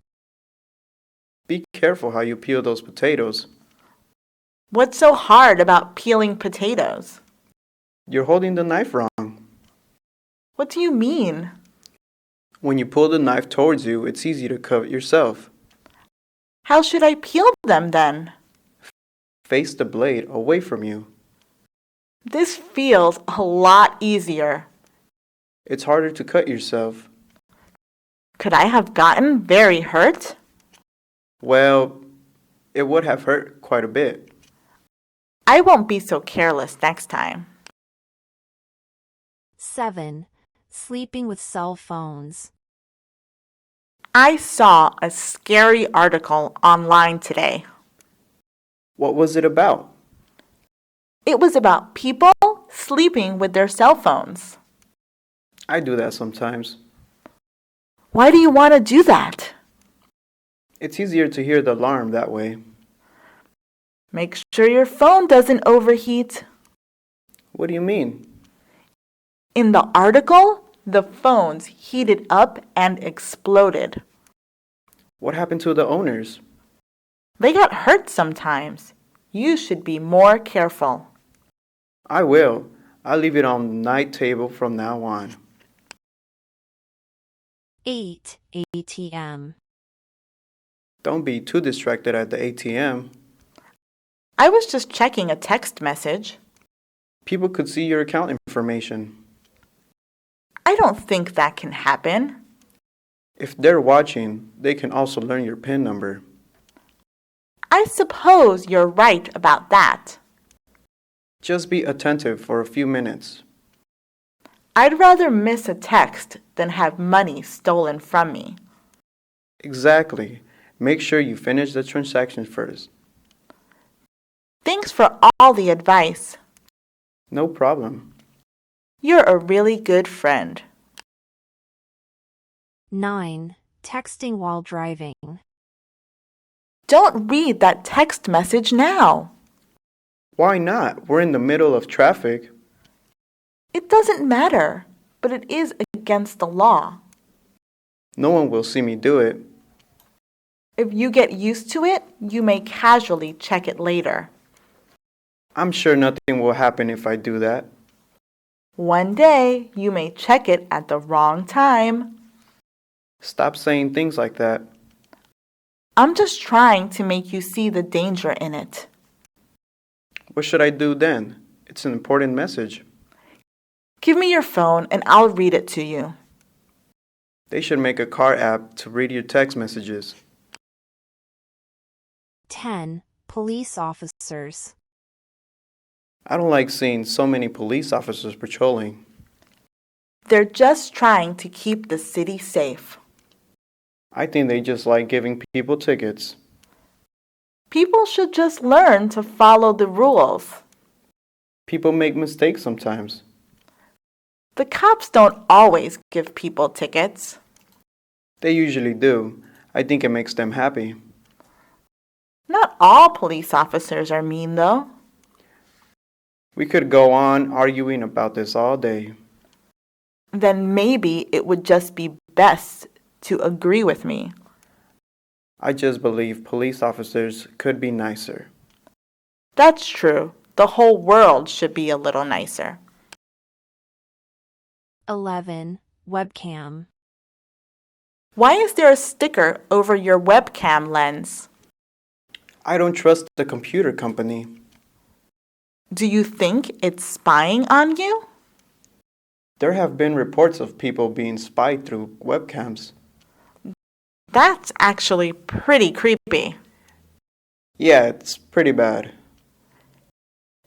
[SPEAKER 5] Be careful how you peel those potatoes.
[SPEAKER 4] What's so hard about peeling potatoes?
[SPEAKER 5] You're holding the knife wrong.
[SPEAKER 4] What do you mean?
[SPEAKER 5] When you pull the knife towards you, it's easy to cut yourself.
[SPEAKER 4] How should I peel them then?
[SPEAKER 5] Face the blade away from you.
[SPEAKER 4] This feels a lot easier.
[SPEAKER 5] It's harder to cut yourself.
[SPEAKER 4] Could I have gotten very hurt?
[SPEAKER 5] Well, it would have hurt quite a bit.
[SPEAKER 4] I won't be so careless next time.
[SPEAKER 1] 7. Sleeping with cell phones.
[SPEAKER 4] I saw a scary article online today.
[SPEAKER 5] What was it about?
[SPEAKER 4] It was about people sleeping with their cell phones.
[SPEAKER 5] I do that sometimes.
[SPEAKER 4] Why do you want to do that?
[SPEAKER 5] It's easier to hear the alarm that way.
[SPEAKER 4] Make sure your phone doesn't overheat.
[SPEAKER 5] What do you mean?
[SPEAKER 4] In the article, the phones heated up and exploded.
[SPEAKER 5] What happened to the owners?
[SPEAKER 4] They got hurt sometimes. You should be more careful.
[SPEAKER 5] I will. I'll leave it on the night table from now on.
[SPEAKER 1] 8. ATM.
[SPEAKER 5] Don't be too distracted at the ATM.
[SPEAKER 4] I was just checking a text message.
[SPEAKER 5] People could see your account information.
[SPEAKER 4] I don't think that can happen.
[SPEAKER 5] If they're watching, they can also learn your PIN number.
[SPEAKER 4] I suppose you're right about that.
[SPEAKER 5] Just be attentive for a few minutes.
[SPEAKER 4] I'd rather miss a text than have money stolen from me.
[SPEAKER 5] Exactly. Make sure you finish the transaction first.
[SPEAKER 4] Thanks for all the advice.
[SPEAKER 5] No problem.
[SPEAKER 4] You're a really good friend.
[SPEAKER 1] 9. Texting while driving.
[SPEAKER 4] Don't read that text message now.
[SPEAKER 5] Why not? We're in the middle of traffic.
[SPEAKER 4] It doesn't matter, but it is against the law.
[SPEAKER 5] No one will see me do it.
[SPEAKER 4] If you get used to it, you may casually check it later.
[SPEAKER 5] I'm sure nothing will happen if I do that.
[SPEAKER 4] One day, you may check it at the wrong time.
[SPEAKER 5] Stop saying things like that.
[SPEAKER 4] I'm just trying to make you see the danger in it.
[SPEAKER 5] What should I do then? It's an important message.
[SPEAKER 4] Give me your phone and I'll read it to you.
[SPEAKER 5] They should make a car app to read your text messages.
[SPEAKER 1] 10. Police officers.
[SPEAKER 5] I don't like seeing so many police officers patrolling.
[SPEAKER 4] They're just trying to keep the city safe.
[SPEAKER 5] I think they just like giving people tickets.
[SPEAKER 4] People should just learn to follow the rules.
[SPEAKER 5] People make mistakes sometimes.
[SPEAKER 4] The cops don't always give people tickets.
[SPEAKER 5] They usually do. I think it makes them happy.
[SPEAKER 4] Not all police officers are mean, though.
[SPEAKER 5] We could go on arguing about this all day.
[SPEAKER 4] Then maybe it would just be best to agree with me.
[SPEAKER 5] I just believe police officers could be nicer.
[SPEAKER 4] That's true. The whole world should be a little nicer.
[SPEAKER 1] 11. Webcam.
[SPEAKER 4] Why is there a sticker over your webcam lens?
[SPEAKER 5] I don't trust the computer company.
[SPEAKER 4] Do you think it's spying on you?
[SPEAKER 5] There have been reports of people being spied through webcams.
[SPEAKER 4] That's actually pretty creepy.
[SPEAKER 5] Yeah, it's pretty bad.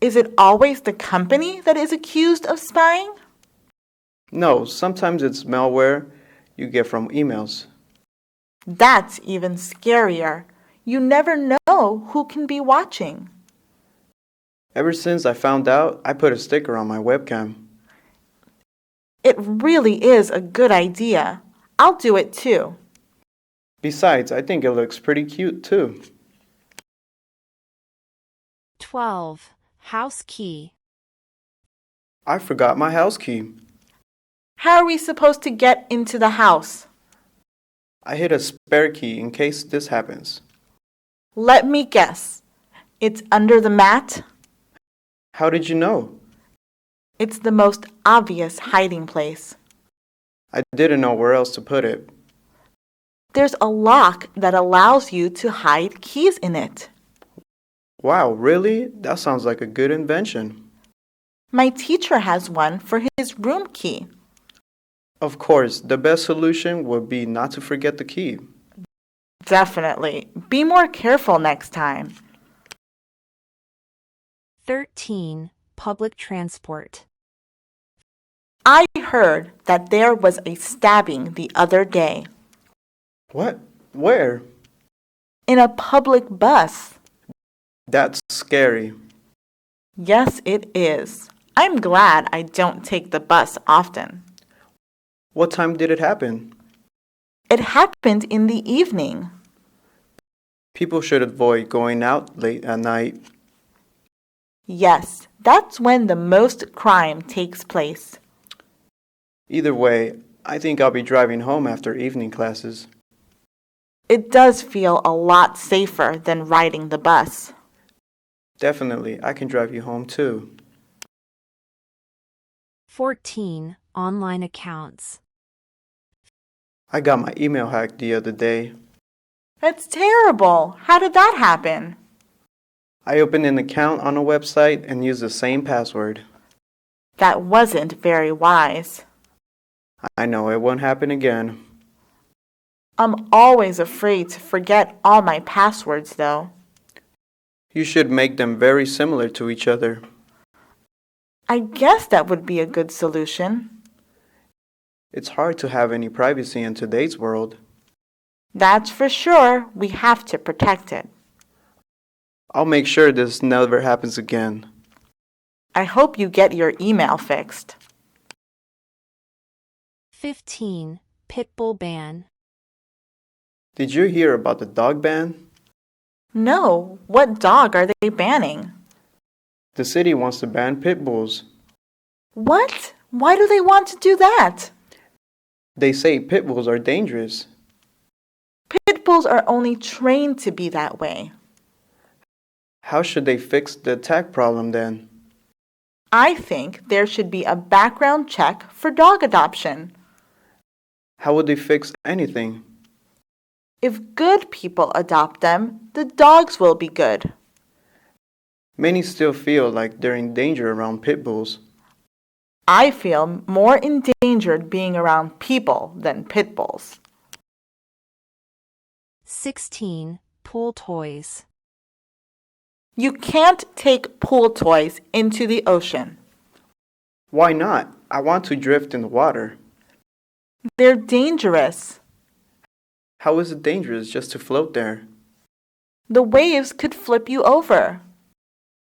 [SPEAKER 4] Is it always the company that is accused of spying?
[SPEAKER 5] No, sometimes it's malware you get from emails.
[SPEAKER 4] That's even scarier. You never know who can be watching.
[SPEAKER 5] Ever since I found out, I put a sticker on my webcam.
[SPEAKER 4] It really is a good idea. I'll do it too.
[SPEAKER 5] Besides, I think it looks pretty cute too.
[SPEAKER 1] 12. House key.
[SPEAKER 5] I forgot my house key.
[SPEAKER 4] How are we supposed to get into the house?
[SPEAKER 5] I hid a spare key in case this happens.
[SPEAKER 4] Let me guess. It's under the mat?
[SPEAKER 5] How did you know?
[SPEAKER 4] It's the most obvious hiding place.
[SPEAKER 5] I didn't know where else to put it.
[SPEAKER 4] There's a lock that allows you to hide keys in it.
[SPEAKER 5] Wow, really? That sounds like a good invention.
[SPEAKER 4] My teacher has one for his room key.
[SPEAKER 5] Of course, the best solution would be not to forget the key.
[SPEAKER 4] Definitely. Be more careful next time.
[SPEAKER 1] 13. Public transport.
[SPEAKER 4] I heard that there was a stabbing the other day.
[SPEAKER 5] What? Where?
[SPEAKER 4] In a public bus.
[SPEAKER 5] That's scary.
[SPEAKER 4] Yes, it is. I'm glad I don't take the bus often.
[SPEAKER 5] What time did it happen?
[SPEAKER 4] It happened in the evening.
[SPEAKER 5] People should avoid going out late at night.
[SPEAKER 4] Yes, that's when the most crime takes place.
[SPEAKER 5] Either way, I think I'll be driving home after evening classes.
[SPEAKER 4] It does feel a lot safer than riding the bus.
[SPEAKER 5] Definitely, I can drive you home too.
[SPEAKER 1] 14. Online accounts.
[SPEAKER 5] I got my email hacked the other day.
[SPEAKER 4] That's terrible. How did that happen?
[SPEAKER 5] I opened an account on a website and used the same password.
[SPEAKER 4] That wasn't very wise.
[SPEAKER 5] I know it won't happen again.
[SPEAKER 4] I'm always afraid to forget all my passwords, though.
[SPEAKER 5] You should make them very similar to each other.
[SPEAKER 4] I guess that would be a good solution.
[SPEAKER 5] It's hard to have any privacy in today's world.
[SPEAKER 4] That's for sure. We have to protect it.
[SPEAKER 5] I'll make sure this never happens again.
[SPEAKER 4] I hope you get your email fixed.
[SPEAKER 1] 15. Pitbull ban.
[SPEAKER 5] Did you hear about the dog ban?
[SPEAKER 4] No, what dog are they banning?
[SPEAKER 5] The city wants to ban pit bulls.
[SPEAKER 4] What? Why do they want to do that?
[SPEAKER 5] They say pit bulls are dangerous.
[SPEAKER 4] Pit bulls are only trained to be that way.
[SPEAKER 5] How should they fix the attack problem then?
[SPEAKER 4] I think there should be a background check for dog adoption.
[SPEAKER 5] How would they fix anything?
[SPEAKER 4] If good people adopt them, the dogs will be good.
[SPEAKER 5] Many still feel like they're in danger around pit bulls.
[SPEAKER 4] I feel more endangered being around people than pit bulls.
[SPEAKER 1] 16. Pool toys.
[SPEAKER 4] You can't take pool toys into the ocean.
[SPEAKER 5] Why not? I want to drift in the water.
[SPEAKER 4] They're dangerous.
[SPEAKER 5] How is it dangerous just to float there?
[SPEAKER 4] The waves could flip you over.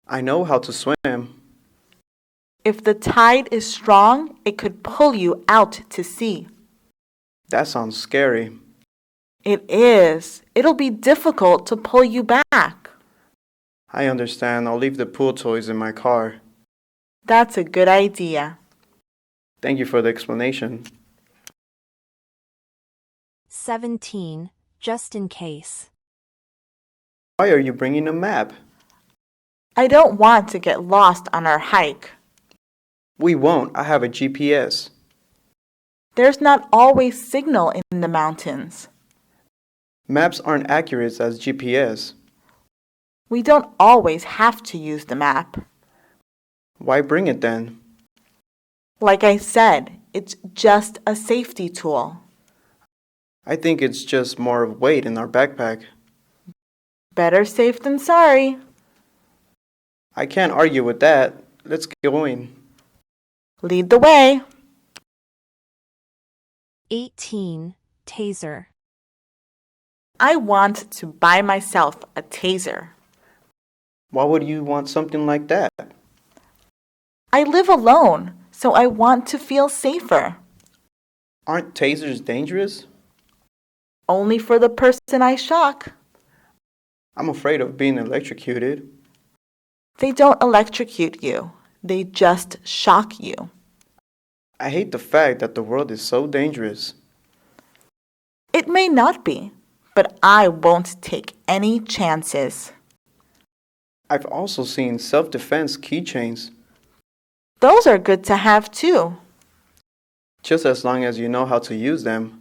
[SPEAKER 5] I know how to swim.
[SPEAKER 4] If the tide is strong, it could pull you out to sea.
[SPEAKER 5] That sounds scary.
[SPEAKER 4] It is. It'll be difficult to pull you back.
[SPEAKER 5] I understand. I'll leave the pool toys in my car.
[SPEAKER 4] That's a good idea.
[SPEAKER 5] Thank you for the explanation.
[SPEAKER 1] 17. Just in case.
[SPEAKER 5] Why are you bringing a map?
[SPEAKER 4] I don't want to get lost on our hike.
[SPEAKER 5] We won't. I have a GPS.
[SPEAKER 4] There's not always signal in the mountains.
[SPEAKER 5] Maps aren't accurate as GPS.
[SPEAKER 4] We don't always have to use the map.
[SPEAKER 5] Why bring it then?
[SPEAKER 4] Like I said, it's just a safety tool.
[SPEAKER 5] I think it's just more of weight in our backpack.
[SPEAKER 4] Better safe than sorry.
[SPEAKER 5] I can't argue with that. Let's get going.
[SPEAKER 4] Lead the way.
[SPEAKER 1] 18. Taser.
[SPEAKER 4] I want to buy myself a taser.
[SPEAKER 5] Why would you want something like that?
[SPEAKER 4] I live alone, so I want to feel safer.
[SPEAKER 5] Aren't tasers dangerous?
[SPEAKER 4] Only for the person I shock.
[SPEAKER 5] I'm afraid of being electrocuted.
[SPEAKER 4] They don't electrocute you. They just shock you.
[SPEAKER 5] I hate the fact that the world is so dangerous.
[SPEAKER 4] It may not be, but I won't take any chances.
[SPEAKER 5] I've also seen self-defense keychains,
[SPEAKER 4] Those are good to have too.
[SPEAKER 5] just as long as you know how to use them.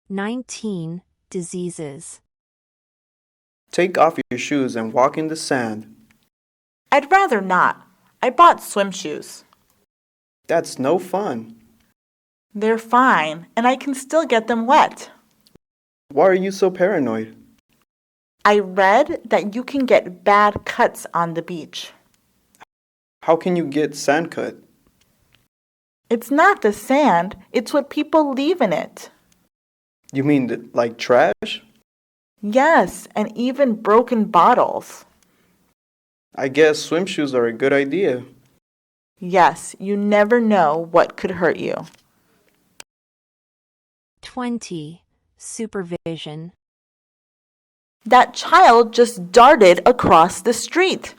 [SPEAKER 1] 19. Diseases.
[SPEAKER 5] Take off your shoes and walk in the sand.
[SPEAKER 4] I'd rather not. I bought swim shoes.
[SPEAKER 5] That's no fun.
[SPEAKER 4] They're fine, and I can still get them wet.
[SPEAKER 5] Why are you so paranoid?
[SPEAKER 4] I read that you can get bad cuts on the beach.
[SPEAKER 5] How can you get sand cut?
[SPEAKER 4] It's not the sand, it's what people leave in it.
[SPEAKER 5] You mean like trash?
[SPEAKER 4] Yes, and even broken bottles.
[SPEAKER 5] I guess swim shoes are a good idea.
[SPEAKER 4] Yes, you never know what could hurt you.
[SPEAKER 1] 20. Supervision.
[SPEAKER 4] That child just darted across the street.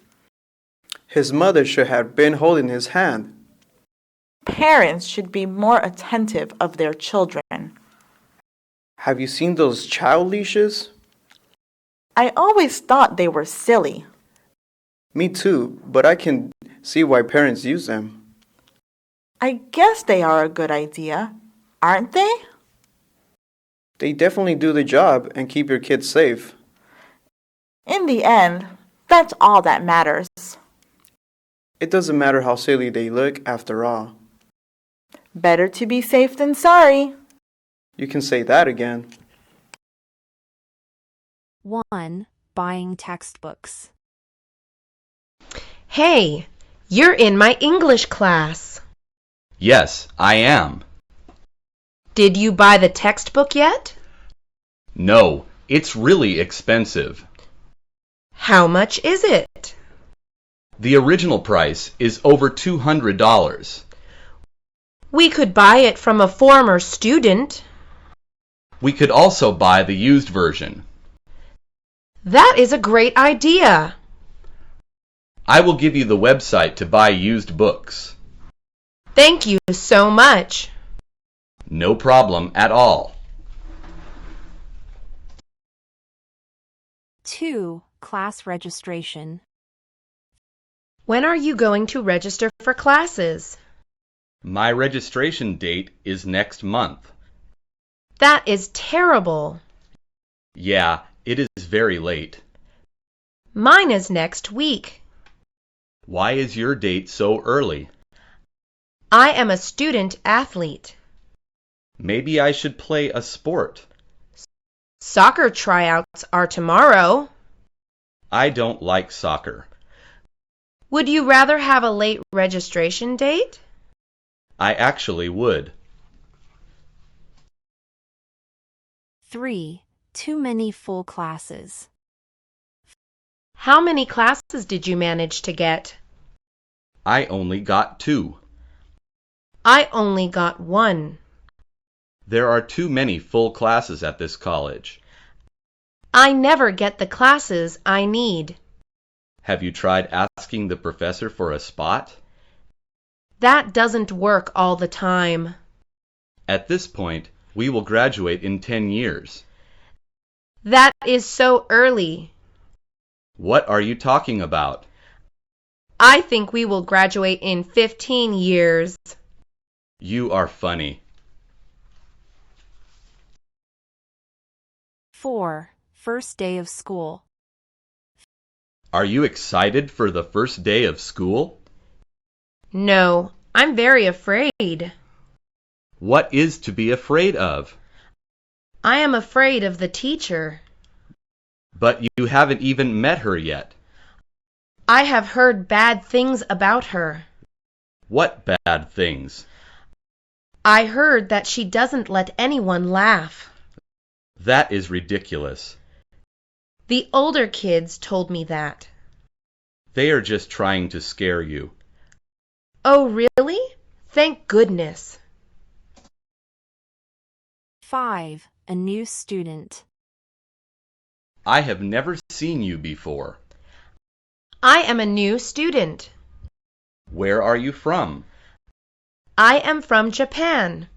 [SPEAKER 5] His mother should have been holding his hand.
[SPEAKER 4] Parents should be more attentive of their children.
[SPEAKER 5] Have you seen those child leashes?
[SPEAKER 4] I always thought they were silly.
[SPEAKER 5] Me too, but I can see why parents use them.
[SPEAKER 4] I guess they are a good idea, aren't they?
[SPEAKER 5] They definitely do the job and keep your kids safe.
[SPEAKER 4] In the end, that's all that matters.
[SPEAKER 5] It doesn't matter how silly they look after all.
[SPEAKER 4] Better to be safe than sorry.
[SPEAKER 5] You can say that again.
[SPEAKER 1] 1. Buying textbooks.
[SPEAKER 2] Hey, you're in my English class.
[SPEAKER 3] Yes, I am.
[SPEAKER 2] Did you buy the textbook yet?
[SPEAKER 3] No, it's really expensive.
[SPEAKER 2] How much is it?
[SPEAKER 3] The original price is over $200.
[SPEAKER 2] We could buy it from a former student.
[SPEAKER 3] We could also buy the used version.
[SPEAKER 2] That is a great idea.
[SPEAKER 3] I will give you the website to buy used books.
[SPEAKER 2] Thank you so much.
[SPEAKER 3] No problem at all.
[SPEAKER 1] 2. Class registration.
[SPEAKER 2] When are you going to register for classes?
[SPEAKER 3] My registration date is next month.
[SPEAKER 2] That is terrible.
[SPEAKER 3] Yeah, it is very late.
[SPEAKER 2] Mine is next week.
[SPEAKER 3] Why is your date so early?
[SPEAKER 2] I am a student athlete.
[SPEAKER 3] Maybe I should play a sport.
[SPEAKER 2] Soccer tryouts are tomorrow.
[SPEAKER 3] I don't like soccer.
[SPEAKER 2] Would you rather have a late registration date?
[SPEAKER 3] I actually would.
[SPEAKER 1] 3. Too many full classes.
[SPEAKER 2] How many classes did you manage to get?
[SPEAKER 3] I only got 2.
[SPEAKER 2] I only got 1.
[SPEAKER 3] There are too many full classes at this college.
[SPEAKER 2] I never get the classes I need.
[SPEAKER 3] Have you tried asking the professor for a spot?
[SPEAKER 2] That doesn't work all the time.
[SPEAKER 3] At this point, we will graduate in 10 years.
[SPEAKER 2] That is so early.
[SPEAKER 3] What are you talking about?
[SPEAKER 2] I think we will graduate in 15 years.
[SPEAKER 3] You are funny.
[SPEAKER 1] 4. First day of school.
[SPEAKER 3] Are you excited for the first day of school?
[SPEAKER 2] No, I'm very afraid.
[SPEAKER 3] What is to be afraid of?
[SPEAKER 2] I am afraid of the teacher.
[SPEAKER 3] But you haven't even met her yet.
[SPEAKER 2] I have heard bad things about her.
[SPEAKER 3] What bad things?
[SPEAKER 2] I heard that she doesn't let anyone laugh.
[SPEAKER 3] That is ridiculous.
[SPEAKER 2] The older kids told me that.
[SPEAKER 3] They are just trying to scare you.
[SPEAKER 2] Oh, really? Thank goodness.
[SPEAKER 1] 5. A new student.
[SPEAKER 3] I have never seen you before.
[SPEAKER 2] I am a new student.
[SPEAKER 3] Where are you from?
[SPEAKER 2] I am from Japan.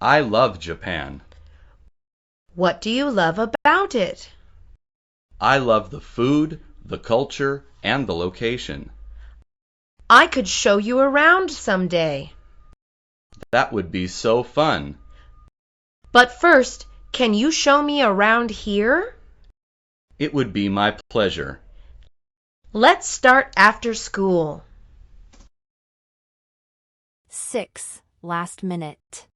[SPEAKER 3] I love Japan.
[SPEAKER 2] What do you love about it?
[SPEAKER 3] I love the food, the culture, and the location.
[SPEAKER 2] I could show you around someday.
[SPEAKER 3] That would be so fun.
[SPEAKER 2] But first, can you show me around here?
[SPEAKER 3] It would be my pleasure.
[SPEAKER 2] Let's start after school.
[SPEAKER 1] 6. Last minute.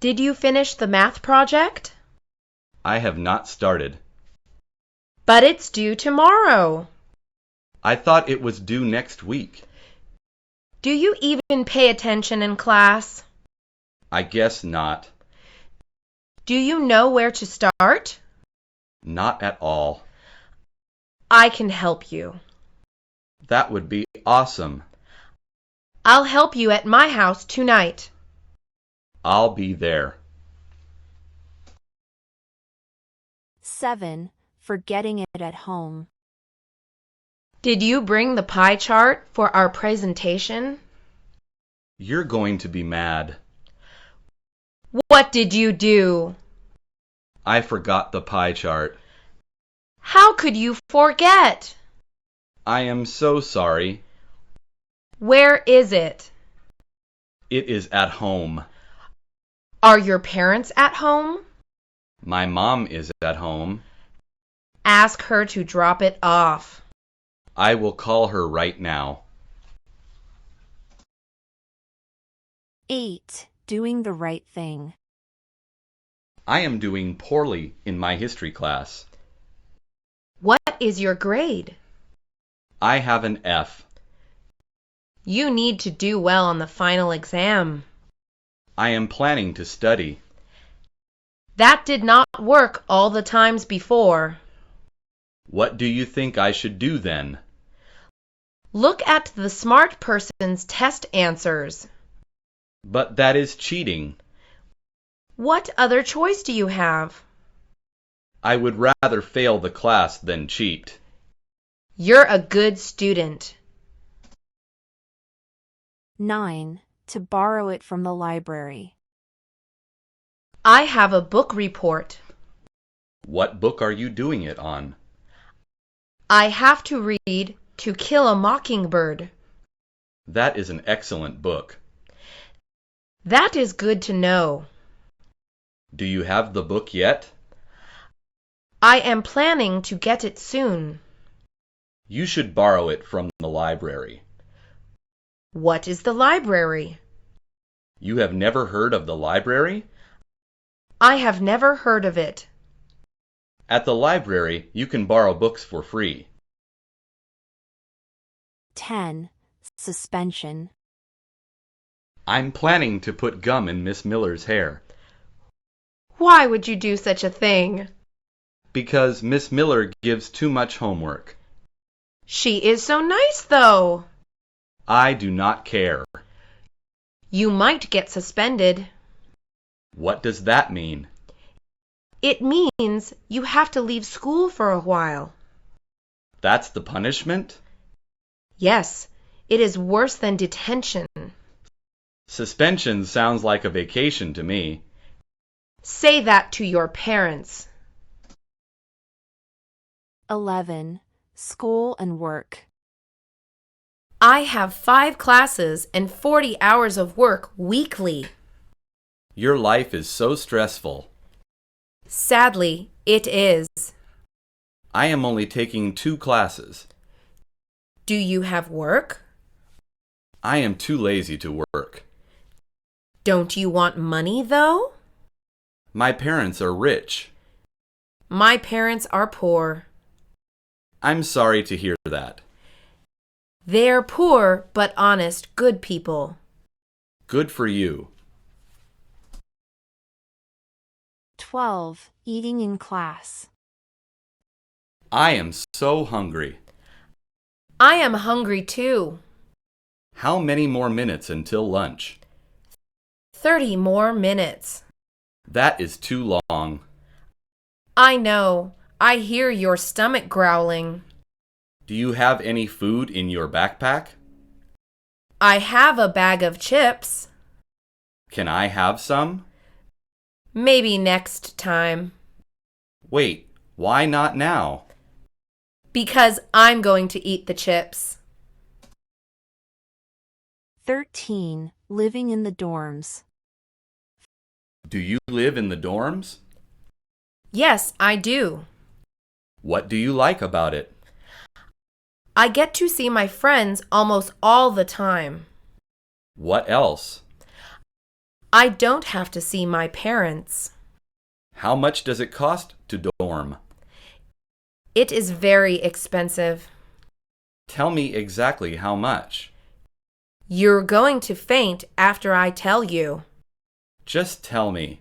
[SPEAKER 2] Did you finish the math project?
[SPEAKER 3] I have not started.
[SPEAKER 2] But it's due tomorrow.
[SPEAKER 3] I thought it was due next week.
[SPEAKER 2] Do you even pay attention in class?
[SPEAKER 3] I guess not.
[SPEAKER 2] Do you know where to start?
[SPEAKER 3] Not at all.
[SPEAKER 2] I can help you.
[SPEAKER 3] That would be awesome.
[SPEAKER 2] I'll help you at my house tonight.
[SPEAKER 3] I'll be there.
[SPEAKER 1] 7. Forgetting it at home.
[SPEAKER 2] Did you bring the pie chart for our presentation?
[SPEAKER 3] You're going to be mad.
[SPEAKER 2] What did you do?
[SPEAKER 3] I forgot the pie chart.
[SPEAKER 2] How could you forget?
[SPEAKER 3] I am so sorry.
[SPEAKER 2] Where is it?
[SPEAKER 3] It is at home.
[SPEAKER 2] Are your parents at home?
[SPEAKER 3] My mom is at home.
[SPEAKER 2] Ask her to drop it off.
[SPEAKER 3] I will call her right now.
[SPEAKER 1] 8. Doing the right thing.
[SPEAKER 3] I am doing poorly in my history class.
[SPEAKER 2] What is your grade?
[SPEAKER 3] I have an F.
[SPEAKER 2] You need to do well on the final exam.
[SPEAKER 3] I am planning to study.
[SPEAKER 2] That did not work all the times before.
[SPEAKER 3] What do you think I should do then?
[SPEAKER 2] Look at the smart person's test answers.
[SPEAKER 3] But that is cheating.
[SPEAKER 2] What other choice do you have?
[SPEAKER 3] I would rather fail the class than cheat.
[SPEAKER 2] You're a good student.
[SPEAKER 1] 9. To borrow it from the library.
[SPEAKER 2] I have a book report.
[SPEAKER 3] What book are you doing it on?
[SPEAKER 2] I have to read To Kill a Mockingbird.
[SPEAKER 3] That is an excellent book.
[SPEAKER 2] That is good to know.
[SPEAKER 3] Do you have the book yet?
[SPEAKER 2] I am planning to get it soon.
[SPEAKER 3] You should borrow it from the library.
[SPEAKER 2] What is the library?
[SPEAKER 3] You have never heard of the library?
[SPEAKER 2] I have never heard of it.
[SPEAKER 3] At the library, you can borrow books for free.
[SPEAKER 1] 10. Suspension.
[SPEAKER 3] I'm planning to put gum in Miss Miller's hair.
[SPEAKER 2] Why would you do such a thing?
[SPEAKER 3] Because Miss Miller gives too much homework.
[SPEAKER 2] She is so nice, though.
[SPEAKER 3] I do not care.
[SPEAKER 2] You might get suspended.
[SPEAKER 3] What does that mean?
[SPEAKER 2] It means you have to leave school for a while.
[SPEAKER 3] That's the punishment?
[SPEAKER 2] Yes, it is worse than detention.
[SPEAKER 3] Suspension sounds like a vacation to me.
[SPEAKER 2] Say that to your parents.
[SPEAKER 1] 11. School and work.
[SPEAKER 2] I have 5 classes and 40 hours of work weekly.
[SPEAKER 3] Your life is so stressful.
[SPEAKER 2] Sadly, it is.
[SPEAKER 3] I am only taking 2 classes.
[SPEAKER 2] Do you have work?
[SPEAKER 3] I am too lazy to work.
[SPEAKER 2] Don't you want money, though?
[SPEAKER 3] My parents are rich.
[SPEAKER 2] My parents are poor.
[SPEAKER 3] I'm sorry to hear that.
[SPEAKER 2] They're poor but honest, good people.
[SPEAKER 3] Good for you.
[SPEAKER 1] 12. Eating in class.
[SPEAKER 3] I am so hungry.
[SPEAKER 2] I am hungry too.
[SPEAKER 3] How many more minutes until lunch?
[SPEAKER 2] 30 more minutes.
[SPEAKER 3] That is too long.
[SPEAKER 2] I know. I hear your stomach growling.
[SPEAKER 3] Do you have any food in your backpack?
[SPEAKER 2] I have a bag of chips.
[SPEAKER 3] Can I have some?
[SPEAKER 2] Maybe next time.
[SPEAKER 3] Wait, why not now?
[SPEAKER 2] Because I'm going to eat the chips.
[SPEAKER 1] 13. Living in the dorms.
[SPEAKER 3] Do you live in the dorms?
[SPEAKER 2] Yes, I do.
[SPEAKER 3] What do you like about it?
[SPEAKER 2] I get to see my friends almost all the time.
[SPEAKER 3] What else?
[SPEAKER 2] I don't have to see my parents.
[SPEAKER 3] How much does it cost to dorm?
[SPEAKER 2] It is very expensive.
[SPEAKER 3] Tell me exactly how much.
[SPEAKER 2] You're going to faint after I tell you.
[SPEAKER 3] Just tell me.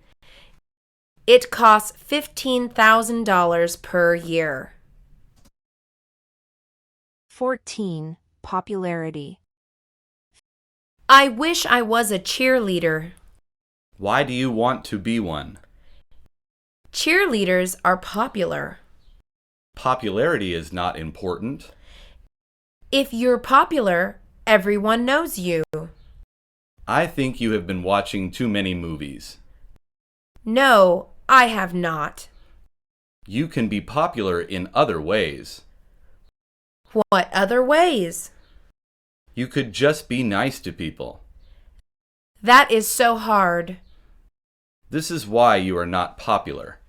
[SPEAKER 2] It costs $15,000 per year.
[SPEAKER 1] 14. Popularity.
[SPEAKER 2] I wish I was a cheerleader.
[SPEAKER 3] Why do you want to be one?
[SPEAKER 2] Cheerleaders are popular.
[SPEAKER 3] Popularity is not important.
[SPEAKER 2] If you're popular, everyone knows you.
[SPEAKER 3] I think you have been watching too many movies.
[SPEAKER 2] No, I have not.
[SPEAKER 3] You can be popular in other ways.
[SPEAKER 2] What other ways?
[SPEAKER 3] You could just be nice to people.
[SPEAKER 2] That is so hard.
[SPEAKER 3] This is why you are not popular.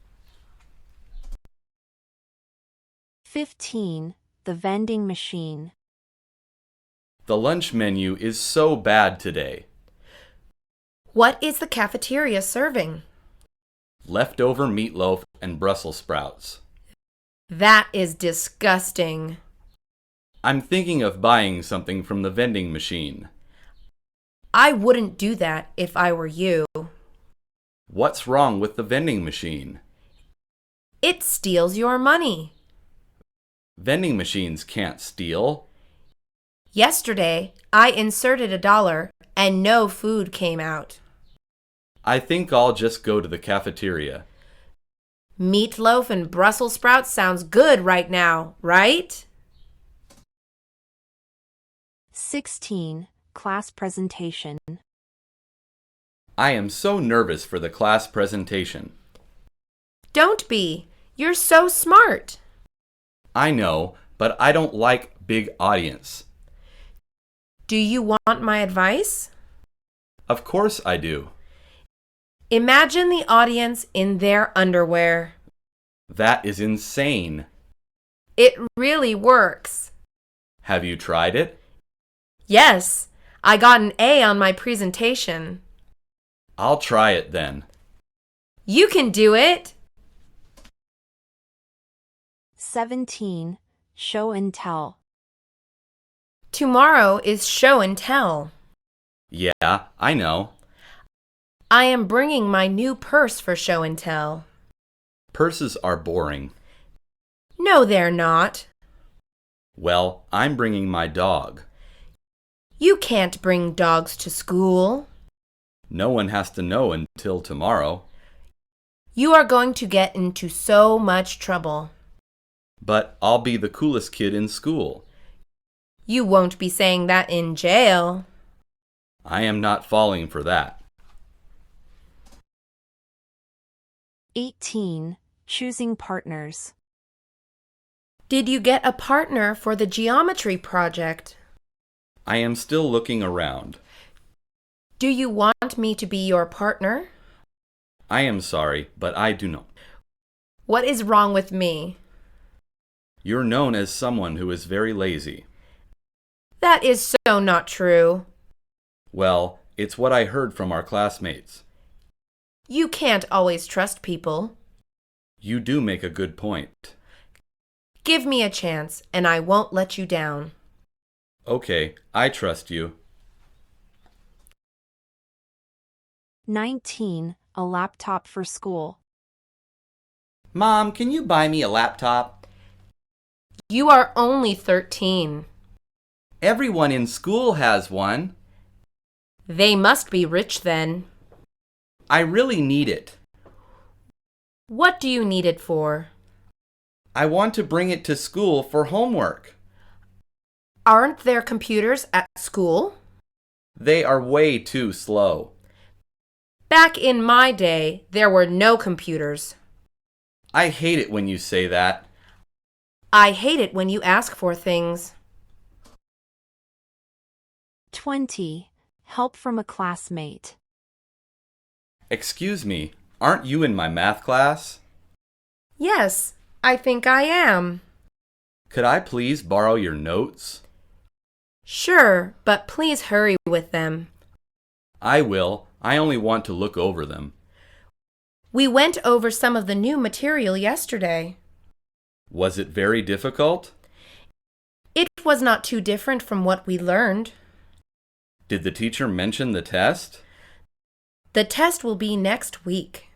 [SPEAKER 1] 15. The vending machine.
[SPEAKER 3] The lunch menu is so bad today.
[SPEAKER 2] What is the cafeteria serving?
[SPEAKER 3] Leftover meatloaf and Brussels sprouts.
[SPEAKER 2] That is disgusting.
[SPEAKER 3] I'm thinking of buying something from the vending machine.
[SPEAKER 2] I wouldn't do that if I were you.
[SPEAKER 3] What's wrong with the vending machine?
[SPEAKER 2] It steals your money.
[SPEAKER 3] Vending machines can't steal.
[SPEAKER 2] Yesterday, I inserted $1 and no food came out.
[SPEAKER 3] I think I'll just go to the cafeteria.
[SPEAKER 2] Meatloaf and Brussels sprouts sounds good right now, right?
[SPEAKER 1] 16. Class presentation.
[SPEAKER 3] I am so nervous for the class presentation.
[SPEAKER 2] Don't be. You're so smart.
[SPEAKER 3] I know, but I don't like big audience.
[SPEAKER 2] Do you want my advice?
[SPEAKER 3] Of course I do.
[SPEAKER 2] Imagine the audience in their underwear.
[SPEAKER 3] That is insane.
[SPEAKER 2] It really works.
[SPEAKER 3] Have you tried it?
[SPEAKER 2] Yes, I got an A on my presentation.
[SPEAKER 3] I'll try it then.
[SPEAKER 2] You can do it.
[SPEAKER 1] 17. Show and tell.
[SPEAKER 2] Tomorrow is show and tell.
[SPEAKER 3] Yeah, I know.
[SPEAKER 2] I am bringing my new purse for show and tell.
[SPEAKER 3] Purses are boring.
[SPEAKER 2] No, they're not.
[SPEAKER 3] Well, I'm bringing my dog.
[SPEAKER 2] You can't bring dogs to school.
[SPEAKER 3] No one has to know until tomorrow.
[SPEAKER 2] You are going to get into so much trouble.
[SPEAKER 3] But I'll be the coolest kid in school.
[SPEAKER 2] You won't be saying that in jail.
[SPEAKER 3] I am not falling for that.
[SPEAKER 1] 18. Choosing partners.
[SPEAKER 2] Did you get a partner for the geometry project?
[SPEAKER 3] I am still looking around.
[SPEAKER 2] Do you want me to be your partner?
[SPEAKER 3] I am sorry, but I do not.
[SPEAKER 2] What is wrong with me?
[SPEAKER 3] You're known as someone who is very lazy.
[SPEAKER 2] That is so not true.
[SPEAKER 3] Well, it's what I heard from our classmates.
[SPEAKER 2] You can't always trust people.
[SPEAKER 3] You do make a good point.
[SPEAKER 2] Give me a chance, and I won't let you down.
[SPEAKER 3] Okay, I trust you.
[SPEAKER 1] 19. A laptop for school.
[SPEAKER 3] Mom, can you buy me a laptop?
[SPEAKER 2] You are only 13.
[SPEAKER 3] Everyone in school has one.
[SPEAKER 2] They must be rich then.
[SPEAKER 3] I really need it.
[SPEAKER 2] What do you need it for?
[SPEAKER 3] I want to bring it to school for homework.
[SPEAKER 2] Aren't there computers at school?
[SPEAKER 3] They are way too slow.
[SPEAKER 2] Back in my day, there were no computers.
[SPEAKER 3] I hate it when you say that.
[SPEAKER 2] I hate it when you ask for things.
[SPEAKER 1] 20. Help from a classmate.
[SPEAKER 3] Excuse me, aren't you in my math class?
[SPEAKER 2] Yes, I think I am.
[SPEAKER 3] Could I please borrow your notes?
[SPEAKER 2] Sure, but please hurry with them.
[SPEAKER 3] I will. I only want to look over them.
[SPEAKER 2] We went over some of the new material yesterday.
[SPEAKER 3] Was it very difficult?
[SPEAKER 2] It was not too different from what we learned.
[SPEAKER 3] Did the teacher mention the test?
[SPEAKER 2] The test will be next week.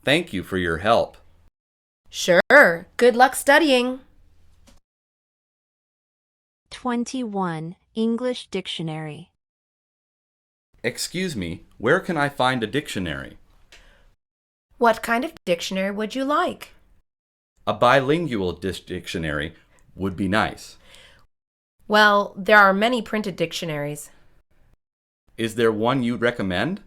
[SPEAKER 3] Thank you for your help.
[SPEAKER 2] Sure. Good luck studying.
[SPEAKER 1] 21. English dictionary.
[SPEAKER 3] Excuse me, where can I find a dictionary?
[SPEAKER 2] What kind of dictionary would you like?
[SPEAKER 3] A bilingual dictionary would be nice.
[SPEAKER 2] Well, there are many printed dictionaries.
[SPEAKER 3] Is there one you'd recommend?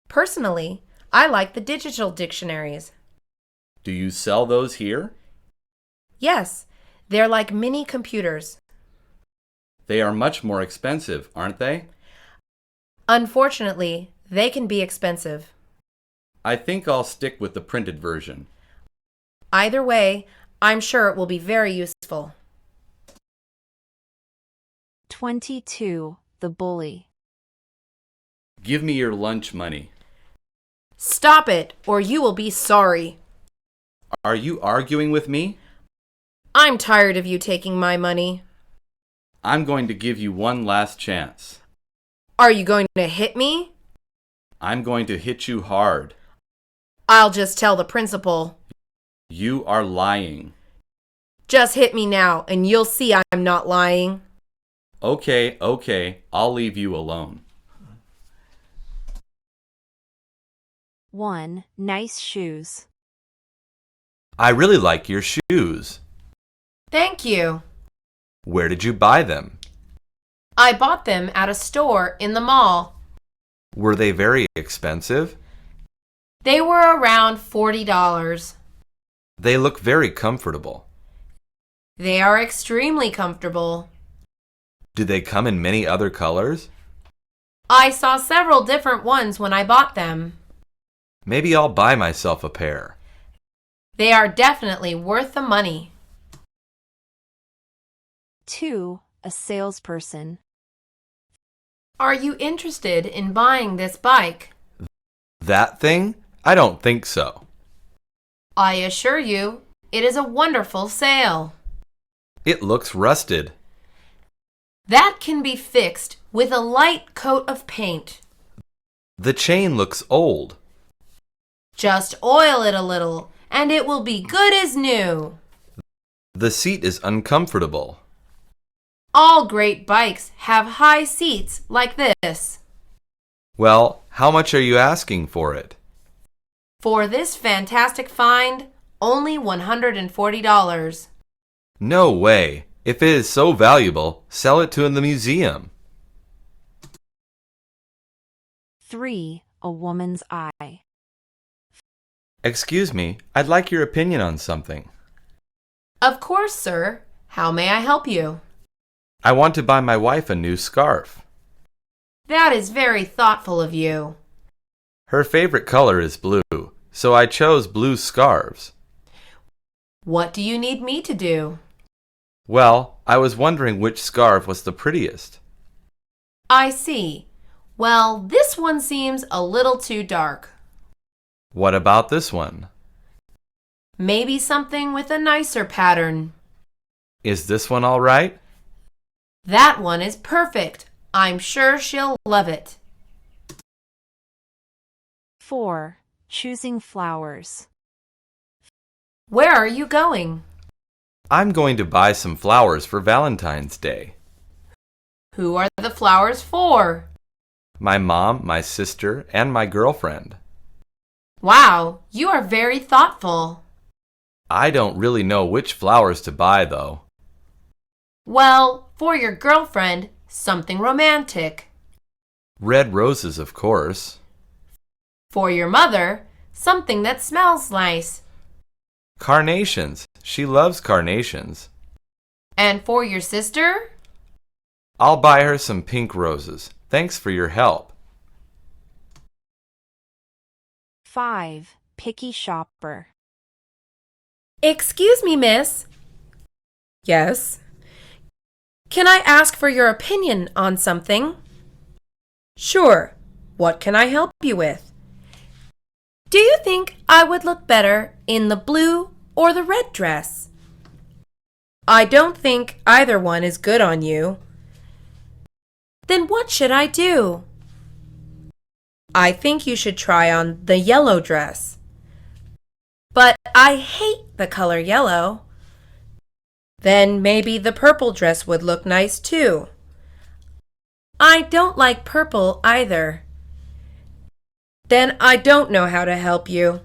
[SPEAKER 2] Personally, I like the digital dictionaries.
[SPEAKER 3] Do you sell those here?
[SPEAKER 2] Yes, they're like mini computers.
[SPEAKER 3] They are much more expensive, aren't they?
[SPEAKER 2] Unfortunately, they can be expensive.
[SPEAKER 3] I think I'll stick with the printed version.
[SPEAKER 2] Either way, I'm sure it will be very useful.
[SPEAKER 1] 22. The bully.
[SPEAKER 3] Give me your lunch money.
[SPEAKER 2] Stop it, or you will be sorry.
[SPEAKER 3] Are you arguing with me?
[SPEAKER 2] I'm tired of you taking my money.
[SPEAKER 3] I'm going to give you one last chance.
[SPEAKER 2] Are you going to hit me?
[SPEAKER 3] I'm going to hit you hard.
[SPEAKER 2] I'll just tell the principal.
[SPEAKER 3] You are lying.
[SPEAKER 2] Just hit me now, and you'll see I'm not lying.
[SPEAKER 3] Okay, I'll leave you alone.
[SPEAKER 1] 1. Nice shoes.
[SPEAKER 3] I really like your shoes.
[SPEAKER 2] Thank you.
[SPEAKER 3] Where did you buy them?
[SPEAKER 2] I bought them at a store in the mall.
[SPEAKER 3] Were they very expensive?
[SPEAKER 2] They were around $40.
[SPEAKER 3] They look very comfortable.
[SPEAKER 2] They are extremely comfortable.
[SPEAKER 3] Do they come in many other colors?
[SPEAKER 2] I saw several different ones when I bought them.
[SPEAKER 3] Maybe I'll buy myself a pair.
[SPEAKER 2] They are definitely worth the money.
[SPEAKER 1] 2. A salesperson.
[SPEAKER 2] Are you interested in buying this bike?
[SPEAKER 3] That thing? I don't think so.
[SPEAKER 2] I assure you, it is a wonderful sale.
[SPEAKER 3] It looks rusted.
[SPEAKER 2] That can be fixed with a light coat of paint.
[SPEAKER 3] The chain looks old.
[SPEAKER 2] Just oil it a little, and it will be good as new.
[SPEAKER 3] The seat is uncomfortable.
[SPEAKER 2] All great bikes have high seats like this.
[SPEAKER 3] Well, how much are you asking for it?
[SPEAKER 2] For this fantastic find, only $140.
[SPEAKER 3] No way. If it is so valuable, sell it to the museum.
[SPEAKER 1] 3. A woman's eye.
[SPEAKER 3] Excuse me, I'd like your opinion on something.
[SPEAKER 2] Of course, sir. How may I help you?
[SPEAKER 3] I want to buy my wife a new scarf.
[SPEAKER 2] That is very thoughtful of you.
[SPEAKER 3] Her favorite color is blue, so I chose blue scarves.
[SPEAKER 2] What do you need me to do?
[SPEAKER 3] Well, I was wondering which scarf was the prettiest.
[SPEAKER 2] I see. Well, this one seems a little too dark.
[SPEAKER 3] What about this one?
[SPEAKER 2] Maybe something with a nicer pattern.
[SPEAKER 3] Is this one all right?
[SPEAKER 2] That one is perfect. I'm sure she'll love it.
[SPEAKER 1] 4. Choosing flowers.
[SPEAKER 2] Where are you going?
[SPEAKER 3] I'm going to buy some flowers for Valentine's Day.
[SPEAKER 2] Who are the flowers for?
[SPEAKER 3] My mom, my sister, and my girlfriend.
[SPEAKER 2] Wow, you are very thoughtful.
[SPEAKER 3] I don't really know which flowers to buy, though.
[SPEAKER 2] Well, for your girlfriend, something romantic.
[SPEAKER 3] Red roses, of course.
[SPEAKER 2] For your mother, something that smells nice.
[SPEAKER 3] Carnations. She loves carnations.
[SPEAKER 2] And for your sister?
[SPEAKER 3] I'll buy her some pink roses. Thanks for your help.
[SPEAKER 1] 5. Picky shopper.
[SPEAKER 2] Excuse me, miss. Yes. Can I ask for your opinion on something? Sure. What can I help you with? Do you think I would look better in the blue or the red dress? I don't think either one is good on you. Then what should I do? I think you should try on the yellow dress. But I hate the color yellow. Then maybe the purple dress would look nice too. I don't like purple either. Then I don't know how to help you.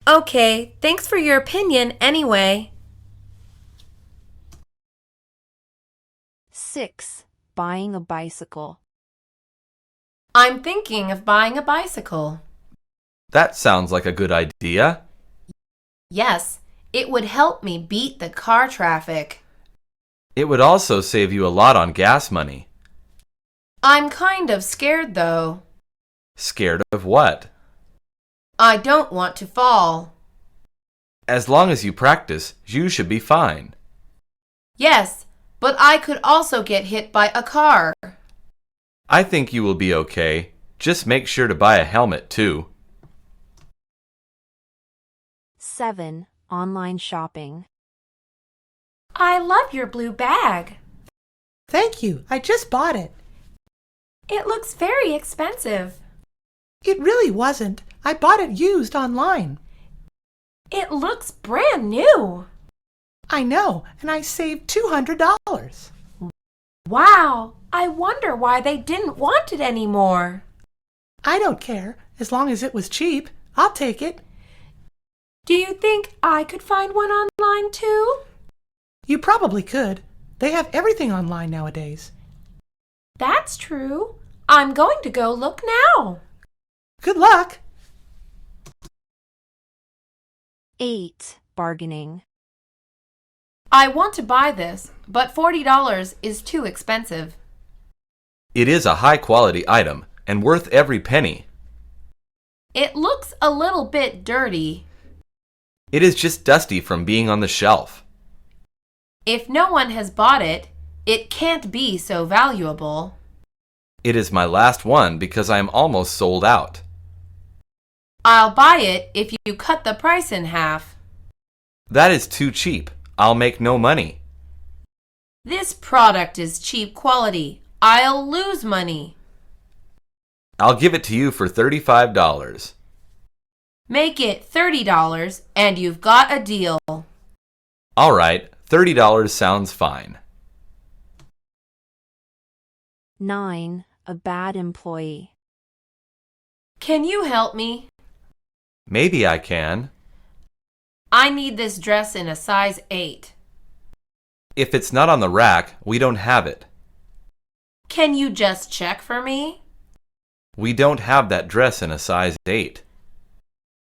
[SPEAKER 2] Okay, thanks for your opinion anyway.
[SPEAKER 1] 6. Buying a bicycle.
[SPEAKER 2] I'm thinking of buying a bicycle.
[SPEAKER 3] That sounds like a good idea.
[SPEAKER 2] Yes, it would help me beat the car traffic.
[SPEAKER 3] It would also save you a lot on gas money.
[SPEAKER 2] I'm kind of scared though.
[SPEAKER 3] Scared of what?
[SPEAKER 2] I don't want to fall.
[SPEAKER 3] As long as you practice, you should be fine.
[SPEAKER 2] Yes, but I could also get hit by a car.
[SPEAKER 3] I think you will be okay. Just make sure to buy a helmet too.
[SPEAKER 1] 7. Online shopping.
[SPEAKER 2] I love your blue bag.
[SPEAKER 6] Thank you. I just bought it.
[SPEAKER 2] It looks very expensive.
[SPEAKER 6] It really wasn't. I bought it used online.
[SPEAKER 2] It looks brand new.
[SPEAKER 6] I know, and I saved $200.
[SPEAKER 2] Wow, I wonder why they didn't want it anymore.
[SPEAKER 6] I don't care. As long as it was cheap, I'll take it.
[SPEAKER 2] Do you think I could find one online too?
[SPEAKER 6] You probably could. They have everything online nowadays.
[SPEAKER 2] That's true. I'm going to go look now.
[SPEAKER 6] Good luck.
[SPEAKER 1] 8. Bargaining.
[SPEAKER 2] I want to buy this, but $40 is too expensive.
[SPEAKER 3] It is a high-quality item and worth every penny.
[SPEAKER 2] It looks a little bit dirty.
[SPEAKER 3] It is just dusty from being on the shelf.
[SPEAKER 2] If no one has bought it, it can't be so valuable.
[SPEAKER 3] It is my last one because I am almost sold out.
[SPEAKER 2] I'll buy it if you cut the price in half.
[SPEAKER 3] That is too cheap. I'll make no money.
[SPEAKER 2] This product is cheap quality. I'll lose money.
[SPEAKER 3] I'll give it to you for $35.
[SPEAKER 2] Make it $30 and you've got a deal.
[SPEAKER 3] All right, $30 sounds fine.
[SPEAKER 1] 9. A bad employee.
[SPEAKER 2] Can you help me?
[SPEAKER 3] Maybe I can.
[SPEAKER 2] I need this dress in a size 8.
[SPEAKER 3] If it's not on the rack, we don't have it.
[SPEAKER 2] Can you just check for me?
[SPEAKER 3] We don't have that dress in a size 8.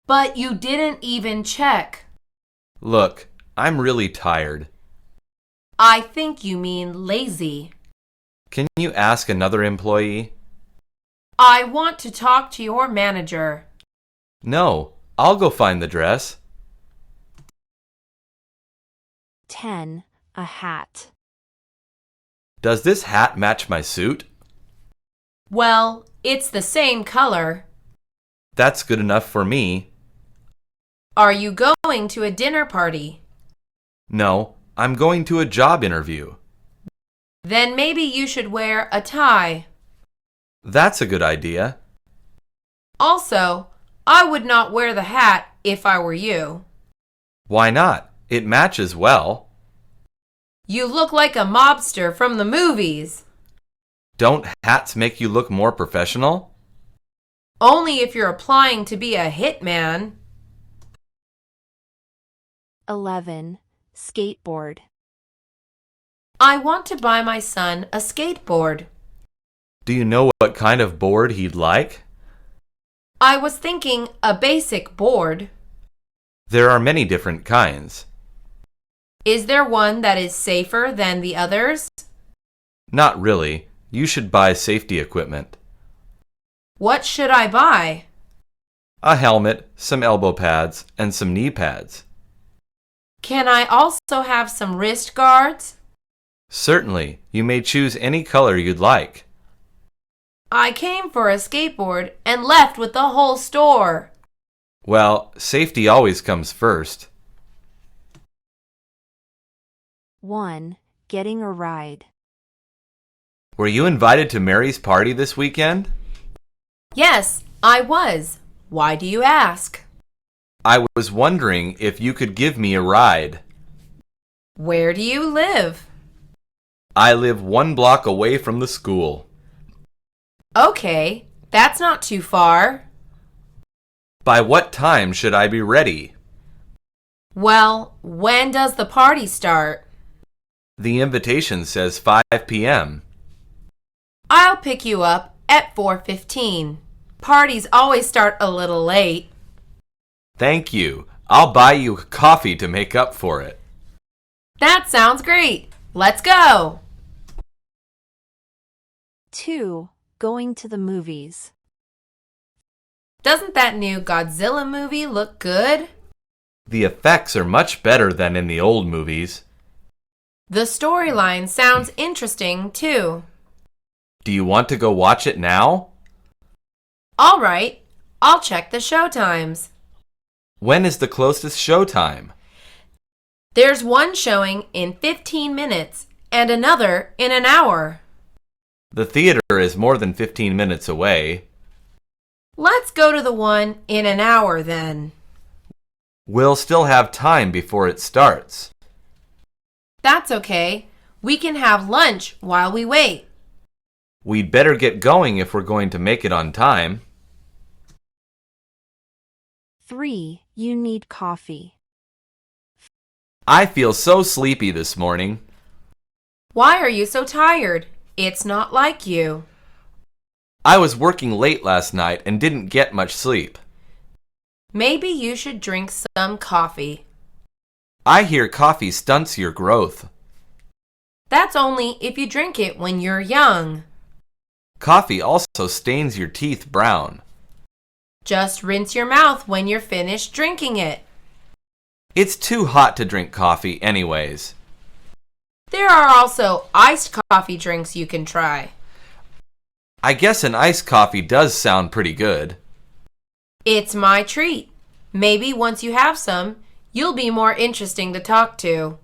[SPEAKER 2] But you didn't even check.
[SPEAKER 3] Look, I'm really tired.
[SPEAKER 2] I think you mean lazy.
[SPEAKER 3] Can you ask another employee?
[SPEAKER 2] I want to talk to your manager.
[SPEAKER 3] No, I'll go find the dress.
[SPEAKER 1] 10. A hat.
[SPEAKER 3] Does this hat match my suit?
[SPEAKER 2] Well, it's the same color.
[SPEAKER 3] That's good enough for me.
[SPEAKER 2] Are you going to a dinner party?
[SPEAKER 3] No, I'm going to a job interview.
[SPEAKER 2] Then maybe you should wear a tie.
[SPEAKER 3] That's a good idea.
[SPEAKER 2] Also, I would not wear the hat if I were you.
[SPEAKER 3] Why not? It matches well.
[SPEAKER 2] You look like a mobster from the movies.
[SPEAKER 3] Don't hats make you look more professional?
[SPEAKER 2] Only if you're applying to be a hitman.
[SPEAKER 1] 11. Skateboard.
[SPEAKER 2] I want to buy my son a skateboard.
[SPEAKER 3] Do you know what kind of board he'd like?
[SPEAKER 2] I was thinking a basic board.
[SPEAKER 3] There are many different kinds.
[SPEAKER 2] Is there one that is safer than the others?
[SPEAKER 3] Not really. You should buy safety equipment.
[SPEAKER 2] What should I buy?
[SPEAKER 3] A helmet, some elbow pads, and some knee pads.
[SPEAKER 2] Can I also have some wrist guards?
[SPEAKER 3] Certainly, you may choose any color you'd like.
[SPEAKER 2] I came for a skateboard and left with the whole store.
[SPEAKER 3] Well, safety always comes first.
[SPEAKER 1] 1. Getting a ride.
[SPEAKER 3] Were you invited to Mary's party this weekend?
[SPEAKER 2] Yes, I was. Why do you ask?
[SPEAKER 3] I was wondering if you could give me a ride.
[SPEAKER 2] Where do you live?
[SPEAKER 3] I live 1 block away from the school.
[SPEAKER 2] Okay, that's not too far.
[SPEAKER 3] By what time should I be ready?
[SPEAKER 2] Well, when does the party start?
[SPEAKER 3] The invitation says 5 p.m.
[SPEAKER 2] I'll pick you up at 4:15. Parties always start a little late.
[SPEAKER 3] Thank you. I'll buy you coffee to make up for it.
[SPEAKER 2] That sounds great. Let's go.
[SPEAKER 1] 2. Going to the movies.
[SPEAKER 2] Doesn't that new Godzilla movie look good?
[SPEAKER 3] The effects are much better than in the old movies.
[SPEAKER 2] The storyline sounds interesting, too.
[SPEAKER 3] Do you want to go watch it now?
[SPEAKER 2] All right, I'll check the show times.
[SPEAKER 3] When is the closest show time?
[SPEAKER 2] There's one showing in 15 minutes and another in an hour.
[SPEAKER 3] The theater is more than 15 minutes away.
[SPEAKER 2] Let's go to the one in an hour then.
[SPEAKER 3] We'll still have time before it starts.
[SPEAKER 2] That's okay. We can have lunch while we wait.
[SPEAKER 3] We'd better get going if we're going to make it on time.
[SPEAKER 1] 3. You need coffee.
[SPEAKER 3] I feel so sleepy this morning.
[SPEAKER 2] Why are you so tired? It's not like you.
[SPEAKER 3] I was working late last night and didn't get much sleep.
[SPEAKER 2] Maybe you should drink some coffee.
[SPEAKER 3] I hear coffee stunts your growth.
[SPEAKER 2] That's only if you drink it when you're young.
[SPEAKER 3] Coffee also stains your teeth brown.
[SPEAKER 2] Just rinse your mouth when you're finished drinking it.
[SPEAKER 3] It's too hot to drink coffee anyways.
[SPEAKER 2] There are also iced coffee drinks you can try.
[SPEAKER 3] I guess an iced coffee does sound pretty good.
[SPEAKER 2] It's my treat. Maybe once you have some, you'll be more interesting to talk to.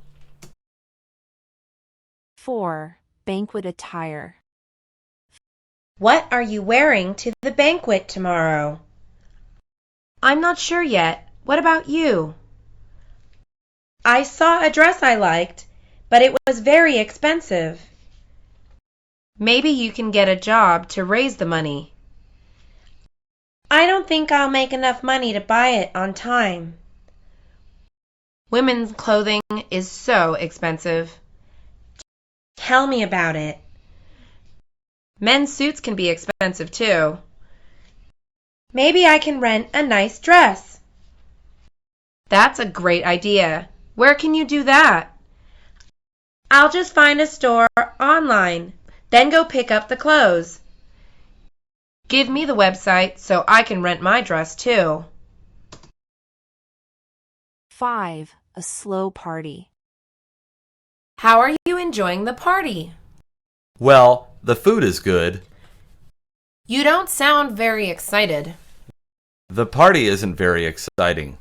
[SPEAKER 1] 4. Banquet attire.
[SPEAKER 2] What are you wearing to the banquet tomorrow? I'm not sure yet. What about you? I saw a dress I liked, but it was very expensive. Maybe you can get a job to raise the money. I don't think I'll make enough money to buy it on time. Women's clothing is so expensive. Tell me about it. Men's suits can be expensive too. Maybe I can rent a nice dress. That's a great idea. Where can you do that? I'll just find a store online, then go pick up the clothes. Give me the website so I can rent my dress too.
[SPEAKER 1] 5. A slow party.
[SPEAKER 2] How are you enjoying the party?
[SPEAKER 3] Well, the food is good.
[SPEAKER 2] You don't sound very excited.
[SPEAKER 3] The party isn't very exciting.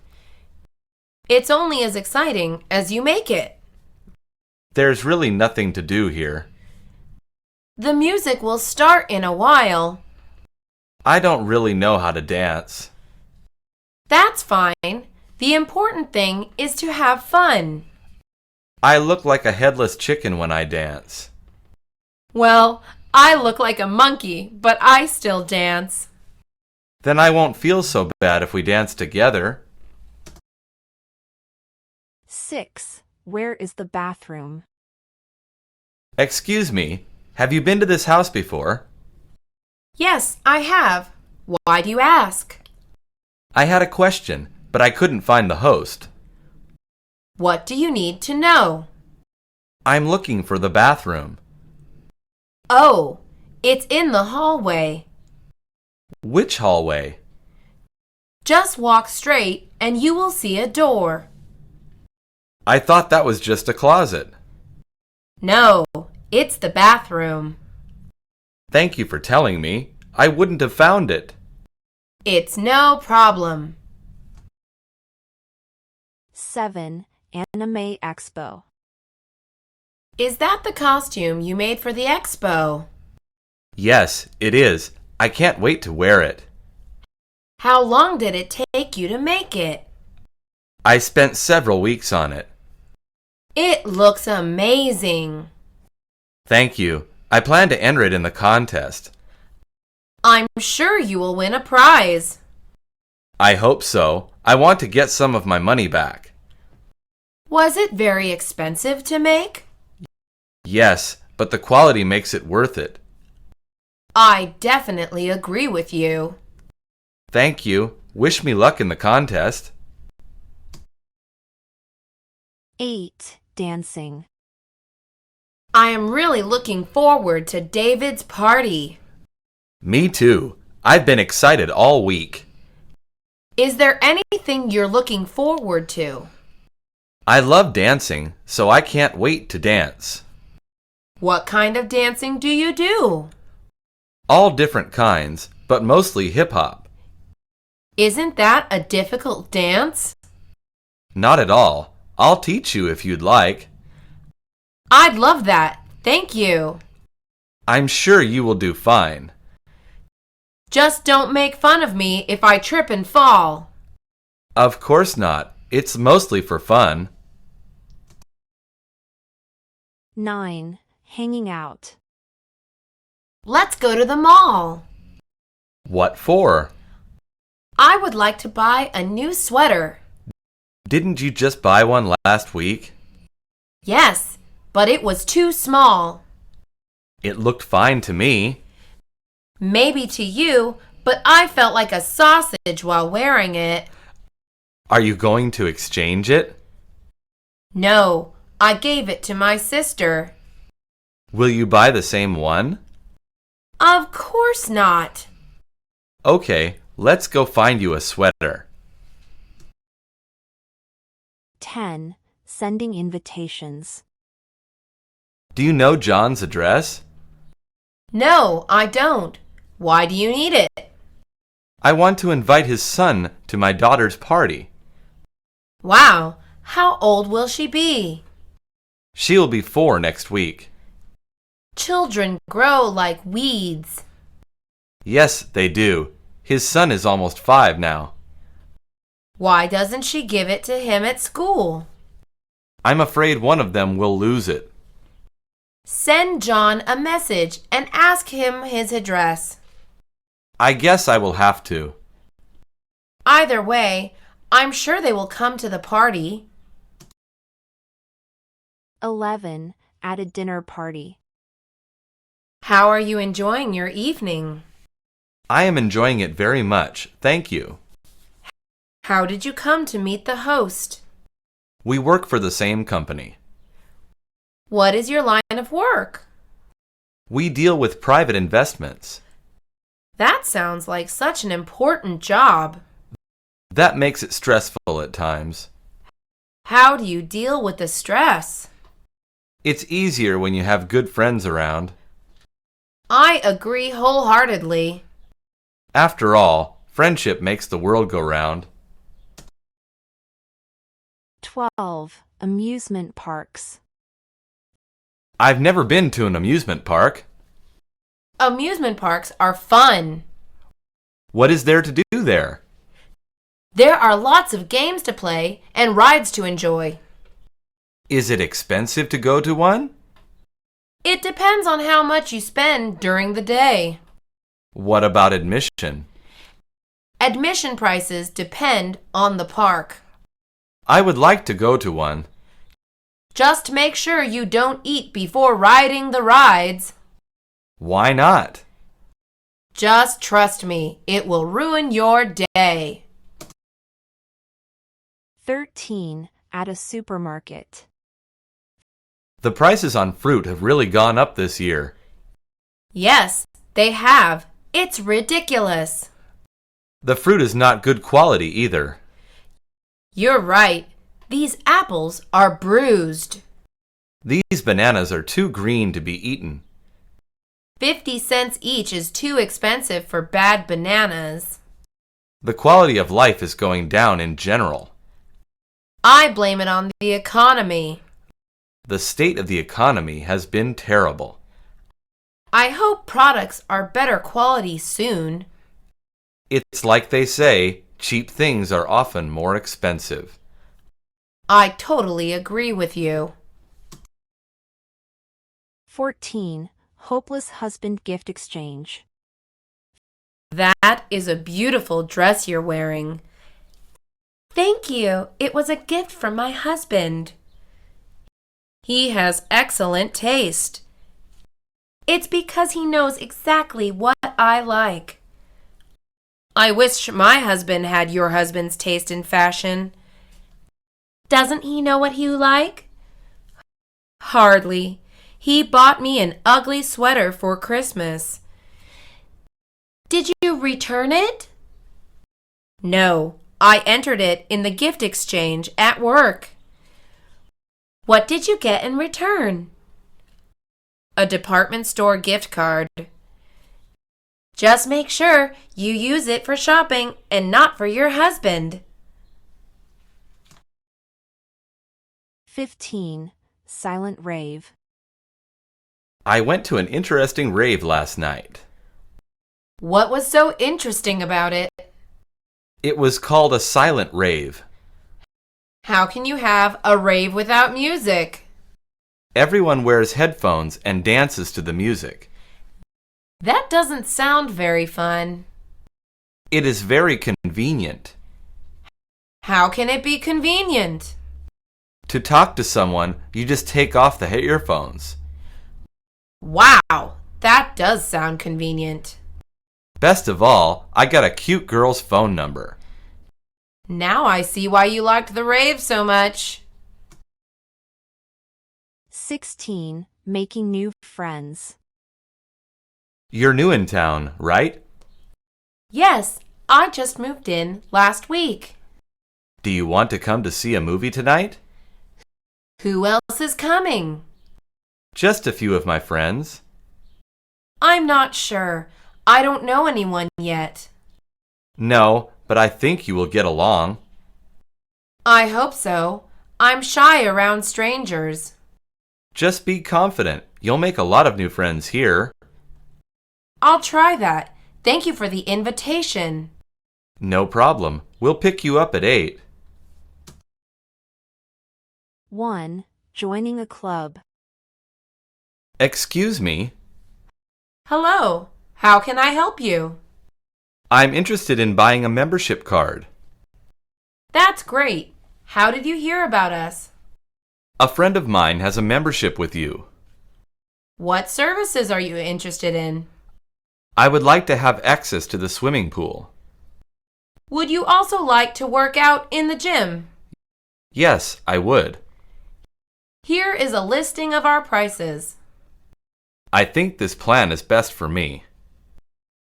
[SPEAKER 2] It's only as exciting as you make it.
[SPEAKER 3] There's really nothing to do here.
[SPEAKER 2] The music will start in a while.
[SPEAKER 3] I don't really know how to dance.
[SPEAKER 2] That's fine. The important thing is to have fun.
[SPEAKER 3] I look like a headless chicken when I dance.
[SPEAKER 2] Well, I look like a monkey, but I still dance.
[SPEAKER 3] Then I won't feel so bad if we dance together.
[SPEAKER 1] 6. Where is the bathroom?
[SPEAKER 3] Excuse me, have you been to this house before?
[SPEAKER 2] Yes, I have. Why do you ask?
[SPEAKER 3] I had a question, but I couldn't find the host.
[SPEAKER 2] What do you need to know?
[SPEAKER 3] I'm looking for the bathroom.
[SPEAKER 2] Oh, it's in the hallway.
[SPEAKER 3] Which hallway?
[SPEAKER 2] Just walk straight and you will see a door.
[SPEAKER 3] I thought that was just a closet.
[SPEAKER 2] No, it's the bathroom.
[SPEAKER 3] Thank you for telling me. I wouldn't have found it.
[SPEAKER 2] It's no problem.
[SPEAKER 1] 7. Anime Expo.
[SPEAKER 2] Is that the costume you made for the expo?
[SPEAKER 3] Yes, it is. I can't wait to wear it.
[SPEAKER 2] How long did it take you to make it?
[SPEAKER 3] I spent several weeks on it.
[SPEAKER 2] It looks amazing.
[SPEAKER 3] Thank you. I plan to enter it in the contest.
[SPEAKER 2] I'm sure you will win a prize.
[SPEAKER 3] I hope so. I want to get some of my money back.
[SPEAKER 2] Was it very expensive to make?
[SPEAKER 3] Yes, but the quality makes it worth it.
[SPEAKER 2] I definitely agree with you.
[SPEAKER 3] Thank you. Wish me luck in the contest.
[SPEAKER 1] 8. Dancing.
[SPEAKER 2] I am really looking forward to David's party.
[SPEAKER 3] Me too. I've been excited all week.
[SPEAKER 2] Is there anything you're looking forward to?
[SPEAKER 3] I love dancing, so I can't wait to dance.
[SPEAKER 2] What kind of dancing do you do?
[SPEAKER 3] All different kinds, but mostly hip-hop.
[SPEAKER 2] Isn't that a difficult dance?
[SPEAKER 3] Not at all. I'll teach you if you'd like.
[SPEAKER 2] I'd love that. Thank you.
[SPEAKER 3] I'm sure you will do fine.
[SPEAKER 2] Just don't make fun of me if I trip and fall.
[SPEAKER 3] Of course not. It's mostly for fun.
[SPEAKER 1] 9. Hanging out.
[SPEAKER 2] Let's go to the mall.
[SPEAKER 3] What for?
[SPEAKER 2] I would like to buy a new sweater.
[SPEAKER 3] Didn't you just buy one last week?
[SPEAKER 2] Yes, but it was too small.
[SPEAKER 3] It looked fine to me.
[SPEAKER 2] Maybe to you, but I felt like a sausage while wearing it.
[SPEAKER 3] Are you going to exchange it?
[SPEAKER 2] No, I gave it to my sister.
[SPEAKER 3] Will you buy the same one?
[SPEAKER 2] Of course not.
[SPEAKER 3] Okay, let's go find you a sweater.
[SPEAKER 1] 10. Sending invitations.
[SPEAKER 3] Do you know John's address?
[SPEAKER 2] No, I don't. Why do you need it?
[SPEAKER 3] I want to invite his son to my daughter's party.
[SPEAKER 2] Wow, how old will she be?
[SPEAKER 3] She'll be 4 next week.
[SPEAKER 2] Children grow like weeds.
[SPEAKER 3] Yes, they do. His son is almost 5 now.
[SPEAKER 2] Why doesn't she give it to him at school?
[SPEAKER 3] I'm afraid one of them will lose it.
[SPEAKER 2] Send John a message and ask him his address.
[SPEAKER 3] I guess I will have to.
[SPEAKER 2] Either way, I'm sure they will come to the party.
[SPEAKER 1] 11. At a dinner party.
[SPEAKER 2] How are you enjoying your evening?
[SPEAKER 3] I am enjoying it very much, thank you.
[SPEAKER 2] How did you come to meet the host?
[SPEAKER 3] We work for the same company.
[SPEAKER 2] What is your line of work?
[SPEAKER 3] We deal with private investments.
[SPEAKER 2] That sounds like such an important job.
[SPEAKER 3] That makes it stressful at times.
[SPEAKER 2] How do you deal with the stress?
[SPEAKER 3] It's easier when you have good friends around.
[SPEAKER 2] I agree wholeheartedly.
[SPEAKER 3] After all, friendship makes the world go round.
[SPEAKER 1] 12. Amusement parks.
[SPEAKER 3] I've never been to an amusement park.
[SPEAKER 2] Amusement parks are fun.
[SPEAKER 3] What is there to do there?
[SPEAKER 2] There are lots of games to play and rides to enjoy.
[SPEAKER 3] Is it expensive to go to one?
[SPEAKER 2] It depends on how much you spend during the day.
[SPEAKER 3] What about admission?
[SPEAKER 2] Admission prices depend on the park.
[SPEAKER 3] I would like to go to one.
[SPEAKER 2] Just make sure you don't eat before riding the rides.
[SPEAKER 3] Why not?
[SPEAKER 2] Just trust me, it will ruin your day.
[SPEAKER 1] 13. At a supermarket.
[SPEAKER 3] The prices on fruit have really gone up this year.
[SPEAKER 2] Yes, they have. It's ridiculous.
[SPEAKER 3] The fruit is not good quality either.
[SPEAKER 2] You're right. These apples are bruised.
[SPEAKER 3] These bananas are too green to be eaten.
[SPEAKER 2] 50 cents each is too expensive for bad bananas.
[SPEAKER 3] The quality of life is going down in general.
[SPEAKER 2] I blame it on the economy.
[SPEAKER 3] The state of the economy has been terrible.
[SPEAKER 2] I hope products are better quality soon.
[SPEAKER 3] It's like they say, cheap things are often more expensive.
[SPEAKER 2] I totally agree with you.
[SPEAKER 1] 14. Hopeless husband gift exchange.
[SPEAKER 2] That is a beautiful dress you're wearing. Thank you. It was a gift from my husband. He has excellent taste. It's because he knows exactly what I like. I wish my husband had your husband's taste in fashion. Doesn't he know what you like? Hardly. He bought me an ugly sweater for Christmas. Did you return it? No, I entered it in the gift exchange at work. What did you get in return? A department store gift card. Just make sure you use it for shopping and not for your husband.
[SPEAKER 1] 15. Silent rave.
[SPEAKER 3] I went to an interesting rave last night.
[SPEAKER 2] What was so interesting about it?
[SPEAKER 3] It was called a silent rave.
[SPEAKER 2] How can you have a rave without music?
[SPEAKER 3] Everyone wears headphones and dances to the music.
[SPEAKER 2] That doesn't sound very fun.
[SPEAKER 3] It is very convenient.
[SPEAKER 2] How can it be convenient?
[SPEAKER 3] To talk to someone, you just take off the earphones.
[SPEAKER 2] Wow, that does sound convenient.
[SPEAKER 3] Best of all, I got a cute girl's phone number.
[SPEAKER 2] Now I see why you liked the rave so much.
[SPEAKER 1] 16. Making new friends.
[SPEAKER 3] You're new in town, right?
[SPEAKER 2] Yes, I just moved in last week.
[SPEAKER 3] Do you want to come to see a movie tonight?
[SPEAKER 2] Who else is coming?
[SPEAKER 3] Just a few of my friends.
[SPEAKER 2] I'm not sure. I don't know anyone yet.
[SPEAKER 3] No, but I think you will get along.
[SPEAKER 2] I hope so. I'm shy around strangers.
[SPEAKER 3] Just be confident. You'll make a lot of new friends here.
[SPEAKER 2] I'll try that. Thank you for the invitation.
[SPEAKER 3] No problem. We'll pick you up at 8.
[SPEAKER 1] 1. Joining a club.
[SPEAKER 3] Excuse me.
[SPEAKER 2] Hello. How can I help you?
[SPEAKER 3] I'm interested in buying a membership card.
[SPEAKER 2] That's great. How did you hear about us?
[SPEAKER 3] A friend of mine has a membership with you.
[SPEAKER 2] What services are you interested in?
[SPEAKER 3] I would like to have access to the swimming pool.
[SPEAKER 2] Would you also like to work out in the gym?
[SPEAKER 3] Yes, I would.
[SPEAKER 2] Here is a listing of our prices.
[SPEAKER 3] I think this plan is best for me.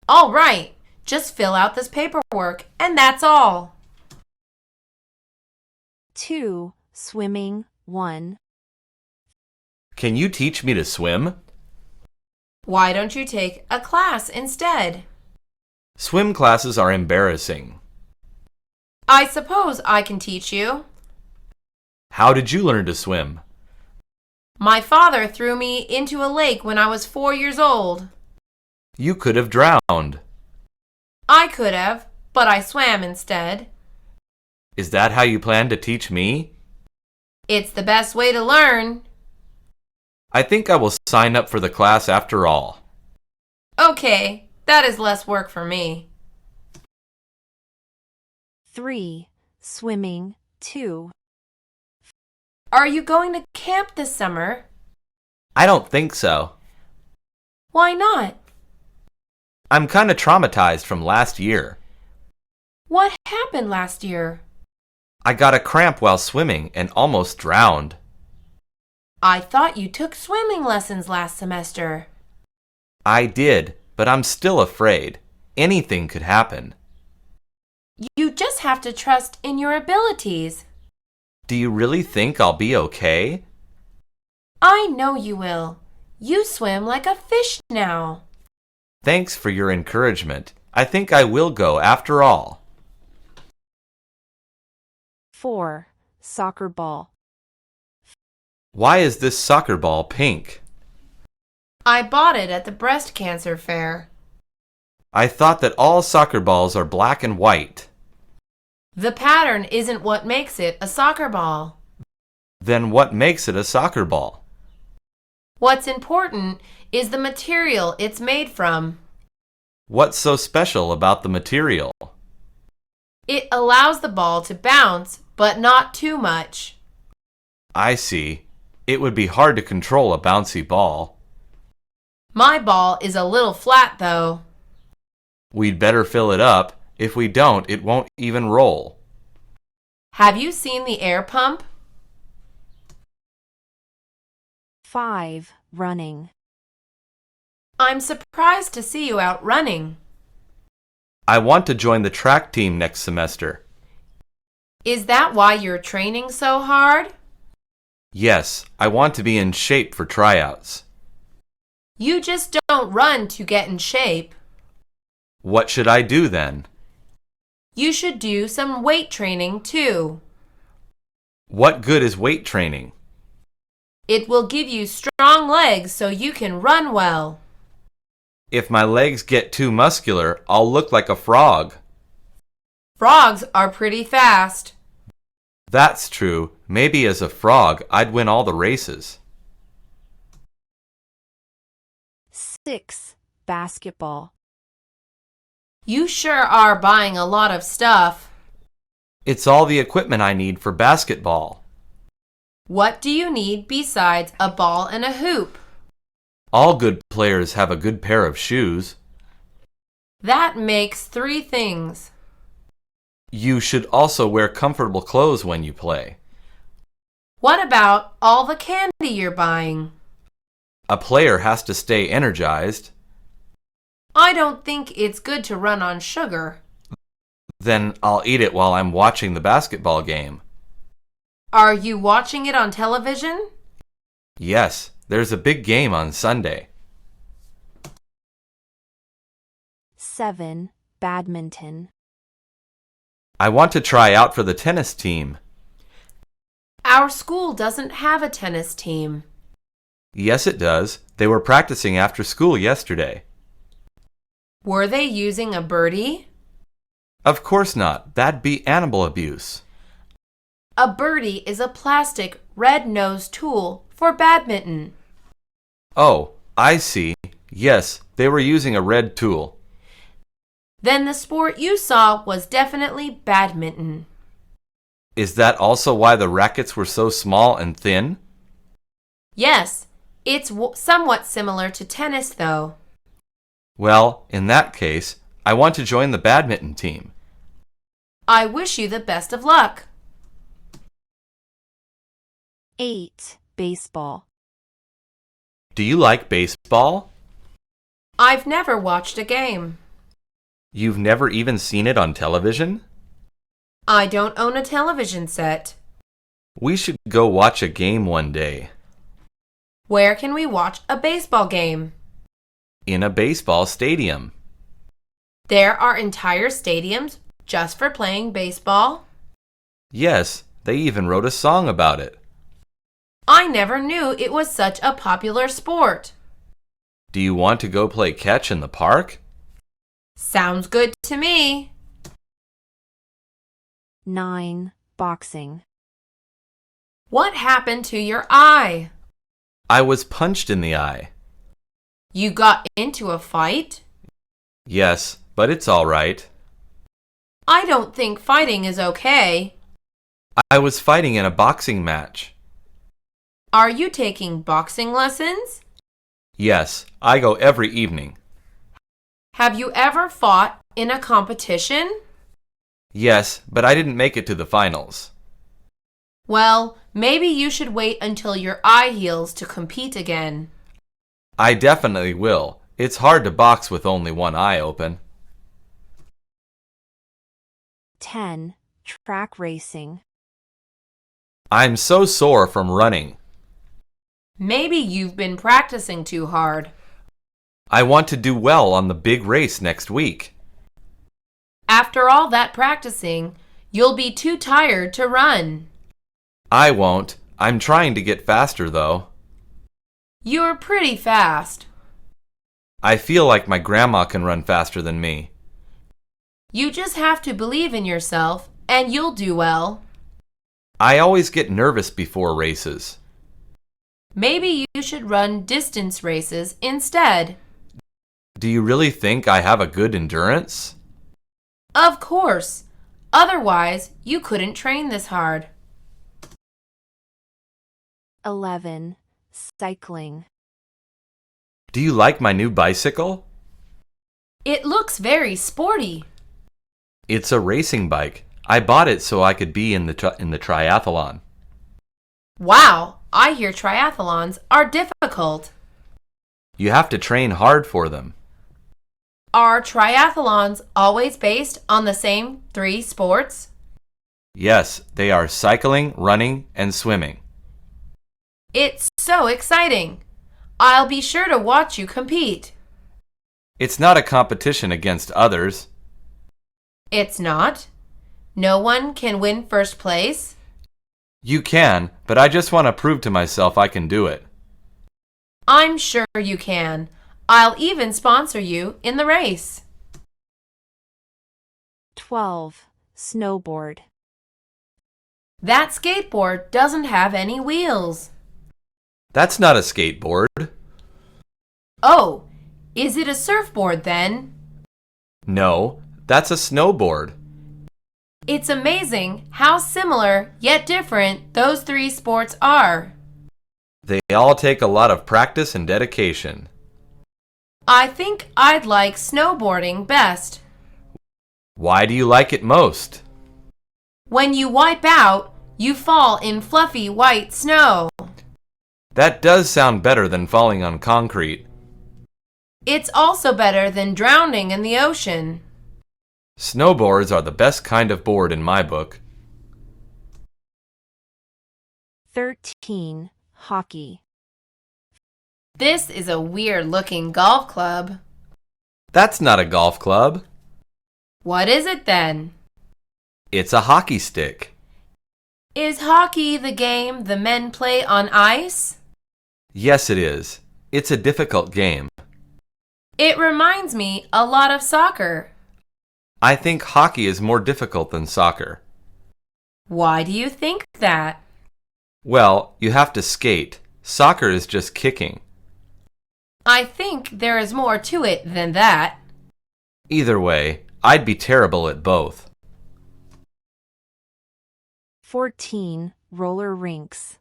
[SPEAKER 2] All right, just fill out this paperwork, and that's all.
[SPEAKER 1] 2. Swimming 1.
[SPEAKER 3] Can you teach me to swim?
[SPEAKER 2] Why don't you take a class instead?
[SPEAKER 3] Swim classes are embarrassing.
[SPEAKER 2] I suppose I can teach you.
[SPEAKER 3] How did you learn to swim?
[SPEAKER 2] My father threw me into a lake when I was 4 years old.
[SPEAKER 3] You could have drowned.
[SPEAKER 2] I could have, but I swam instead.
[SPEAKER 3] Is that how you plan to teach me?
[SPEAKER 2] It's the best way to learn.
[SPEAKER 3] I think I will sign up for the class after all.
[SPEAKER 2] Okay, that is less work for me.
[SPEAKER 1] 3. Swimming 2.
[SPEAKER 2] Are you going to camp this summer?
[SPEAKER 3] I don't think so.
[SPEAKER 2] Why not?
[SPEAKER 3] I'm kind of traumatized from last year.
[SPEAKER 2] What happened last year?
[SPEAKER 3] I got a cramp while swimming and almost drowned.
[SPEAKER 2] I thought you took swimming lessons last semester.
[SPEAKER 3] I did, but I'm still afraid. Anything could happen.
[SPEAKER 2] You just have to trust in your abilities.
[SPEAKER 3] Do you really think I'll be okay?
[SPEAKER 2] I know you will. You swim like a fish now.
[SPEAKER 3] Thanks for your encouragement. I think I will go after all.
[SPEAKER 1] 4. Soccer ball.
[SPEAKER 3] Why is this soccer ball pink?
[SPEAKER 2] I bought it at the breast cancer fair.
[SPEAKER 3] I thought that all soccer balls are black and white.
[SPEAKER 2] The pattern isn't what makes it a soccer ball.
[SPEAKER 3] Then what makes it a soccer ball?
[SPEAKER 2] What's important is the material it's made from.
[SPEAKER 3] What's so special about the material?
[SPEAKER 2] It allows the ball to bounce, but not too much.
[SPEAKER 3] I see. It would be hard to control a bouncy ball.
[SPEAKER 2] My ball is a little flat, though.
[SPEAKER 3] We'd better fill it up. If we don't, it won't even roll.
[SPEAKER 2] Have you seen the air pump?
[SPEAKER 1] 5. Running.
[SPEAKER 2] I'm surprised to see you out running.
[SPEAKER 3] I want to join the track team next semester.
[SPEAKER 2] Is that why you're training so hard?
[SPEAKER 3] Yes, I want to be in shape for tryouts.
[SPEAKER 2] You just don't run to get in shape.
[SPEAKER 3] What should I do then?
[SPEAKER 2] You should do some weight training too.
[SPEAKER 3] What good is weight training?
[SPEAKER 2] It will give you strong legs so you can run well.
[SPEAKER 3] If my legs get too muscular, I'll look like a frog.
[SPEAKER 2] Frogs are pretty fast.
[SPEAKER 3] That's true. Maybe as a frog, I'd win all the races.
[SPEAKER 1] 6. Basketball.
[SPEAKER 2] You sure are buying a lot of stuff.
[SPEAKER 3] It's all the equipment I need for basketball.
[SPEAKER 2] What do you need besides a ball and a hoop?
[SPEAKER 3] All good players have a good pair of shoes.
[SPEAKER 2] That makes 3 things.
[SPEAKER 3] You should also wear comfortable clothes when you play.
[SPEAKER 2] What about all the candy you're buying?
[SPEAKER 3] A player has to stay energized.
[SPEAKER 2] I don't think it's good to run on sugar.
[SPEAKER 3] Then I'll eat it while I'm watching the basketball game.
[SPEAKER 2] Are you watching it on television?
[SPEAKER 3] Yes, there's a big game on Sunday.
[SPEAKER 1] 7. Badminton.
[SPEAKER 3] I want to try out for the tennis team.
[SPEAKER 2] Our school doesn't have a tennis team.
[SPEAKER 3] Yes, it does. They were practicing after school yesterday.
[SPEAKER 2] Were they using a birdie?
[SPEAKER 3] Of course not. That'd be animal abuse.
[SPEAKER 2] A birdie is a plastic red-nosed tool for badminton.
[SPEAKER 3] Oh, I see. Yes, they were using a red tool.
[SPEAKER 2] Then the sport you saw was definitely badminton.
[SPEAKER 3] Is that also why the rackets were so small and thin?
[SPEAKER 2] Yes, it's somewhat similar to tennis, though.
[SPEAKER 3] Well, in that case, I want to join the badminton team.
[SPEAKER 2] I wish you the best of luck.
[SPEAKER 1] 8. Baseball.
[SPEAKER 3] Do you like baseball?
[SPEAKER 2] I've never watched a game.
[SPEAKER 3] You've never even seen it on television?
[SPEAKER 2] I don't own a television set.
[SPEAKER 3] We should go watch a game one day.
[SPEAKER 2] Where can we watch a baseball game?
[SPEAKER 3] In a baseball stadium.
[SPEAKER 2] There are entire stadiums just for playing baseball?
[SPEAKER 3] Yes, they even wrote a song about it.
[SPEAKER 2] I never knew it was such a popular sport.
[SPEAKER 3] Do you want to go play catch in the park?
[SPEAKER 2] Sounds good to me.
[SPEAKER 1] 9. Boxing.
[SPEAKER 2] What happened to your eye?
[SPEAKER 3] I was punched in the eye.
[SPEAKER 2] You got into a fight?
[SPEAKER 3] Yes, but it's all right.
[SPEAKER 2] I don't think fighting is okay.
[SPEAKER 3] I was fighting in a boxing match.
[SPEAKER 2] Are you taking boxing lessons?
[SPEAKER 3] Yes, I go every evening.
[SPEAKER 2] Have you ever fought in a competition?
[SPEAKER 3] Yes, but I didn't make it to the finals.
[SPEAKER 2] Well, maybe you should wait until your eye heals to compete again.
[SPEAKER 3] I definitely will. It's hard to box with only one eye open.
[SPEAKER 1] 10. Track racing.
[SPEAKER 3] I'm so sore from running.
[SPEAKER 2] Maybe you've been practicing too hard.
[SPEAKER 3] I want to do well on the big race next week.
[SPEAKER 2] After all that practicing, you'll be too tired to run.
[SPEAKER 3] I won't. I'm trying to get faster, though.
[SPEAKER 2] You're pretty fast.
[SPEAKER 3] I feel like my grandma can run faster than me.
[SPEAKER 2] You just have to believe in yourself, and you'll do well.
[SPEAKER 3] I always get nervous before races.
[SPEAKER 2] Maybe you should run distance races instead.
[SPEAKER 3] Do you really think I have a good endurance?
[SPEAKER 2] Of course. Otherwise, you couldn't train this hard.
[SPEAKER 1] 11. Cycling.
[SPEAKER 3] Do you like my new bicycle?
[SPEAKER 2] It looks very sporty.
[SPEAKER 3] It's a racing bike. I bought it so I could be in the triathlon.
[SPEAKER 2] Wow, I hear triathlons are difficult.
[SPEAKER 3] You have to train hard for them.
[SPEAKER 2] Are triathlons always based on the same 3 sports?
[SPEAKER 3] Yes, they are cycling, running, and swimming.
[SPEAKER 2] It's so exciting. I'll be sure to watch you compete.
[SPEAKER 3] It's not a competition against others.
[SPEAKER 2] It's not? No one can win first place?
[SPEAKER 3] You can, but I just want to prove to myself I can do it.
[SPEAKER 2] I'm sure you can. I'll even sponsor you in the race.
[SPEAKER 1] 12. Snowboard.
[SPEAKER 2] That skateboard doesn't have any wheels.
[SPEAKER 3] That's not a skateboard.
[SPEAKER 2] Oh, is it a surfboard then?
[SPEAKER 3] No, that's a snowboard.
[SPEAKER 2] It's amazing how similar yet different those 3 sports are.
[SPEAKER 3] They all take a lot of practice and dedication.
[SPEAKER 2] I think I'd like snowboarding best.
[SPEAKER 3] Why do you like it most?
[SPEAKER 2] When you wipe out, you fall in fluffy white snow.
[SPEAKER 3] That does sound better than falling on concrete.
[SPEAKER 2] It's also better than drowning in the ocean.
[SPEAKER 3] Snowboards are the best kind of board in my book.
[SPEAKER 1] 13. Hockey.
[SPEAKER 2] This is a weird-looking golf club.
[SPEAKER 3] That's not a golf club.
[SPEAKER 2] What is it then?
[SPEAKER 3] It's a hockey stick.
[SPEAKER 2] Is hockey the game the men play on ice?
[SPEAKER 3] Yes, it is. It's a difficult game.
[SPEAKER 2] It reminds me a lot of soccer.
[SPEAKER 3] I think hockey is more difficult than soccer.
[SPEAKER 2] Why do you think that?
[SPEAKER 3] Well, you have to skate. Soccer is just kicking.
[SPEAKER 2] I think there is more to it than that.
[SPEAKER 3] Either way, I'd be terrible at both.
[SPEAKER 1] 14. Roller rinks.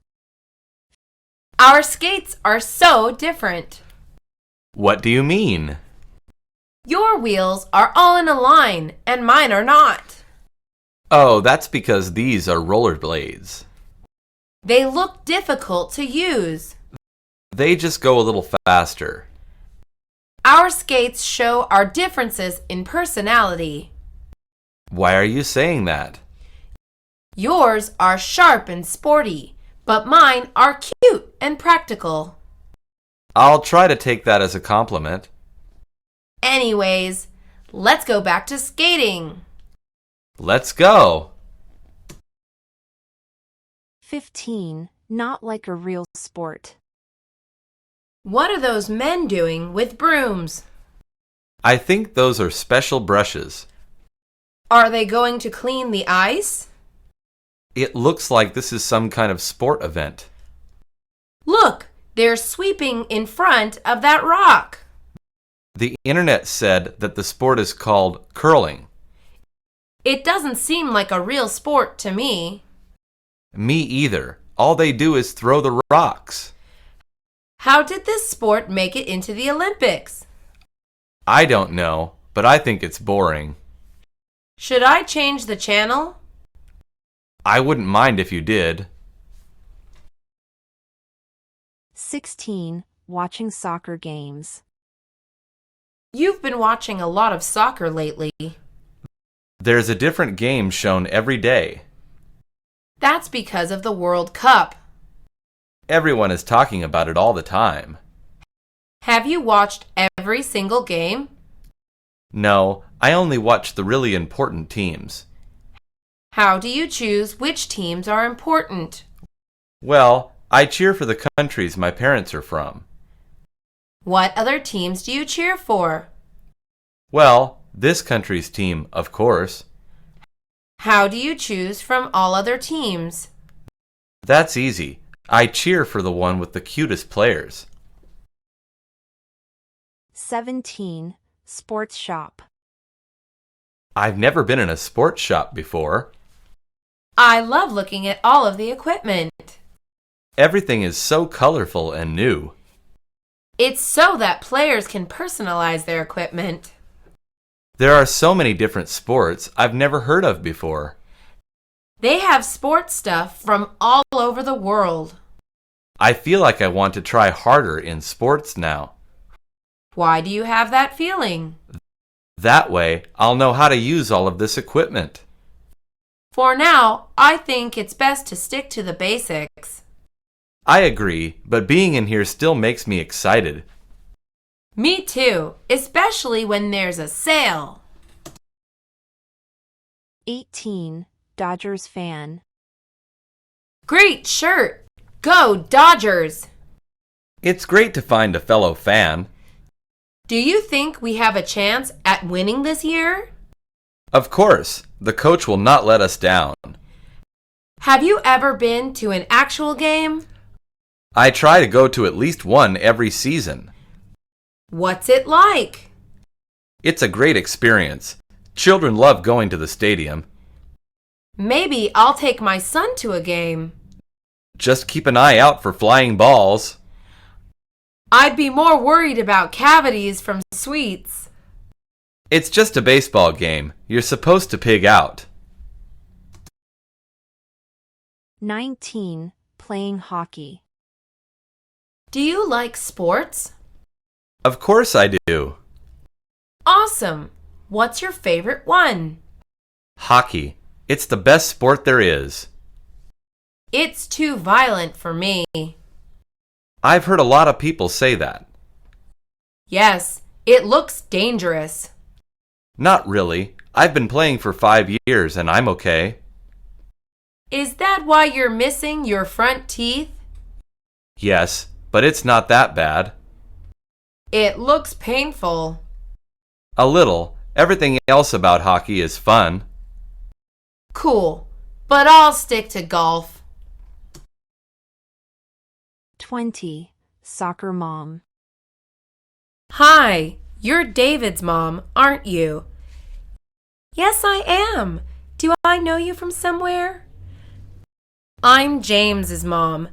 [SPEAKER 2] Our skates are so different.
[SPEAKER 3] What do you mean?
[SPEAKER 2] Your wheels are all in a line and mine are not.
[SPEAKER 3] Oh, that's because these are rollerblades.
[SPEAKER 2] They look difficult to use.
[SPEAKER 3] They just go a little faster.
[SPEAKER 2] Our skates show our differences in personality.
[SPEAKER 3] Why are you saying that?
[SPEAKER 2] Yours are sharp and sporty, but mine are cute and practical.
[SPEAKER 3] I'll try to take that as a compliment.
[SPEAKER 2] Anyways, let's go back to skating.
[SPEAKER 3] Let's go!
[SPEAKER 1] 15. Not like a real sport.
[SPEAKER 2] What are those men doing with brooms?
[SPEAKER 3] I think those are special brushes.
[SPEAKER 2] Are they going to clean the ice?
[SPEAKER 3] It looks like this is some kind of sport event.
[SPEAKER 2] Look, they're sweeping in front of that rock.
[SPEAKER 3] The internet said that the sport is called curling.
[SPEAKER 2] It doesn't seem like a real sport to me.
[SPEAKER 3] Me either. All they do is throw the rocks.
[SPEAKER 2] How did this sport make it into the Olympics?
[SPEAKER 3] I don't know, but I think it's boring.
[SPEAKER 2] Should I change the channel?
[SPEAKER 3] I wouldn't mind if you did.
[SPEAKER 1] 16. Watching soccer games.
[SPEAKER 2] You've been watching a lot of soccer lately.
[SPEAKER 3] There's a different game shown every day.
[SPEAKER 2] That's because of the World Cup.
[SPEAKER 3] Everyone is talking about it all the time.
[SPEAKER 2] Have you watched every single game?
[SPEAKER 3] No, I only watch the really important teams.
[SPEAKER 2] How do you choose which teams are important?
[SPEAKER 3] Well, I cheer for the countries my parents are from.
[SPEAKER 2] What other teams do you cheer for?
[SPEAKER 3] Well, this country's team, of course.
[SPEAKER 2] How do you choose from all other teams?
[SPEAKER 3] That's easy. I cheer for the one with the cutest players.
[SPEAKER 1] 17. Sports shop.
[SPEAKER 3] I've never been in a sports shop before.
[SPEAKER 2] I love looking at all of the equipment.
[SPEAKER 3] Everything is so colorful and new.
[SPEAKER 2] It's so that players can personalize their equipment.
[SPEAKER 3] There are so many different sports I've never heard of before.
[SPEAKER 2] They have sports stuff from all over the world.
[SPEAKER 3] I feel like I want to try harder in sports now.
[SPEAKER 2] Why do you have that feeling?
[SPEAKER 3] That way, I'll know how to use all of this equipment.
[SPEAKER 2] For now, I think it's best to stick to the basics.
[SPEAKER 3] I agree, but being in here still makes me excited.
[SPEAKER 2] Me too, especially when there's a sale.
[SPEAKER 1] 18. Dodgers fan.
[SPEAKER 2] Great shirt! Go Dodgers!
[SPEAKER 3] It's great to find a fellow fan.
[SPEAKER 2] Do you think we have a chance at winning this year?
[SPEAKER 3] Of course, the coach will not let us down.
[SPEAKER 2] Have you ever been to an actual game?
[SPEAKER 3] I try to go to at least one every season.
[SPEAKER 2] What's it like?
[SPEAKER 3] It's a great experience. Children love going to the stadium.
[SPEAKER 2] Maybe I'll take my son to a game.
[SPEAKER 3] Just keep an eye out for flying balls.
[SPEAKER 2] I'd be more worried about cavities from sweets.
[SPEAKER 3] It's just a baseball game. You're supposed to pig out.
[SPEAKER 1] 19. Playing hockey.
[SPEAKER 2] Do you like sports?
[SPEAKER 3] Of course I do.
[SPEAKER 2] Awesome! What's your favorite one?
[SPEAKER 3] Hockey. It's the best sport there is.
[SPEAKER 2] It's too violent for me.
[SPEAKER 3] I've heard a lot of people say that.
[SPEAKER 2] Yes, it looks dangerous.
[SPEAKER 3] Not really. I've been playing for 5 years and I'm okay.
[SPEAKER 2] Is that why you're missing your front teeth?
[SPEAKER 3] Yes, but it's not that bad.
[SPEAKER 2] It looks painful.
[SPEAKER 3] A little. Everything else about hockey is fun.
[SPEAKER 2] Cool, but I'll stick to golf.
[SPEAKER 1] 20. Soccer mom.
[SPEAKER 2] Hi, you're David's mom, aren't you? Yes, I am. Do I know you from somewhere? I'm James's mom.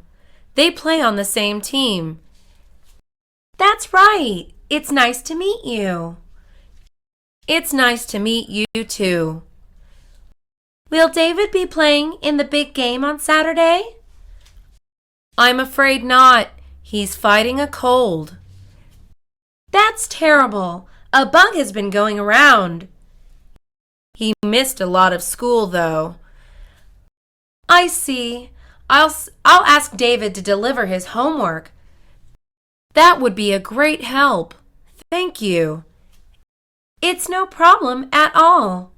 [SPEAKER 2] They play on the same team. That's right. It's nice to meet you. It's nice to meet you too. Will David be playing in the big game on Saturday? I'm afraid not. He's fighting a cold. That's terrible. A bug has been going around. He missed a lot of school, though. I see. I'll ask David to deliver his homework. That would be a great help. Thank you. It's no problem at all.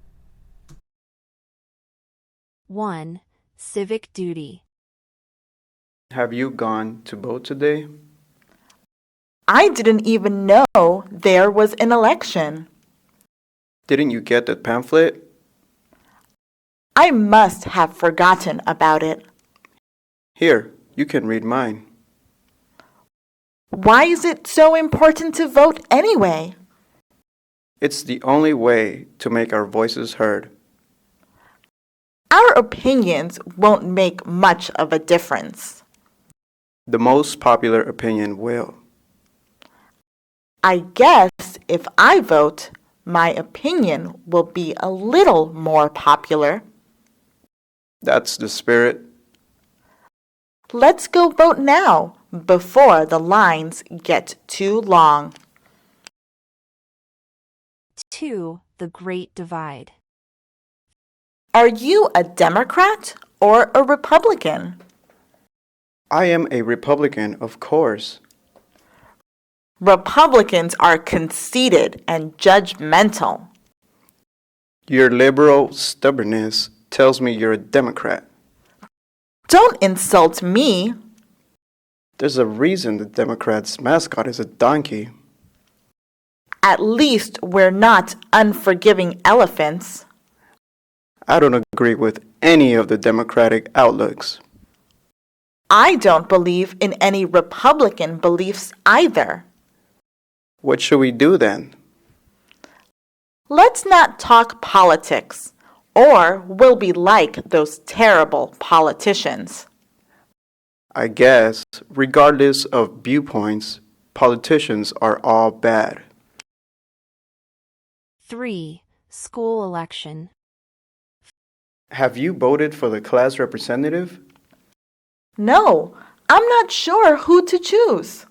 [SPEAKER 1] 1. Civic duty.
[SPEAKER 5] Have you gone to vote today?
[SPEAKER 4] I didn't even know there was an election.
[SPEAKER 5] Didn't you get the pamphlet?
[SPEAKER 4] I must have forgotten about it.
[SPEAKER 5] Here, you can read mine.
[SPEAKER 4] Why is it so important to vote anyway?
[SPEAKER 5] It's the only way to make our voices heard.
[SPEAKER 4] Our opinions won't make much of a difference.
[SPEAKER 5] The most popular opinion will.
[SPEAKER 4] I guess if I vote, my opinion will be a little more popular.
[SPEAKER 5] That's the spirit.
[SPEAKER 4] Let's go vote now, before the lines get too long.
[SPEAKER 1] 2. The Great Divide.
[SPEAKER 4] Are you a Democrat or a Republican?
[SPEAKER 5] I am a Republican, of course.
[SPEAKER 4] Republicans are conceited and judgmental.
[SPEAKER 5] Your liberal stubbornness tells me you're a Democrat.
[SPEAKER 4] Don't insult me.
[SPEAKER 5] There's a reason the Democrats' mascot is a donkey.
[SPEAKER 4] At least we're not unforgiving elephants.
[SPEAKER 5] I don't agree with any of the Democratic outlooks.
[SPEAKER 4] I don't believe in any Republican beliefs either.
[SPEAKER 5] What should we do then?
[SPEAKER 4] Let's not talk politics, or we'll be like those terrible politicians.
[SPEAKER 5] I guess, regardless of viewpoints, politicians are all bad.
[SPEAKER 1] 3. School election.
[SPEAKER 5] Have you voted for the class representative?
[SPEAKER 4] No, I'm not sure who to choose.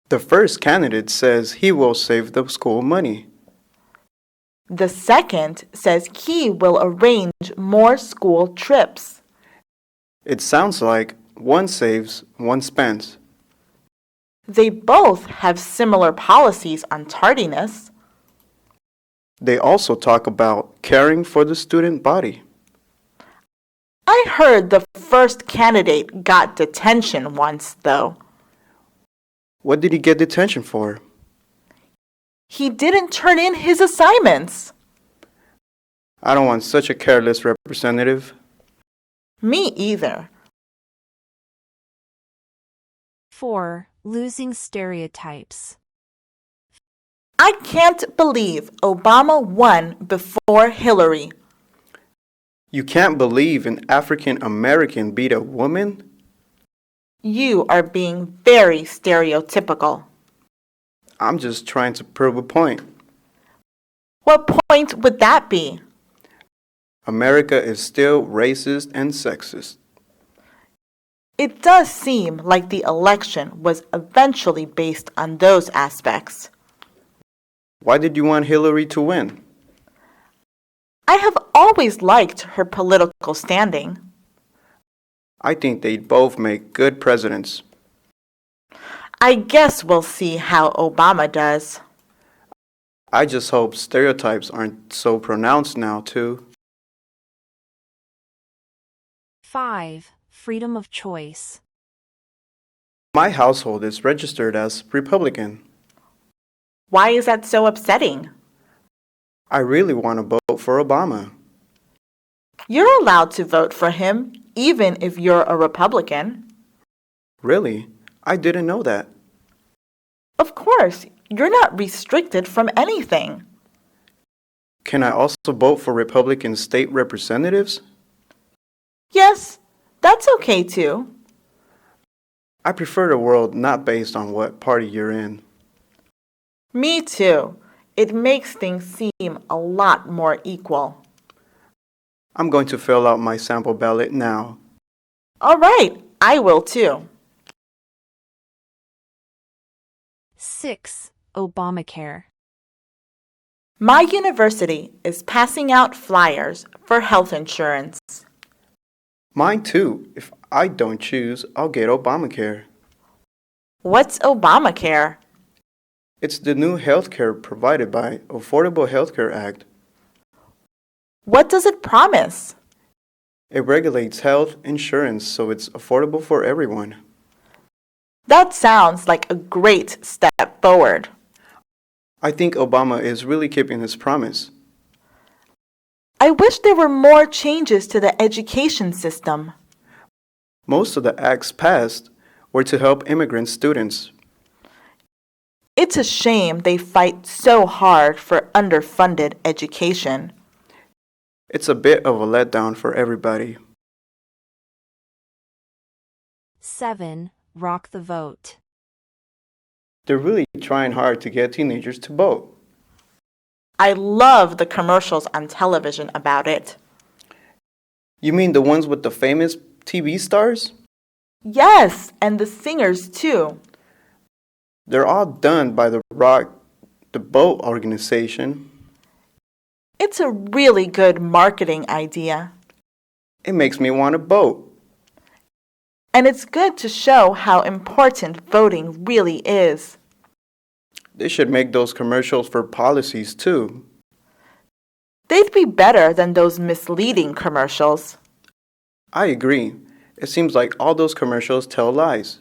[SPEAKER 5] The first candidate says he will save the school money.
[SPEAKER 4] The second says he will arrange more school trips.
[SPEAKER 5] It sounds like one saves, one spends.
[SPEAKER 4] They both have similar policies on tardiness.
[SPEAKER 5] They also talk about caring for the student body.
[SPEAKER 4] I heard the first candidate got detention once, though.
[SPEAKER 5] What did he get detention for?
[SPEAKER 4] He didn't turn in his assignments.
[SPEAKER 5] I don't want such a careless representative.
[SPEAKER 4] Me either.
[SPEAKER 1] 4. Losing stereotypes.
[SPEAKER 4] I can't believe Obama won before Hillary.
[SPEAKER 5] You can't believe an African American beat a woman?
[SPEAKER 4] You are being very stereotypical.
[SPEAKER 5] I'm just trying to prove a point.
[SPEAKER 4] What point would that be?
[SPEAKER 5] America is still racist and sexist.
[SPEAKER 4] It does seem like the election was eventually based on those aspects.
[SPEAKER 5] Why did you want Hillary to win?
[SPEAKER 4] I have always liked her political standing.
[SPEAKER 5] I think they'd both make good presidents.
[SPEAKER 4] I guess we'll see how Obama does.
[SPEAKER 5] I just hope stereotypes aren't so pronounced now, too.
[SPEAKER 1] 5. Freedom of choice.
[SPEAKER 5] My household is registered as Republican.
[SPEAKER 4] Why is that so upsetting?
[SPEAKER 5] I really want to vote for Obama.
[SPEAKER 4] You're allowed to vote for him, even if you're a Republican.
[SPEAKER 5] Really? I didn't know that.
[SPEAKER 4] Of course, you're not restricted from anything.
[SPEAKER 5] Can I also vote for Republican state representatives?
[SPEAKER 4] Yes, that's okay too.
[SPEAKER 5] I prefer a world not based on what party you're in.
[SPEAKER 4] Me too. It makes things seem a lot more equal.
[SPEAKER 5] I'm going to fill out my sample ballot now.
[SPEAKER 4] All right, I will too.
[SPEAKER 1] 6. Obamacare.
[SPEAKER 4] My university is passing out flyers for health insurance.
[SPEAKER 5] Mine too. If I don't choose, I'll get Obamacare.
[SPEAKER 4] What's Obamacare?
[SPEAKER 5] It's the new health care provided by Affordable Health Care Act.
[SPEAKER 4] What does it promise?
[SPEAKER 5] It regulates health insurance so it's affordable for everyone.
[SPEAKER 4] That sounds like a great step forward.
[SPEAKER 5] I think Obama is really keeping his promise.
[SPEAKER 4] I wish there were more changes to the education system.
[SPEAKER 5] Most of the acts passed were to help immigrant students.
[SPEAKER 4] It's a shame they fight so hard for underfunded education.
[SPEAKER 5] It's a bit of a letdown for everybody.
[SPEAKER 1] 7. Rock the vote.
[SPEAKER 5] They're really trying hard to get teenagers to vote.
[SPEAKER 4] I love the commercials on television about it.
[SPEAKER 5] You mean the ones with the famous TV stars?
[SPEAKER 4] Yes, and the singers too.
[SPEAKER 5] They're all done by the Rock the Vote organization.
[SPEAKER 4] It's a really good marketing idea.
[SPEAKER 5] It makes me want to vote.
[SPEAKER 4] And it's good to show how important voting really is.
[SPEAKER 5] They should make those commercials for policies too.
[SPEAKER 4] They'd be better than those misleading commercials.
[SPEAKER 5] I agree. It seems like all those commercials tell lies.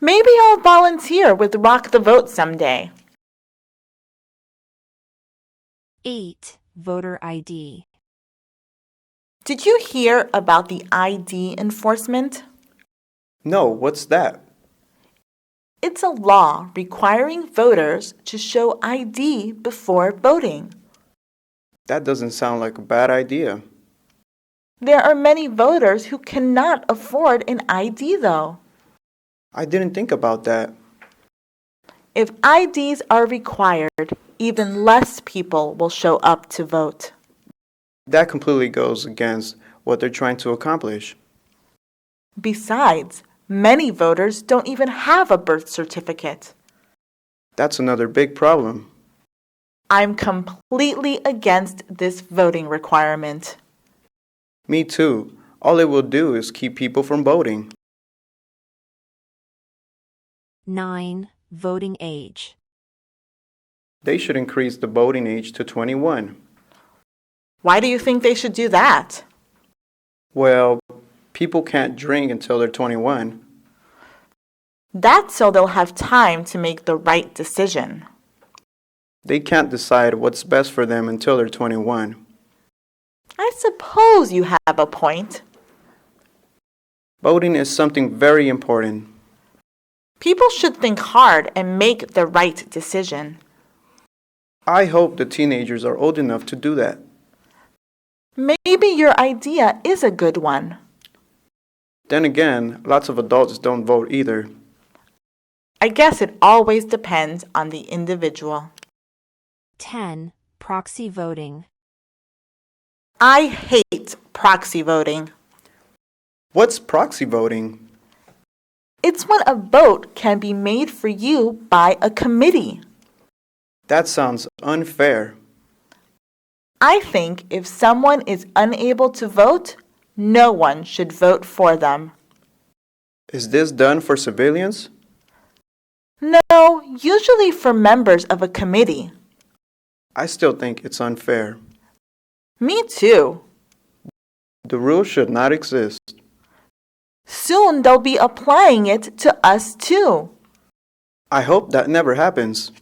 [SPEAKER 4] Maybe I'll volunteer with Rock the Vote someday.
[SPEAKER 1] 8. Voter ID.
[SPEAKER 4] Did you hear about the ID enforcement?
[SPEAKER 5] No, what's that?
[SPEAKER 4] It's a law requiring voters to show ID before voting.
[SPEAKER 5] That doesn't sound like a bad idea.
[SPEAKER 4] There are many voters who cannot afford an ID, though.
[SPEAKER 5] I didn't think about that.
[SPEAKER 4] If IDs are required, even less people will show up to vote.
[SPEAKER 5] That completely goes against what they're trying to accomplish.
[SPEAKER 4] Besides, many voters don't even have a birth certificate.
[SPEAKER 5] That's another big problem.
[SPEAKER 4] I'm completely against this voting requirement.
[SPEAKER 5] Me too. All it will do is keep people from voting.
[SPEAKER 1] 9. Voting age.
[SPEAKER 5] They should increase the voting age to 21.
[SPEAKER 4] Why do you think they should do that?
[SPEAKER 5] Well, people can't drink until they're 21.
[SPEAKER 4] That's so they'll have time to make the right decision.
[SPEAKER 5] They can't decide what's best for them until they're 21.
[SPEAKER 4] I suppose you have a point.
[SPEAKER 5] Voting is something very important.
[SPEAKER 4] People should think hard and make the right decision.
[SPEAKER 5] I hope the teenagers are old enough to do that.
[SPEAKER 4] Maybe your idea is a good one.
[SPEAKER 5] Then again, lots of adults don't vote either.
[SPEAKER 4] I guess it always depends on the individual.
[SPEAKER 1] 10. Proxy voting.
[SPEAKER 4] I hate proxy voting.
[SPEAKER 5] What's proxy voting?
[SPEAKER 4] It's when a vote can be made for you by a committee.
[SPEAKER 5] That sounds unfair.
[SPEAKER 4] I think if someone is unable to vote, no one should vote for them.
[SPEAKER 5] Is this done for civilians?
[SPEAKER 4] No, usually for members of a committee.
[SPEAKER 5] I still think it's unfair.
[SPEAKER 4] Me too.
[SPEAKER 5] The rule should not exist.
[SPEAKER 4] Soon they'll be applying it to us too.
[SPEAKER 5] I hope that never happens.